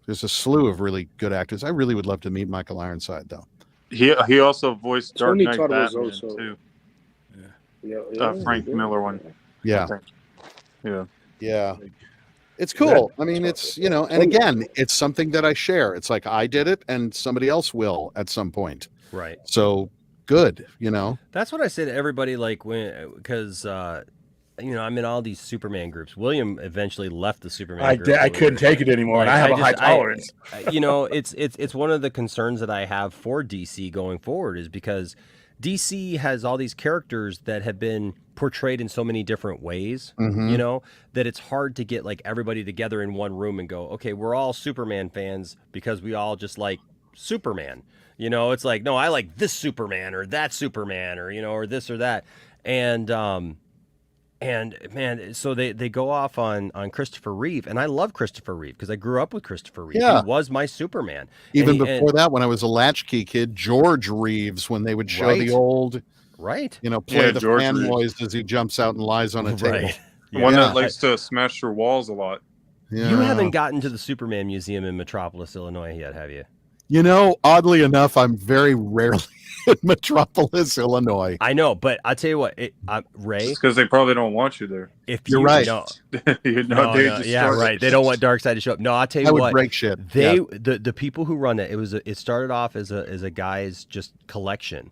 Speaker 20: there's a slew of really good actors. I really would love to meet Michael Ironside, though.
Speaker 16: He also voiced Dark
Speaker 12: Tony
Speaker 16: Knight
Speaker 12: Todd was
Speaker 16: Batman
Speaker 12: also-
Speaker 16: too.
Speaker 12: Yeah.
Speaker 16: Frank Miller one.
Speaker 20: Yeah.
Speaker 16: I think. Yeah.
Speaker 20: Yeah. It's cool. I mean, it's, you know, and again, it's something that I share. It's like I did it and somebody else will at some point.
Speaker 14: Right.
Speaker 20: So good, you know.
Speaker 14: That's what I say to everybody, like, because you know, I'm in all these Superman groups. William eventually left the Superman group.
Speaker 19: I couldn't take it anymore, and I have a high tolerance.
Speaker 14: You know, it's one of the concerns that I have for DC going forward, is because DC has all these characters that have been portrayed in so many different ways, you know, that it's hard to get like everybody together in one room and go, okay, we're all Superman fans because we all just like Superman. It's like, no, I like this Superman or that Superman or or this or that, and man, so they go off on Christopher Reeve, and I love Christopher Reeve because I grew up with Christopher Reeve.
Speaker 20: Yeah.
Speaker 14: He was my Superman.
Speaker 20: Even before that, when I was a latchkey kid, George Reeves, when they would show the old, play the
Speaker 16: George
Speaker 20: fan
Speaker 16: Reeves.
Speaker 20: noise as he jumps out and lies on a table.
Speaker 16: One that likes to smash through walls a lot.
Speaker 14: You haven't gotten to the Superman Museum in Metropolis, Illinois yet, have you?
Speaker 20: Oddly enough, I'm very rarely in Metropolis, Illinois.
Speaker 14: I know, but I'll tell you what, Ray.
Speaker 16: Because they probably don't want you there.
Speaker 14: If
Speaker 20: You're right.
Speaker 14: Right. They don't want Darkseid to show up. No, I'll tell you
Speaker 20: I would
Speaker 14: what.
Speaker 20: break shit.
Speaker 14: The people who run it, it started off as a guy's just collection,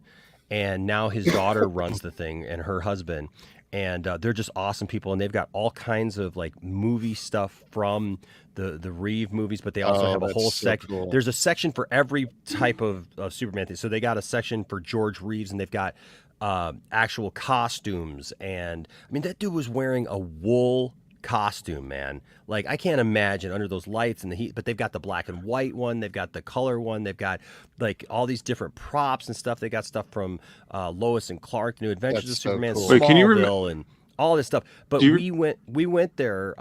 Speaker 14: and now his daughter runs the thing and her husband, and they're just awesome people, and they've got all kinds of like movie stuff from the Reeve movies, but they also have a whole section.
Speaker 20: Cool.
Speaker 14: There's a section for every type of Superman thing. So they got a section for George Reeves, and they've got actual costumes. And I mean, that dude was wearing a wool costume, man. Like, I can't imagine under those lights and the heat, but they've got the black and white one. They've got the color one. They've got like all these different props and stuff. They got stuff from Lois and Clark, New Adventures of Superman,
Speaker 20: cool.
Speaker 16: Wait, can you
Speaker 14: Smallville, and all this stuff. But we went there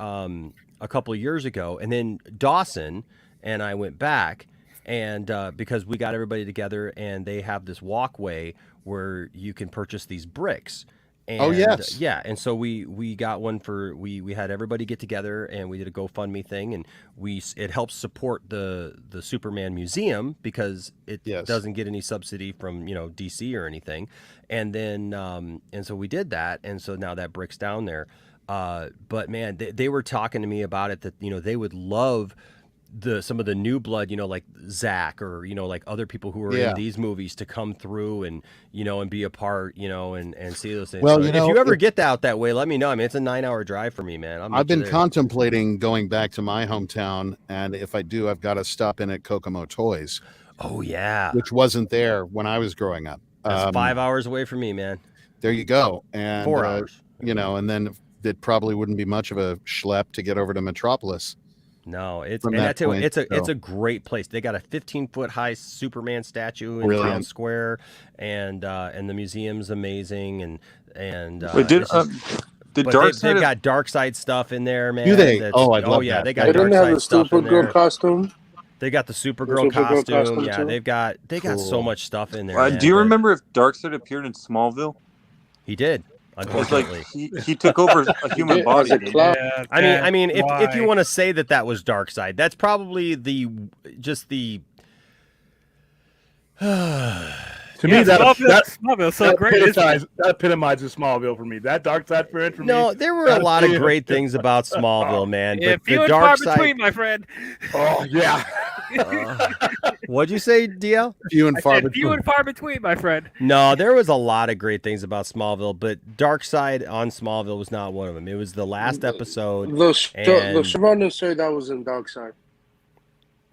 Speaker 14: a couple of years ago, and then Dawson and I went back, and because we got everybody together, and they have this walkway where you can purchase these bricks. And,
Speaker 20: yes.
Speaker 14: Yeah, and so we got one we had everybody get together, and we did a GoFundMe thing, and it helps support the Superman Museum because it doesn't get any subsidy from DC or anything, and then and so we did that, and so now that brick's down there. But man, they were talking to me about it, that they would love some of the new blood, like Zach or like other people who are in these movies to come through and and be a part, and see those things.
Speaker 20: Well,
Speaker 14: so if you ever get out that way, let me know. I mean, it's a 9-hour drive for me, man.
Speaker 20: I've been contemplating going back to my hometown, and if I do, I've got to stop in at Kokomo Toys.
Speaker 14: Oh yeah,
Speaker 20: which wasn't there when I was growing up.
Speaker 14: That's 5 hours away from me, man.
Speaker 20: There you go. And
Speaker 14: 4 hours.
Speaker 20: And then it probably wouldn't be much of a schlep to get over to Metropolis.
Speaker 14: No, it's a great place. They got a 15-foot high Superman statue in Town Square, and the museum's amazing. And
Speaker 16: Wait, did Darkseid?
Speaker 14: They've got Darkseid stuff in there, man.
Speaker 20: Do they? I love that.
Speaker 14: They got Darkseid stuff in there.
Speaker 12: Costume.
Speaker 14: They got the Supergirl costume. Yeah, they got so much stuff in there.
Speaker 16: Do you remember if Darkseid appeared in Smallville?
Speaker 14: He did. Unfortunately,
Speaker 16: he took over a human body.
Speaker 14: I mean, if you want to say that was Darkseid, that's probably the.
Speaker 19: To me, Smallville's so great. That epitomizes Smallville for me. That Darkseid friend for me.
Speaker 14: No, there were a lot of great things about Smallville, man.
Speaker 18: Yeah,
Speaker 14: but
Speaker 18: few
Speaker 14: the
Speaker 18: and
Speaker 14: dark
Speaker 18: far between, my friend.
Speaker 19: Oh yeah.
Speaker 14: What'd you say, DL?
Speaker 20: Few and far between.
Speaker 18: Few and far between, my friend.
Speaker 14: No, there was a lot of great things about Smallville, but Darkseid on Smallville was not one of them. It was the last episode.
Speaker 12: The showrunners say that was in Darkseid.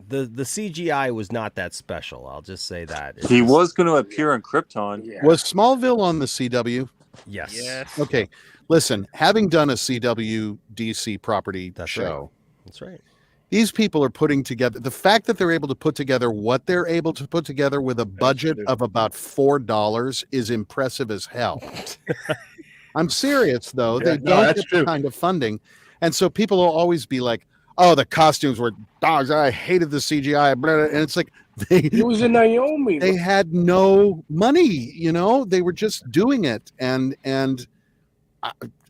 Speaker 14: The CGI was not that special. I'll just say that.
Speaker 16: He was going to appear on Krypton.
Speaker 12: Yeah.
Speaker 20: Was Smallville on the CW?
Speaker 14: Yes.
Speaker 20: Okay. Listen, having done a CW DC property show.
Speaker 14: Right. That's right.
Speaker 20: These people are putting together, the fact that they're able to put together what they're able to put together with a budget of about $4 is impressive as hell. I'm serious, though. They don't get the kind of funding. And so people will always be like, oh, the costumes were dogs. I hated the CGI. And it's like,
Speaker 12: it was in Naomi.
Speaker 20: They had no money, they were just doing it. And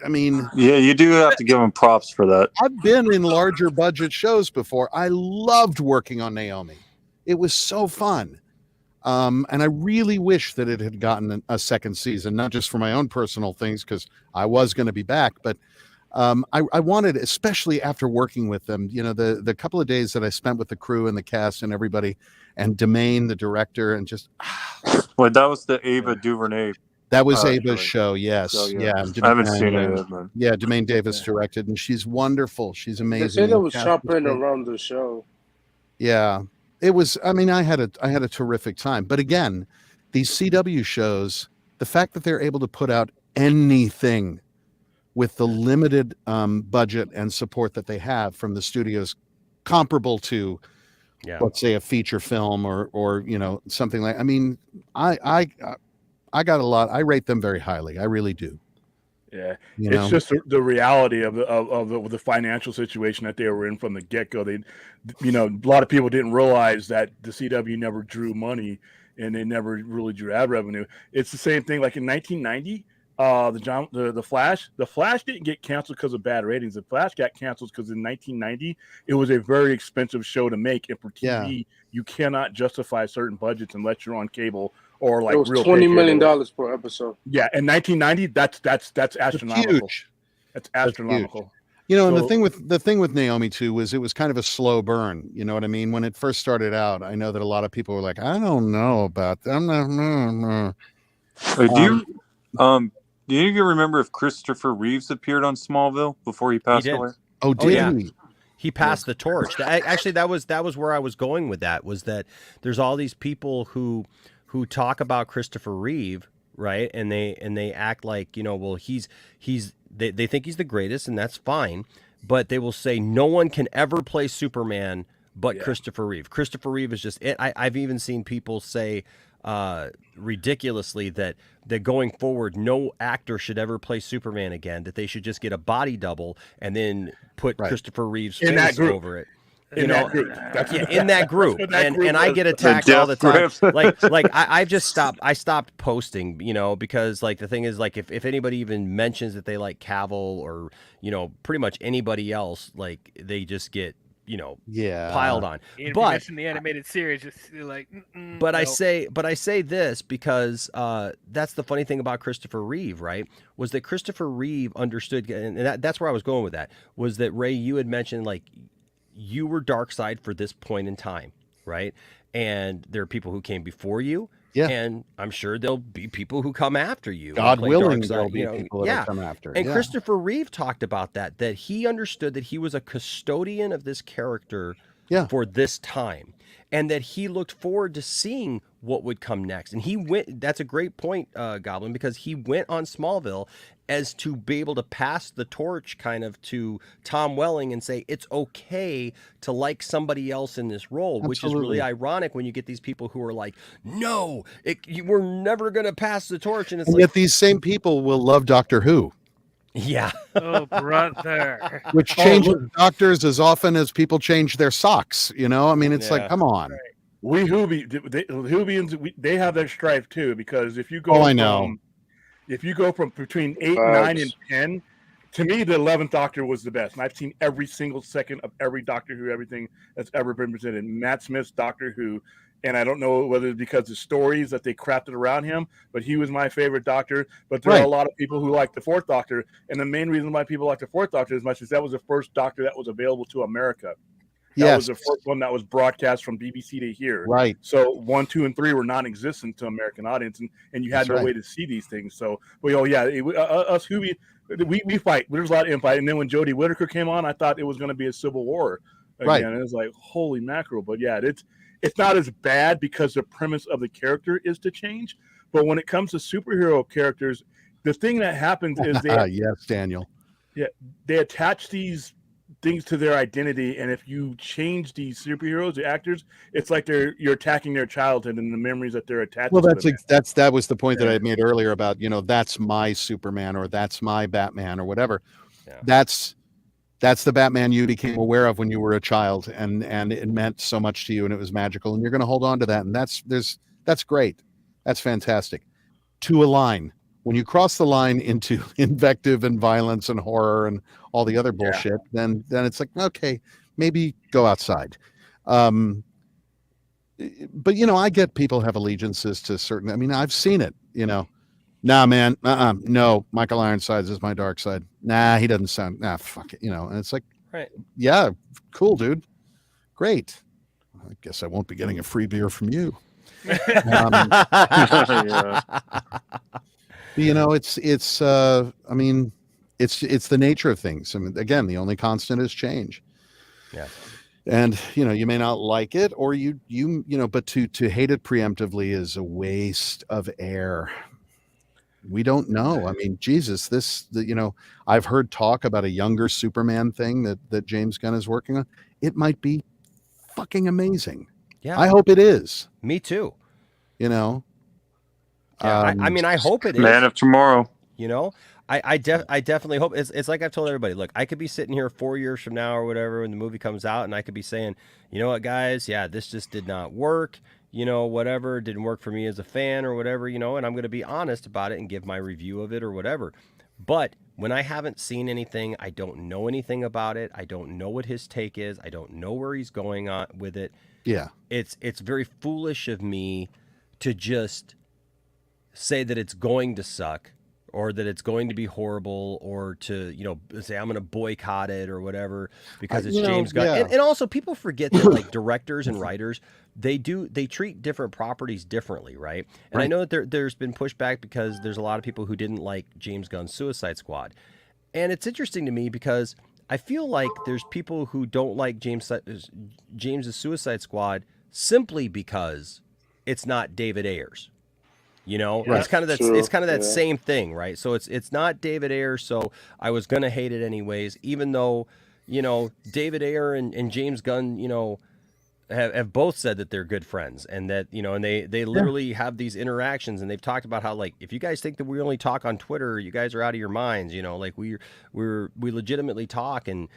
Speaker 20: I mean,
Speaker 16: yeah, you do have to give them props for that.
Speaker 20: I've been in larger budget shows before. I loved working on Naomi. It was so fun. And I really wish that it had gotten a second season, not just for my own personal things, because I was going to be back, but I wanted, especially after working with them, the couple of days that I spent with the crew and the cast and everybody, and Demain, the director, and just.
Speaker 16: Well, that was the Ava DuVernay.
Speaker 20: That was Ava's show, yes.
Speaker 16: So,
Speaker 20: yeah.
Speaker 16: I haven't seen it, man.
Speaker 20: Yeah, Demain Davis directed, and she's wonderful. She's amazing.
Speaker 12: They said it was shopping around the show.
Speaker 20: Yeah, it was. I mean, I had a terrific time. But again, these CW shows, the fact that they're able to put out anything with the limited budget and support that they have from the studios, comparable to
Speaker 14: Yeah.
Speaker 20: let's say a feature film or something like. I mean, I got a lot. I rate them very highly. I really do.
Speaker 19: Yeah,
Speaker 20: You
Speaker 19: it's
Speaker 20: know?
Speaker 19: just the reality of the financial situation that they were in from the get go. They, a lot of people didn't realize that the CW never drew money and they never really drew ad revenue. It's the same thing. Like in 1990, the Flash didn't get canceled because of bad ratings. The Flash got canceled because in 1990 it was a very expensive show to make, and for TV you cannot justify certain budgets unless you're on cable or like
Speaker 12: it was
Speaker 19: real
Speaker 12: $20
Speaker 19: pay
Speaker 12: million
Speaker 19: cable.
Speaker 12: per episode.
Speaker 19: Yeah, in 1990, that's astronomical.
Speaker 20: Huge.
Speaker 19: That's
Speaker 20: That's
Speaker 19: astronomical.
Speaker 20: huge. And
Speaker 19: So-
Speaker 20: the thing with Naomi too was it was kind of a slow burn. You know what I mean? When it first started out, I know that a lot of people were like, I don't know about that.
Speaker 16: Do you remember if Christopher Reeves appeared on Smallville before he passed away?
Speaker 20: Oh, did
Speaker 14: he? He passed the torch. Actually, that was where I was going with that. Was that there's all these people who talk about Christopher Reeve, right? And they act like, well, they think he's the greatest, and that's fine. But they will say no one can ever play Superman but Christopher Reeve. Christopher Reeve is just it. I've even seen people say ridiculously that going forward, no actor should ever play Superman again, that they should just get a body double and then put Christopher Reeve's
Speaker 19: In that
Speaker 14: face
Speaker 19: group.
Speaker 14: over it.
Speaker 19: In that group.
Speaker 14: In that group. And I get attacked all the time. I've just stopped. I stopped posting, because like the thing is, like if anybody even mentions that they like Cavill or, pretty much anybody else, like they just get, piled on.
Speaker 18: But in the animated series, just like.
Speaker 14: But no. I say this because that's the funny thing about Christopher Reeve, right? Was that Christopher Reeve understood, and that's where I was going with that. Was that Ray? You had mentioned like you were Darkseid for this point in time, right? And there are people who came before you.
Speaker 20: Yeah.
Speaker 14: And I'm sure there'll be people who come after you.
Speaker 20: God willing,
Speaker 14: Darkseid,
Speaker 20: there'll be people that come after.
Speaker 14: And Christopher Reeve talked about that he understood that he was a custodian of this character for this time. And that he looked forward to seeing what would come next. And he went, that's a great point, Goblin, because he went on Smallville as to be able to pass the torch kind of to Tom Welling and say, it's okay to like somebody else in this role, which is really ironic when you get these people who are like, no, we're never going to pass the torch. And it's
Speaker 20: yet these same people will love Doctor Who.
Speaker 14: Yeah.
Speaker 18: Oh, brother.
Speaker 20: Which changes doctors as often as people change their socks. I mean, it's like, come on.
Speaker 19: Whovians, they have their strife too, because if you go if you go from between 8, 9, and 10, to me, the 11th Doctor was the best. And I've seen every single second of every Doctor Who, everything that's ever been presented. Matt Smith's Doctor Who, and I don't know whether it's because of stories that they crafted around him, but he was my favorite Doctor. But there are a lot of people who like the 4th Doctor, and the main reason why people like the 4th Doctor as much as that was the first Doctor that was available to America. That was the first one that was broadcast from BBC to here.
Speaker 20: Right.
Speaker 19: So 1, 2, and 3 were non-existent to American audience, and you had no way to see these things. So, us who we fight. There's a lot of infight. And then when Jodie Whittaker came on, I thought it was going to be a civil war again. Right. And it was like, holy mackerel. But yeah, it's not as bad because the premise of the character is to change. But when it comes to superhero characters, the thing that happens is
Speaker 20: yes, Daniel.
Speaker 19: Yeah, they attach these things to their identity, and if you change these superheroes, the actors, it's like you're attacking their childhood and the memories that they're attached to.
Speaker 20: Well, that was the point that I made earlier about, that's my Superman or that's my Batman or whatever. Yeah. That's the Batman you became aware of when you were a child, and it meant so much to you, and it was magical, and you're going to hold on to that, and that's great. That's fantastic. To a line. When you cross the line into invective and violence and horror and all the other bullshit, then it's like, okay, maybe go outside. But I get people have allegiances to certain. I mean, I've seen it. Nah, man, no, Michael Ironsides is my dark side. Nah, he doesn't sound. Nah, fuck it. And it's like,
Speaker 14: right?
Speaker 20: Yeah, cool, dude, great. I guess I won't be getting a free beer from you. It's I mean, it's the nature of things. I mean, again, the only constant is change.
Speaker 14: Yeah.
Speaker 20: And you may not like it, or but to hate it preemptively is a waste of air. We don't know. I mean, Jesus, I've heard talk about a younger Superman thing that James Gunn is working on. It might be fucking amazing.
Speaker 14: Yeah.
Speaker 20: I hope it is.
Speaker 14: Me too.
Speaker 20: You know.
Speaker 14: Yeah, I mean, I hope it is.
Speaker 16: Man of tomorrow.
Speaker 14: You know, I definitely hope it's like I've told everybody. Look, I could be sitting here 4 years from now or whatever when the movie comes out, and I could be saying, you know what, guys, yeah, this just did not work. You know, whatever didn't work for me as a fan or whatever. You know, and I'm going to be honest about it and give my review of it or whatever. But when I haven't seen anything, I don't know anything about it. I don't know what his take is. I don't know where he's going on with it.
Speaker 20: Yeah,
Speaker 14: it's very foolish of me to just say that it's going to suck or that it's going to be horrible or to, you know, say I'm going to boycott it or whatever because it's James Gunn.
Speaker 20: yeah.
Speaker 14: And also people forget that like directors and writers, they treat different properties differently, right? And I know that there's been pushback because there's a lot of people who didn't like James Gunn's Suicide Squad. And it's interesting to me because I feel like there's people who don't like James's Suicide Squad simply because it's not David Ayers. You know,
Speaker 12: Yeah,
Speaker 14: it's kind of that
Speaker 12: true.
Speaker 14: it's kind of that
Speaker 12: Yeah.
Speaker 14: same thing, right? So it's not David Ayer, so I was gonna hate it anyways, even though, you know, David Ayer and James Gunn, you know, have both said that they're good friends and that, you know, and they literally have these interactions and they've talked about how, like, if you guys think that we only talk on Twitter, you guys are out of your minds, you know, like we legitimately talk and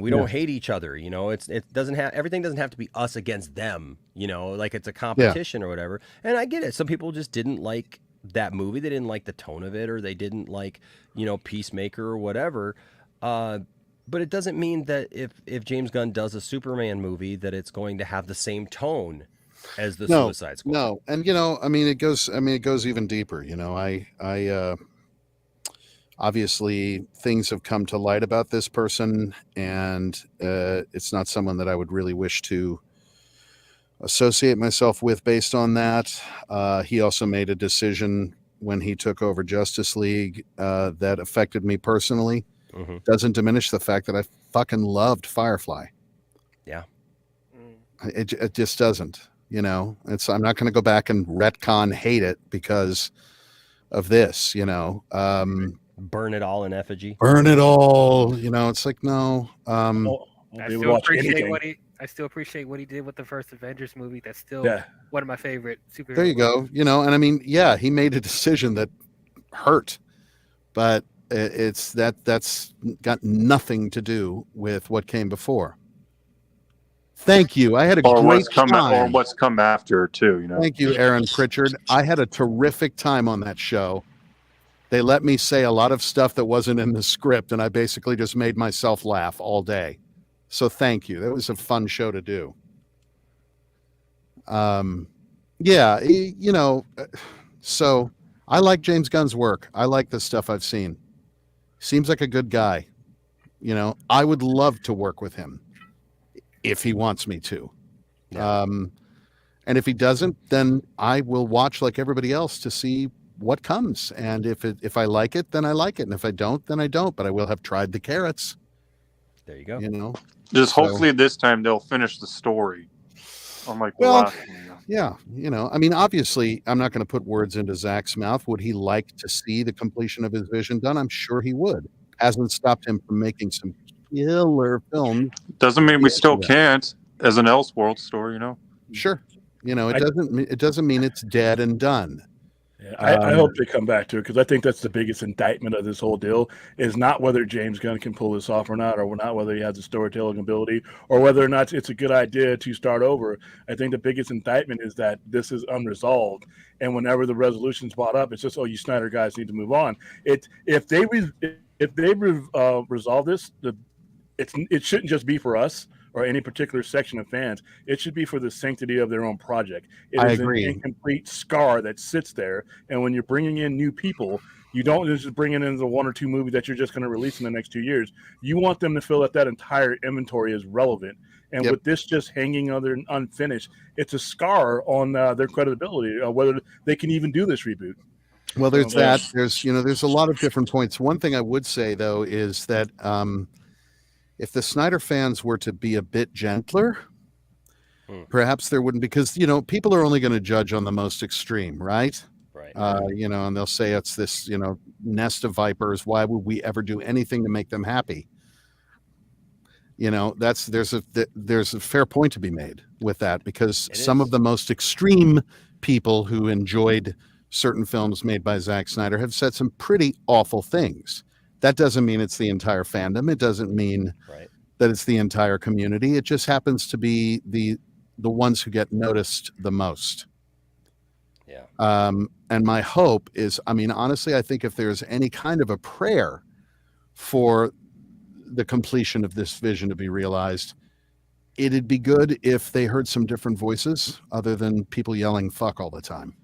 Speaker 14: we don't hate each other, you know. Everything doesn't have to be us against them, you know, like it's a competition or whatever. And I get it. Some people just didn't like that movie. They didn't like the tone of it or they didn't like, you know, Peacemaker or whatever. But it doesn't mean that if James Gunn does a Superman movie that it's going to have the same tone as the Suicide Squad.
Speaker 20: No, and you know, I mean, it goes even deeper. You know, I obviously things have come to light about this person, and it's not someone that I would really wish to associate myself with based on that. He also made a decision when he took over Justice League that affected me personally.
Speaker 14: Mm-hmm.
Speaker 20: Doesn't diminish the fact that I fucking loved Firefly.
Speaker 14: Yeah.
Speaker 20: It just doesn't, you know. I'm not going to go back and retcon hate it because of this, you know.
Speaker 14: Burn it all in effigy.
Speaker 20: Burn it all, you know. It's like no.
Speaker 18: I still appreciate what he did with the first Avengers movie. That's still one of my favorite superhero.
Speaker 20: There you go. You know, and I mean, yeah, he made a decision that hurt, but that's got nothing to do with what came before. Thank you. I had a great time.
Speaker 16: Or what's come after too, you know.
Speaker 20: Thank you, Aaron Pritchard. I had a terrific time on that show. They let me say a lot of stuff that wasn't in the script, and I basically just made myself laugh all day. So thank you. That was a fun show to do. Yeah, you know, so I like James Gunn's work. I like the stuff I've seen. Seems like a good guy. You know, I would love to work with him if he wants me to.
Speaker 14: Yeah.
Speaker 20: And if he doesn't, then I will watch like everybody else to see what comes. And if I like it, then I like it. And if I don't, then I don't. But I will have tried the carrots.
Speaker 14: There you go.
Speaker 20: You know,
Speaker 16: just hopefully this time they'll finish the story. Unlike the last one.
Speaker 20: Yeah, you know, I mean, obviously, I'm not going to put words into Zach's mouth. Would he like to see the completion of his vision done? I'm sure he would. Hasn't stopped him from making some killer films.
Speaker 16: Doesn't mean we still can't, as an Elseworld story, you know.
Speaker 20: Sure, you know, it doesn't mean it's dead and done.
Speaker 19: Yeah, I hope they come back to it because I think that's the biggest indictment of this whole deal is not whether James Gunn can pull this off or not, or not whether he has the storytelling ability, or whether or not it's a good idea to start over. I think the biggest indictment is that this is unresolved, and whenever the resolution's brought up, it's just, oh, you Snyder guys need to move on. If they resolve this, it shouldn't just be for us or any particular section of fans. It should be for the sanctity of their own project. It is
Speaker 20: agree.
Speaker 19: an incomplete scar that sits there. And when you're bringing in new people, you don't just bring it in the one or two movies that you're just going to release in the next 2 years. You want them to feel that entire inventory is relevant. And with this just hanging other unfinished, it's a scar on their credibility, whether they can even do this reboot.
Speaker 20: Well, there's that. There's a lot of different points. One thing I would say though is that if the Snyder fans were to be a bit gentler, perhaps there wouldn't, because, you know, people are only going to judge on the most extreme, right?
Speaker 14: Right.
Speaker 20: You know, and they'll say it's this, you know, nest of vipers. Why would we ever do anything to make them happy? You know, there's a fair point to be made with that, because some
Speaker 14: is.
Speaker 20: of the most extreme people who enjoyed certain films made by Zack Snyder have said some pretty awful things. That doesn't mean it's the entire fandom. It doesn't mean that it's the entire community. It just happens to be the ones who get noticed the most.
Speaker 14: Yeah.
Speaker 20: And my hope is, I mean, honestly, I think if there's any kind of a prayer for the completion of this vision to be realized, it'd be good if they heard some different voices other than people yelling fuck all the time.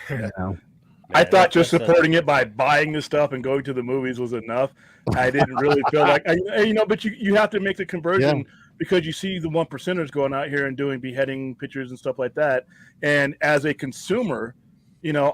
Speaker 20: You know?
Speaker 19: I thought just supporting it by buying the stuff and going to the movies was enough. I didn't really feel like, but you have to make the conversion because you see the 1%ers going out here and doing beheading pictures and stuff like that. And as a consumer,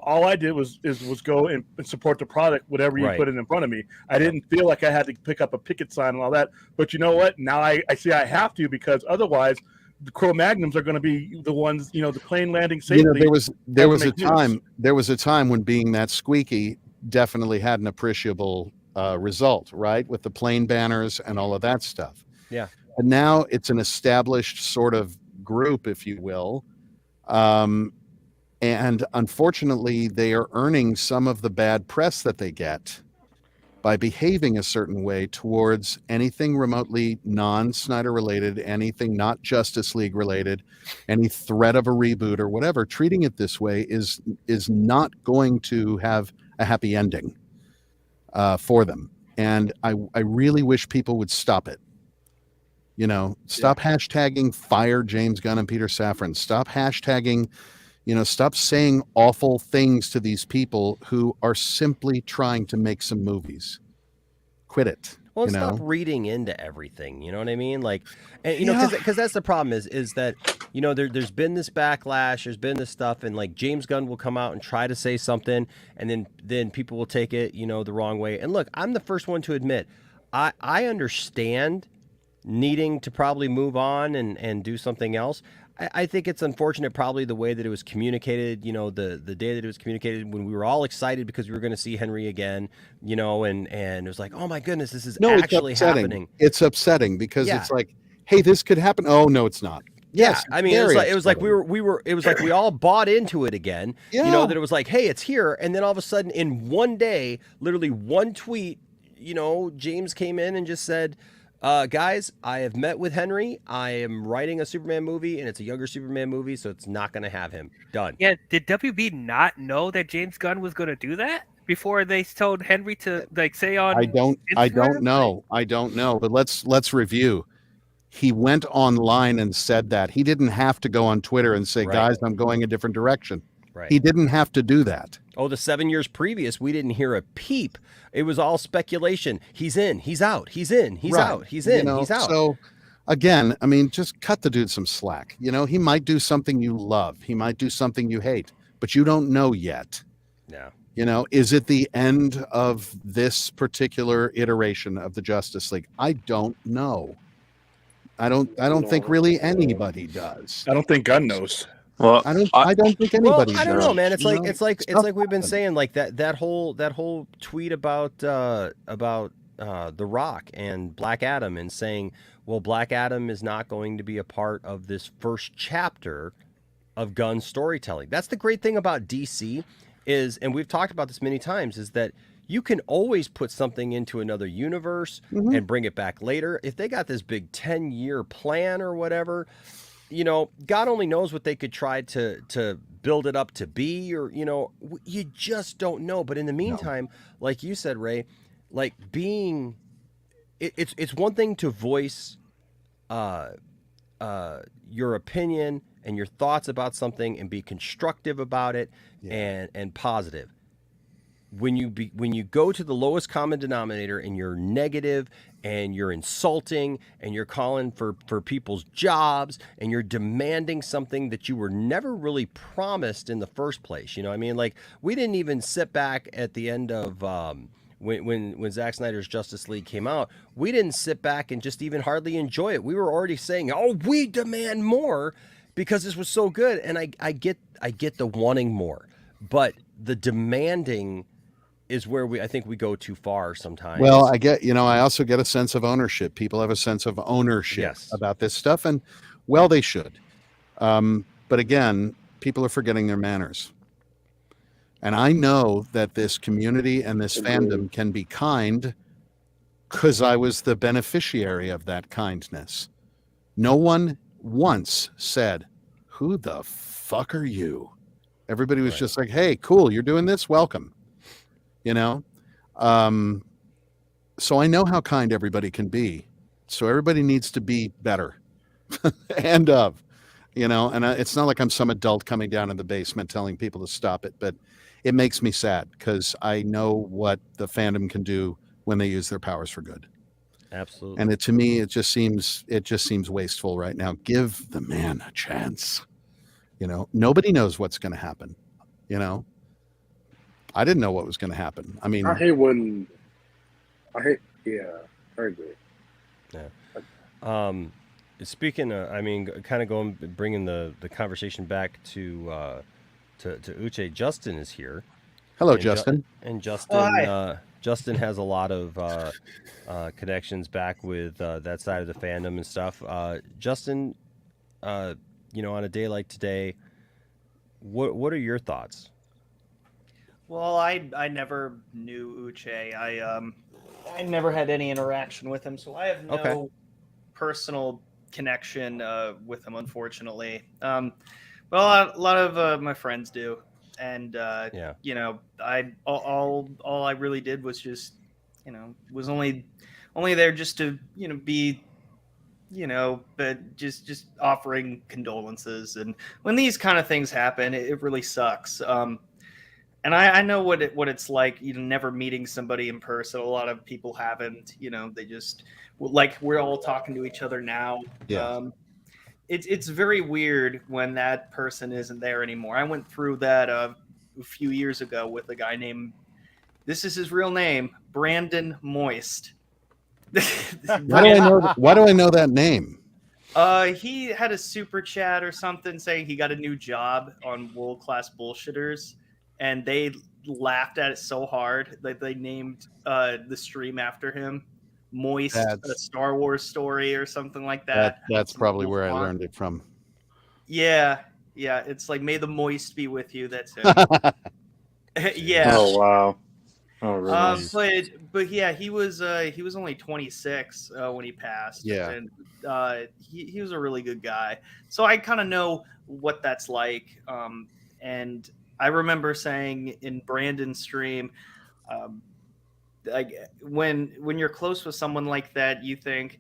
Speaker 19: all I did was go and support the product, whatever you put in front of me. I didn't feel like I had to pick up a picket sign and all that. But you know what? Now I see I have to, because otherwise the Cro-Magnums are going to be the ones, the plane landing safely.
Speaker 20: There was a time when being that squeaky definitely had an appreciable result, right? With the plane banners and all of that stuff.
Speaker 14: Yeah.
Speaker 20: And now it's an established sort of group, if you will. And unfortunately, they are earning some of the bad press that they get by behaving a certain way towards anything remotely non-Snyder related, anything not Justice League related, any threat of a reboot or whatever. Treating it this way is not going to have a happy ending for them. And I really wish people would stop it. Stop hashtagging fire James Gunn and Peter Safran. Stop hashtagging, stop saying awful things to these people who are simply trying to make some movies. Quit it.
Speaker 14: Well, stop reading into everything. You know what I mean? Like, and, because that's the problem is that, there's been this backlash, there's been this stuff, and like James Gunn will come out and try to say something, and then people will take it, the wrong way. And look, I'm the first one to admit, I understand needing to probably move on and do something else. I think it's unfortunate probably the way that it was communicated, the day that it was communicated when we were all excited because we were going to see Henry again, and it was like, oh my goodness, this is actually happening.
Speaker 20: It's upsetting because it's like, hey, this could happen. Oh no, it's not. Yes.
Speaker 14: I mean, it was like we all bought into it again, that it was like, hey, it's here. And then all of a sudden in one day, literally one tweet, James came in and just said, guys, I have met with Henry. I am writing a Superman movie, and it's a younger Superman movie, so it's not going to have him. Done.
Speaker 18: Yeah, did WB not know that James Gunn was going to do that before they told Henry to say on?
Speaker 20: I don't know. I don't know. But let's review. He went online and said that. He didn't have to go on Twitter and say, guys, I'm going a different direction.
Speaker 14: Right.
Speaker 20: He didn't have to do that.
Speaker 14: Oh, the 7 years previous, we didn't hear a peep. It was all speculation. He's in, he's out, he's in, he's out, he's in, he's out.
Speaker 20: So, again, I mean, just cut the dude some slack. He might do something you love. He might do something you hate, but you don't know yet.
Speaker 14: No.
Speaker 20: Is it the end of this particular iteration of the Justice League? I don't know. I don't think really anybody does.
Speaker 19: I don't think Gunn knows.
Speaker 20: Well, I don't think anybody.
Speaker 14: I don't know, man. It's like we've been saying, like that whole tweet about The Rock and Black Adam, and saying, well, Black Adam is not going to be a part of this first chapter of Gunn's storytelling. That's the great thing about DC is, and we've talked about this many times, is that you can always put something into another universe and bring it back later. If they got this big 10-year plan or whatever, God only knows what they could try to build it up to be, or, you just don't know. But in the meantime, like you said, Ray, like it's one thing to voice your opinion and your thoughts about something and be constructive about it and positive. When you go to the lowest common denominator and you're negative and you're insulting and you're calling for people's jobs and you're demanding something that you were never really promised in the first place, I mean, like, we didn't even sit back at the end of when Zack Snyder's Justice League came out. We didn't sit back and just even hardly enjoy it. We were already saying, oh, we demand more because this was so good. And I get the wanting more, but the demanding is where I think we go too far sometimes.
Speaker 20: Well, I also get a sense of ownership. People have a sense of ownership about this stuff, and well, they should. But again, people are forgetting their manners. And I know that this community and this fandom can be kind because I was the beneficiary of that kindness. No one once said, "Who the fuck are you?" Everybody was just like, "Hey, cool, you're doing this? Welcome." So I know how kind everybody can be. So everybody needs to be better. And it's not like I'm some adult coming down in the basement telling people to stop it, but it makes me sad because I know what the fandom can do when they use their powers for good.
Speaker 14: Absolutely.
Speaker 20: And to me, it just seems wasteful right now. Give the man a chance. Nobody knows what's going to happen. I didn't know what was going to happen. I mean,
Speaker 12: I agree.
Speaker 14: Yeah. Speaking of, kind of bringing the conversation back to Uche, Justin is here.
Speaker 20: Hello, Justin.
Speaker 14: Justin has a lot of connections back with that side of the fandom and stuff. Justin, on a day like today, what are your thoughts?
Speaker 21: Well, I never knew Uche. I never had any interaction with him, so I have no personal connection with him, unfortunately. Well, a lot of my friends do, and all I really did was just, was only there just to be, but just offering condolences. And when these kind of things happen, it really sucks. And I know what it's like, never meeting somebody in person. A lot of people haven't, they just, like, we're all talking to each other now.
Speaker 20: Yeah.
Speaker 21: It's very weird when that person isn't there anymore. I went through that a few years ago with a guy named, this is his real name, Brandon Moist.
Speaker 20: Why do I know that name?
Speaker 21: He had a super chat or something saying he got a new job on World Class Bullshitters. And they laughed at it so hard that they named the stream after him, Moist, a Star Wars story or something like that.
Speaker 20: That's probably where I learned it from.
Speaker 21: Yeah. It's like, may the moist be with you. That's it. Yeah.
Speaker 22: Oh wow. Oh really?
Speaker 21: But yeah, he was only 26 when he passed.
Speaker 20: Yeah.
Speaker 21: And he was a really good guy. So I kind of know what that's like. And I remember saying in Brandon's stream, like when you're close with someone like that, you think,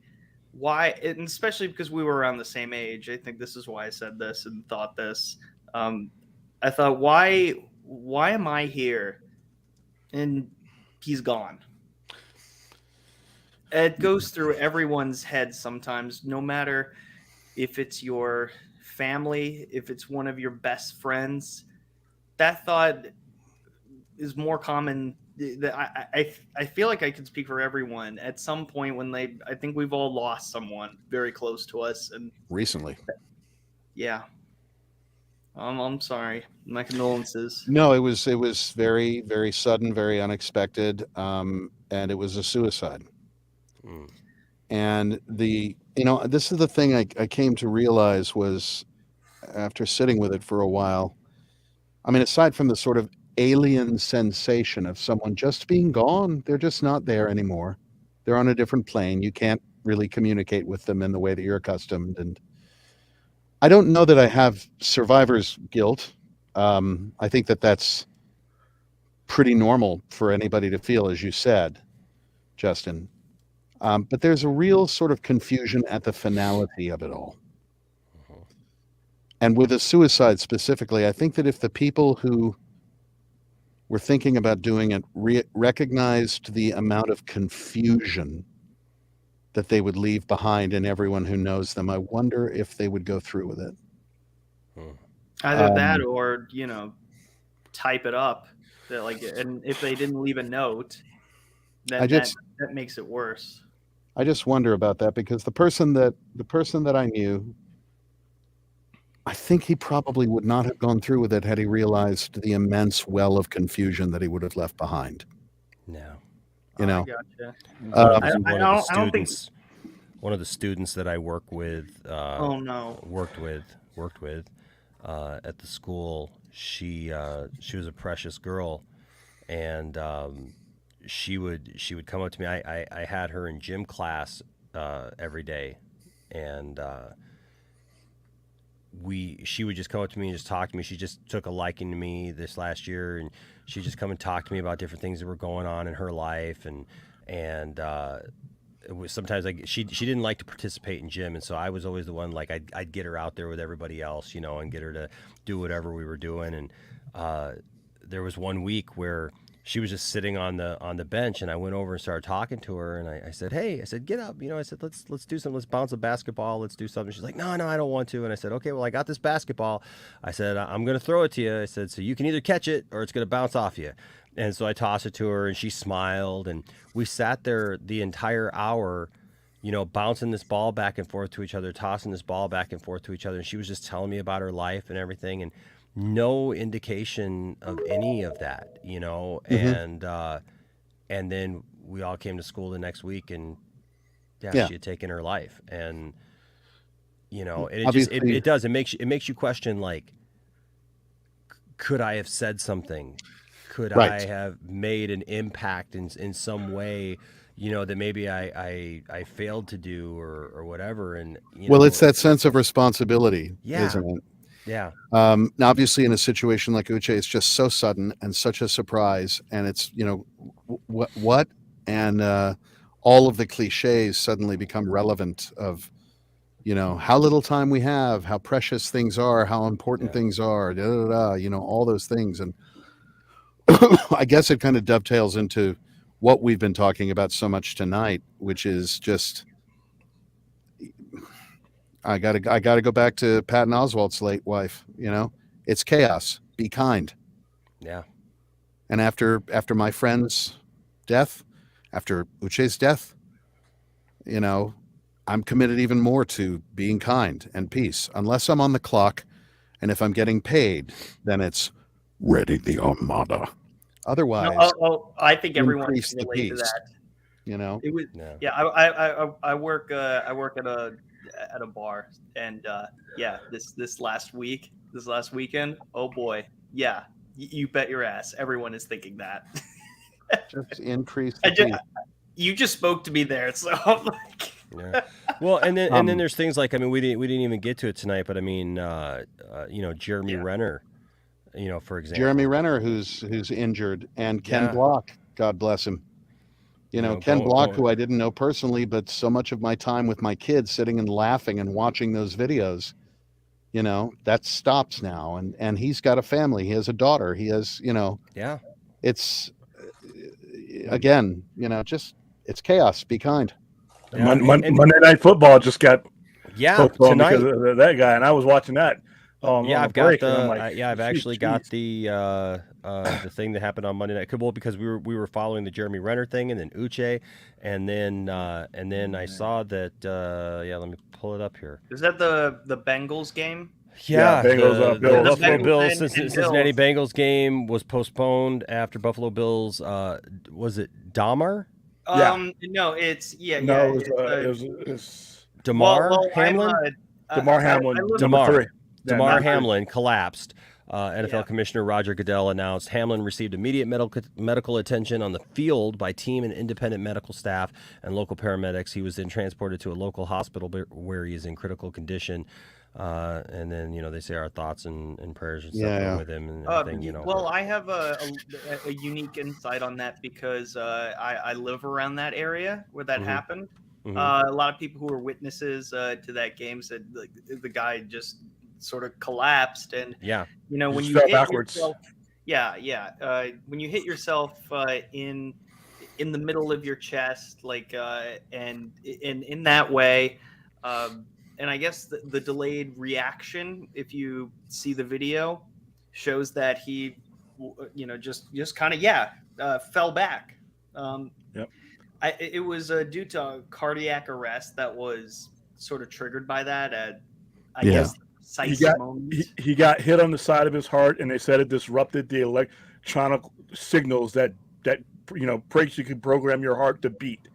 Speaker 21: why? And especially because we were around the same age. I think this is why I said this and thought this. I thought, why am I here? And he's gone. It goes through everyone's head sometimes, no matter if it's your family, if it's one of your best friends. That thought is more common. I feel like I can speak for everyone at some point when I think we've all lost someone very close to us. And
Speaker 20: recently.
Speaker 21: Yeah. I'm sorry. My condolences.
Speaker 20: No, it was very, very sudden, very unexpected. And it was a suicide. And this is the thing I came to realize was, after sitting with it for a while, I mean, aside from the sort of alien sensation of someone just being gone, they're just not there anymore. They're on a different plane. You can't really communicate with them in the way that you're accustomed. And I don't know that I have survivor's guilt. I think that's pretty normal for anybody to feel, as you said, Justin. But there's a real sort of confusion at the finality of it all. And with a suicide specifically, I think that if the people who were thinking about doing it recognized the amount of confusion that they would leave behind in everyone who knows them, I wonder if they would go through with it.
Speaker 21: Either that or, type it up. And if they didn't leave a note, then that makes it worse.
Speaker 20: I just wonder about that, because the person that I knew, I think he probably would not have gone through with it had he realized the immense well of confusion that he would have left behind.
Speaker 14: No.
Speaker 20: You know,
Speaker 21: gotcha.
Speaker 14: I
Speaker 21: don't think.
Speaker 14: One of the students that I work with,
Speaker 21: Oh, no.
Speaker 14: worked with at the school. She was a precious girl, and she would come up to me. I had her in gym class every day, and she would just come up to me and just talk to me. She just took a liking to me this last year, and she'd just come and talk to me about different things that were going on in her life, and it was sometimes like she didn't like to participate in gym, and so I was always the one, like I'd get her out there with everybody else, you know, and get her to do whatever we were doing. And there was one week where she was just sitting on the bench, and I went over and started talking to her, and I said, "Hey," I said, "get up," you know, I said, let's do something, let's bounce a basketball, let's do something. She's like, no, I don't want to. And I said, okay, well, I got this basketball. I said, I'm gonna throw it to you. I said, so you can either catch it or it's gonna bounce off you. And so I tossed it to her, and she smiled, and we sat there the entire hour, you know, bouncing this ball back and forth to each other, tossing this ball back and forth to each other. And she was just telling me about her life and everything, and no indication of any of that, you know. And then we all came to school the next week, and she had taken her life. And you know, and it makes you question, like, could I have said something? Could I have made an impact in some way, you know, that maybe I failed to do or whatever? And
Speaker 20: it's that sense of responsibility, isn't it?
Speaker 14: Yeah.
Speaker 20: Obviously, in a situation like Uche, it's just so sudden and such a surprise, and it's, you know, what, and all of the cliches suddenly become relevant of, you know, how little time we have, how precious things are, how important things are, you know, all those things. And I guess it kind of dovetails into what we've been talking about so much tonight, which is just, I gotta go back to Patton Oswalt's late wife. You know, it's chaos. Be kind.
Speaker 14: Yeah.
Speaker 20: And after my friend's death, after Uche's death, you know, I'm committed even more to being kind and peace. Unless I'm on the clock, and if I'm getting paid, then it's ready the Armada. Otherwise,
Speaker 21: I think everyone
Speaker 20: increase
Speaker 21: can
Speaker 20: the
Speaker 21: relate to
Speaker 20: peace.
Speaker 21: that.
Speaker 20: You know,
Speaker 21: It was, I work at a bar, and this last weekend, oh boy, yeah, you bet your ass, everyone is thinking that.
Speaker 20: Just increase the peace.
Speaker 21: You just spoke to me there, so I'm like,
Speaker 14: yeah. Well, and then there's things like, I mean, we didn't even get to it tonight, but I mean, you know, Jeremy Renner, you know, for example,
Speaker 20: Jeremy Renner, who's injured, and Ken Block, God bless him. You know, Ken Block, who I didn't know personally, but so much of my time with my kids sitting and laughing and watching those videos, you know, that stops now. And he's got a family. He has a daughter. He has, you know, it's, again, you know, just, it's chaos. Be kind.
Speaker 19: Yeah. Monday Night Football just got postponed because of that guy, and I was watching that.
Speaker 14: I've got I've actually got the thing that happened on Monday Night Football, because we were following the Jeremy Renner thing, and then Uche, and then I saw that let me pull it up here.
Speaker 21: is that the Bengals game?
Speaker 14: Yeah,
Speaker 19: Bengals,
Speaker 14: the Buffalo
Speaker 21: Bengals
Speaker 14: Bills,
Speaker 21: and
Speaker 14: Cincinnati Bengals game was postponed after Buffalo Bills. Was it Dahmer?
Speaker 21: No, it's
Speaker 19: it was
Speaker 14: Damar Hamlin.
Speaker 19: Damar Hamlin.
Speaker 14: Damar Hamlin collapsed. NFL Commissioner Roger Goodell announced Hamlin received immediate medical attention on the field by team and independent medical staff and local paramedics. He was then transported to a local hospital where he is in critical condition. And then, you know, they say our thoughts and prayers and stuff with him and everything, you know.
Speaker 21: Well, I have a unique insight on that because I live around that area where that happened. A lot of people who were witnesses to that game said the guy just sort of collapsed, and you know, when you hit yourself, when you hit yourself in the middle of your chest, like and in that way, and I guess the delayed reaction, if you see the video, shows that he, you know, just kind of fell back. It was due to a cardiac arrest that was sort of triggered by that. I guess
Speaker 19: he got hit on the side of his heart, and they said it disrupted the electronic signals that prigs you could program your heart to beat.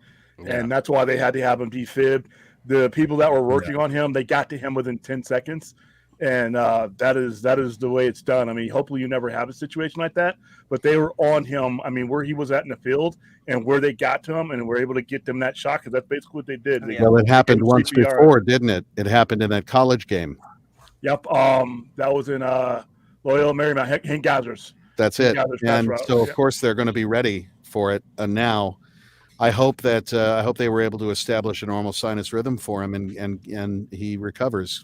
Speaker 19: And that's why they had to have him defib. The people that were working on him, they got to him within 10 seconds. And that is the way it's done. I mean, hopefully you never have a situation like that, but they were on him. I mean, where he was at in the field and where they got to him and were able to get them that shot, because that's basically what they did.
Speaker 20: Well, it happened once before, didn't it? It happened in that college game.
Speaker 19: Yep. That was in Loyola Marymount, Hank Gathers.
Speaker 20: That's it. And
Speaker 19: route.
Speaker 20: so, of course, they're going to be ready for it. And now, I hope they were able to establish a normal sinus rhythm for him, and he recovers.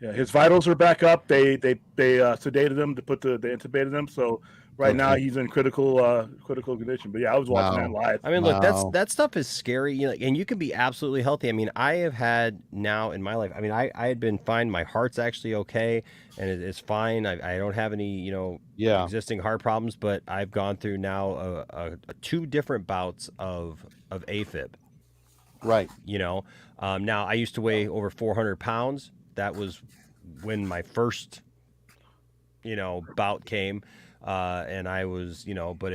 Speaker 19: Yeah, his vitals are back up. They sedated him to they intubated him. So right now he's in critical condition. But yeah, I was watching that live.
Speaker 14: I mean, look, that stuff is scary, and you can be absolutely healthy. I mean, I have had now in my life. I mean, I had been fine. My heart's actually okay, and it's fine. I don't have any existing heart problems. But I've gone through now 2 different bouts of AFib.
Speaker 20: Right.
Speaker 14: Now I used to weigh over 400 pounds. That was when my first, bout came, and I was, but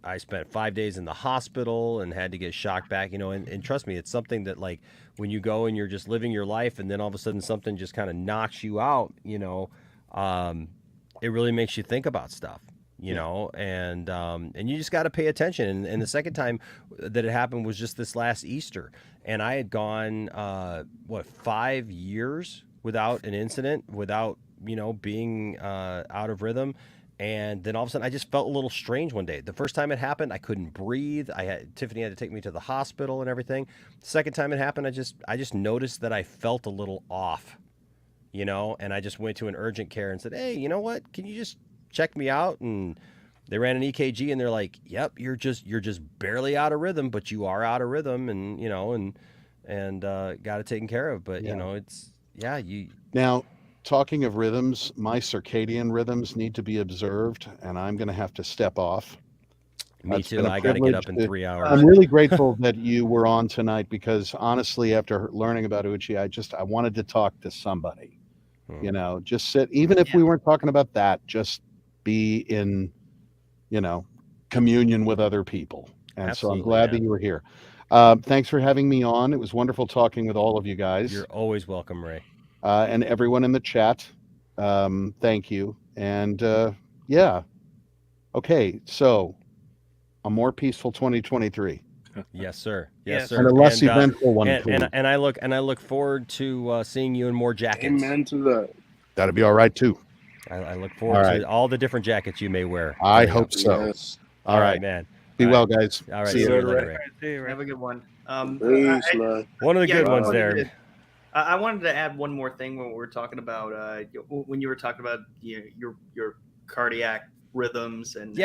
Speaker 14: I spent 5 days in the hospital and had to get shocked back, and trust me, it's something that, like, when you go and you're just living your life and then all of a sudden something just kind of knocks you out, it really makes you think about stuff, and you just got to pay attention. And the second time that it happened was just this last Easter. And I had gone, 5 years without an incident, without, being out of rhythm. And then all of a sudden I just felt a little strange one day. The first time it happened, I couldn't breathe. Tiffany had to take me to the hospital and everything. The second time it happened, I just noticed that I felt a little off, and I just went to an urgent care and said, hey, you know what? Can you just check me out? And they ran an EKG and they're like, yep, you're just barely out of rhythm, but you are out of rhythm, and got it taken care of. But
Speaker 20: Now, talking of rhythms, my circadian rhythms need to be observed, and I'm going to have to step off.
Speaker 14: Me too. I got to get up in 3 hours.
Speaker 20: I'm really grateful that you were on tonight, because honestly, after learning about Uche, I wanted to talk to somebody. Just sit, even if we weren't talking about that, just be in communion with other people. And
Speaker 14: Absolutely,
Speaker 20: so I'm glad that you were here. Thanks for having me on. It was wonderful talking with all of you guys.
Speaker 14: You're always welcome, Ray.
Speaker 20: And everyone in the chat. Thank you. And okay, so a more peaceful 2023.
Speaker 14: Yes, sir. Yes, sir.
Speaker 20: And a less eventful one.
Speaker 14: And I look forward to seeing you in more jackets.
Speaker 12: Amen to that.
Speaker 20: That'd be all right too.
Speaker 14: I look forward to all the different jackets you may wear.
Speaker 20: I hope so.
Speaker 12: Yes.
Speaker 20: All right,
Speaker 14: man.
Speaker 20: Be well, guys.
Speaker 14: All right.
Speaker 20: See you later.
Speaker 21: Have a good one.
Speaker 12: Peace, man.
Speaker 14: One of the good ones there.
Speaker 21: I wanted to add one more thing when we were talking about when you were talking about your cardiac rhythms and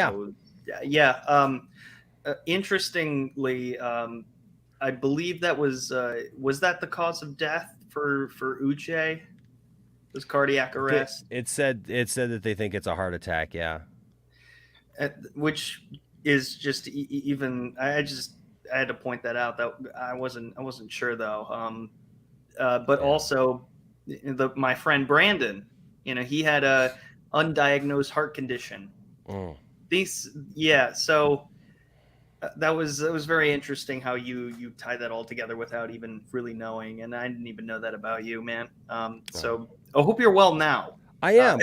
Speaker 21: interestingly, I believe that was that the cause of death for Uche? Was cardiac arrest?
Speaker 14: It said that they think it's a heart attack. Yeah,
Speaker 21: which is just even. I had to point that out. That I wasn't sure though. But also, my friend Brandon, he had a undiagnosed heart condition.
Speaker 14: Oh.
Speaker 21: So that was very interesting how you tie that all together without even really knowing, and I didn't even know that about you, man. So I hope you're well now.
Speaker 14: I am,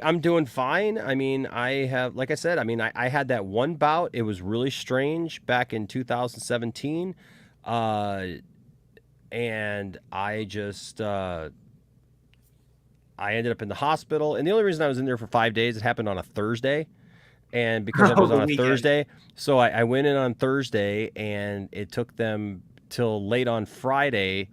Speaker 14: I'm doing fine. I mean, I have, like I said, I had that one bout. It was really strange back in 2017. And I just, I ended up in the hospital. And the only reason I was in there for 5 days, it happened on a Thursday. And because it was on a Thursday, so I went in on Thursday, and it took them till late on Friday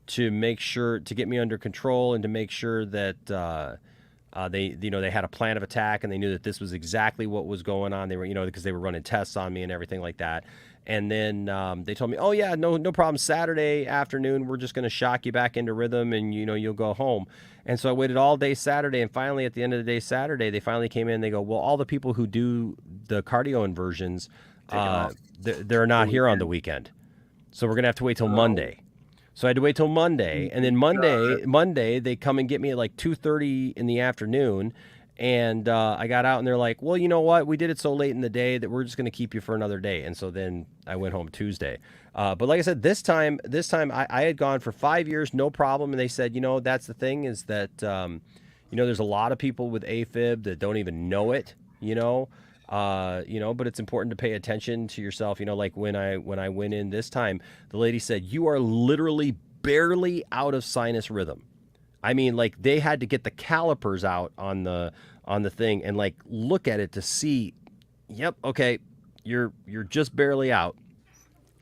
Speaker 14: to make sure, to get me under control and to make sure that they had a plan of attack, and they knew that this was exactly what was going on. They were, because they were running tests on me and everything like that. And then they told me, oh yeah, no problem. Saturday afternoon, we're just going to shock you back into rhythm, and you'll go home. And so I waited all day Saturday, and finally at the end of the day Saturday, they finally came in. They go, well, all the people who do the cardio inversions, they're not here on the weekend, so we're going to have to wait till Monday. So I had to wait till Monday, and then Monday they come and get me at like 2:30 in the afternoon, And I got out and they're like, well, you know what? We did it so late in the day that we're just going to keep you for another day. And so then I went home Tuesday. But like I said, this time I had gone for 5 years, no problem. And they said, that's the thing is that, there's a lot of people with AFib that don't even know it, but it's important to pay attention to yourself. Like when I went in this time, the lady said, you are literally barely out of sinus rhythm. I mean, like they had to get the calipers out on the thing and like look at it to see, yep, okay, you're just barely out.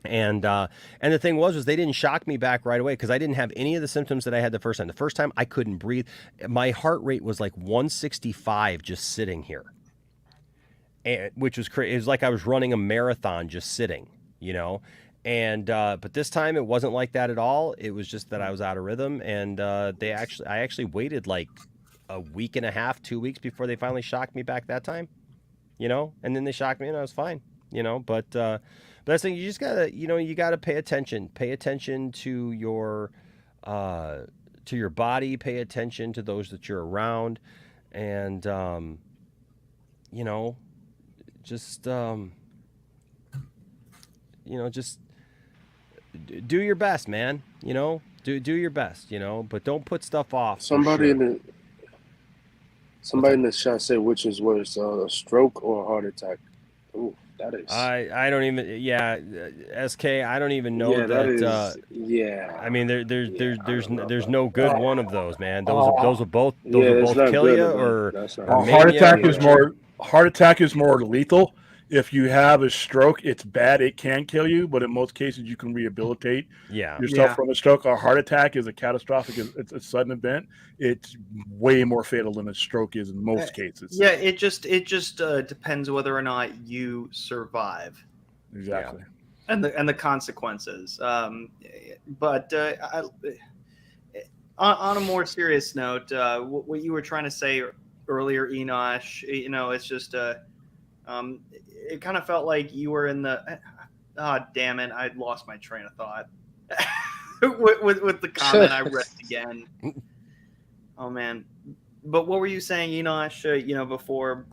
Speaker 14: And the thing was they didn't shock me back right away because I didn't have any of the symptoms that I had the first time. The first time I couldn't breathe. My heart rate was like 165 just sitting here, which was crazy. It was like I was running a marathon just sitting, And but this time it wasn't like that at all. It was just that I was out of rhythm, and I actually waited like a week and a half, 2 weeks before they finally shocked me back that time, And then they shocked me, and I was fine, But that's the thing. You just gotta, you gotta pay attention. Pay attention to your body. Pay attention to those that you're around, and just just do your best, man. Do your best, but don't put stuff off.
Speaker 12: Somebody in the chat said which is worse, a stroke or a heart attack. Ooh, that is.
Speaker 14: I don't even. Yeah, SK. I don't even know that.
Speaker 12: Yeah.
Speaker 14: I mean, there's no good one of those, man. Those will both kill you, or
Speaker 19: heart attack is more lethal. If you have a stroke, it's bad. It can kill you, but in most cases, you can rehabilitate yourself from a stroke. A heart attack is a catastrophic. It's a sudden event. It's way more fatal than a stroke is in most cases.
Speaker 21: Yeah, it just depends whether or not you survive.
Speaker 19: Exactly.
Speaker 21: And the consequences. But on a more serious note, what you were trying to say earlier, Enosh, it's just it kind of felt like you were in the. Damn it! I lost my train of thought with the comment I read again. Oh man! But what were you saying, Enosh? Before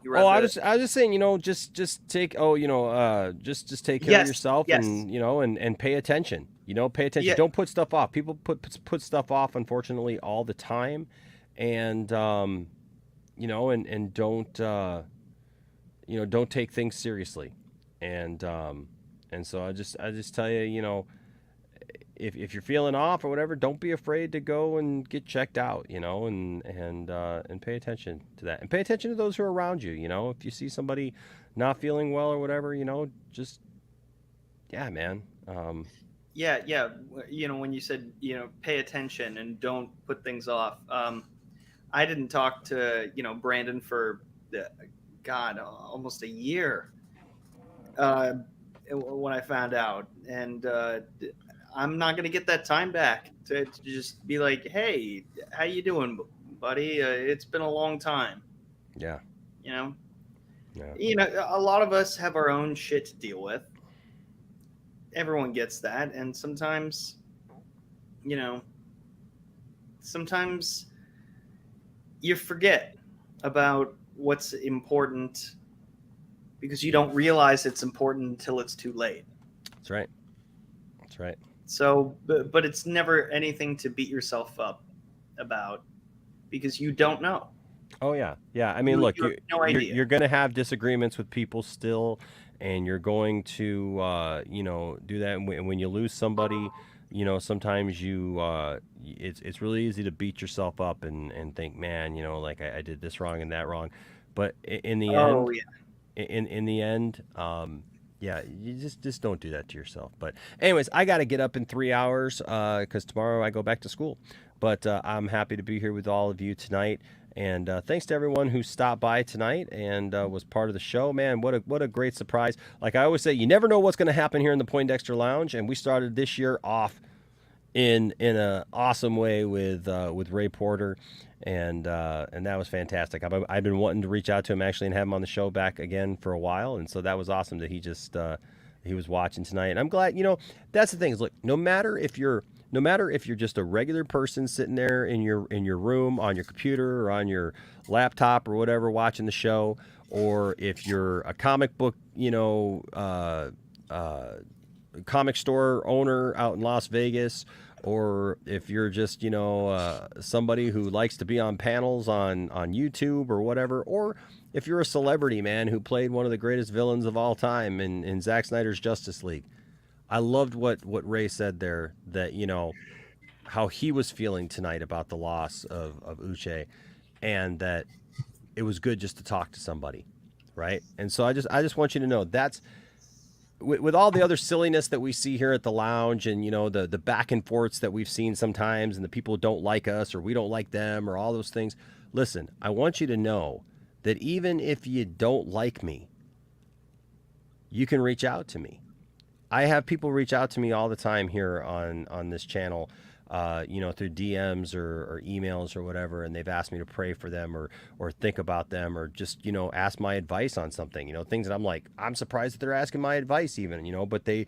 Speaker 21: you read.
Speaker 14: I was just saying, just take just take care of yourself, and and pay attention. Pay attention. Don't put stuff off. People put stuff off, unfortunately, all the time, and and don't. Don't take things seriously, and so I just tell you, if you're feeling off or whatever, don't be afraid to go and get checked out, and pay attention to that, and pay attention to those who are around you. If you see somebody not feeling well or whatever, just man.
Speaker 21: Yeah. When you said pay attention and don't put things off. I didn't talk to Brandon for almost a year when I found out, and I'm not gonna get that time back to just be like, hey, how you doing, buddy? It's been a long time.
Speaker 14: Yeah.
Speaker 21: A lot of us have our own shit to deal with. Everyone gets that, and sometimes you forget about what's important because you don't realize it's important until it's too late.
Speaker 14: That's right.
Speaker 21: So, but it's never anything to beat yourself up about because you don't know.
Speaker 14: Oh yeah. I mean, look, you're going to have disagreements with people still, and you're going to do that. And when you lose somebody, sometimes it's really easy to beat yourself up and think, man, like I did this wrong and that wrong. But in the end, you just don't do that to yourself. But anyways, I got to get up in 3 hours because tomorrow I go back to school. But I'm happy to be here with all of you tonight. And thanks to everyone who stopped by tonight and was part of the show. Man, what a great surprise. Like I always say, you never know what's going to happen here in the Poindexter Lounge. And we started this year off in an awesome way with Ray Porter. And that was fantastic. I've been wanting to reach out to him actually and have him on the show back again for a while. And so that was awesome that he was watching tonight. And I'm glad, that's the thing is, look, no matter if you're no matter if you're just a regular person sitting there in your room on your computer or on your laptop or whatever watching the show, or if you're a comic book, comic store owner out in Las Vegas, or if you're just, somebody who likes to be on panels on YouTube or whatever, or if you're a celebrity, man, who played one of the greatest villains of all time in Zack Snyder's Justice League. I loved what Ray said there, that, how he was feeling tonight about the loss of Uche, and that it was good just to talk to somebody, right? And so I just want you to know that's, with all the other silliness that we see here at the lounge, and the back and forths that we've seen sometimes, and the people who don't like us or we don't like them or all those things. Listen, I want you to know that even if you don't like me, you can reach out to me. I have people reach out to me all the time here on this channel, through DMs or emails or whatever, and they've asked me to pray for them or think about them, or just, ask my advice on something, things that I'm like, I'm surprised that they're asking my advice even, but they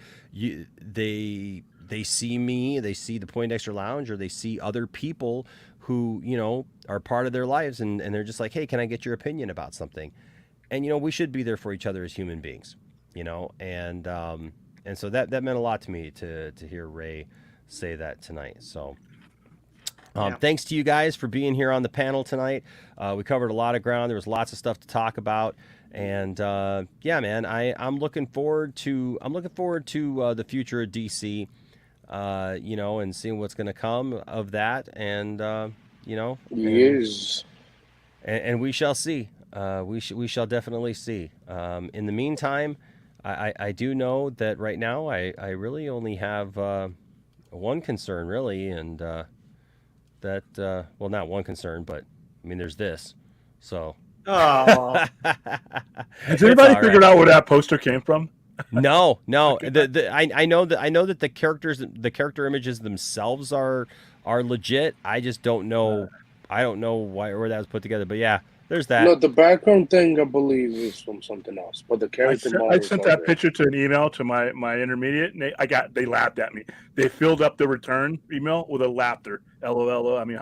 Speaker 14: see me, they see the Poindexter Lounge, or they see other people who, are part of their lives, and they're just like, hey, can I get your opinion about something? And, we should be there for each other as human beings, and so that meant a lot to me to hear Ray say that tonight. So thanks to you guys for being here on the panel tonight. We covered a lot of ground. There was lots of stuff to talk about, and man, I'm looking forward to the future of DC, and seeing what's going to come of that, and
Speaker 12: Yes.
Speaker 14: And we shall see. We shall definitely see. In the meantime, I do know that right now I really only have one concern, really, and that well, not one concern, but I mean, there's this. So.
Speaker 19: Oh. Has anybody figured out where that poster came from?
Speaker 14: No. I know that the character images themselves are legit. I just don't know. I don't know where that was put together, but yeah. There's that.
Speaker 12: No, the background thing I believe is from something else, but the character
Speaker 19: I sent that picture to an email to my intermediate, and they laughed at me. They filled up the return email with a laughter. LOL. I mean,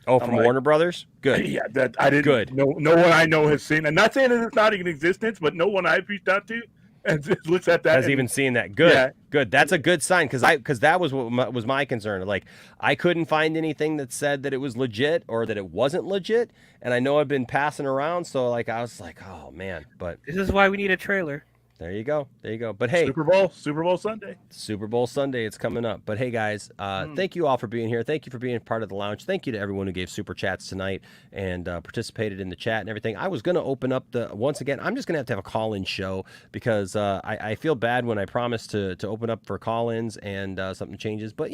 Speaker 14: from Warner Brothers? Good.
Speaker 19: Yeah, that I didn't. Good. No one I know has seen. I'm not saying that it's not in existence, but no one I've reached out to and just looks at that.
Speaker 14: Has even seen that. Good.
Speaker 19: Yeah.
Speaker 14: Good. That's a good sign, because that was what was my concern. Like, I couldn't find anything that said that it was legit or that it wasn't legit, and I know I've been passing around, so like I was like, oh man. But
Speaker 18: this is why we need a trailer.
Speaker 14: There you go. But hey,
Speaker 19: Super Bowl Sunday.
Speaker 14: Super Bowl Sunday, it's coming up. But hey, guys, thank you all for being here. Thank you for being part of the lounge. Thank you to everyone who gave super chats tonight and participated in the chat and everything. I was going to open up once again, I'm just going to have a call-in show, because I feel bad when I promise to open up for call-ins and something changes. But,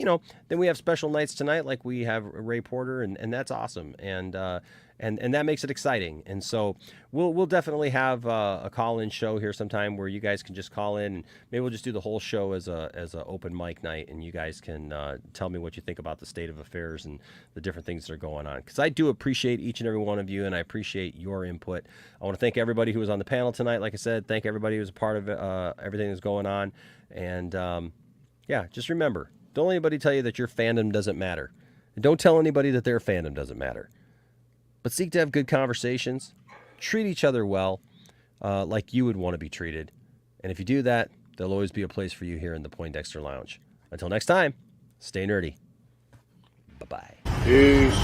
Speaker 14: then we have special nights tonight, like we have Ray Porter, and that's awesome. And that makes it exciting. And so we'll definitely have a call-in show here sometime where you guys can just call in, and maybe we'll just do the whole show as a open mic night, and you guys can tell me what you think about the state of affairs and the different things that are going on, because I do appreciate each and every one of you, and I appreciate your input. I want to thank everybody who was on the panel tonight. Like I said, thank everybody who was a part of everything that's going on. And just remember, don't let anybody tell you that your fandom doesn't matter. And don't tell anybody that their fandom doesn't matter. But seek to have good conversations, treat each other well, like you would want to be treated. And if you do that, there'll always be a place for you here in the Poindexter Lounge. Until next time, stay nerdy. Bye-bye.
Speaker 12: Peace.